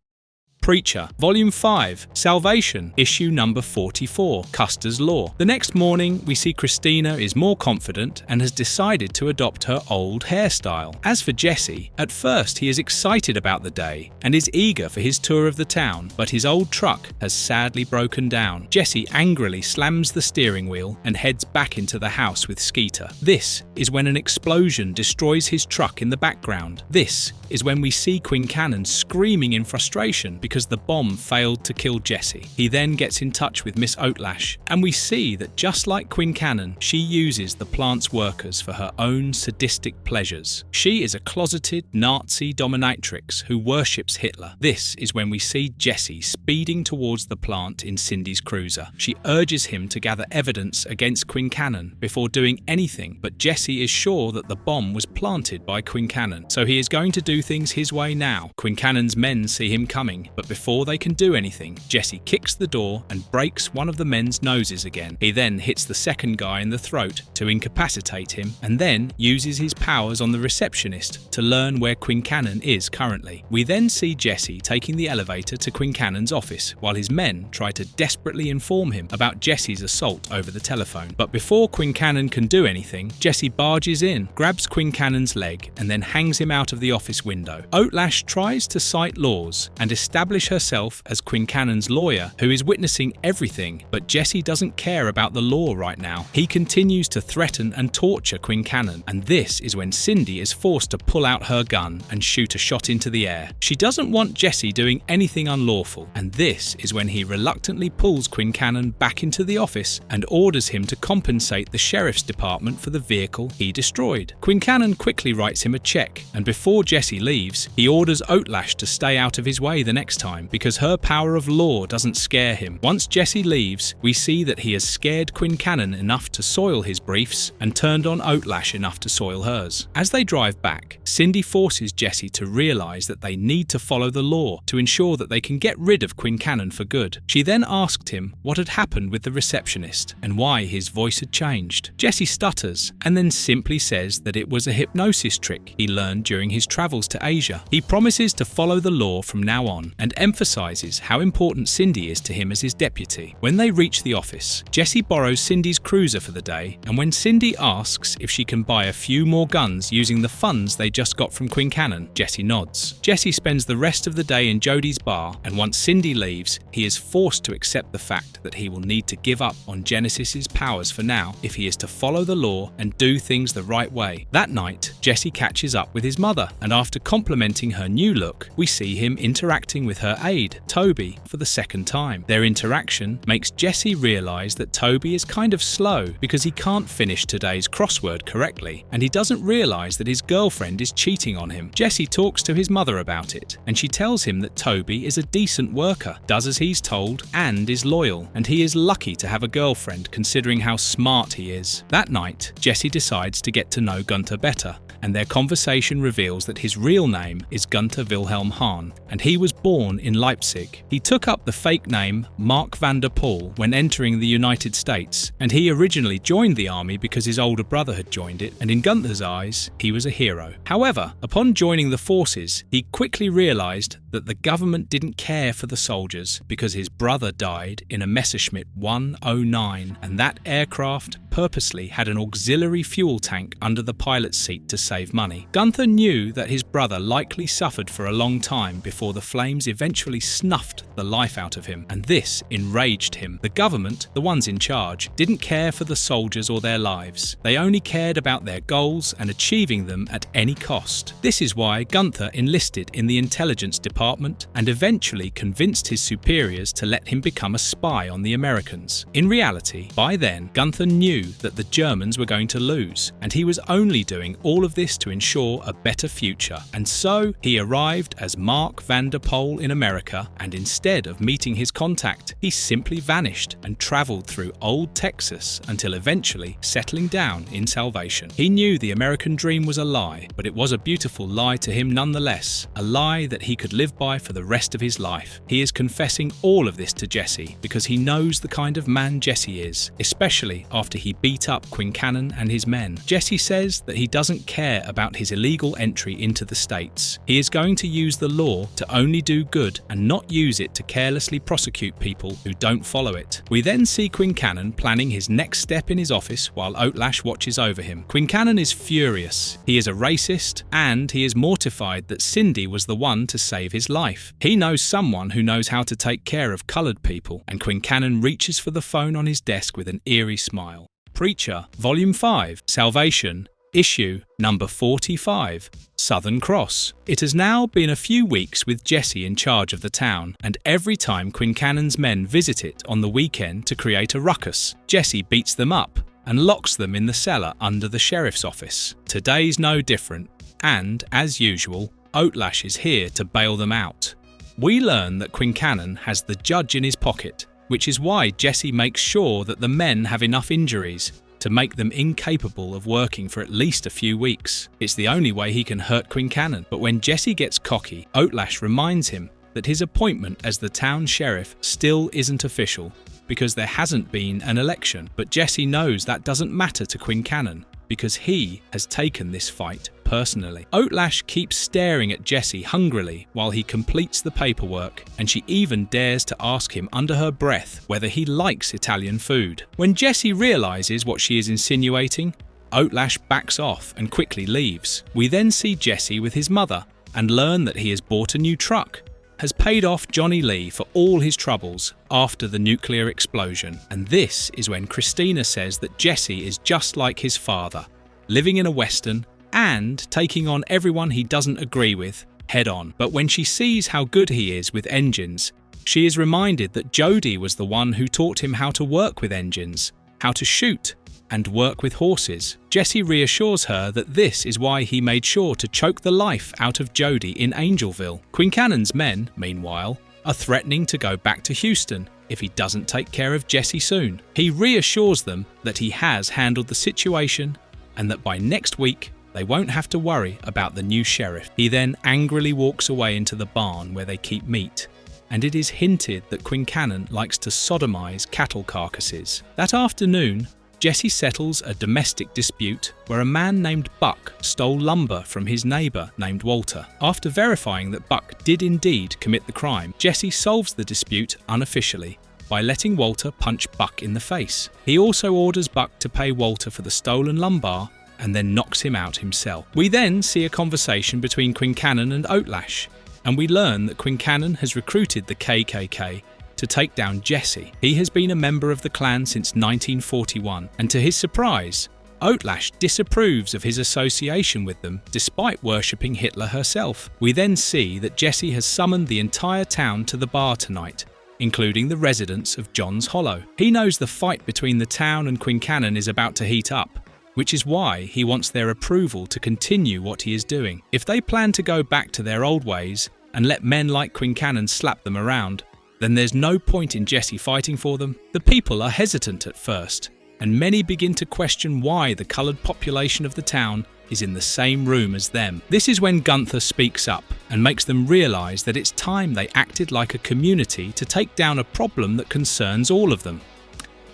Preacher, Volume 5, Salvation, Issue number 44, Custer's Law. The next morning, we see Christina is more confident and has decided to adopt her old hairstyle. As for Jesse, at first he is excited about the day and is eager for his tour of the town, but his old truck has sadly broken down. Jesse angrily slams the steering wheel and heads back into the house with Skeeter. This is when an explosion destroys his truck in the background. This is when we see Quincannon screaming in frustration because the bomb failed to kill Jesse. He then gets in touch with Miss Oatlash, and we see that just like Quincannon, she uses the plant's workers for her own sadistic pleasures. She is a closeted Nazi dominatrix who worships Hitler. This is when we see Jesse speeding towards the plant in Cindy's cruiser. She urges him to gather evidence against Quincannon before doing anything, but Jesse is sure that the bomb was planted by Quincannon, so he is going to do things his way now. Quincannon's men see him coming, but before they can do anything, Jesse kicks the door and breaks one of the men's noses again. He then hits the second guy in the throat to incapacitate him, and then uses his powers on the receptionist to learn where Quincannon is currently. We then see Jesse taking the elevator to Quincannon's office, while his men try to desperately inform him about Jesse's assault over the telephone. But before Quincannon can do anything, Jesse barges in, grabs Quincannon's leg, and then hangs him out of the office window. Oatlash tries to cite laws and establish herself as Quincannon's lawyer, who is witnessing everything, but Jesse doesn't care about the law right now. He continues to threaten and torture Quincannon, and this is when Cindy is forced to pull out her gun and shoot a shot into the air. She doesn't want Jesse doing anything unlawful, and this is when he reluctantly pulls Quincannon back into the office and orders him to compensate the sheriff's department for the vehicle he destroyed. Quincannon quickly writes him a check, and before Jesse leaves, he orders Oatlash to stay out of his way the next time because her power of law doesn't scare him. Once Jesse leaves, we see that he has scared Quincannon enough to soil his briefs and turned on Oatlash enough to soil hers. As they drive back, Cindy forces Jesse to realize that they need to follow the law to ensure that they can get rid of Quincannon for good. She then asked him what had happened with the receptionist and why his voice had changed. Jesse stutters and then simply says that it was a hypnosis trick he learned during his travels to Asia. He promises to follow the law from now on and emphasizes how important Cindy is to him as his deputy. When they reach the office, Jesse borrows Cindy's cruiser for the day, and when Cindy asks if she can buy a few more guns using the funds they just got from Quincannon, Jesse nods. Jesse spends the rest of the day in Jodie's bar, and once Cindy leaves, he is forced to accept the fact that he will need to give up on Genesis's powers for now if he is to follow the law and do things the right way. That night, Jesse catches up with his mother, and after complimenting her new look, we see him interacting with her aide, Toby, for the second time. Their interaction makes Jesse realize that Toby is kind of slow because he can't finish today's crossword correctly, and he doesn't realize that his girlfriend is cheating on him. Jesse talks to his mother about it, and she tells him that Toby is a decent worker, does as he's told, and is loyal, and he is lucky to have a girlfriend considering how smart he is. That night, Jesse decides to get to know Gunther better, and their conversation reveals that his real name is Gunther Wilhelm Hahn, and he was born in Leipzig. He took up the fake name Mark van der Poel when entering the United States, and he originally joined the army because his older brother had joined it, and in Gunther's eyes, he was a hero. However, upon joining the forces, he quickly realized that the government didn't care for the soldiers because his brother died in a Messerschmitt 109, and that aircraft purposely had an auxiliary fuel tank under the pilot's seat to save money. Gunther knew that his brother likely suffered for a long time before the flames eventually snuffed the life out of him, and this enraged him. The government, the ones in charge, didn't care for the soldiers or their lives. They only cared about their goals and achieving them at any cost. This is why Gunther enlisted in the intelligence department and eventually convinced his superiors to let him become a spy on the Americans. In reality, by then, Gunther knew that the Germans were going to lose, and he was only doing all of this to ensure a better future. And so he arrived as Mark van der Poel in America, and instead of meeting his contact, he simply vanished and traveled through old Texas until eventually settling down in Salvation. He knew the American dream was a lie, but it was a beautiful lie to him nonetheless, a lie that he could live live by for the rest of his life. He is confessing all of this to Jesse because he knows the kind of man Jesse is, especially after he beat up Quincannon and his men. Jesse says that he doesn't care about his illegal entry into the States. He is going to use the law to only do good and not use it to carelessly prosecute people who don't follow it. We then see Quincannon planning his next step in his office while Oatlash watches over him. Quincannon is furious. He is a racist and he is mortified that Cindy was the one to save his life. He knows someone who knows how to take care of coloured people, and Quincannon reaches for the phone on his desk with an eerie smile. Preacher, Volume 5, Salvation, Issue number 45, Southern Cross. It has now been a few weeks with Jesse in charge of the town, and every time Quincannon's men visit it on the weekend to create a ruckus, Jesse beats them up and locks them in the cellar under the sheriff's office. Today's no different, and, as usual, Oatlash is here to bail them out. We learn that Quincannon has the judge in his pocket, which is why Jesse makes sure that the men have enough injuries to make them incapable of working for at least a few weeks. It's the only way he can hurt Quincannon. But when Jesse gets cocky, Oatlash reminds him that his appointment as the town sheriff still isn't official because there hasn't been an election. But Jesse knows that doesn't matter to Quincannon because he has taken this fight personally. Oatlash keeps staring at Jesse hungrily while he completes the paperwork, and she even dares to ask him under her breath whether he likes Italian food. When Jesse realizes what she is insinuating, Oatlash backs off and quickly leaves. We then see Jesse with his mother and learn that he has bought a new truck, has paid off Johnny Lee for all his troubles after the nuclear explosion. And this is when Christina says that Jesse is just like his father, living in a western and taking on everyone he doesn't agree with head on. But when she sees how good he is with engines, she is reminded that Jody was the one who taught him how to work with engines, how to shoot, and work with horses. Jesse reassures her that this is why he made sure to choke the life out of Jody in Angelville. Quincannon's men, meanwhile, are threatening to go back to Houston if he doesn't take care of Jesse soon. He reassures them that he has handled the situation and that by next week they won't have to worry about the new sheriff. He then angrily walks away into the barn where they keep meat, and it is hinted that Quincannon likes to sodomize cattle carcasses. That afternoon, Jesse settles a domestic dispute where a man named Buck stole lumber from his neighbour named Walter. After verifying that Buck did indeed commit the crime, Jesse solves the dispute unofficially by letting Walter punch Buck in the face. He also orders Buck to pay Walter for the stolen lumber and then knocks him out himself. We then see a conversation between Quincannon and Oatlash, and we learn that Quincannon has recruited the KKK to take down Jesse. He has been a member of the clan since 1941, and to his surprise, Oatlash disapproves of his association with them despite worshipping Hitler herself. We then see that Jesse has summoned the entire town to the bar tonight, including the residents of John's Hollow. He knows the fight between the town and Quincannon is about to heat up, which is why he wants their approval to continue what he is doing. If they plan to go back to their old ways and let men like Quincannon slap them around, then there's no point in Jesse fighting for them. The people are hesitant at first, and many begin to question why the coloured population of the town is in the same room as them. This is when Gunther speaks up and makes them realise that it's time they acted like a community to take down a problem that concerns all of them.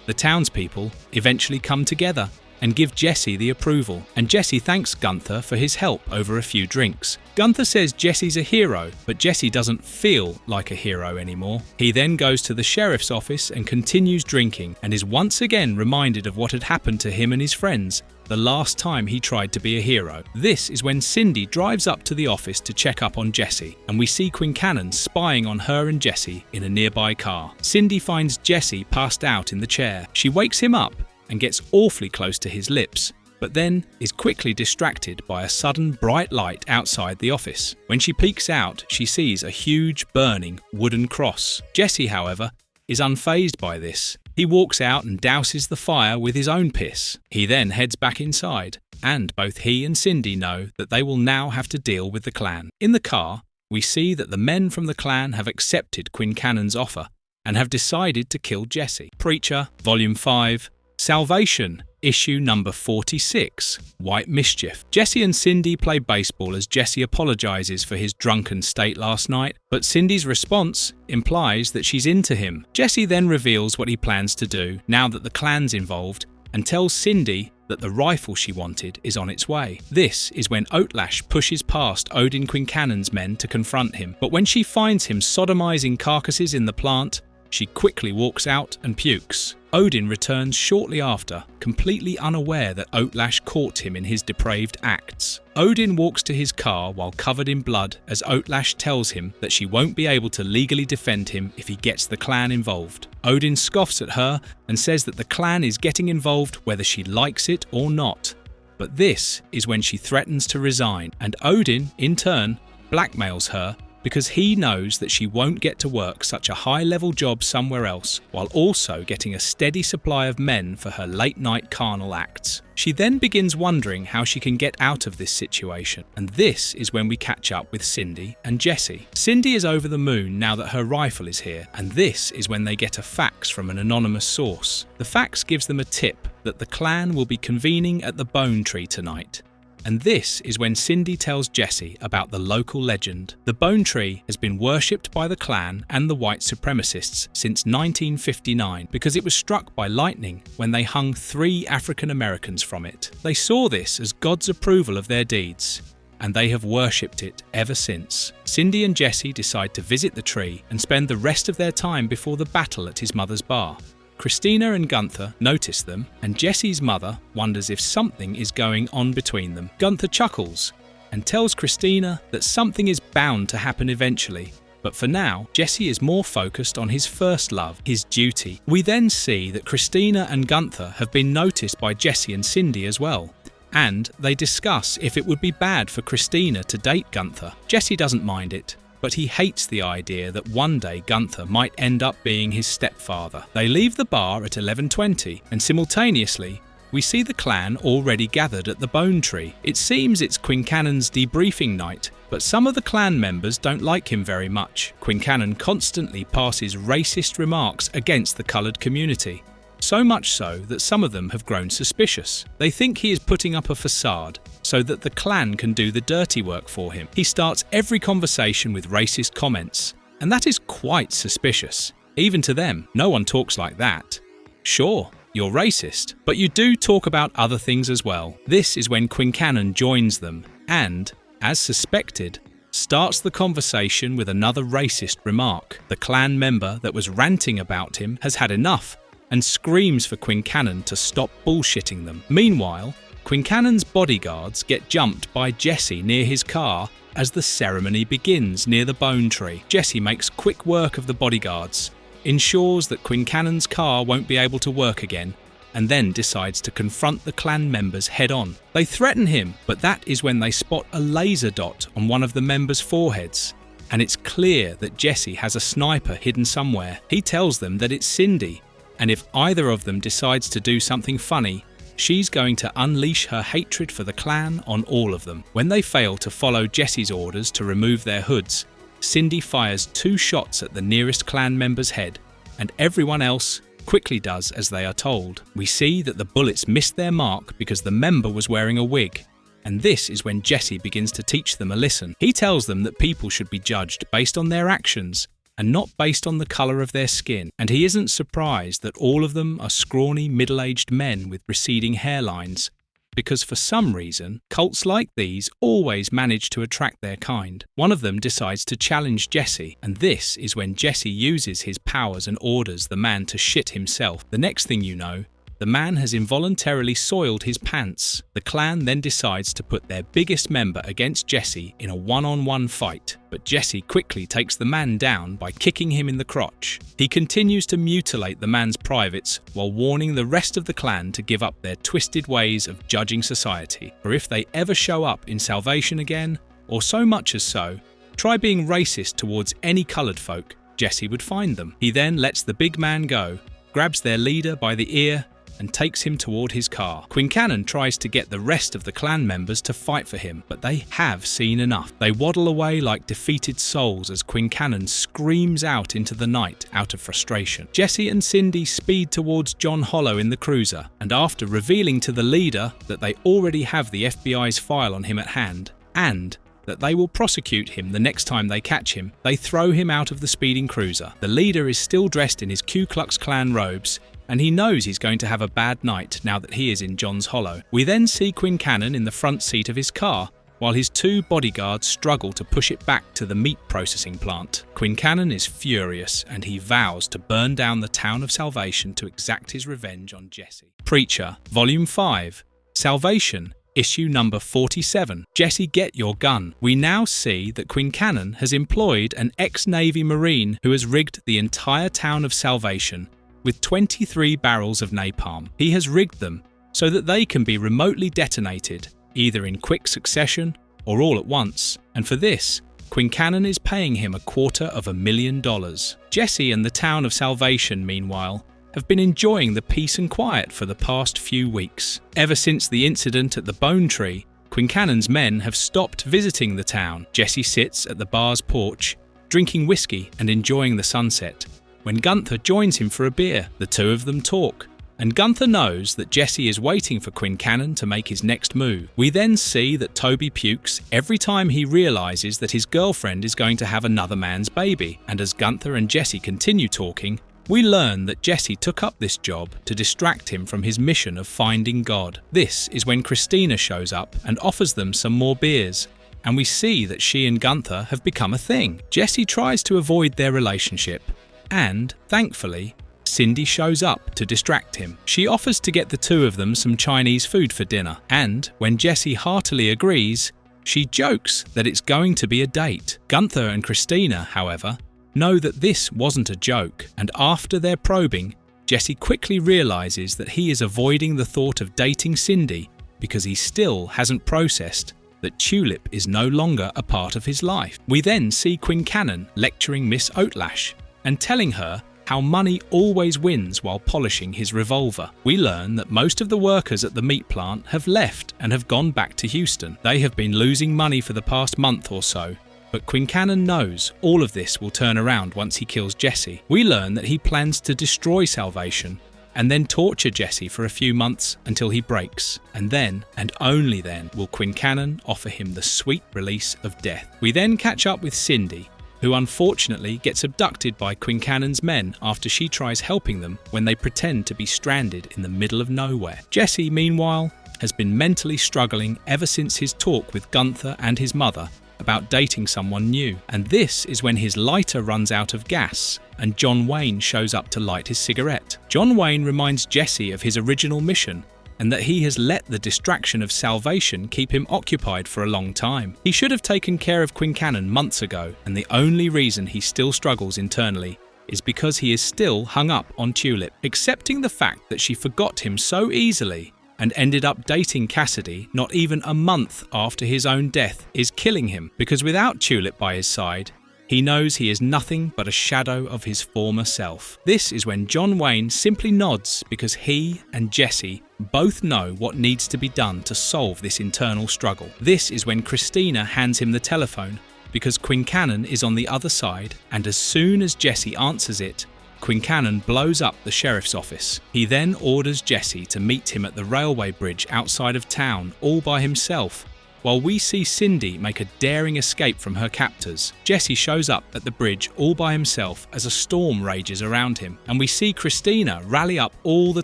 The townspeople eventually come together and give Jesse the approval, and Jesse thanks Gunther for his help over a few drinks. Gunther says Jesse's a hero, but Jesse doesn't feel like a hero anymore. He then goes to the sheriff's office and continues drinking, and is once again reminded of what had happened to him and his friends the last time he tried to be a hero. This is when Cindy drives up to the office to check up on Jesse, and we see Quincannon spying on her and Jesse in a nearby car. Cindy finds Jesse passed out in the chair. She wakes him up and gets awfully close to his lips, but then is quickly distracted by a sudden bright light outside the office. When she peeks out, she sees a huge burning wooden cross. Jesse, however, is unfazed by this. He walks out and douses the fire with his own piss. He then heads back inside, and both he and Cindy know that they will now have to deal with the clan. In the car, we see that the men from the clan have accepted Quincannon's offer and have decided to kill Jesse. Preacher, Volume 5, Salvation, Issue number 46, White Mischief. Jesse and Cindy play baseball as Jesse apologizes for his drunken state last night, but Cindy's response implies that she's into him. Jesse then reveals what he plans to do now that the clan's involved and tells Cindy that the rifle she wanted is on its way. This is when Outlash pushes past Odin Quincannon's men to confront him, but when she finds him sodomizing carcasses in the plant, she quickly walks out and pukes. Odin returns shortly after, completely unaware that Outlash caught him in his depraved acts. Odin walks to his car while covered in blood as Outlash tells him that she won't be able to legally defend him if he gets the clan involved. Odin scoffs at her and says that the clan is getting involved whether she likes it or not. But this is when she threatens to resign, and Odin, in turn, blackmails her because he knows that she won't get to work such a high-level job somewhere else, while also getting a steady supply of men for her late-night carnal acts. She then begins wondering how she can get out of this situation, and this is when we catch up with Cindy and Jesse. Cindy is over the moon now that her rifle is here, and this is when they get a fax from an anonymous source. The fax gives them a tip that the clan will be convening at the Bone Tree tonight. And this is when Cindy tells Jesse about the local legend. The Bone Tree has been worshipped by the clan and the white supremacists since 1959 because it was struck by lightning when they hung 3 African Americans from it. They saw this as God's approval of their deeds, and they have worshipped it ever since. Cindy and Jesse decide to visit the tree and spend the rest of their time before the battle at his mother's bar. Christina and Gunther notice them, and Jesse's mother wonders if something is going on between them. Gunther chuckles and tells Christina that something is bound to happen eventually, but for now, Jesse is more focused on his first love, his duty. We then see that Christina and Gunther have been noticed by Jesse and Cindy as well, and they discuss if it would be bad for Christina to date Gunther. Jesse doesn't mind it, but he hates the idea that one day Gunther might end up being his stepfather. They leave the bar at 11:20, and simultaneously, we see the clan already gathered at the Bone Tree. It seems it's Quincannon's debriefing night, but some of the clan members don't like him very much. Quincannon constantly passes racist remarks against the coloured community, so much so that some of them have grown suspicious. They think he is putting up a facade so that the clan can do the dirty work for him. He starts every conversation with racist comments, and that is quite suspicious. Even to them, no one talks like that. Sure, you're racist, but you do talk about other things as well. This is when Quincannon joins them and, as suspected, starts the conversation with another racist remark. The clan member that was ranting about him has had enough and screams for Quincannon to stop bullshitting them. Meanwhile, Quincannon's bodyguards get jumped by Jesse near his car as the ceremony begins near the Bone Tree. Jesse makes quick work of the bodyguards, ensures that Quincannon's car won't be able to work again, and then decides to confront the clan members head-on. They threaten him, but that is when they spot a laser dot on one of the members' foreheads, and it's clear that Jesse has a sniper hidden somewhere. He tells them that it's Cindy, and if either of them decides to do something funny, she's going to unleash her hatred for the clan on all of them. When they fail to follow Jesse's orders to remove their hoods, Cindy fires 2 shots at the nearest clan member's head, and everyone else quickly does as they are told. We see that the bullets missed their mark because the member was wearing a wig, and this is when Jesse begins to teach them a lesson. He tells them that people should be judged based on their actions and not based on the colour of their skin, and he isn't surprised that all of them are scrawny, middle-aged men with receding hairlines, because for some reason, cults like these always manage to attract their kind. One of them decides to challenge Jesse, and this is when Jesse uses his powers and orders the man to shit himself. The next thing you know, the man has involuntarily soiled his pants. The clan then decides to put their biggest member against Jesse in a one-on-one fight, but Jesse quickly takes the man down by kicking him in the crotch. He continues to mutilate the man's privates while warning the rest of the clan to give up their twisted ways of judging society, for if they ever show up in Salvation again, or so much as so, try being racist towards any coloured folk, Jesse would find them. He then lets the big man go, grabs their leader by the ear, and takes him toward his car. Quincannon tries to get the rest of the clan members to fight for him, but they have seen enough. They waddle away like defeated souls as Quincannon screams out into the night out of frustration. Jesse and Cindy speed towards John Hollow in the cruiser, and after revealing to the leader that they already have the FBI's file on him at hand, and that they will prosecute him the next time they catch him, they throw him out of the speeding cruiser. The leader is still dressed in his Ku Klux Klan robes, and he knows he's going to have a bad night now that he is in John's Hollow. We then see Quincannon in the front seat of his car, while his two bodyguards struggle to push it back to the meat processing plant. Quincannon is furious, and he vows to burn down the town of Salvation to exact his revenge on Jesse. Preacher, Volume 5, Salvation, Issue number 47. Jesse, get your gun. We now see that Quincannon has employed an ex-Navy Marine who has rigged the entire town of Salvation with 23 barrels of napalm. He has rigged them so that they can be remotely detonated, either in quick succession or all at once, and for this, Quincannon is paying him $250,000. Jesse and the town of Salvation, meanwhile, have been enjoying the peace and quiet for the past few weeks. Ever since the incident at the Bone Tree, Quincannon's men have stopped visiting the town. Jesse sits at the bar's porch, drinking whiskey and enjoying the sunset, when Gunther joins him for a beer. The two of them talk, and Gunther knows that Jesse is waiting for Quincannon to make his next move. We then see that Toby pukes every time he realizes that his girlfriend is going to have another man's baby, and as Gunther and Jesse continue talking, we learn that Jesse took up this job to distract him from his mission of finding God. This is when Christina shows up and offers them some more beers, and we see that she and Gunther have become a thing. Jesse tries to avoid their relationship, and, thankfully, Cindy shows up to distract him. She offers to get the two of them some Chinese food for dinner, and when Jesse heartily agrees, she jokes that it's going to be a date. Gunther and Christina, however, know that this wasn't a joke, and after their probing, Jesse quickly realizes that he is avoiding the thought of dating Cindy because he still hasn't processed that Tulip is no longer a part of his life. We then see Quincannon lecturing Miss Oatlash and telling her how money always wins while polishing his revolver. We learn that most of the workers at the meat plant have left and have gone back to Houston. They have been losing money for the past month or so, but Quincannon knows all of this will turn around once he kills Jesse. We learn that he plans to destroy Salvation and then torture Jesse for a few months until he breaks. And then, and only then, will Quincannon offer him the sweet release of death. We then catch up with Cindy, who unfortunately gets abducted by Quincannon's men after she tries helping them when they pretend to be stranded in the middle of nowhere. Jesse, meanwhile, has been mentally struggling ever since his talk with Gunther and his mother about dating someone new, and this is when his lighter runs out of gas and John Wayne shows up to light his cigarette. John Wayne reminds Jesse of his original mission and that he has let the distraction of Salvation keep him occupied for a long time. He should have taken care of Quincannon months ago, and the only reason he still struggles internally is because he is still hung up on Tulip. Accepting the fact that she forgot him so easily and ended up dating Cassidy not even a month after his own death is killing him, because without Tulip by his side, he knows he is nothing but a shadow of his former self. This is when John Wayne simply nods because he and Jesse both know what needs to be done to solve this internal struggle. This is when Christina hands him the telephone because Quincannon is on the other side, and as soon as Jesse answers it, Quincannon blows up the sheriff's office. He then orders Jesse to meet him at the railway bridge outside of town all by himself, while we see Cindy make a daring escape from her captors. Jesse shows up at the bridge all by himself as a storm rages around him, and we see Christina rally up all the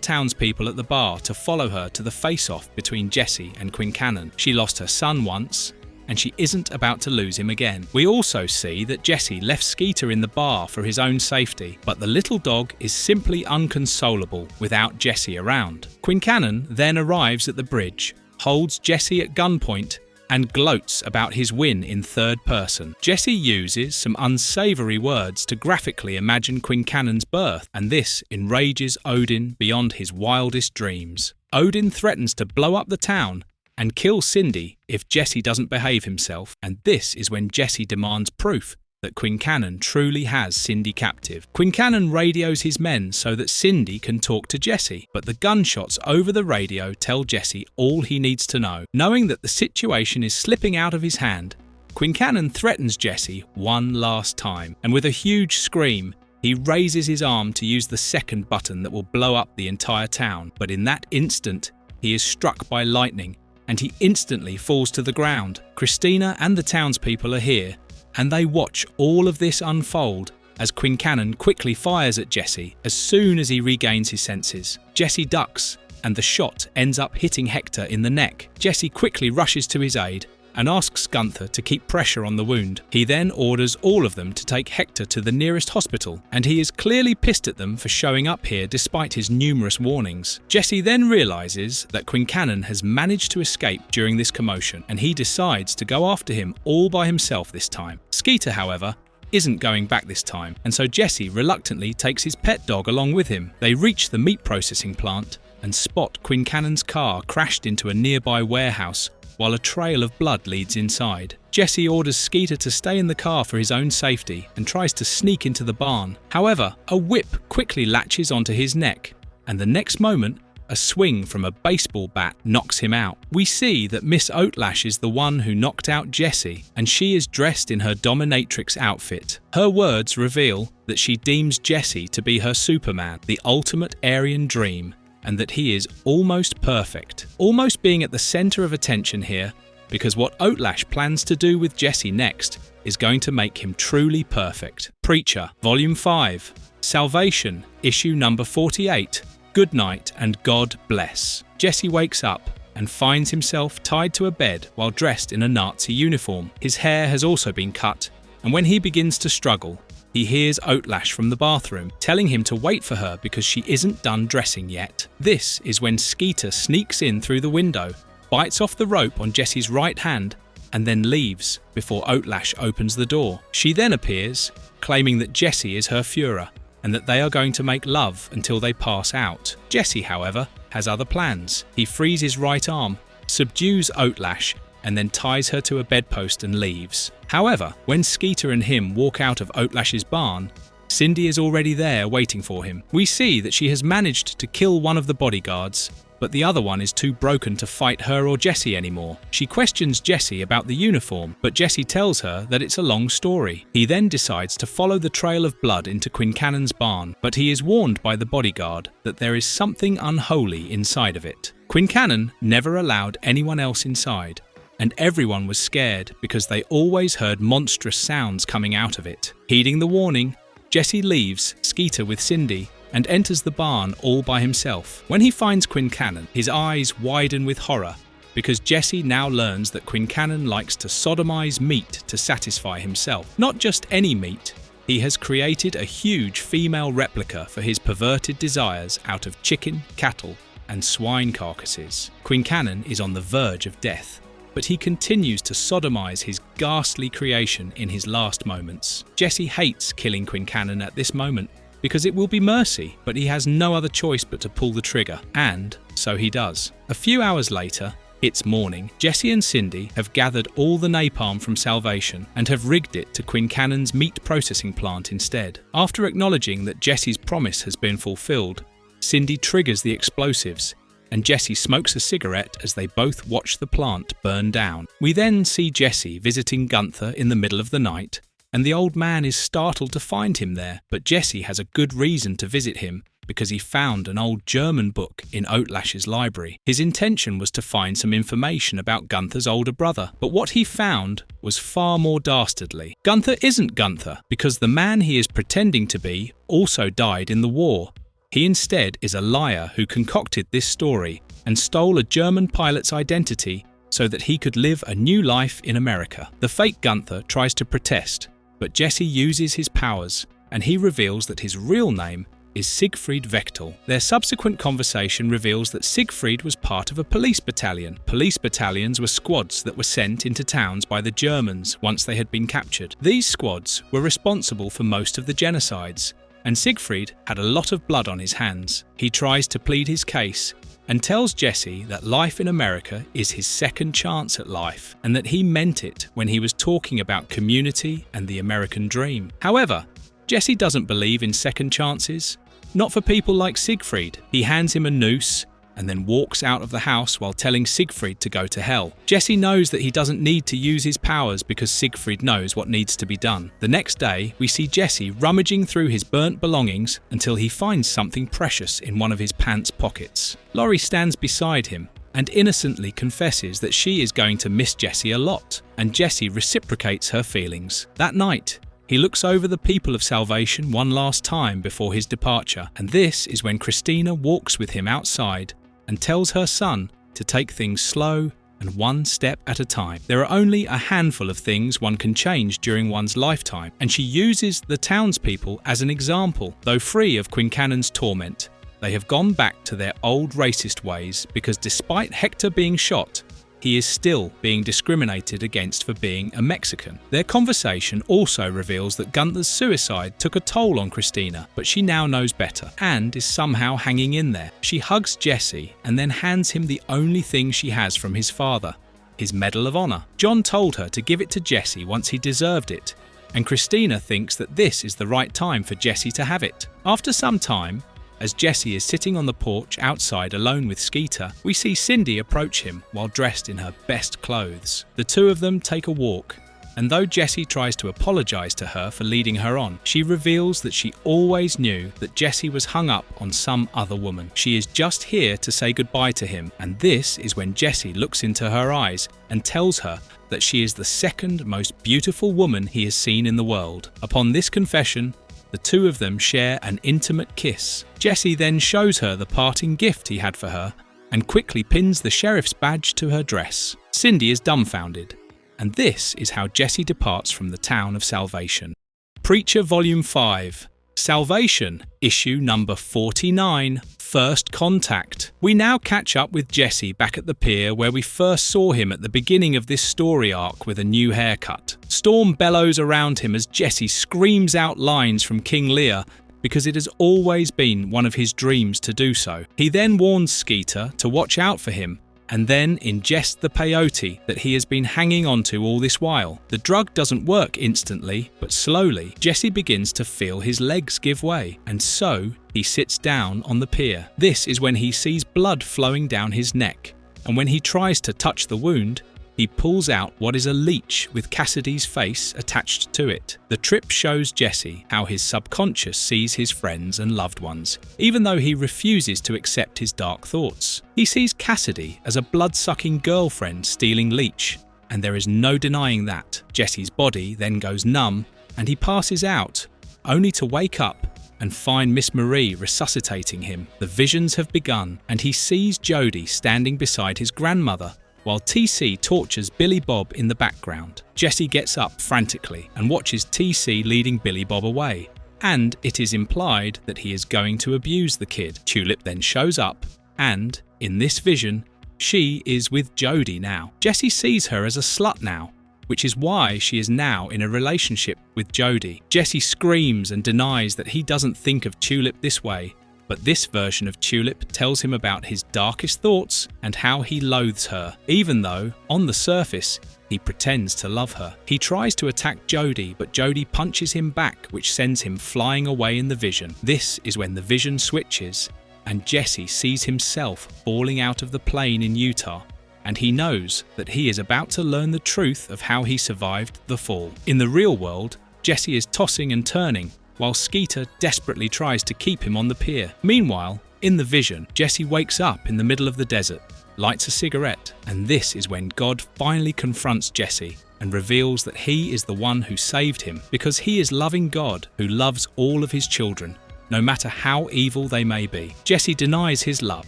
townspeople at the bar to follow her to the face-off between Jesse and Quincannon. She lost her son once, and she isn't about to lose him again. We also see that Jesse left Skeeter in the bar for his own safety, but the little dog is simply unconsolable without Jesse around. Quincannon then arrives at the bridge, holds Jesse at gunpoint, and gloats about his win in third person. Jesse uses some unsavory words to graphically imagine Quincannon's birth, and this enrages Odin beyond his wildest dreams. Odin threatens to blow up the town and kill Cindy if Jesse doesn't behave himself, and this is when Jesse demands proof that Quincannon truly has Cindy captive. Quincannon radios his men so that Cindy can talk to Jesse, but the gunshots over the radio tell Jesse all he needs to know. Knowing that the situation is slipping out of his hand, Quincannon threatens Jesse one last time, and with a huge scream, he raises his arm to use the second button that will blow up the entire town. But in that instant, he is struck by lightning, and he instantly falls to the ground. Christina and the townspeople are here, and they watch all of this unfold as Quincannon quickly fires at Jesse as soon as he regains his senses. Jesse ducks, and the shot ends up hitting Hector in the neck. Jesse quickly rushes to his aid and asks Gunther to keep pressure on the wound. He then orders all of them to take Hector to the nearest hospital, and he is clearly pissed at them for showing up here despite his numerous warnings. Jesse then realizes that Quincannon has managed to escape during this commotion, and he decides to go after him all by himself this time. Skeeter, however, isn't going back this time, and so Jesse reluctantly takes his pet dog along with him. They reach the meat processing plant and spot Quincannon's car crashed into a nearby warehouse, while a trail of blood leads inside. Jesse orders Skeeter to stay in the car for his own safety and tries to sneak into the barn. However, a whip quickly latches onto his neck, and the next moment, a swing from a baseball bat knocks him out. We see that Miss Oatlash is the one who knocked out Jesse, and she is dressed in her dominatrix outfit. Her words reveal that she deems Jesse to be her Superman, the ultimate Aryan dream, and that he is almost perfect. Almost being at the center of attention here, because what Oatlash plans to do with Jesse next is going to make him truly perfect. Preacher, Volume 5, Salvation, Issue number 48, Good Night and God Bless. Jesse wakes up and finds himself tied to a bed while dressed in a Nazi uniform. His hair has also been cut, and when he begins to struggle, he hears Oatlash from the bathroom, telling him to wait for her because she isn't done dressing yet. This is when Skeeter sneaks in through the window, bites off the rope on Jesse's right hand, and then leaves before Oatlash opens the door. She then appears, claiming that Jesse is her Führer, and that they are going to make love until they pass out. Jesse, however, has other plans. He frees his right arm, subdues Oatlash, and then ties her to a bedpost and leaves. However, when Skeeter and him walk out of Oatlash's barn, Cindy is already there waiting for him. We see that she has managed to kill one of the bodyguards, but the other one is too broken to fight her or Jesse anymore. She questions Jesse about the uniform, but Jesse tells her that it's a long story. He then decides to follow the trail of blood into Quincannon's barn, but he is warned by the bodyguard that there is something unholy inside of it. Quincannon never allowed anyone else inside, and everyone was scared because they always heard monstrous sounds coming out of it. Heeding the warning, Jesse leaves Skeeter with Cindy and enters the barn all by himself. When he finds Quincannon, his eyes widen with horror because Jesse now learns that Quincannon likes to sodomize meat to satisfy himself. Not just any meat, he has created a huge female replica for his perverted desires out of chicken, cattle, and swine carcasses. Quincannon is on the verge of death, but he continues to sodomize his ghastly creation in his last moments. Jesse hates killing Quincannon at this moment because it will be mercy, but he has no other choice but to pull the trigger, and so he does. A few hours later, it's morning. Jesse and Cindy have gathered all the napalm from Salvation and have rigged it to Quincannon's meat processing plant instead. After acknowledging that Jesse's promise has been fulfilled, Cindy triggers the explosives, and Jesse smokes a cigarette as they both watch the plant burn down. We then see Jesse visiting Gunther in the middle of the night, and the old man is startled to find him there, but Jesse has a good reason to visit him because he found an old German book in Oatlash's library. His intention was to find some information about Gunther's older brother, but what he found was far more dastardly. Gunther isn't Gunther because the man he is pretending to be also died in the war. He instead is a liar who concocted this story and stole a German pilot's identity so that he could live a new life in America. The fake Gunther tries to protest, but Jesse uses his powers, and he reveals that his real name is Siegfried Vechtel. Their subsequent conversation reveals that Siegfried was part of a police battalion. Police battalions were squads that were sent into towns by the Germans once they had been captured. These squads were responsible for most of the genocides, and Siegfried had a lot of blood on his hands. He tries to plead his case, and tells Jesse that life in America is his second chance at life and that he meant it when he was talking about community and the American dream. However, Jesse doesn't believe in second chances. Not for people like Siegfried. He hands him a noose and then walks out of the house while telling Siegfried to go to hell. Jesse knows that he doesn't need to use his powers because Siegfried knows what needs to be done. The next day, we see Jesse rummaging through his burnt belongings until he finds something precious in one of his pants pockets. Laurie stands beside him and innocently confesses that she is going to miss Jesse a lot, and Jesse reciprocates her feelings. That night, he looks over the people of Salvation one last time before his departure, and this is when Christina walks with him outside and tells her son to take things slow and one step at a time. There are only a handful of things one can change during one's lifetime, and she uses the townspeople as an example. Though free of Quincannon's torment, they have gone back to their old racist ways because despite Hector being shot, he is still being discriminated against for being a Mexican. Their conversation also reveals that Gunther's suicide took a toll on Christina, but she now knows better and is somehow hanging in there. She hugs Jesse and then hands him the only thing she has from his father, his Medal of Honor. John told her to give it to Jesse once he deserved it, and Christina thinks that this is the right time for Jesse to have it. After some time, as Jesse is sitting on the porch outside alone with Skeeter, we see Cindy approach him while dressed in her best clothes. The two of them take a walk, and though Jesse tries to apologize to her for leading her on, she reveals that she always knew that Jesse was hung up on some other woman. She is just here to say goodbye to him, and this is when Jesse looks into her eyes and tells her that she is the second most beautiful woman he has seen in the world. Upon this confession, the two of them share an intimate kiss. Jesse then shows her the parting gift he had for her and quickly pins the sheriff's badge to her dress. Cindy is dumbfounded, and this is how Jesse departs from the town of Salvation. Preacher Volume 5, Salvation, issue number 49, First Contact. We now catch up with Jesse back at the pier where we first saw him at the beginning of this story arc with a new haircut. Storm bellows around him as Jesse screams out lines from King Lear because it has always been one of his dreams to do so. He then warns Skeeter to watch out for him and then ingest the peyote that he has been hanging onto all this while. The drug doesn't work instantly, but slowly, Jesse begins to feel his legs give way, and so he sits down on the pier. This is when he sees blood flowing down his neck, and when he tries to touch the wound, he pulls out what is a leech with Cassidy's face attached to it. The trip shows Jesse how his subconscious sees his friends and loved ones, even though he refuses to accept his dark thoughts. He sees Cassidy as a blood-sucking girlfriend stealing leech, and there is no denying that. Jesse's body then goes numb, and he passes out, only to wake up and find Miss Marie resuscitating him. The visions have begun, and he sees Jody standing beside his grandmother, while TC tortures Billy Bob in the background. Jesse gets up frantically and watches TC leading Billy Bob away, and it is implied that he is going to abuse the kid. Tulip then shows up, and, in this vision, she is with Jody now. Jesse sees her as a slut now, which is why she is now in a relationship with Jody. Jesse screams and denies that he doesn't think of Tulip this way, but this version of Tulip tells him about his darkest thoughts and how he loathes her, even though, on the surface, he pretends to love her. He tries to attack Jody, but Jody punches him back, which sends him flying away in the vision. This is when the vision switches, and Jesse sees himself falling out of the plane in Utah, and he knows that he is about to learn the truth of how he survived the fall. In the real world, Jesse is tossing and turning, while Skeeter desperately tries to keep him on the pier. Meanwhile, in the vision, Jesse wakes up in the middle of the desert, lights a cigarette, and this is when God finally confronts Jesse and reveals that he is the one who saved him, because he is loving God who loves all of his children, no matter how evil they may be. Jesse denies his love,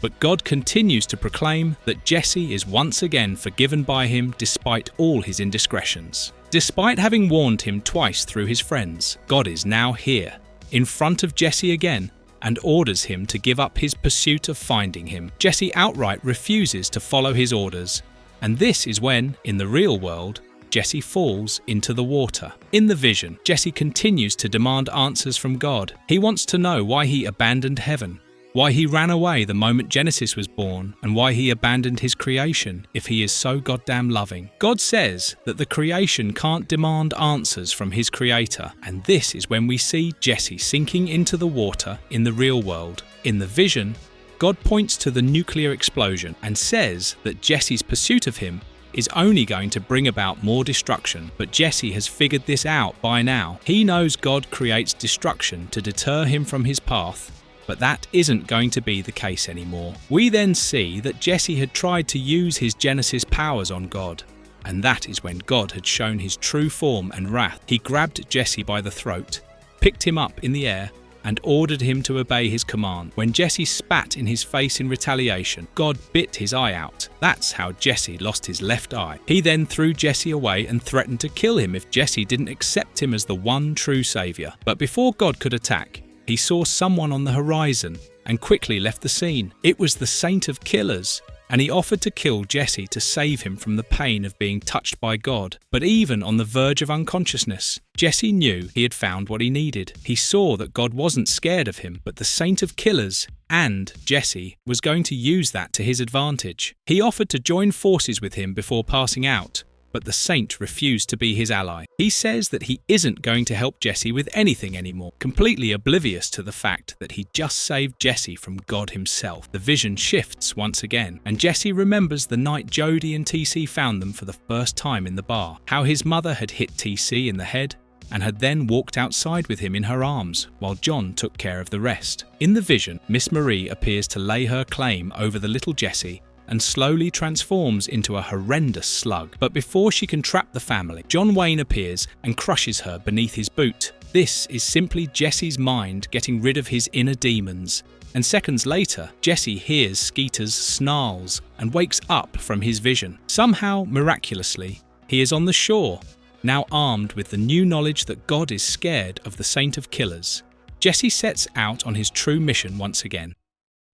but God continues to proclaim that Jesse is once again forgiven by him despite all his indiscretions. Despite having warned him twice through his friends, God is now here, in front of Jesse again, and orders him to give up his pursuit of finding him. Jesse outright refuses to follow his orders, and this is when, in the real world, Jesse falls into the water. In the vision, Jesse continues to demand answers from God. He wants to know why he abandoned heaven, why he ran away the moment Genesis was born, and why he abandoned his creation if he is so goddamn loving. God says that the creation can't demand answers from his creator, and this is when we see Jesse sinking into the water in the real world. In the vision, God points to the nuclear explosion and says that Jesse's pursuit of him is only going to bring about more destruction, but Jesse has figured this out by now. He knows God creates destruction to deter him from his path, but that isn't going to be the case anymore. We then see that Jesse had tried to use his Genesis powers on God, and that is when God had shown his true form and wrath. He grabbed Jesse by the throat, picked him up in the air, and ordered him to obey his command. When Jesse spat in his face in retaliation, God bit his eye out. That's how Jesse lost his left eye. He then threw Jesse away and threatened to kill him if Jesse didn't accept him as the one true savior. But before God could attack, he saw someone on the horizon and quickly left the scene. It was the Saint of Killers, and he offered to kill Jesse to save him from the pain of being touched by God. But even on the verge of unconsciousness, Jesse knew he had found what he needed. He saw that God wasn't scared of him, but the Saint of Killers and Jesse was going to use that to his advantage. He offered to join forces with him before passing out, but the Saint refused to be his ally. He says that he isn't going to help Jesse with anything anymore, completely oblivious to the fact that he just saved Jesse from God himself. The vision shifts once again, and Jesse remembers the night Jody and TC found them for the first time in the bar, how his mother had hit TC in the head and had then walked outside with him in her arms, while John took care of the rest. In the vision, Miss Marie appears to lay her claim over the little Jesse and slowly transforms into a horrendous slug. But before she can trap the family, John Wayne appears and crushes her beneath his boot. This is simply Jesse's mind getting rid of his inner demons. And seconds later, Jesse hears Skeeter's snarls and wakes up from his vision. Somehow, miraculously, he is on the shore, now armed with the new knowledge that God is scared of the Saint of Killers. Jesse sets out on his true mission once again.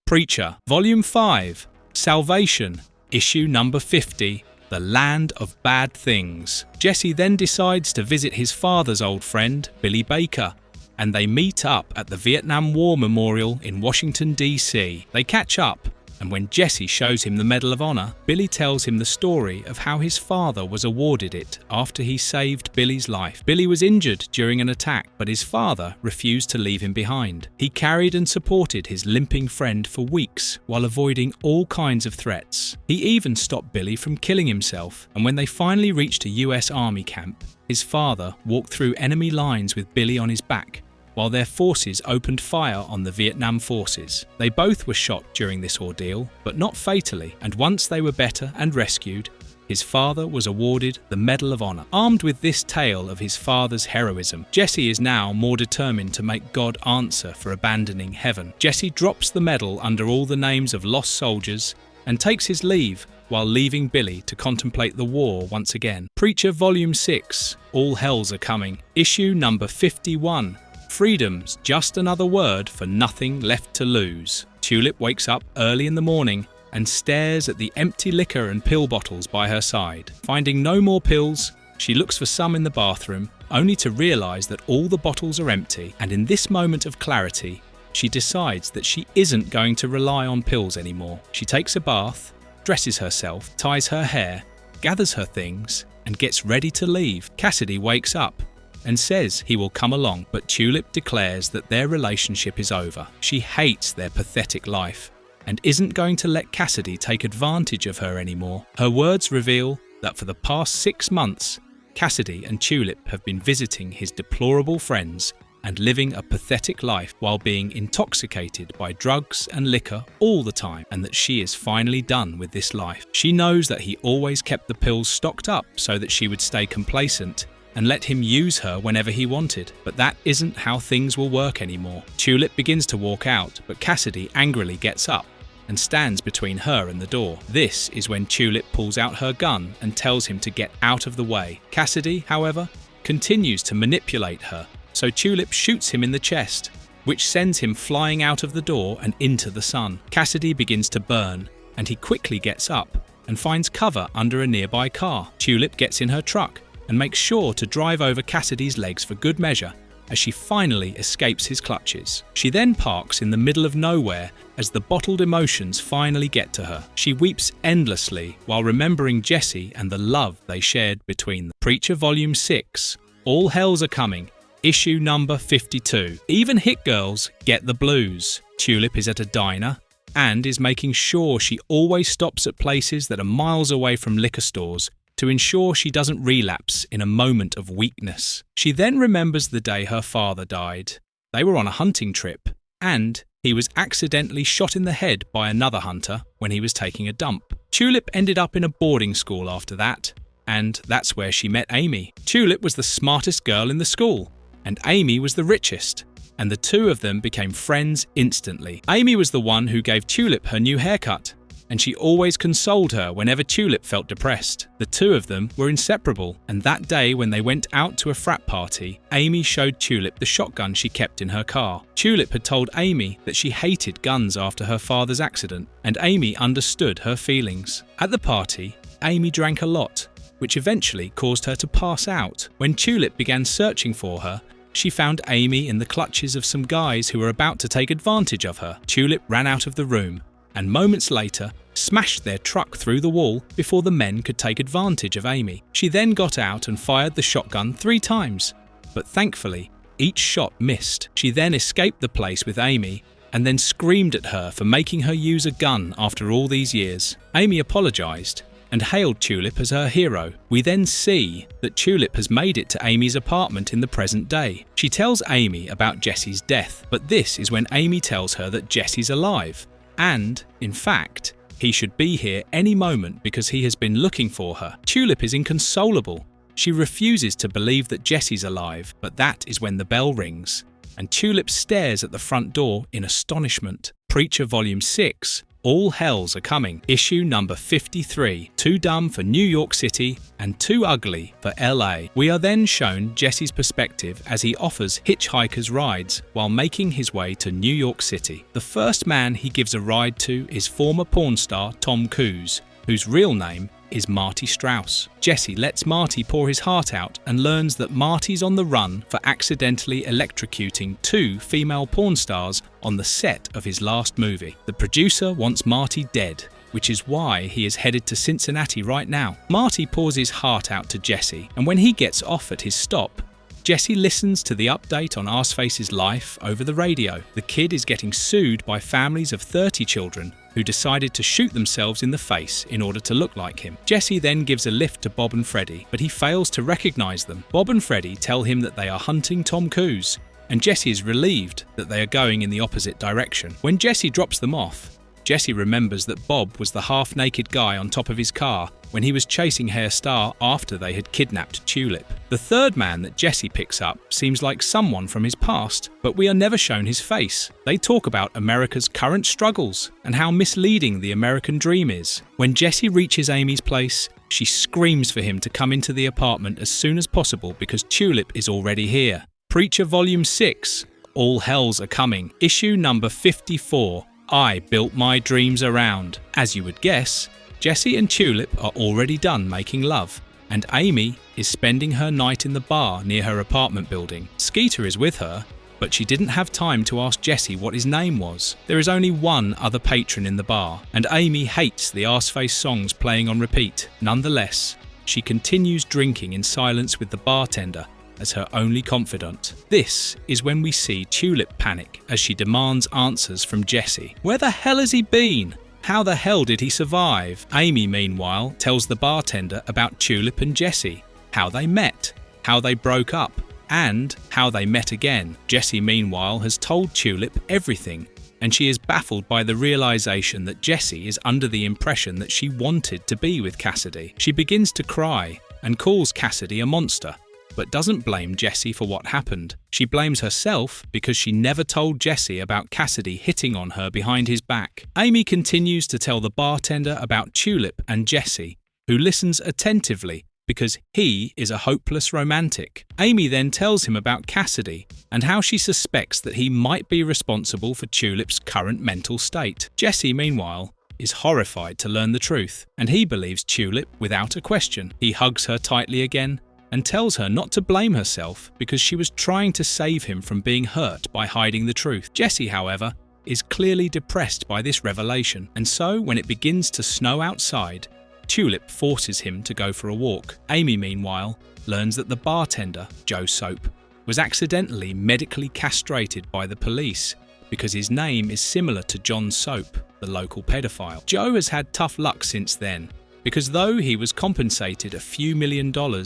Preacher, Volume 5, Salvation, Issue number 50, The Land of Bad Things. Jesse then decides to visit his father's old friend, Billy Baker, and they meet up at the Vietnam War Memorial in Washington, D.C. They catch up, and when Jesse shows him the Medal of Honor, Billy tells him the story of how his father was awarded it after he saved Billy's life. Billy was injured during an attack, but his father refused to leave him behind. He carried and supported his limping friend for weeks while avoiding all kinds of threats. He even stopped Billy from killing himself, and when they finally reached a US Army camp, his father walked through enemy lines with Billy on his back, while their forces opened fire on the Vietnam forces. They both were shot during this ordeal, but not fatally, and once they were better and rescued, his father was awarded the Medal of Honor. Armed with this tale of his father's heroism, Jesse is now more determined to make God answer for abandoning heaven. Jesse drops the medal under all the names of lost soldiers and takes his leave while leaving Billy to contemplate the war once again. Preacher Volume 6, All Hells Are Coming, Issue number 51, Freedom's just another word for nothing left to lose. Tulip wakes up early in the morning and stares at the empty liquor and pill bottles by her side. Finding no more pills, she looks for some in the bathroom, only to realise that all the bottles are empty, and in this moment of clarity, she decides that she isn't going to rely on pills anymore. She takes a bath, dresses herself, ties her hair, gathers her things, and gets ready to leave. Cassidy wakes up and says he will come along, but Tulip declares that their relationship is over. She hates their pathetic life and isn't going to let Cassidy take advantage of her anymore. Her words reveal that for the past 6 months, Cassidy and Tulip have been visiting his deplorable friends and living a pathetic life while being intoxicated by drugs and liquor all the time, and that she is finally done with this life. She knows that he always kept the pills stocked up so that she would stay complacent and let him use her whenever he wanted. But that isn't how things will work anymore. Tulip begins to walk out, but Cassidy angrily gets up and stands between her and the door. This is when Tulip pulls out her gun and tells him to get out of the way. Cassidy, however, continues to manipulate her, so Tulip shoots him in the chest, which sends him flying out of the door and into the sun. Cassidy begins to burn, and he quickly gets up and finds cover under a nearby car. Tulip gets in her truck and makes sure to drive over Cassidy's legs for good measure as she finally escapes his clutches. She then parks in the middle of nowhere as the bottled emotions finally get to her. She weeps endlessly while remembering Jesse and the love they shared between them. Preacher Volume 6, All Hells Are Coming, issue number 52. Even hit girls get the blues. Tulip is at a diner and is making sure she always stops at places that are miles away from liquor stores to ensure she doesn't relapse in a moment of weakness. She then remembers the day her father died. They were on a hunting trip, and he was accidentally shot in the head by another hunter when he was taking a dump. Tulip ended up in a boarding school after that, and that's where she met Amy. Tulip was the smartest girl in the school, and Amy was the richest, and the two of them became friends instantly. Amy was the one who gave Tulip her new haircut, and she always consoled her whenever Tulip felt depressed. The two of them were inseparable, and that day when they went out to a frat party, Amy showed Tulip the shotgun she kept in her car. Tulip had told Amy that she hated guns after her father's accident, and Amy understood her feelings. At the party, Amy drank a lot, which eventually caused her to pass out. When Tulip began searching for her, she found Amy in the clutches of some guys who were about to take advantage of her. Tulip ran out of the room, and moments later smashed their truck through the wall before the men could take advantage of Amy. She then got out and fired the shotgun 3 times, but thankfully each shot missed. She then escaped the place with Amy and then screamed at her for making her use a gun after all these years. Amy apologized and hailed Tulip as her hero. We then see that Tulip has made it to Amy's apartment in the present day. She tells Amy about Jesse's death, but this is when Amy tells her that Jesse's alive. And, in fact, he should be here any moment because he has been looking for her. Tulip is inconsolable. She refuses to believe that Jesse's alive, but that is when the bell rings, and Tulip stares at the front door in astonishment. Preacher Volume 6, All Hells Are Coming, issue number 53, Too Dumb for New York City and Too Ugly for LA. We are then shown Jesse's perspective as he offers hitchhikers rides while making his way to New York City. The first man he gives a ride to is former porn star Tom Cruise, whose real name is Marty Strauss. Jesse lets Marty pour his heart out and learns that Marty's on the run for accidentally electrocuting 2 female porn stars on the set of his last movie. The producer wants Marty dead, which is why he is headed to Cincinnati right now. Marty pours his heart out to Jesse, and when he gets off at his stop, Jesse listens to the update on Arseface's life over the radio. The kid is getting sued by families of 30 children who decided to shoot themselves in the face in order to look like him. Jesse then gives a lift to Bob and Freddie, but he fails to recognize them. Bob and Freddie tell him that they are hunting Tom Cruise, and Jesse is relieved that they are going in the opposite direction. When Jesse drops them off, Jesse remembers that Bob was the half-naked guy on top of his car when he was chasing Hair Star after they had kidnapped Tulip. The third man that Jesse picks up seems like someone from his past, but we are never shown his face. They talk about America's current struggles and how misleading the American dream is. When Jesse reaches Amy's place, she screams for him to come into the apartment as soon as possible because Tulip is already here. Preacher Volume 6, All Hells Are Coming, issue number 54. I built my dreams around. As you would guess, Jesse and Tulip are already done making love, and Amy is spending her night in the bar near her apartment building. Skeeter is with her, but she didn't have time to ask Jesse what his name was. There is only one other patron in the bar, and Amy hates the Arseface songs playing on repeat. Nonetheless, she continues drinking in silence with the bartender as her only confidant. This is when we see Tulip panic as she demands answers from Jesse. Where the hell has he been? How the hell did he survive? Amy, meanwhile, tells the bartender about Tulip and Jesse, how they met, how they broke up, and how they met again. Jesse, meanwhile, has told Tulip everything, and she is baffled by the realization that Jesse is under the impression that she wanted to be with Cassidy. She begins to cry and calls Cassidy a monster, but doesn't blame Jesse for what happened. She blames herself because she never told Jesse about Cassidy hitting on her behind his back. Amy continues to tell the bartender about Tulip and Jesse, who listens attentively because he is a hopeless romantic. Amy then tells him about Cassidy and how she suspects that he might be responsible for Tulip's current mental state. Jesse, meanwhile, is horrified to learn the truth, and he believes Tulip without a question. He hugs her tightly again and tells her not to blame herself because she was trying to save him from being hurt by hiding the truth. Jessie, however, is clearly depressed by this revelation, and so when it begins to snow outside, Tulip forces him to go for a walk. Amy, meanwhile, learns that the bartender, Joe Soap, was accidentally medically castrated by the police because his name is similar to John Soap, the local pedophile. Joe has had tough luck since then, because though he was compensated a few $1 million,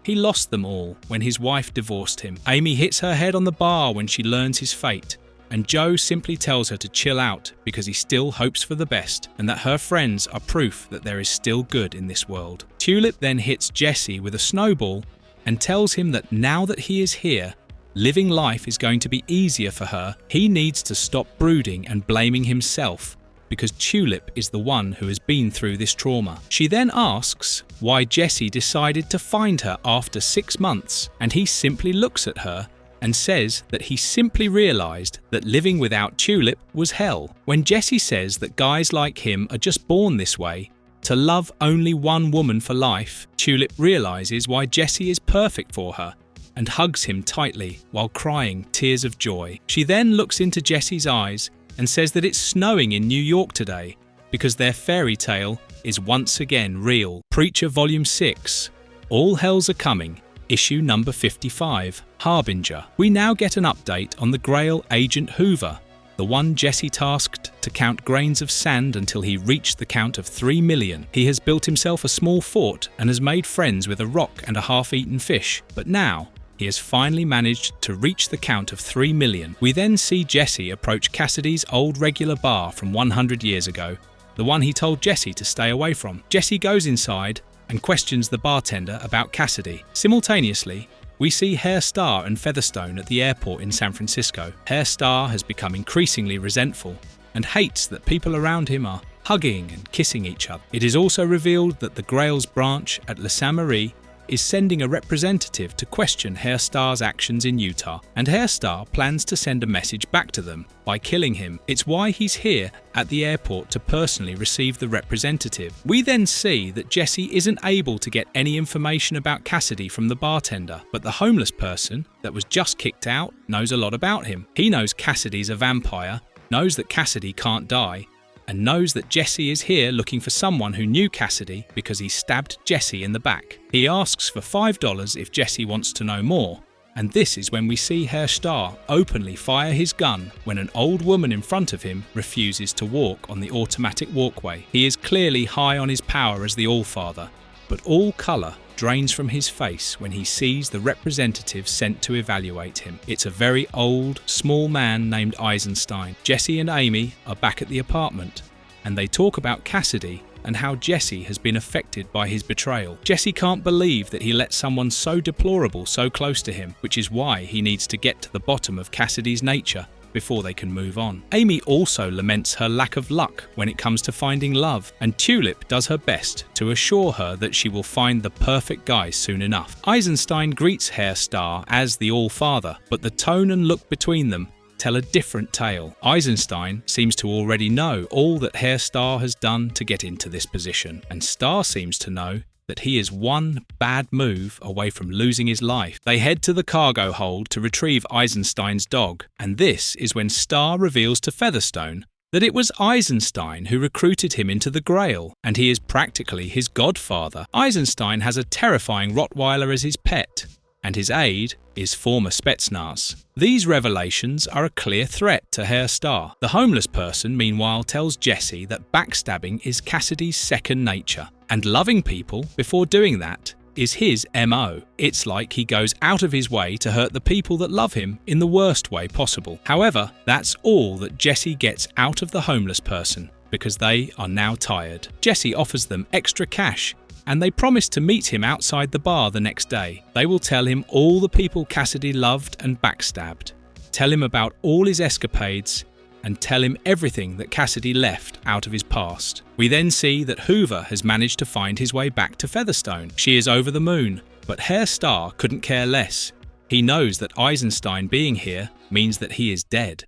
he lost them all when his wife divorced him. Amy hits her head on the bar when she learns his fate, and Joe simply tells her to chill out because he still hopes for the best and that her friends are proof that there is still good in this world. Tulip then hits Jessie with a snowball and tells him that now that he is here, living life is going to be easier for her. He needs to stop brooding and blaming himself because Tulip is the one who has been through this trauma. She then asks why Jessie decided to find her after 6 months, and he simply looks at her and says that he simply realised that living without Tulip was hell. When Jessie says that guys like him are just born this way, to love only one woman for life, Tulip realises why Jessie is perfect for her and hugs him tightly while crying tears of joy. She then looks into Jessie's eyes and says that it's snowing in New York today because their fairy tale is once again real. Preacher Volume 6, All Hells Are Coming, issue number 55, Harbinger. We now get an update on the Grail agent Hoover, the one Jessie tasked to count grains of sand until he reached the count of 3 million. He has built himself a small fort and has made friends with a rock and a half-eaten fish, but now he has finally managed to reach the count of 3 million. We then see Jessie approach Cassidy's old regular bar from 100 years ago, the one he told Jessie to stay away from. Jessie goes inside and questions the bartender about Cassidy. Simultaneously, we see Hair Star and Featherstone at the airport in San Francisco. Hair Star has become increasingly resentful and hates that people around him are hugging and kissing each other. It is also revealed that the Grail's branch at La Sainte Marie is sending a representative to question Hair Star's actions in Utah, and Hair Star plans to send a message back to them by killing him. It's why he's here at the airport to personally receive the representative. We then see that Jessie isn't able to get any information about Cassidy from the bartender, but the homeless person that was just kicked out knows a lot about him. He knows Cassidy's a vampire, knows that Cassidy can't die, and knows that Jessie is here looking for someone who knew Cassidy because he stabbed Jessie in the back. He asks for $5 if Jessie wants to know more, and this is when we see Herr Starr openly fire his gun when an old woman in front of him refuses to walk on the automatic walkway. He is clearly high on his power as the Allfather, but all colour drains from his face when he sees the representative sent to evaluate him. It's a very old, small man named Eisenstein. Jessie and Amy are back at the apartment, and they talk about Cassidy and how Jessie has been affected by his betrayal. Jessie can't believe that he let someone so deplorable so close to him, which is why he needs to get to the bottom of Cassidy's nature before they can move on. Amy also laments her lack of luck when it comes to finding love, and Tulip does her best to assure her that she will find the perfect guy soon enough. Eisenstein greets Herr Starr as the All-Father, but the tone and look between them tell a different tale. Eisenstein seems to already know all that Herr Starr has done to get into this position, and Starr seems to know that he is one bad move away from losing his life. They head to the cargo hold to retrieve Eisenstein's dog, and this is when Starr reveals to Featherstone that it was Eisenstein who recruited him into the Grail, and he is practically his godfather. Eisenstein has a terrifying Rottweiler as his pet, and his aide is former Spetsnaz. These revelations are a clear threat to Herr Starr. The homeless person, meanwhile, tells Jessie that backstabbing is Cassidy's second nature, and loving people before doing that is his MO. It's like he goes out of his way to hurt the people that love him in the worst way possible. However, that's all that Jessie gets out of the homeless person, because they are now tired. Jessie offers them extra cash, and they promise to meet him outside the bar the next day. They will tell him all the people Cassidy loved and backstabbed, tell him about all his escapades, and tell him everything that Cassidy left out of his past. We then see that Hoover has managed to find his way back to Featherstone. She is over the moon, but Herr Starr couldn't care less. He knows that Eisenstein being here means that he is dead.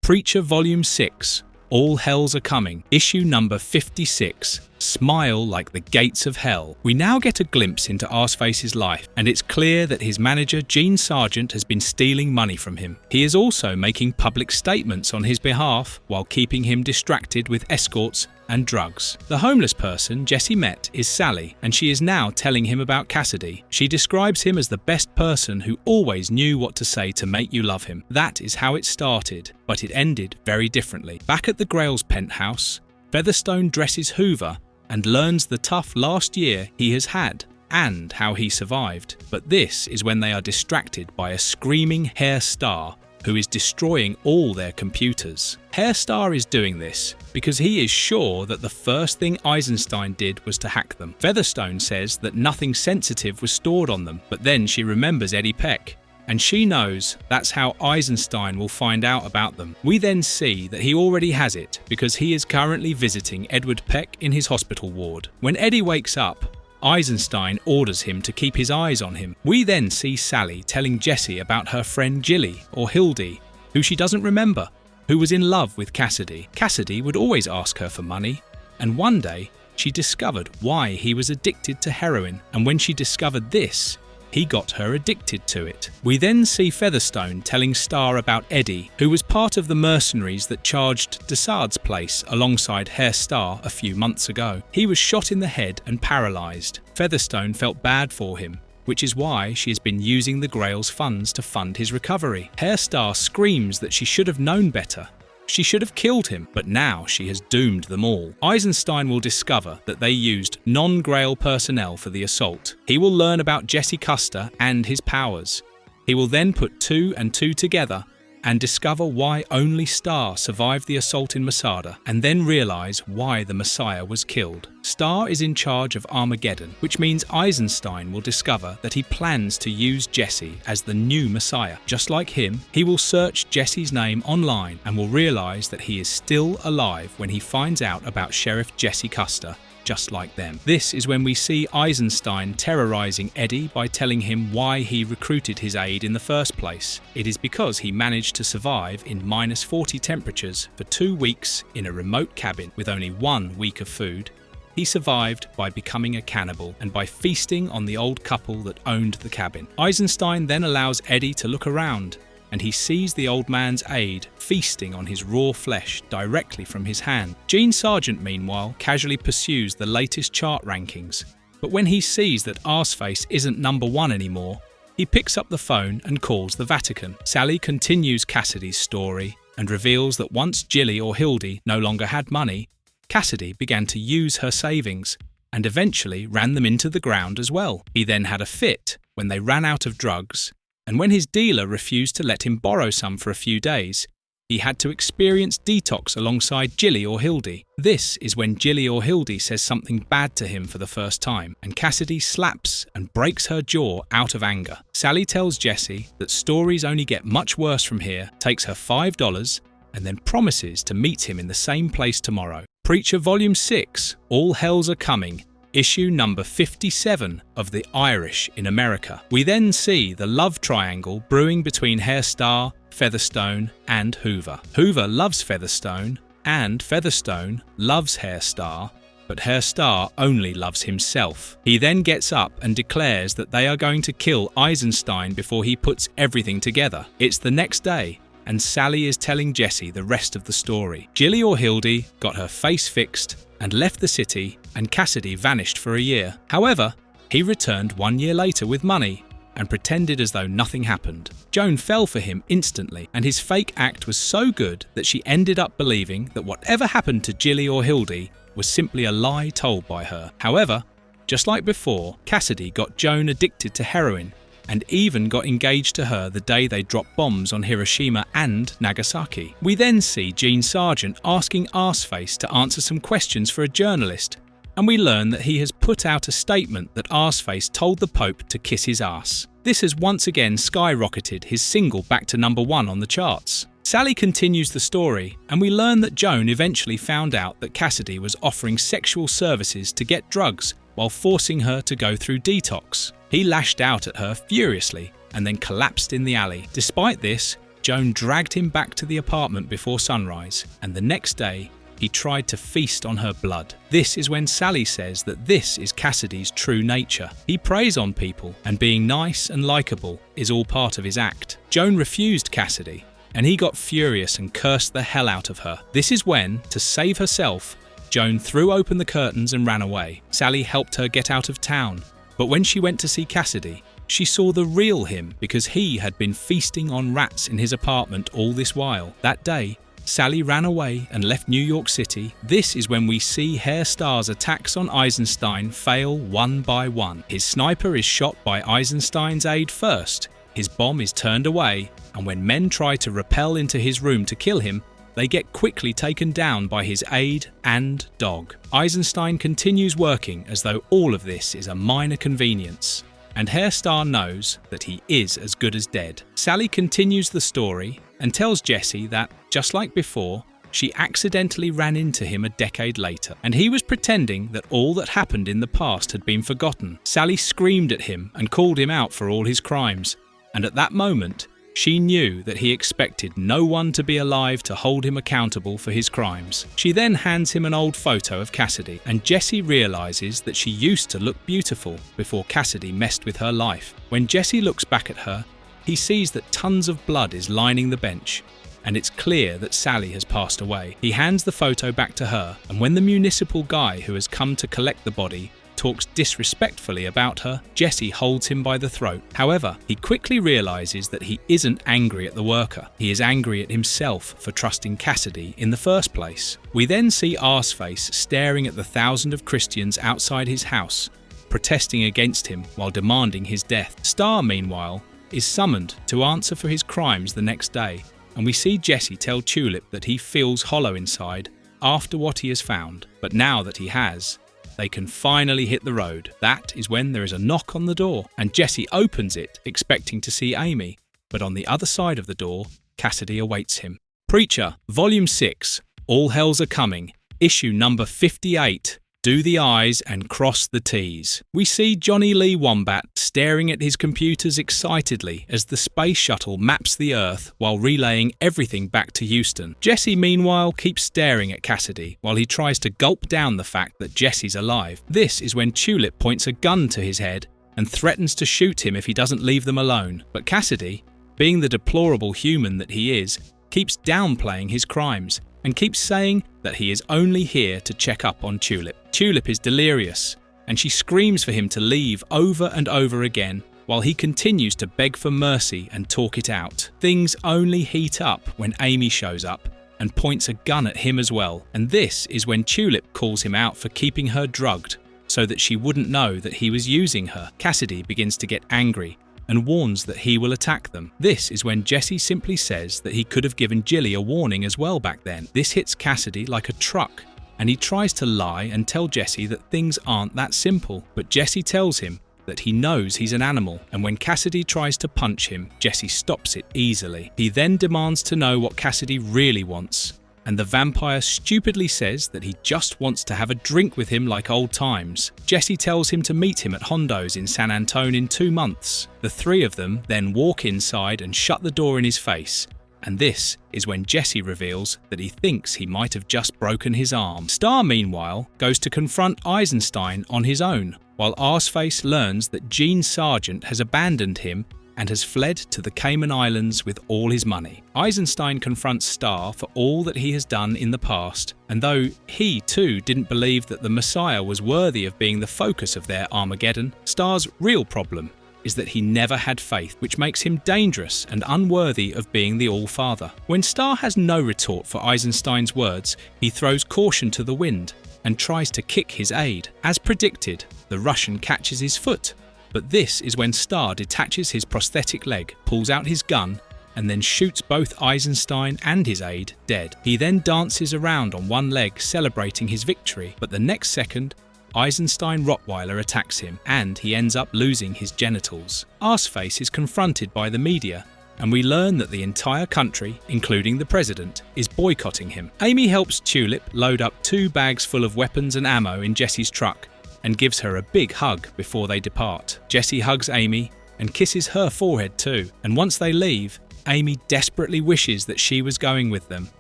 Preacher Volume 6, All Hells Are Coming, issue number 56. Smile like the gates of hell. We now get a glimpse into Arseface's life, and it's clear that his manager, Gene Sargent, has been stealing money from him. He is also making public statements on his behalf while keeping him distracted with escorts and drugs. The homeless person Jesse met is Sally, and she is now telling him about Cassidy. She describes him as the best person who always knew what to say to make you love him. That is how it started, but it ended very differently. Back at the Grail's penthouse, Featherstone dresses Hoover and learns the tough last year he has had and how he survived. But this is when they are distracted by a screaming Hair Star who is destroying all their computers. Hair Star is doing this because he is sure that the first thing Eisenstein did was to hack them. Featherstone says that nothing sensitive was stored on them, but then she remembers Eddie Peck, and she knows that's how Eisenstein will find out about them. We then see that he already has it because he is currently visiting Edward Peck in his hospital ward. When Eddie wakes up, Eisenstein orders him to keep his eyes on him. We then see Sally telling Jesse about her friend Jilly, or Hildy, who she doesn't remember, who was in love with Cassidy. Cassidy would always ask her for money, and one day she discovered why he was addicted to heroin, and when she discovered this, he got her addicted to it. We then see Featherstone telling Star about Eddie, who was part of the mercenaries that charged Desaad's place alongside Hair Star a few months ago. He was shot in the head and paralysed. Featherstone felt bad for him, which is why she has been using the Grail's funds to fund his recovery. Hair Star screams that she should have known better. She should have killed him, but now she has doomed them all. Eisenstein will discover that they used non-Grail personnel for the assault. He will learn about Jesse Custer and his powers. He will then put 2 and 2 together and discover why only Star survived the assault in Masada, and then realise why the Messiah was killed. Star is in charge of Armageddon, which means Eisenstein will discover that he plans to use Jesse as the new Messiah. Just like him, he will search Jesse's name online and will realise that he is still alive when he finds out about Sheriff Jesse Custer, just like them. This is when we see Eisenstein terrorizing Eddie by telling him why he recruited his aide in the first place. It is because he managed to survive in -40 temperatures for 2 weeks in a remote cabin with only 1 week of food. He survived by becoming a cannibal and by feasting on the old couple that owned the cabin. Eisenstein then allows Eddie to look around, and he sees the old man's aide feasting on his raw flesh directly from his hand. Gene Sargent, meanwhile, casually pursues the latest chart rankings, but when he sees that Arseface isn't number 1 anymore, he picks up the phone and calls the Vatican. Sally continues Cassidy's story and reveals that once Jilly or Hildy no longer had money, Cassidy began to use her savings and eventually ran them into the ground as well. He then had a fit when they ran out of drugs, and when his dealer refused to let him borrow some for a few days, he had to experience detox alongside Jilly or Hildy. This is when Jilly or Hildy says something bad to him for the first time, and Cassidy slaps and breaks her jaw out of anger. Sally tells Jesse that stories only get much worse from here, takes her $5, and then promises to meet him in the same place tomorrow. Preacher Volume 6, All Hells Are Coming, issue number 57 of The Irish in America. We then see the love triangle brewing between Hair Star, Featherstone and Hoover. Hoover loves Featherstone and Featherstone loves Hair Star, but Hair Star only loves himself. He then gets up and declares that they are going to kill Eisenstein before he puts everything together. It's the next day, and Sally is telling Jesse the rest of the story. Jilly or Hildy got her face fixed and left the city, and Cassidy vanished for a year. However, he returned 1 year later with money and pretended as though nothing happened. Joan fell for him instantly, and his fake act was so good that she ended up believing that whatever happened to Jilly or Hildy was simply a lie told by her. However, just like before, Cassidy got Joan addicted to heroin and even got engaged to her the day they dropped bombs on Hiroshima and Nagasaki. We then see Gene Sargent asking Arseface to answer some questions for a journalist, and we learn that he has put out a statement that Arseface told the Pope to kiss his ass. This has once again skyrocketed his single back to number 1 on the charts. Sally continues the story, and we learn that Joan eventually found out that Cassidy was offering sexual services to get drugs while forcing her to go through detox. He lashed out at her furiously and then collapsed in the alley. Despite this, Joan dragged him back to the apartment before sunrise, and the next day, he tried to feast on her blood. This is when Sally says that this is Cassidy's true nature. He preys on people, and being nice and likable is all part of his act. Joan refused Cassidy, and he got furious and cursed the hell out of her. This is when, to save herself, Joan threw open the curtains and ran away. Sally helped her get out of town, but when she went to see Cassidy, she saw the real him because he had been feasting on rats in his apartment all this while. That day, Sally ran away and left New York City. This is when we see Herr Starr's attacks on Eisenstein fail one by one. His sniper is shot by Eisenstein's aide first, his bomb is turned away, and when men try to rappel into his room to kill him, they get quickly taken down by his aide and dog. Eisenstein continues working as though all of this is a minor convenience, and Herr Starr knows that he is as good as dead. Sally continues the story and tells Jesse that, just like before, she accidentally ran into him a decade later, and he was pretending that all that happened in the past had been forgotten. Sally screamed at him and called him out for all his crimes, and at that moment, she knew that he expected no one to be alive to hold him accountable for his crimes. She then hands him an old photo of Cassidy, and Jesse realizes that she used to look beautiful before Cassidy messed with her life. When Jesse looks back at her, he sees that tons of blood is lining the bench, and it's clear that Sally has passed away. He hands the photo back to her, and when the municipal guy who has come to collect the body talks disrespectfully about her, Jesse holds him by the throat. However, he quickly realizes that he isn't angry at the worker. He is angry at himself for trusting Cassidy in the first place. We then see Arseface staring at the thousands of Christians outside his house, protesting against him while demanding his death. Starr, meanwhile, is summoned to answer for his crimes the next day, and we see Jesse tell Tulip that he feels hollow inside after what he has found. But now that he has, they can finally hit the road. That is when there is a knock on the door, and Jesse opens it, expecting to see Amy, but on the other side of the door, Cassidy awaits him. Preacher, Volume 6, All Hells Are Coming, Issue number 58, Do the I's and Cross the T's. We see Johnny Lee Wombat staring at his computers excitedly as the space shuttle maps the Earth while relaying everything back to Houston. Jesse, meanwhile, keeps staring at Cassidy while he tries to gulp down the fact that Jesse's alive. This is when Tulip points a gun to his head and threatens to shoot him if he doesn't leave them alone. But Cassidy, being the deplorable human that he is, keeps downplaying his crimes and keeps saying that he is only here to check up on Tulip. Tulip is delirious, and she screams for him to leave over and over again while he continues to beg for mercy and talk it out. Things only heat up when Amy shows up and points a gun at him as well, and this is when Tulip calls him out for keeping her drugged so that she wouldn't know that he was using her. Cassidy begins to get angry and warns that he will attack them. This is when Jesse simply says that he could have given Jilly a warning as well back then. This hits Cassidy like a truck, and he tries to lie and tell Jesse that things aren't that simple. But Jesse tells him that he knows he's an animal, and when Cassidy tries to punch him, Jesse stops it easily. He then demands to know what Cassidy really wants, and the vampire stupidly says that he just wants to have a drink with him like old times. Jesse tells him to meet him at Hondo's in San Antone in 2 months. The three of them then walk inside and shut the door in his face, and this is when Jesse reveals that he thinks he might have just broken his arm. Starr, meanwhile, goes to confront Eisenstein on his own, while Arseface learns that Gene Sargent has abandoned him and has fled to the Cayman Islands with all his money. Eisenstein confronts Starr for all that he has done in the past, and though he too didn't believe that the Messiah was worthy of being the focus of their Armageddon, Starr's real problem is that he never had faith, which makes him dangerous and unworthy of being the All-Father. When Starr has no retort for Eisenstein's words, he throws caution to the wind and tries to kick his aide. As predicted, the Russian catches his foot, but this is when Starr detaches his prosthetic leg, pulls out his gun, and then shoots both Eisenstein and his aide dead. He then dances around on one leg, celebrating his victory, but the next second, Eisenstein Rottweiler attacks him, and he ends up losing his genitals. Arseface is confronted by the media, and we learn that the entire country, including the president, is boycotting him. Amy helps Tulip load up 2 bags full of weapons and ammo in Jesse's truck, and gives her a big hug before they depart. Jesse hugs Amy and kisses her forehead too, and once they leave, Amy desperately wishes that she was going with them,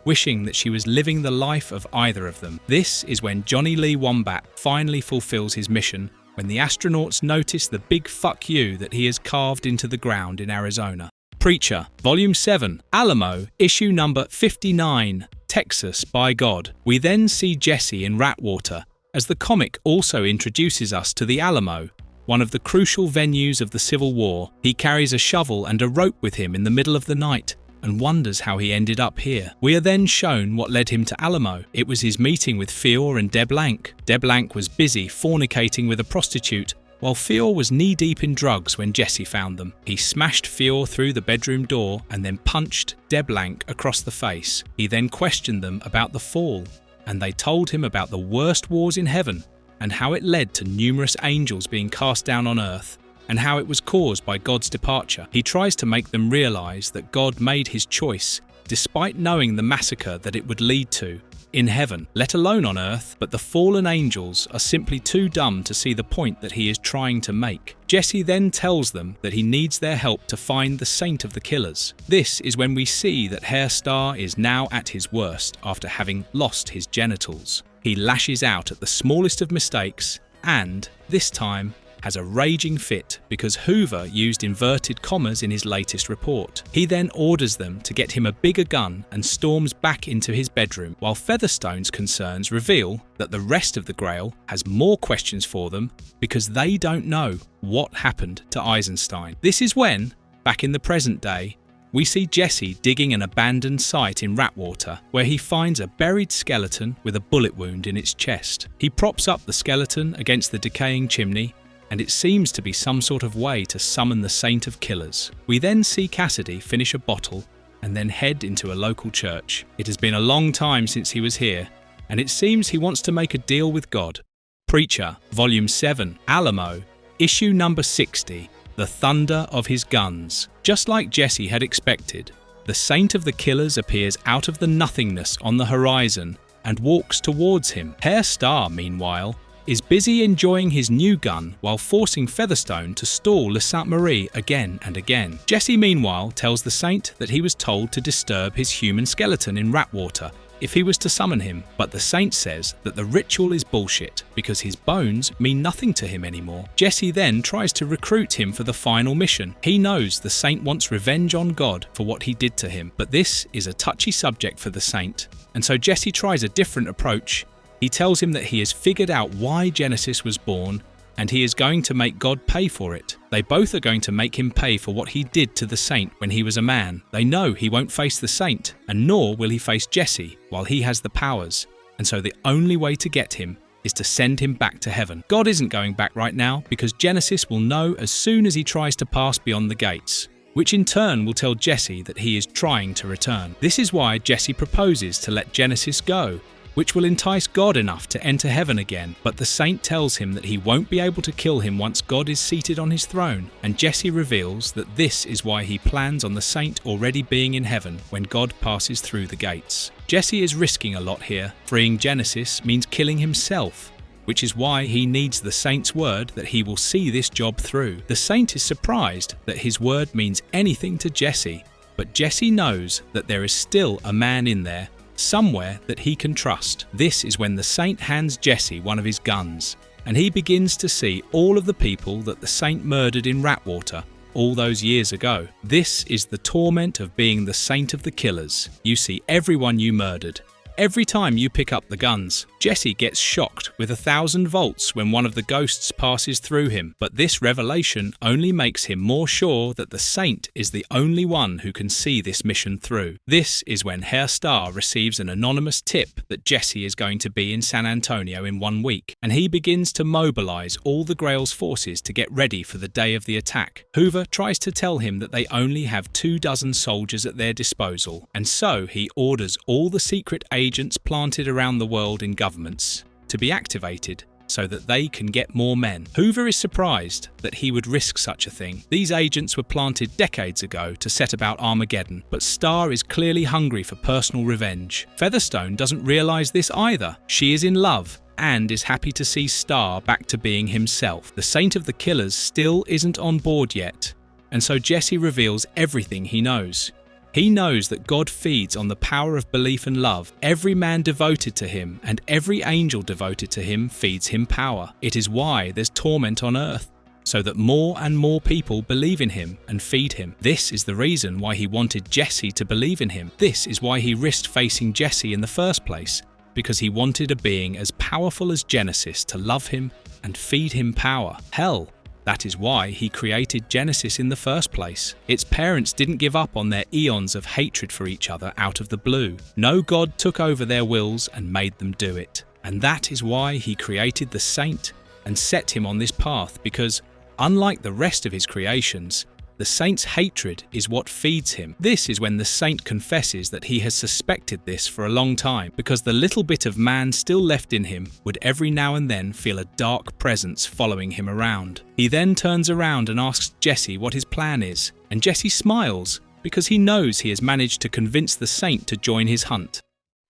wishing that she was living the life of either of them. This is when Johnny Lee Wombat finally fulfills his mission, when the astronauts notice the big fuck you that he has carved into the ground in Arizona. Preacher, Volume 7, Alamo, issue number 59, Texas by God. We then see Jesse in Ratwater, as the comic also introduces us to the Alamo, one of the crucial venues of the Civil War. He carries a shovel and a rope with him in the middle of the night, and wonders how he ended up here. We are then shown what led him to Alamo. It was his meeting with Fior and Deb Lank. Deb Lank was busy fornicating with a prostitute, while Fior was knee-deep in drugs when Jesse found them. He smashed Fior through the bedroom door and then punched Deb Lank across the face. He then questioned them about the fall, and they told him about the worst wars in heaven and how it led to numerous angels being cast down on earth, and how it was caused by God's departure. He tries to make them realize that God made his choice, despite knowing the massacre that it would lead to in heaven, let alone on earth, but the fallen angels are simply too dumb to see the point that he is trying to make. Jesse then tells them that he needs their help to find the Saint of the Killers. This is when we see that Herr Starr is now at his worst after having lost his genitals. He lashes out at the smallest of mistakes and, this time, has a raging fit because Hoover used inverted commas in his latest report. He then orders them to get him a bigger gun and storms back into his bedroom, while Featherstone's concerns reveal that the rest of the Grail has more questions for them because they don't know what happened to Eisenstein. This is when, back in the present day, we see Jesse digging an abandoned site in Ratwater, where he finds a buried skeleton with a bullet wound in its chest. He props up the skeleton against the decaying chimney, and it seems to be some sort of way to summon the Saint of Killers. We then see Cassidy finish a bottle and then head into a local church. It has been a long time since he was here, and it seems he wants to make a deal with God. Preacher, Volume 7, Alamo, issue number 60, The Thunder of His Guns. Just like Jesse had expected, the Saint of the Killers appears out of the nothingness on the horizon and walks towards him. Herr Starr, meanwhile, is busy enjoying his new gun while forcing Featherstone to stall Le Sainte Marie again and again. Jesse, meanwhile, tells the Saint that he was told to disturb his human skeleton in Ratwater if he was to summon him, but the Saint says that the ritual is bullshit because his bones mean nothing to him anymore. Jesse then tries to recruit him for the final mission. He knows the Saint wants revenge on God for what he did to him, but this is a touchy subject for the Saint, and so Jesse tries a different approach. He tells him that he has figured out why Genesis was born, and he is going to make God pay for it. They both are going to make him pay for what he did to the Saint when he was a man. They know he won't face the Saint, and nor will he face Jesse while he has the powers, and so the only way to get him is to send him back to heaven. God isn't going back right now because Genesis will know as soon as he tries to pass beyond the gates, which in turn will tell Jesse that he is trying to return. This is why Jesse proposes to let Genesis go, which will entice God enough to enter heaven again, but the Saint tells him that he won't be able to kill him once God is seated on his throne, and Jesse reveals that this is why he plans on the Saint already being in heaven when God passes through the gates. Jesse is risking a lot here. Freeing Genesis means killing himself, which is why he needs the Saint's word that he will see this job through. The Saint is surprised that his word means anything to Jesse, but Jesse knows that there is still a man in there somewhere that he can trust. This is when the Saint hands Jesse one of his guns, and he begins to see all of the people that the Saint murdered in Ratwater all those years ago. This is the torment of being the Saint of the Killers. You see everyone you murdered every time you pick up the guns. Jesse gets shocked with 1,000 volts when one of the ghosts passes through him, but this revelation only makes him more sure that the Saint is the only one who can see this mission through. This is when Herr Starr receives an anonymous tip that Jesse is going to be in San Antonio in 1 week, and he begins to mobilize all the Grail's forces to get ready for the day of the attack. Hoover tries to tell him that they only have 24 soldiers at their disposal, and so he orders all the secret agents planted around the world in governments to be activated so that they can get more men. Hoover is surprised that he would risk such a thing. These agents were planted decades ago to set about Armageddon, but Starr is clearly hungry for personal revenge. Featherstone doesn't realize this either. She is in love and is happy to see Starr back to being himself. The Saint of the Killers still isn't on board yet, and so Jesse reveals everything he knows. He knows that God feeds on the power of belief and love. Every man devoted to him and every angel devoted to him feeds him power. It is why there's torment on earth, so that more and more people believe in him and feed him. This is the reason why he wanted Jesse to believe in him. This is why he risked facing Jesse in the first place, because he wanted a being as powerful as Genesis to love him and feed him power. Hell, that is why he created Genesis in the first place. Its parents didn't give up on their eons of hatred for each other out of the blue. No God took over their wills and made them do it. And that is why he created the saint and set him on this path, because unlike the rest of his creations, the saint's hatred is what feeds him. This is when the saint confesses that he has suspected this for a long time, because the little bit of man still left in him would every now and then feel a dark presence following him around. He then turns around and asks Jesse what his plan is, and Jesse smiles because he knows he has managed to convince the saint to join his hunt.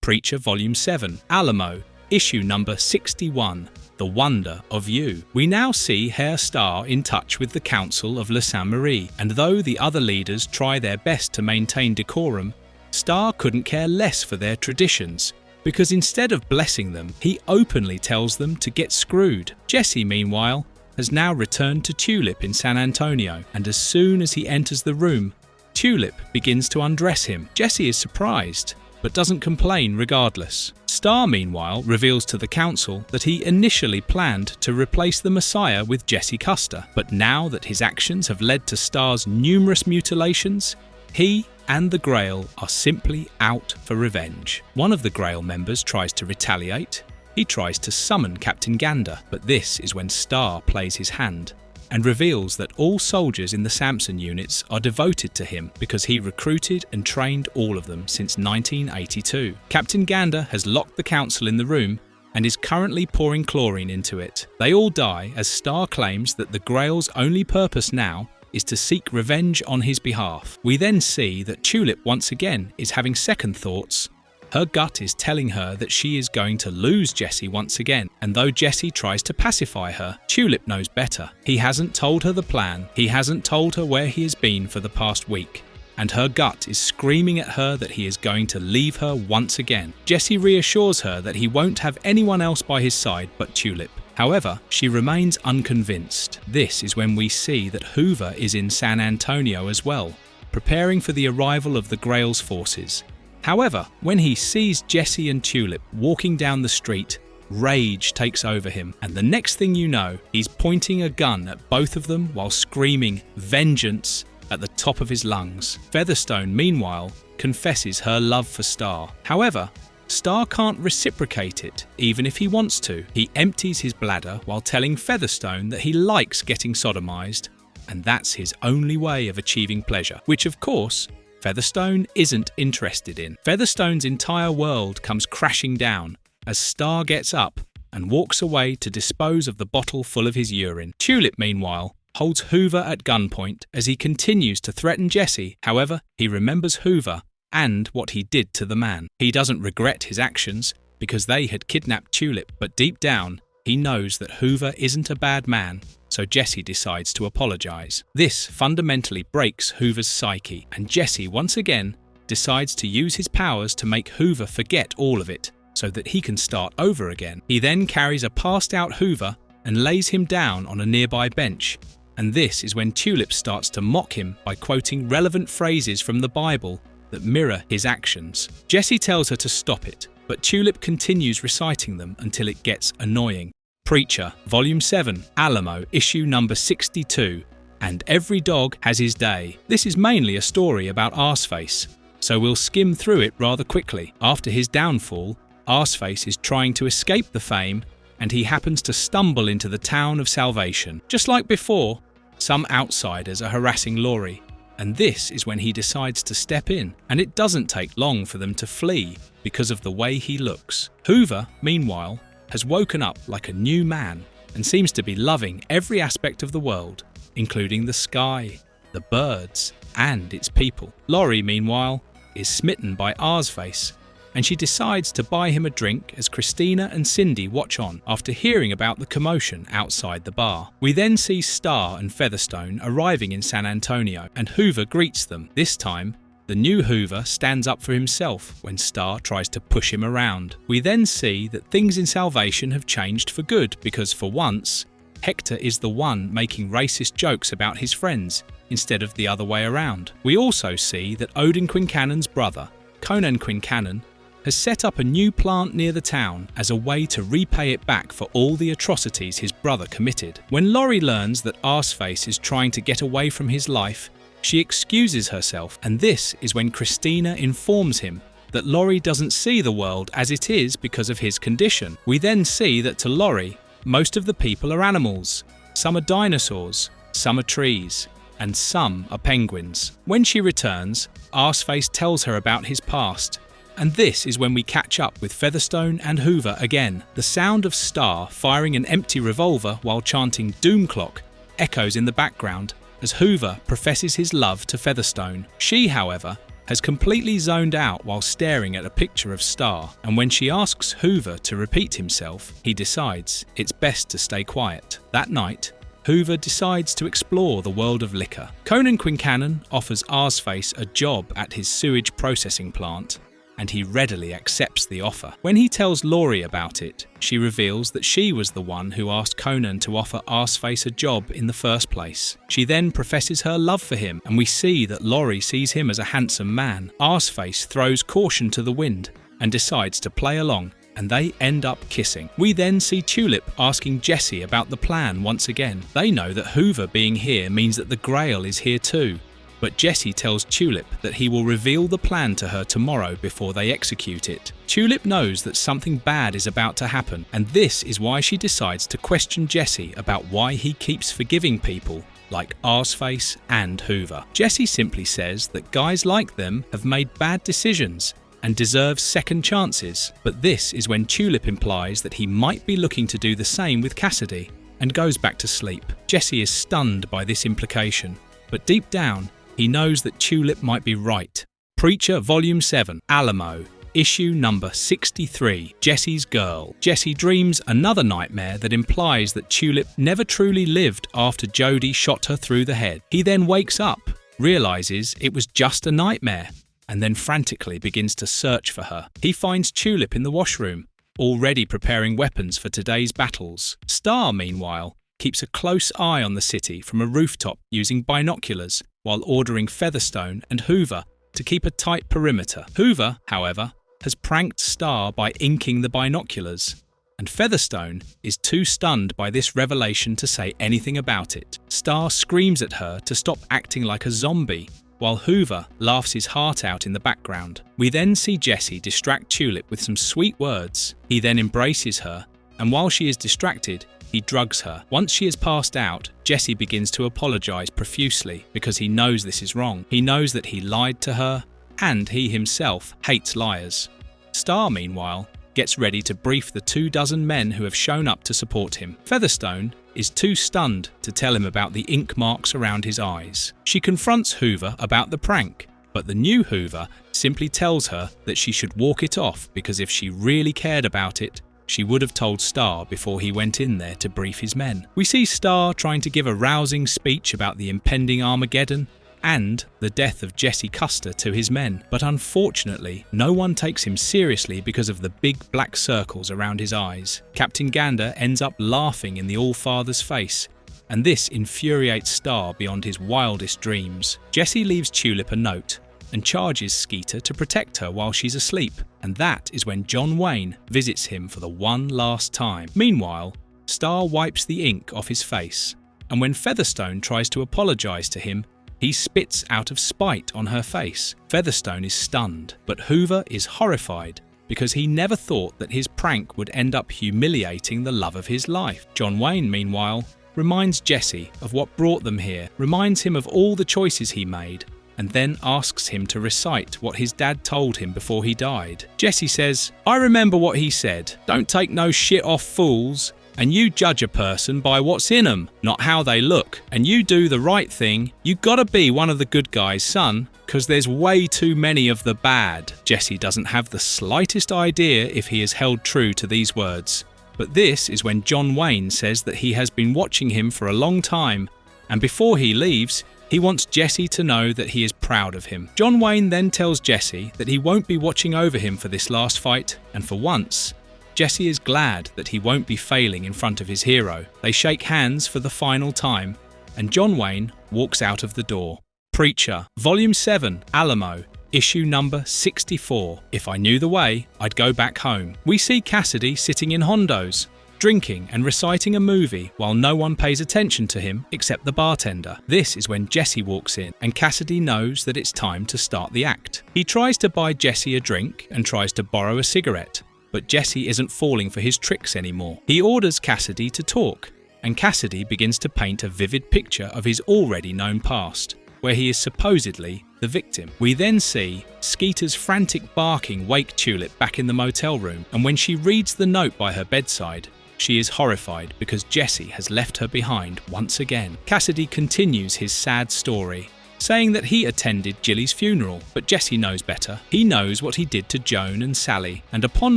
Preacher Volume 7, Alamo, issue number 61. The Wonder of You. We now see Herr Starr in touch with the Council of Le Saint-Marie, and though the other leaders try their best to maintain decorum, Starr couldn't care less for their traditions, because instead of blessing them, he openly tells them to get screwed. Jesse, meanwhile, has now returned to Tulip in San Antonio, and as soon as he enters the room, Tulip begins to undress him. Jesse is surprised, but doesn't complain regardless. Starr, meanwhile, reveals to the council that he initially planned to replace the Messiah with Jesse Custer, but now that his actions have led to Starr's numerous mutilations, he and the Grail are simply out for revenge. One of the Grail members tries to retaliate. He tries to summon Captain Gander, but this is when Starr plays his hand and reveals that all soldiers in the Samson units are devoted to him because he recruited and trained all of them since 1982. Captain Gander has locked the council in the room and is currently pouring chlorine into it. They all die as Starr claims that the Grail's only purpose now is to seek revenge on his behalf. We then see that Tulip once again is having second thoughts. Her gut is telling her that she is going to lose Jesse once again, and though Jesse tries to pacify her, Tulip knows better. He hasn't told her the plan, he hasn't told her where he has been for the past week, and her gut is screaming at her that he is going to leave her once again. Jesse reassures her that he won't have anyone else by his side but Tulip. However, she remains unconvinced. This is when we see that Hoover is in San Antonio as well, preparing for the arrival of the Grail's forces. However, when he sees Jesse and Tulip walking down the street, rage takes over him, and the next thing you know, he's pointing a gun at both of them while screaming "Vengeance" at the top of his lungs. Featherstone, meanwhile, confesses her love for Starr. However, Starr can't reciprocate it, even if he wants to. He empties his bladder while telling Featherstone that he likes getting sodomized, and that's his only way of achieving pleasure, which of course, Featherstone isn't interested in. Featherstone's entire world comes crashing down as Starr gets up and walks away to dispose of the bottle full of his urine. Tulip, meanwhile, holds Hoover at gunpoint as he continues to threaten Jesse. However, he remembers Hoover and what he did to the man. He doesn't regret his actions because they had kidnapped Tulip, but deep down, he knows that Hoover isn't a bad man, so Jesse decides to apologize. This fundamentally breaks Hoover's psyche, and Jesse once again decides to use his powers to make Hoover forget all of it, so that he can start over again. He then carries a passed-out Hoover and lays him down on a nearby bench, and this is when Tulip starts to mock him by quoting relevant phrases from the Bible that mirror his actions. Jesse tells her to stop it, but Tulip continues reciting them until it gets annoying. Preacher, Volume 7, Alamo, issue number 62, and Every Dog Has His Day. This is mainly a story about Arseface, so we'll skim through it rather quickly. After his downfall, Arseface is trying to escape the fame, and he happens to stumble into the town of Salvation. Just like before, some outsiders are harassing Laurie, and this is when he decides to step in, and it doesn't take long for them to flee because of the way he looks. Hoover, meanwhile, has woken up like a new man and seems to be loving every aspect of the world, including the sky, the birds, and its people. Laurie, meanwhile, is smitten by Arseface, and she decides to buy him a drink as Christina and Cindy watch on after hearing about the commotion outside the bar. We then see Starr and Featherstone arriving in San Antonio, and Hoover greets them. This time, The new Hoover stands up for himself when Star tries to push him around. We then see that things in Salvation have changed for good because for once, Hector is the one making racist jokes about his friends instead of the other way around. We also see that Odin Quincannon's brother, Conan Quincannon, has set up a new plant near the town as a way to repay it back for all the atrocities his brother committed. When Laurie learns that Arseface is trying to get away from his life, she excuses herself, and this is when Christina informs him that Laurie doesn't see the world as it is because of his condition. We then see that to Laurie, most of the people are animals. Some are dinosaurs, some are trees, and some are penguins. When she returns, Arseface tells her about his past, and this is when we catch up with Featherstone and Hoover again. The sound of Star firing an empty revolver while chanting Doom Clock echoes in the background as Hoover professes his love to Featherstone. She, however, has completely zoned out while staring at a picture of Star, and when she asks Hoover to repeat himself, he decides it's best to stay quiet. That night, Hoover decides to explore the world of liquor. Conan Quincannon offers Arseface a job at his sewage processing plant, and he readily accepts the offer. When he tells Laurie about it, she reveals that she was the one who asked Conan to offer Arseface a job in the first place. She then professes her love for him, and we see that Laurie sees him as a handsome man. Arseface throws caution to the wind and decides to play along, and they end up kissing. We then see Tulip asking Jesse about the plan once again. They know that Hoover being here means that the Grail is here too, but Jesse tells Tulip that he will reveal the plan to her tomorrow before they execute it. Tulip knows that something bad is about to happen, and this is why she decides to question Jesse about why he keeps forgiving people like Arseface and Hoover. Jesse simply says that guys like them have made bad decisions and deserve second chances, but this is when Tulip implies that he might be looking to do the same with Cassidy and goes back to sleep. Jesse is stunned by this implication, but deep down, he knows that Tulip might be right. Preacher Volume 7, Alamo, Issue number 63, Jesse's Girl. Jesse dreams another nightmare that implies that Tulip never truly lived after Jody shot her through the head. He then wakes up, realizes it was just a nightmare, and then frantically begins to search for her. He finds Tulip in the washroom, already preparing weapons for today's battles. Star, meanwhile, keeps a close eye on the city from a rooftop using binoculars, while ordering Featherstone and Hoover to keep a tight perimeter. Hoover, however, has pranked Star by inking the binoculars, and Featherstone is too stunned by this revelation to say anything about it. Star screams at her to stop acting like a zombie, while Hoover laughs his heart out in the background. We then see Jesse distract Tulip with some sweet words. He then embraces her, and while she is distracted, he drugs her. Once she has passed out, Jesse begins to apologize profusely because he knows this is wrong. He knows that he lied to her, and he himself hates liars. Star, meanwhile, gets ready to brief the 24 men who have shown up to support him. Featherstone is too stunned to tell him about the ink marks around his eyes. She confronts Hoover about the prank, but the new Hoover simply tells her that she should walk it off because if she really cared about it, she would have told Star before he went in there to brief his men. We see Star trying to give a rousing speech about the impending Armageddon and the death of Jesse Custer to his men, but unfortunately, no one takes him seriously because of the big black circles around his eyes. Captain Gander ends up laughing in the All-Father's face, and this infuriates Star beyond his wildest dreams. Jesse leaves Tulip a note and charges Skeeter to protect her while she's asleep, and that is when John Wayne visits him for the one last time. Meanwhile, Star wipes the ink off his face, and when Featherstone tries to apologize to him, he spits out of spite on her face. Featherstone is stunned, but Hoover is horrified because he never thought that his prank would end up humiliating the love of his life. John Wayne, meanwhile, reminds Jesse of what brought them here, reminds him of all the choices he made, and then asks him to recite what his dad told him before he died. Jesse says, "I remember what he said. Don't take no shit off fools, and you judge a person by what's in 'em, not how they look. And you do the right thing. You gotta be one of the good guys, son, 'cause there's way too many of the bad." Jesse doesn't have the slightest idea if he has held true to these words. But this is when John Wayne says that he has been watching him for a long time, and before he leaves, He wants Jesse to know that he is proud of him. John Wayne then tells Jesse that he won't be watching over him for this last fight, and for once, Jesse is glad that he won't be failing in front of his hero. They shake hands for the final time, and John Wayne walks out of the door. Preacher, Volume 7, Alamo, Issue number 64. If I knew the way, I'd go back home. We see Cassidy sitting in Hondo's, drinking and reciting a movie while no one pays attention to him except the bartender. This is when Jesse walks in, and Cassidy knows that it's time to start the act. He tries to buy Jesse a drink and tries to borrow a cigarette, but Jesse isn't falling for his tricks anymore. He orders Cassidy to talk, and Cassidy begins to paint a vivid picture of his already known past, where he is supposedly the victim. We then see Skeeter's frantic barking wake Tulip back in the motel room, and when she reads the note by her bedside, she is horrified because Jesse has left her behind once again. Cassidy continues his sad story, saying that he attended Jilly's funeral, but Jesse knows better. He knows what he did to Joan and Sally, and upon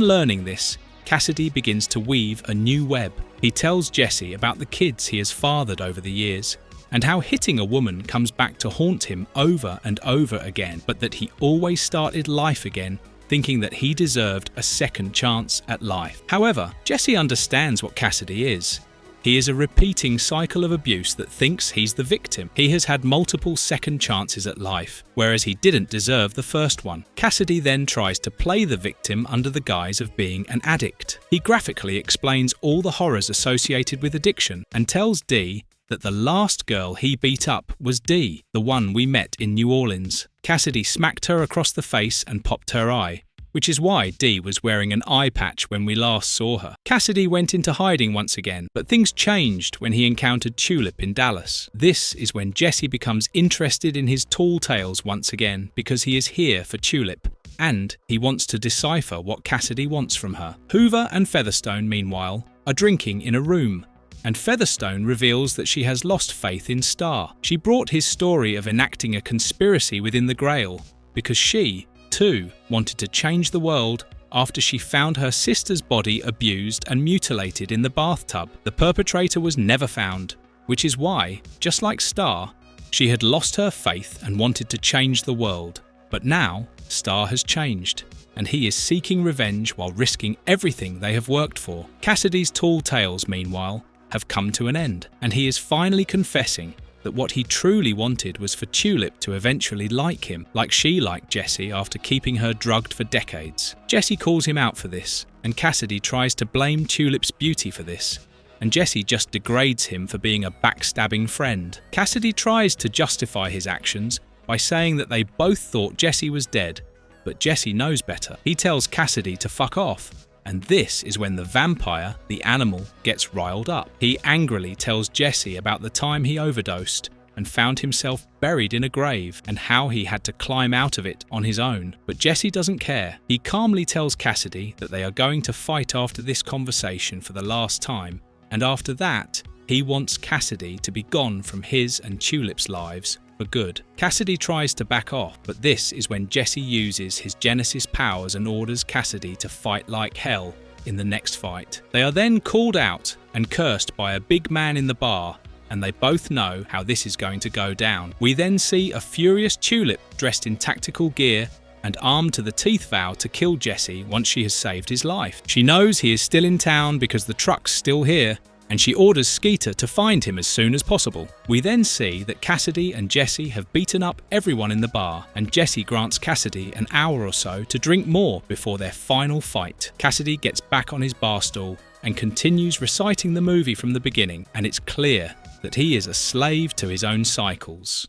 learning this, Cassidy begins to weave a new web. He tells Jesse about the kids he has fathered over the years, and how hitting a woman comes back to haunt him over and over again, but that he always started life again, thinking that he deserved a second chance at life. However, Jesse understands what Cassidy is. He is a repeating cycle of abuse that thinks he's the victim. He has had multiple second chances at life, whereas he didn't deserve the first one. Cassidy then tries to play the victim under the guise of being an addict. He graphically explains all the horrors associated with addiction and tells Dee that the last girl he beat up was Dee, the one we met in New Orleans. Cassidy smacked her across the face and popped her eye, which is why Dee was wearing an eye patch when we last saw her. Cassidy went into hiding once again, but things changed when he encountered Tulip in Dallas. This is when Jesse becomes interested in his tall tales once again, because he is here for Tulip, and he wants to decipher what Cassidy wants from her. Hoover and Featherstone, meanwhile, are drinking in a room, and Featherstone reveals that she has lost faith in Star. She brought his story of enacting a conspiracy within the Grail, because she, too, wanted to change the world after she found her sister's body abused and mutilated in the bathtub. The perpetrator was never found, which is why, just like Star, she had lost her faith and wanted to change the world. But now, Star has changed, and he is seeking revenge while risking everything they have worked for. Cassidy's tall tales, meanwhile, have come to an end, and he is finally confessing that what he truly wanted was for Tulip to eventually like him, like she liked Jesse after keeping her drugged for decades. Jesse calls him out for this, and Cassidy tries to blame Tulip's beauty for this, and Jesse just degrades him for being a backstabbing friend. Cassidy tries to justify his actions by saying that they both thought Jesse was dead, but Jesse knows better. He tells Cassidy to fuck off, and this is when the vampire, the animal, gets riled up. He angrily tells Jesse about the time he overdosed and found himself buried in a grave and how he had to climb out of it on his own. But Jesse doesn't care. He calmly tells Cassidy that they are going to fight after this conversation for the last time, and after that, he wants Cassidy to be gone from his and Tulip's lives for good. Cassidy tries to back off, but this is when Jesse uses his Genesis powers and orders Cassidy to fight like hell in the next fight. They are then called out and cursed by a big man in the bar, and they both know how this is going to go down. We then see a furious Tulip dressed in tactical gear and armed to the teeth vow to kill Jesse once she has saved his life. She knows he is still in town because the truck's still here, and she orders Skeeter to find him as soon as possible. We then see that Cassidy and Jesse have beaten up everyone in the bar, and Jesse grants Cassidy an hour or so to drink more before their final fight. Cassidy gets back on his bar stool and continues reciting the movie from the beginning, and it's clear that he is a slave to his own cycles.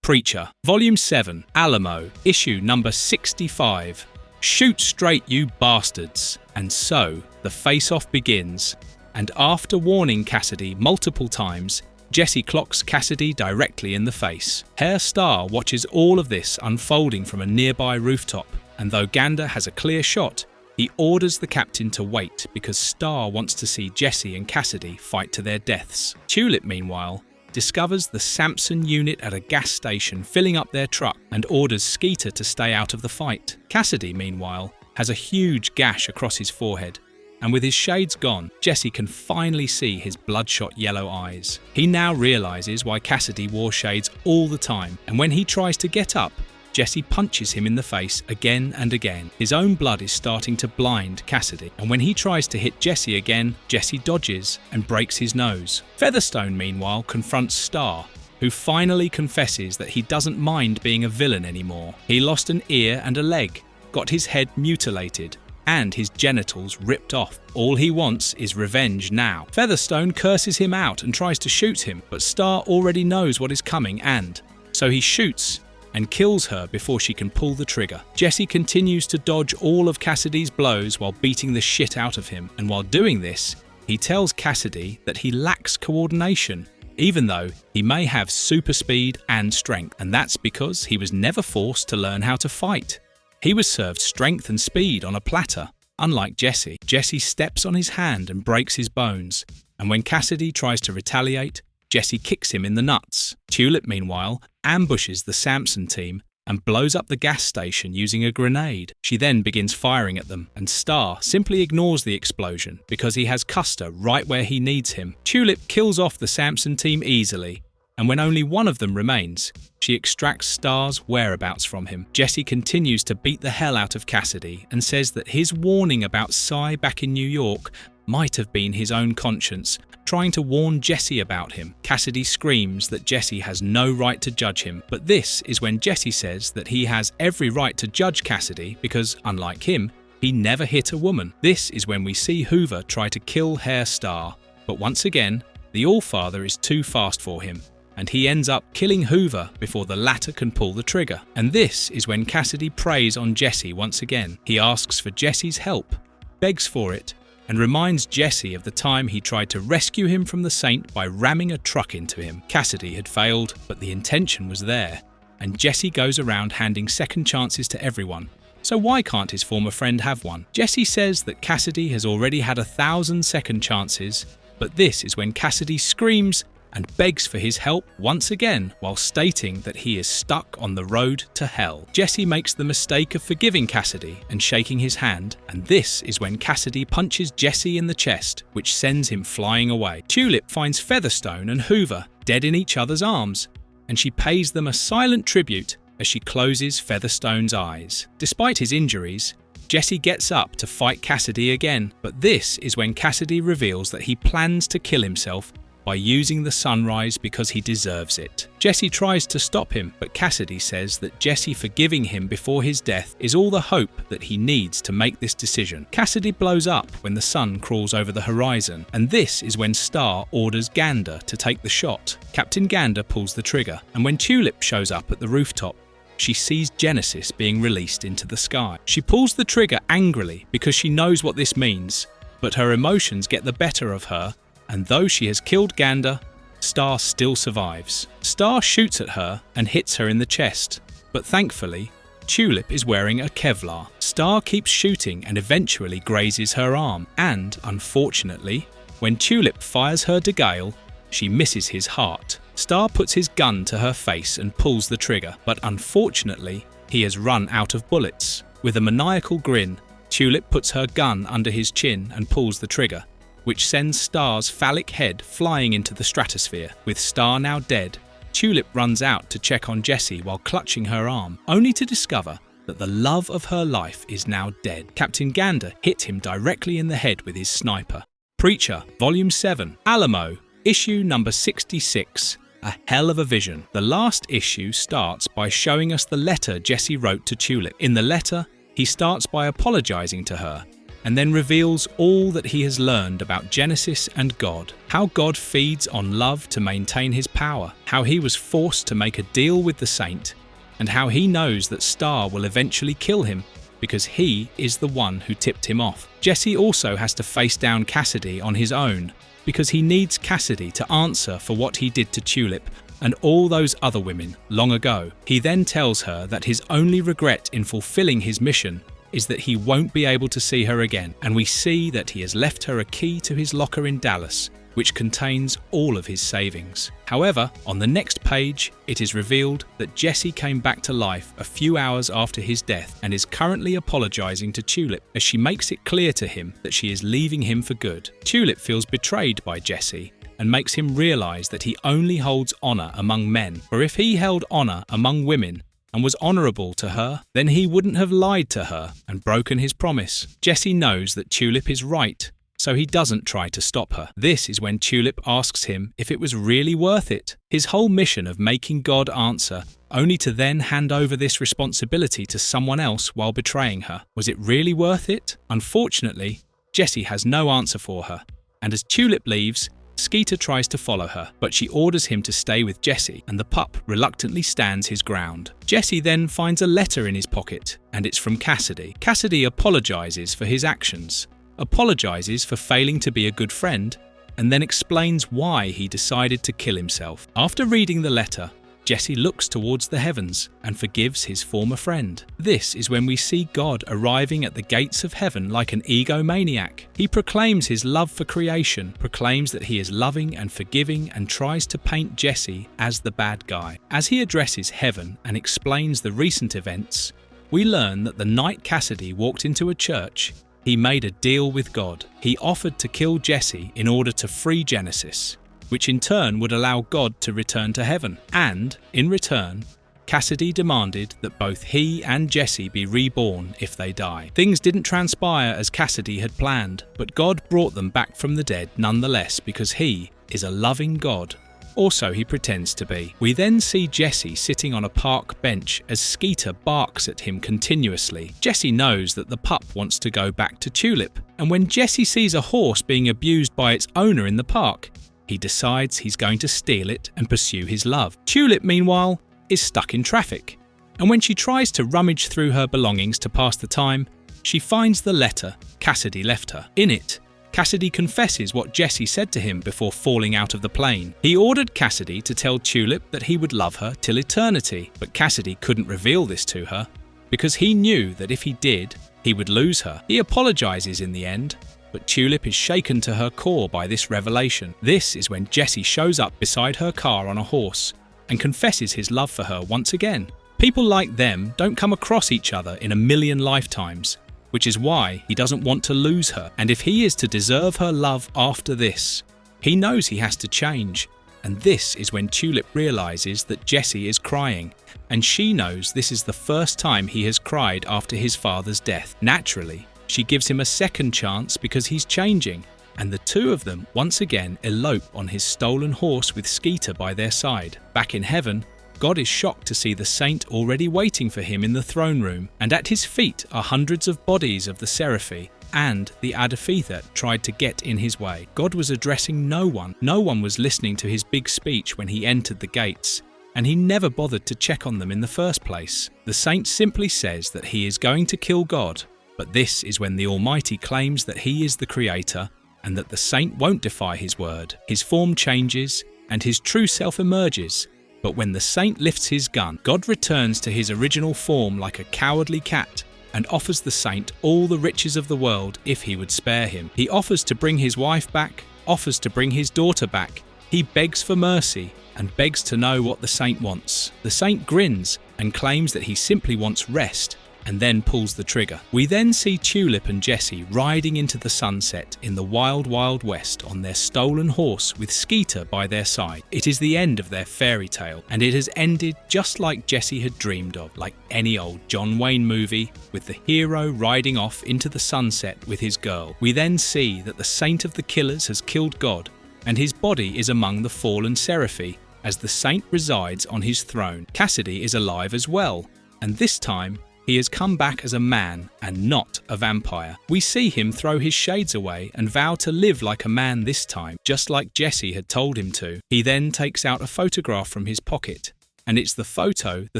Preacher, Volume 7, Alamo, Issue number 65. Shoot straight, you bastards! And so, the face-off begins. And after warning Cassidy multiple times, Jesse clocks Cassidy directly in the face. Herr Starr watches all of this unfolding from a nearby rooftop, and though Gander has a clear shot, he orders the captain to wait because Starr wants to see Jesse and Cassidy fight to their deaths. Tulip, meanwhile, discovers the Samson unit at a gas station filling up their truck and orders Skeeter to stay out of the fight. Cassidy, meanwhile, has a huge gash across his forehead, and with his shades gone, Jesse can finally see his bloodshot yellow eyes. He now realizes why Cassidy wore shades all the time, and when he tries to get up, Jesse punches him in the face again and again. His own blood is starting to blind Cassidy, and when he tries to hit Jesse again, Jesse dodges and breaks his nose. Featherstone, meanwhile, confronts Star, who finally confesses that he doesn't mind being a villain anymore. He lost an ear and a leg, got his head mutilated, and his genitals ripped off. All he wants is revenge now. Featherstone curses him out and tries to shoot him, but Star already knows what is coming, and so he shoots and kills her before she can pull the trigger. Jesse continues to dodge all of Cassidy's blows while beating the shit out of him, and while doing this, he tells Cassidy that he lacks coordination, even though he may have super speed and strength, and that's because he was never forced to learn how to fight. He was served strength and speed on a platter, unlike Jesse. Jesse steps on his hand and breaks his bones, and when Cassidy tries to retaliate, Jesse kicks him in the nuts. Tulip, meanwhile, ambushes the Samson team and blows up the gas station using a grenade. She then begins firing at them, and Star simply ignores the explosion because he has Custer right where he needs him. Tulip kills off the Samson team easily, and when only one of them remains, she extracts Star's whereabouts from him. Jesse continues to beat the hell out of Cassidy and says that his warning about Cy back in New York might have been his own conscience, trying to warn Jesse about him. Cassidy screams that Jesse has no right to judge him, but this is when Jesse says that he has every right to judge Cassidy because, unlike him, he never hit a woman. This is when we see Hoover try to kill Hair Star, but once again, the Allfather is too fast for him, and he ends up killing Hoover before the latter can pull the trigger. And this is when Cassidy preys on Jesse once again. He asks for Jesse's help, begs for it, and reminds Jesse of the time he tried to rescue him from the Saint by ramming a truck into him. Cassidy had failed, but the intention was there, and Jesse goes around handing second chances to everyone. So why can't his former friend have one? Jesse says that Cassidy has already had 1,000 second chances, but this is when Cassidy screams and begs for his help once again while stating that he is stuck on the road to hell. Jesse makes the mistake of forgiving Cassidy and shaking his hand, and this is when Cassidy punches Jesse in the chest, which sends him flying away. Tulip finds Featherstone and Hoover dead in each other's arms, and she pays them a silent tribute as she closes Featherstone's eyes. Despite his injuries, Jesse gets up to fight Cassidy again, but this is when Cassidy reveals that he plans to kill himself by using the sunrise because he deserves it. Jesse tries to stop him, but Cassidy says that Jesse forgiving him before his death is all the hope that he needs to make this decision. Cassidy blows up when the sun crawls over the horizon, and this is when Star orders Gander to take the shot. Captain Gander pulls the trigger, and when Tulip shows up at the rooftop, she sees Genesis being released into the sky. She pulls the trigger angrily because she knows what this means, but her emotions get the better of her, and though she has killed Gander, Star still survives. Star shoots at her and hits her in the chest, but thankfully, Tulip is wearing a Kevlar. Star keeps shooting and eventually grazes her arm, and unfortunately, when Tulip fires her to Gale, she misses his heart. Star puts his gun to her face and pulls the trigger, but unfortunately, he has run out of bullets. With a maniacal grin, Tulip puts her gun under his chin and pulls the trigger, which sends Star's phallic head flying into the stratosphere. With Star now dead, Tulip runs out to check on Jesse while clutching her arm, only to discover that the love of her life is now dead. Captain Gander hit him directly in the head with his sniper. Preacher, Volume 7, Alamo, issue number 66. A hell of a vision. The last issue starts by showing us the letter Jesse wrote to Tulip. In the letter, he starts by apologizing to her, and then reveals all that he has learned about Genesis and God. How God feeds on love to maintain his power, how he was forced to make a deal with the Saint, and how he knows that Star will eventually kill him because he is the one who tipped him off. Jesse also has to face down Cassidy on his own because he needs Cassidy to answer for what he did to Tulip and all those other women long ago. He then tells her that his only regret in fulfilling his mission is that he won't be able to see her again, and we see that he has left her a key to his locker in Dallas, which contains all of his savings. However, on the next page, it is revealed that Jesse came back to life a few hours after his death and is currently apologizing to Tulip as she makes it clear to him that she is leaving him for good. Tulip feels betrayed by Jesse and makes him realize that he only holds honor among men, for if he held honor among women and was honorable to her, then he wouldn't have lied to her and broken his promise. Jesse knows that Tulip is right, so he doesn't try to stop her. This is when Tulip asks him if it was really worth it. His whole mission of making God answer, only to then hand over this responsibility to someone else while betraying her. Was it really worth it? Unfortunately, Jesse has no answer for her, and as Tulip leaves, Skeeter tries to follow her, but she orders him to stay with Jesse, and the pup reluctantly stands his ground. Jesse then finds a letter in his pocket, and it's from Cassidy. Cassidy apologizes for his actions, apologizes for failing to be a good friend, and then explains why he decided to kill himself. After reading the letter, Jesse looks towards the heavens and forgives his former friend. This is when we see God arriving at the gates of heaven like an egomaniac. He proclaims his love for creation, proclaims that he is loving and forgiving, and tries to paint Jesse as the bad guy. As he addresses heaven and explains the recent events, we learn that the night Cassidy walked into a church, he made a deal with God. He offered to kill Jesse in order to free Genesis, which in turn would allow God to return to heaven. And, in return, Cassidy demanded that both he and Jesse be reborn if they die. Things didn't transpire as Cassidy had planned, but God brought them back from the dead nonetheless because he is a loving God. Also, he pretends to be. We then see Jesse sitting on a park bench as Skeeter barks at him continuously. Jesse knows that the pup wants to go back to Tulip, and when Jesse sees a horse being abused by its owner in the park, he decides he's going to steal it and pursue his love. Tulip, meanwhile, is stuck in traffic, and when she tries to rummage through her belongings to pass the time, she finds the letter Cassidy left her. In it, Cassidy confesses what Jesse said to him before falling out of the plane. He ordered Cassidy to tell Tulip that he would love her till eternity, but Cassidy couldn't reveal this to her because he knew that if he did, he would lose her. He apologizes in the end, but Tulip is shaken to her core by this revelation. This is when Jesse shows up beside her car on a horse and confesses his love for her once again. People like them don't come across each other in a million lifetimes, which is why he doesn't want to lose her. And if he is to deserve her love after this, he knows he has to change. And this is when Tulip realizes that Jesse is crying, and she knows this is the first time he has cried after his father's death. Naturally, she gives him a second chance because he's changing, and the two of them once again elope on his stolen horse with Skeeter by their side. Back in heaven, God is shocked to see the saint already waiting for him in the throne room, and at his feet are hundreds of bodies of the Seraphi and the Adafi that tried to get in his way. God was addressing no one. No one was listening to his big speech when he entered the gates, and he never bothered to check on them in the first place. The saint simply says that he is going to kill God, but this is when the Almighty claims that he is the creator and that the saint won't defy his word. His form changes and his true self emerges, but when the saint lifts his gun, God returns to his original form like a cowardly cat and offers the saint all the riches of the world if he would spare him. He offers to bring his wife back, offers to bring his daughter back. He begs for mercy and begs to know what the saint wants. The saint grins and claims that he simply wants rest, and then pulls the trigger. We then see Tulip and Jesse riding into the sunset in the wild, wild west on their stolen horse with Skeeter by their side. It is the end of their fairy tale, and it has ended just like Jesse had dreamed of, like any old John Wayne movie, with the hero riding off into the sunset with his girl. We then see that the saint of the killers has killed God, and his body is among the fallen Seraphi as the saint resides on his throne. Cassidy is alive as well, and this time he has come back as a man and not a vampire. We see him throw his shades away and vow to live like a man this time, just like Jesse had told him to. He then takes out a photograph from his pocket, and it's the photo the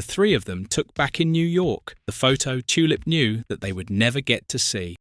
three of them took back in New York, the photo Tulip knew that they would never get to see.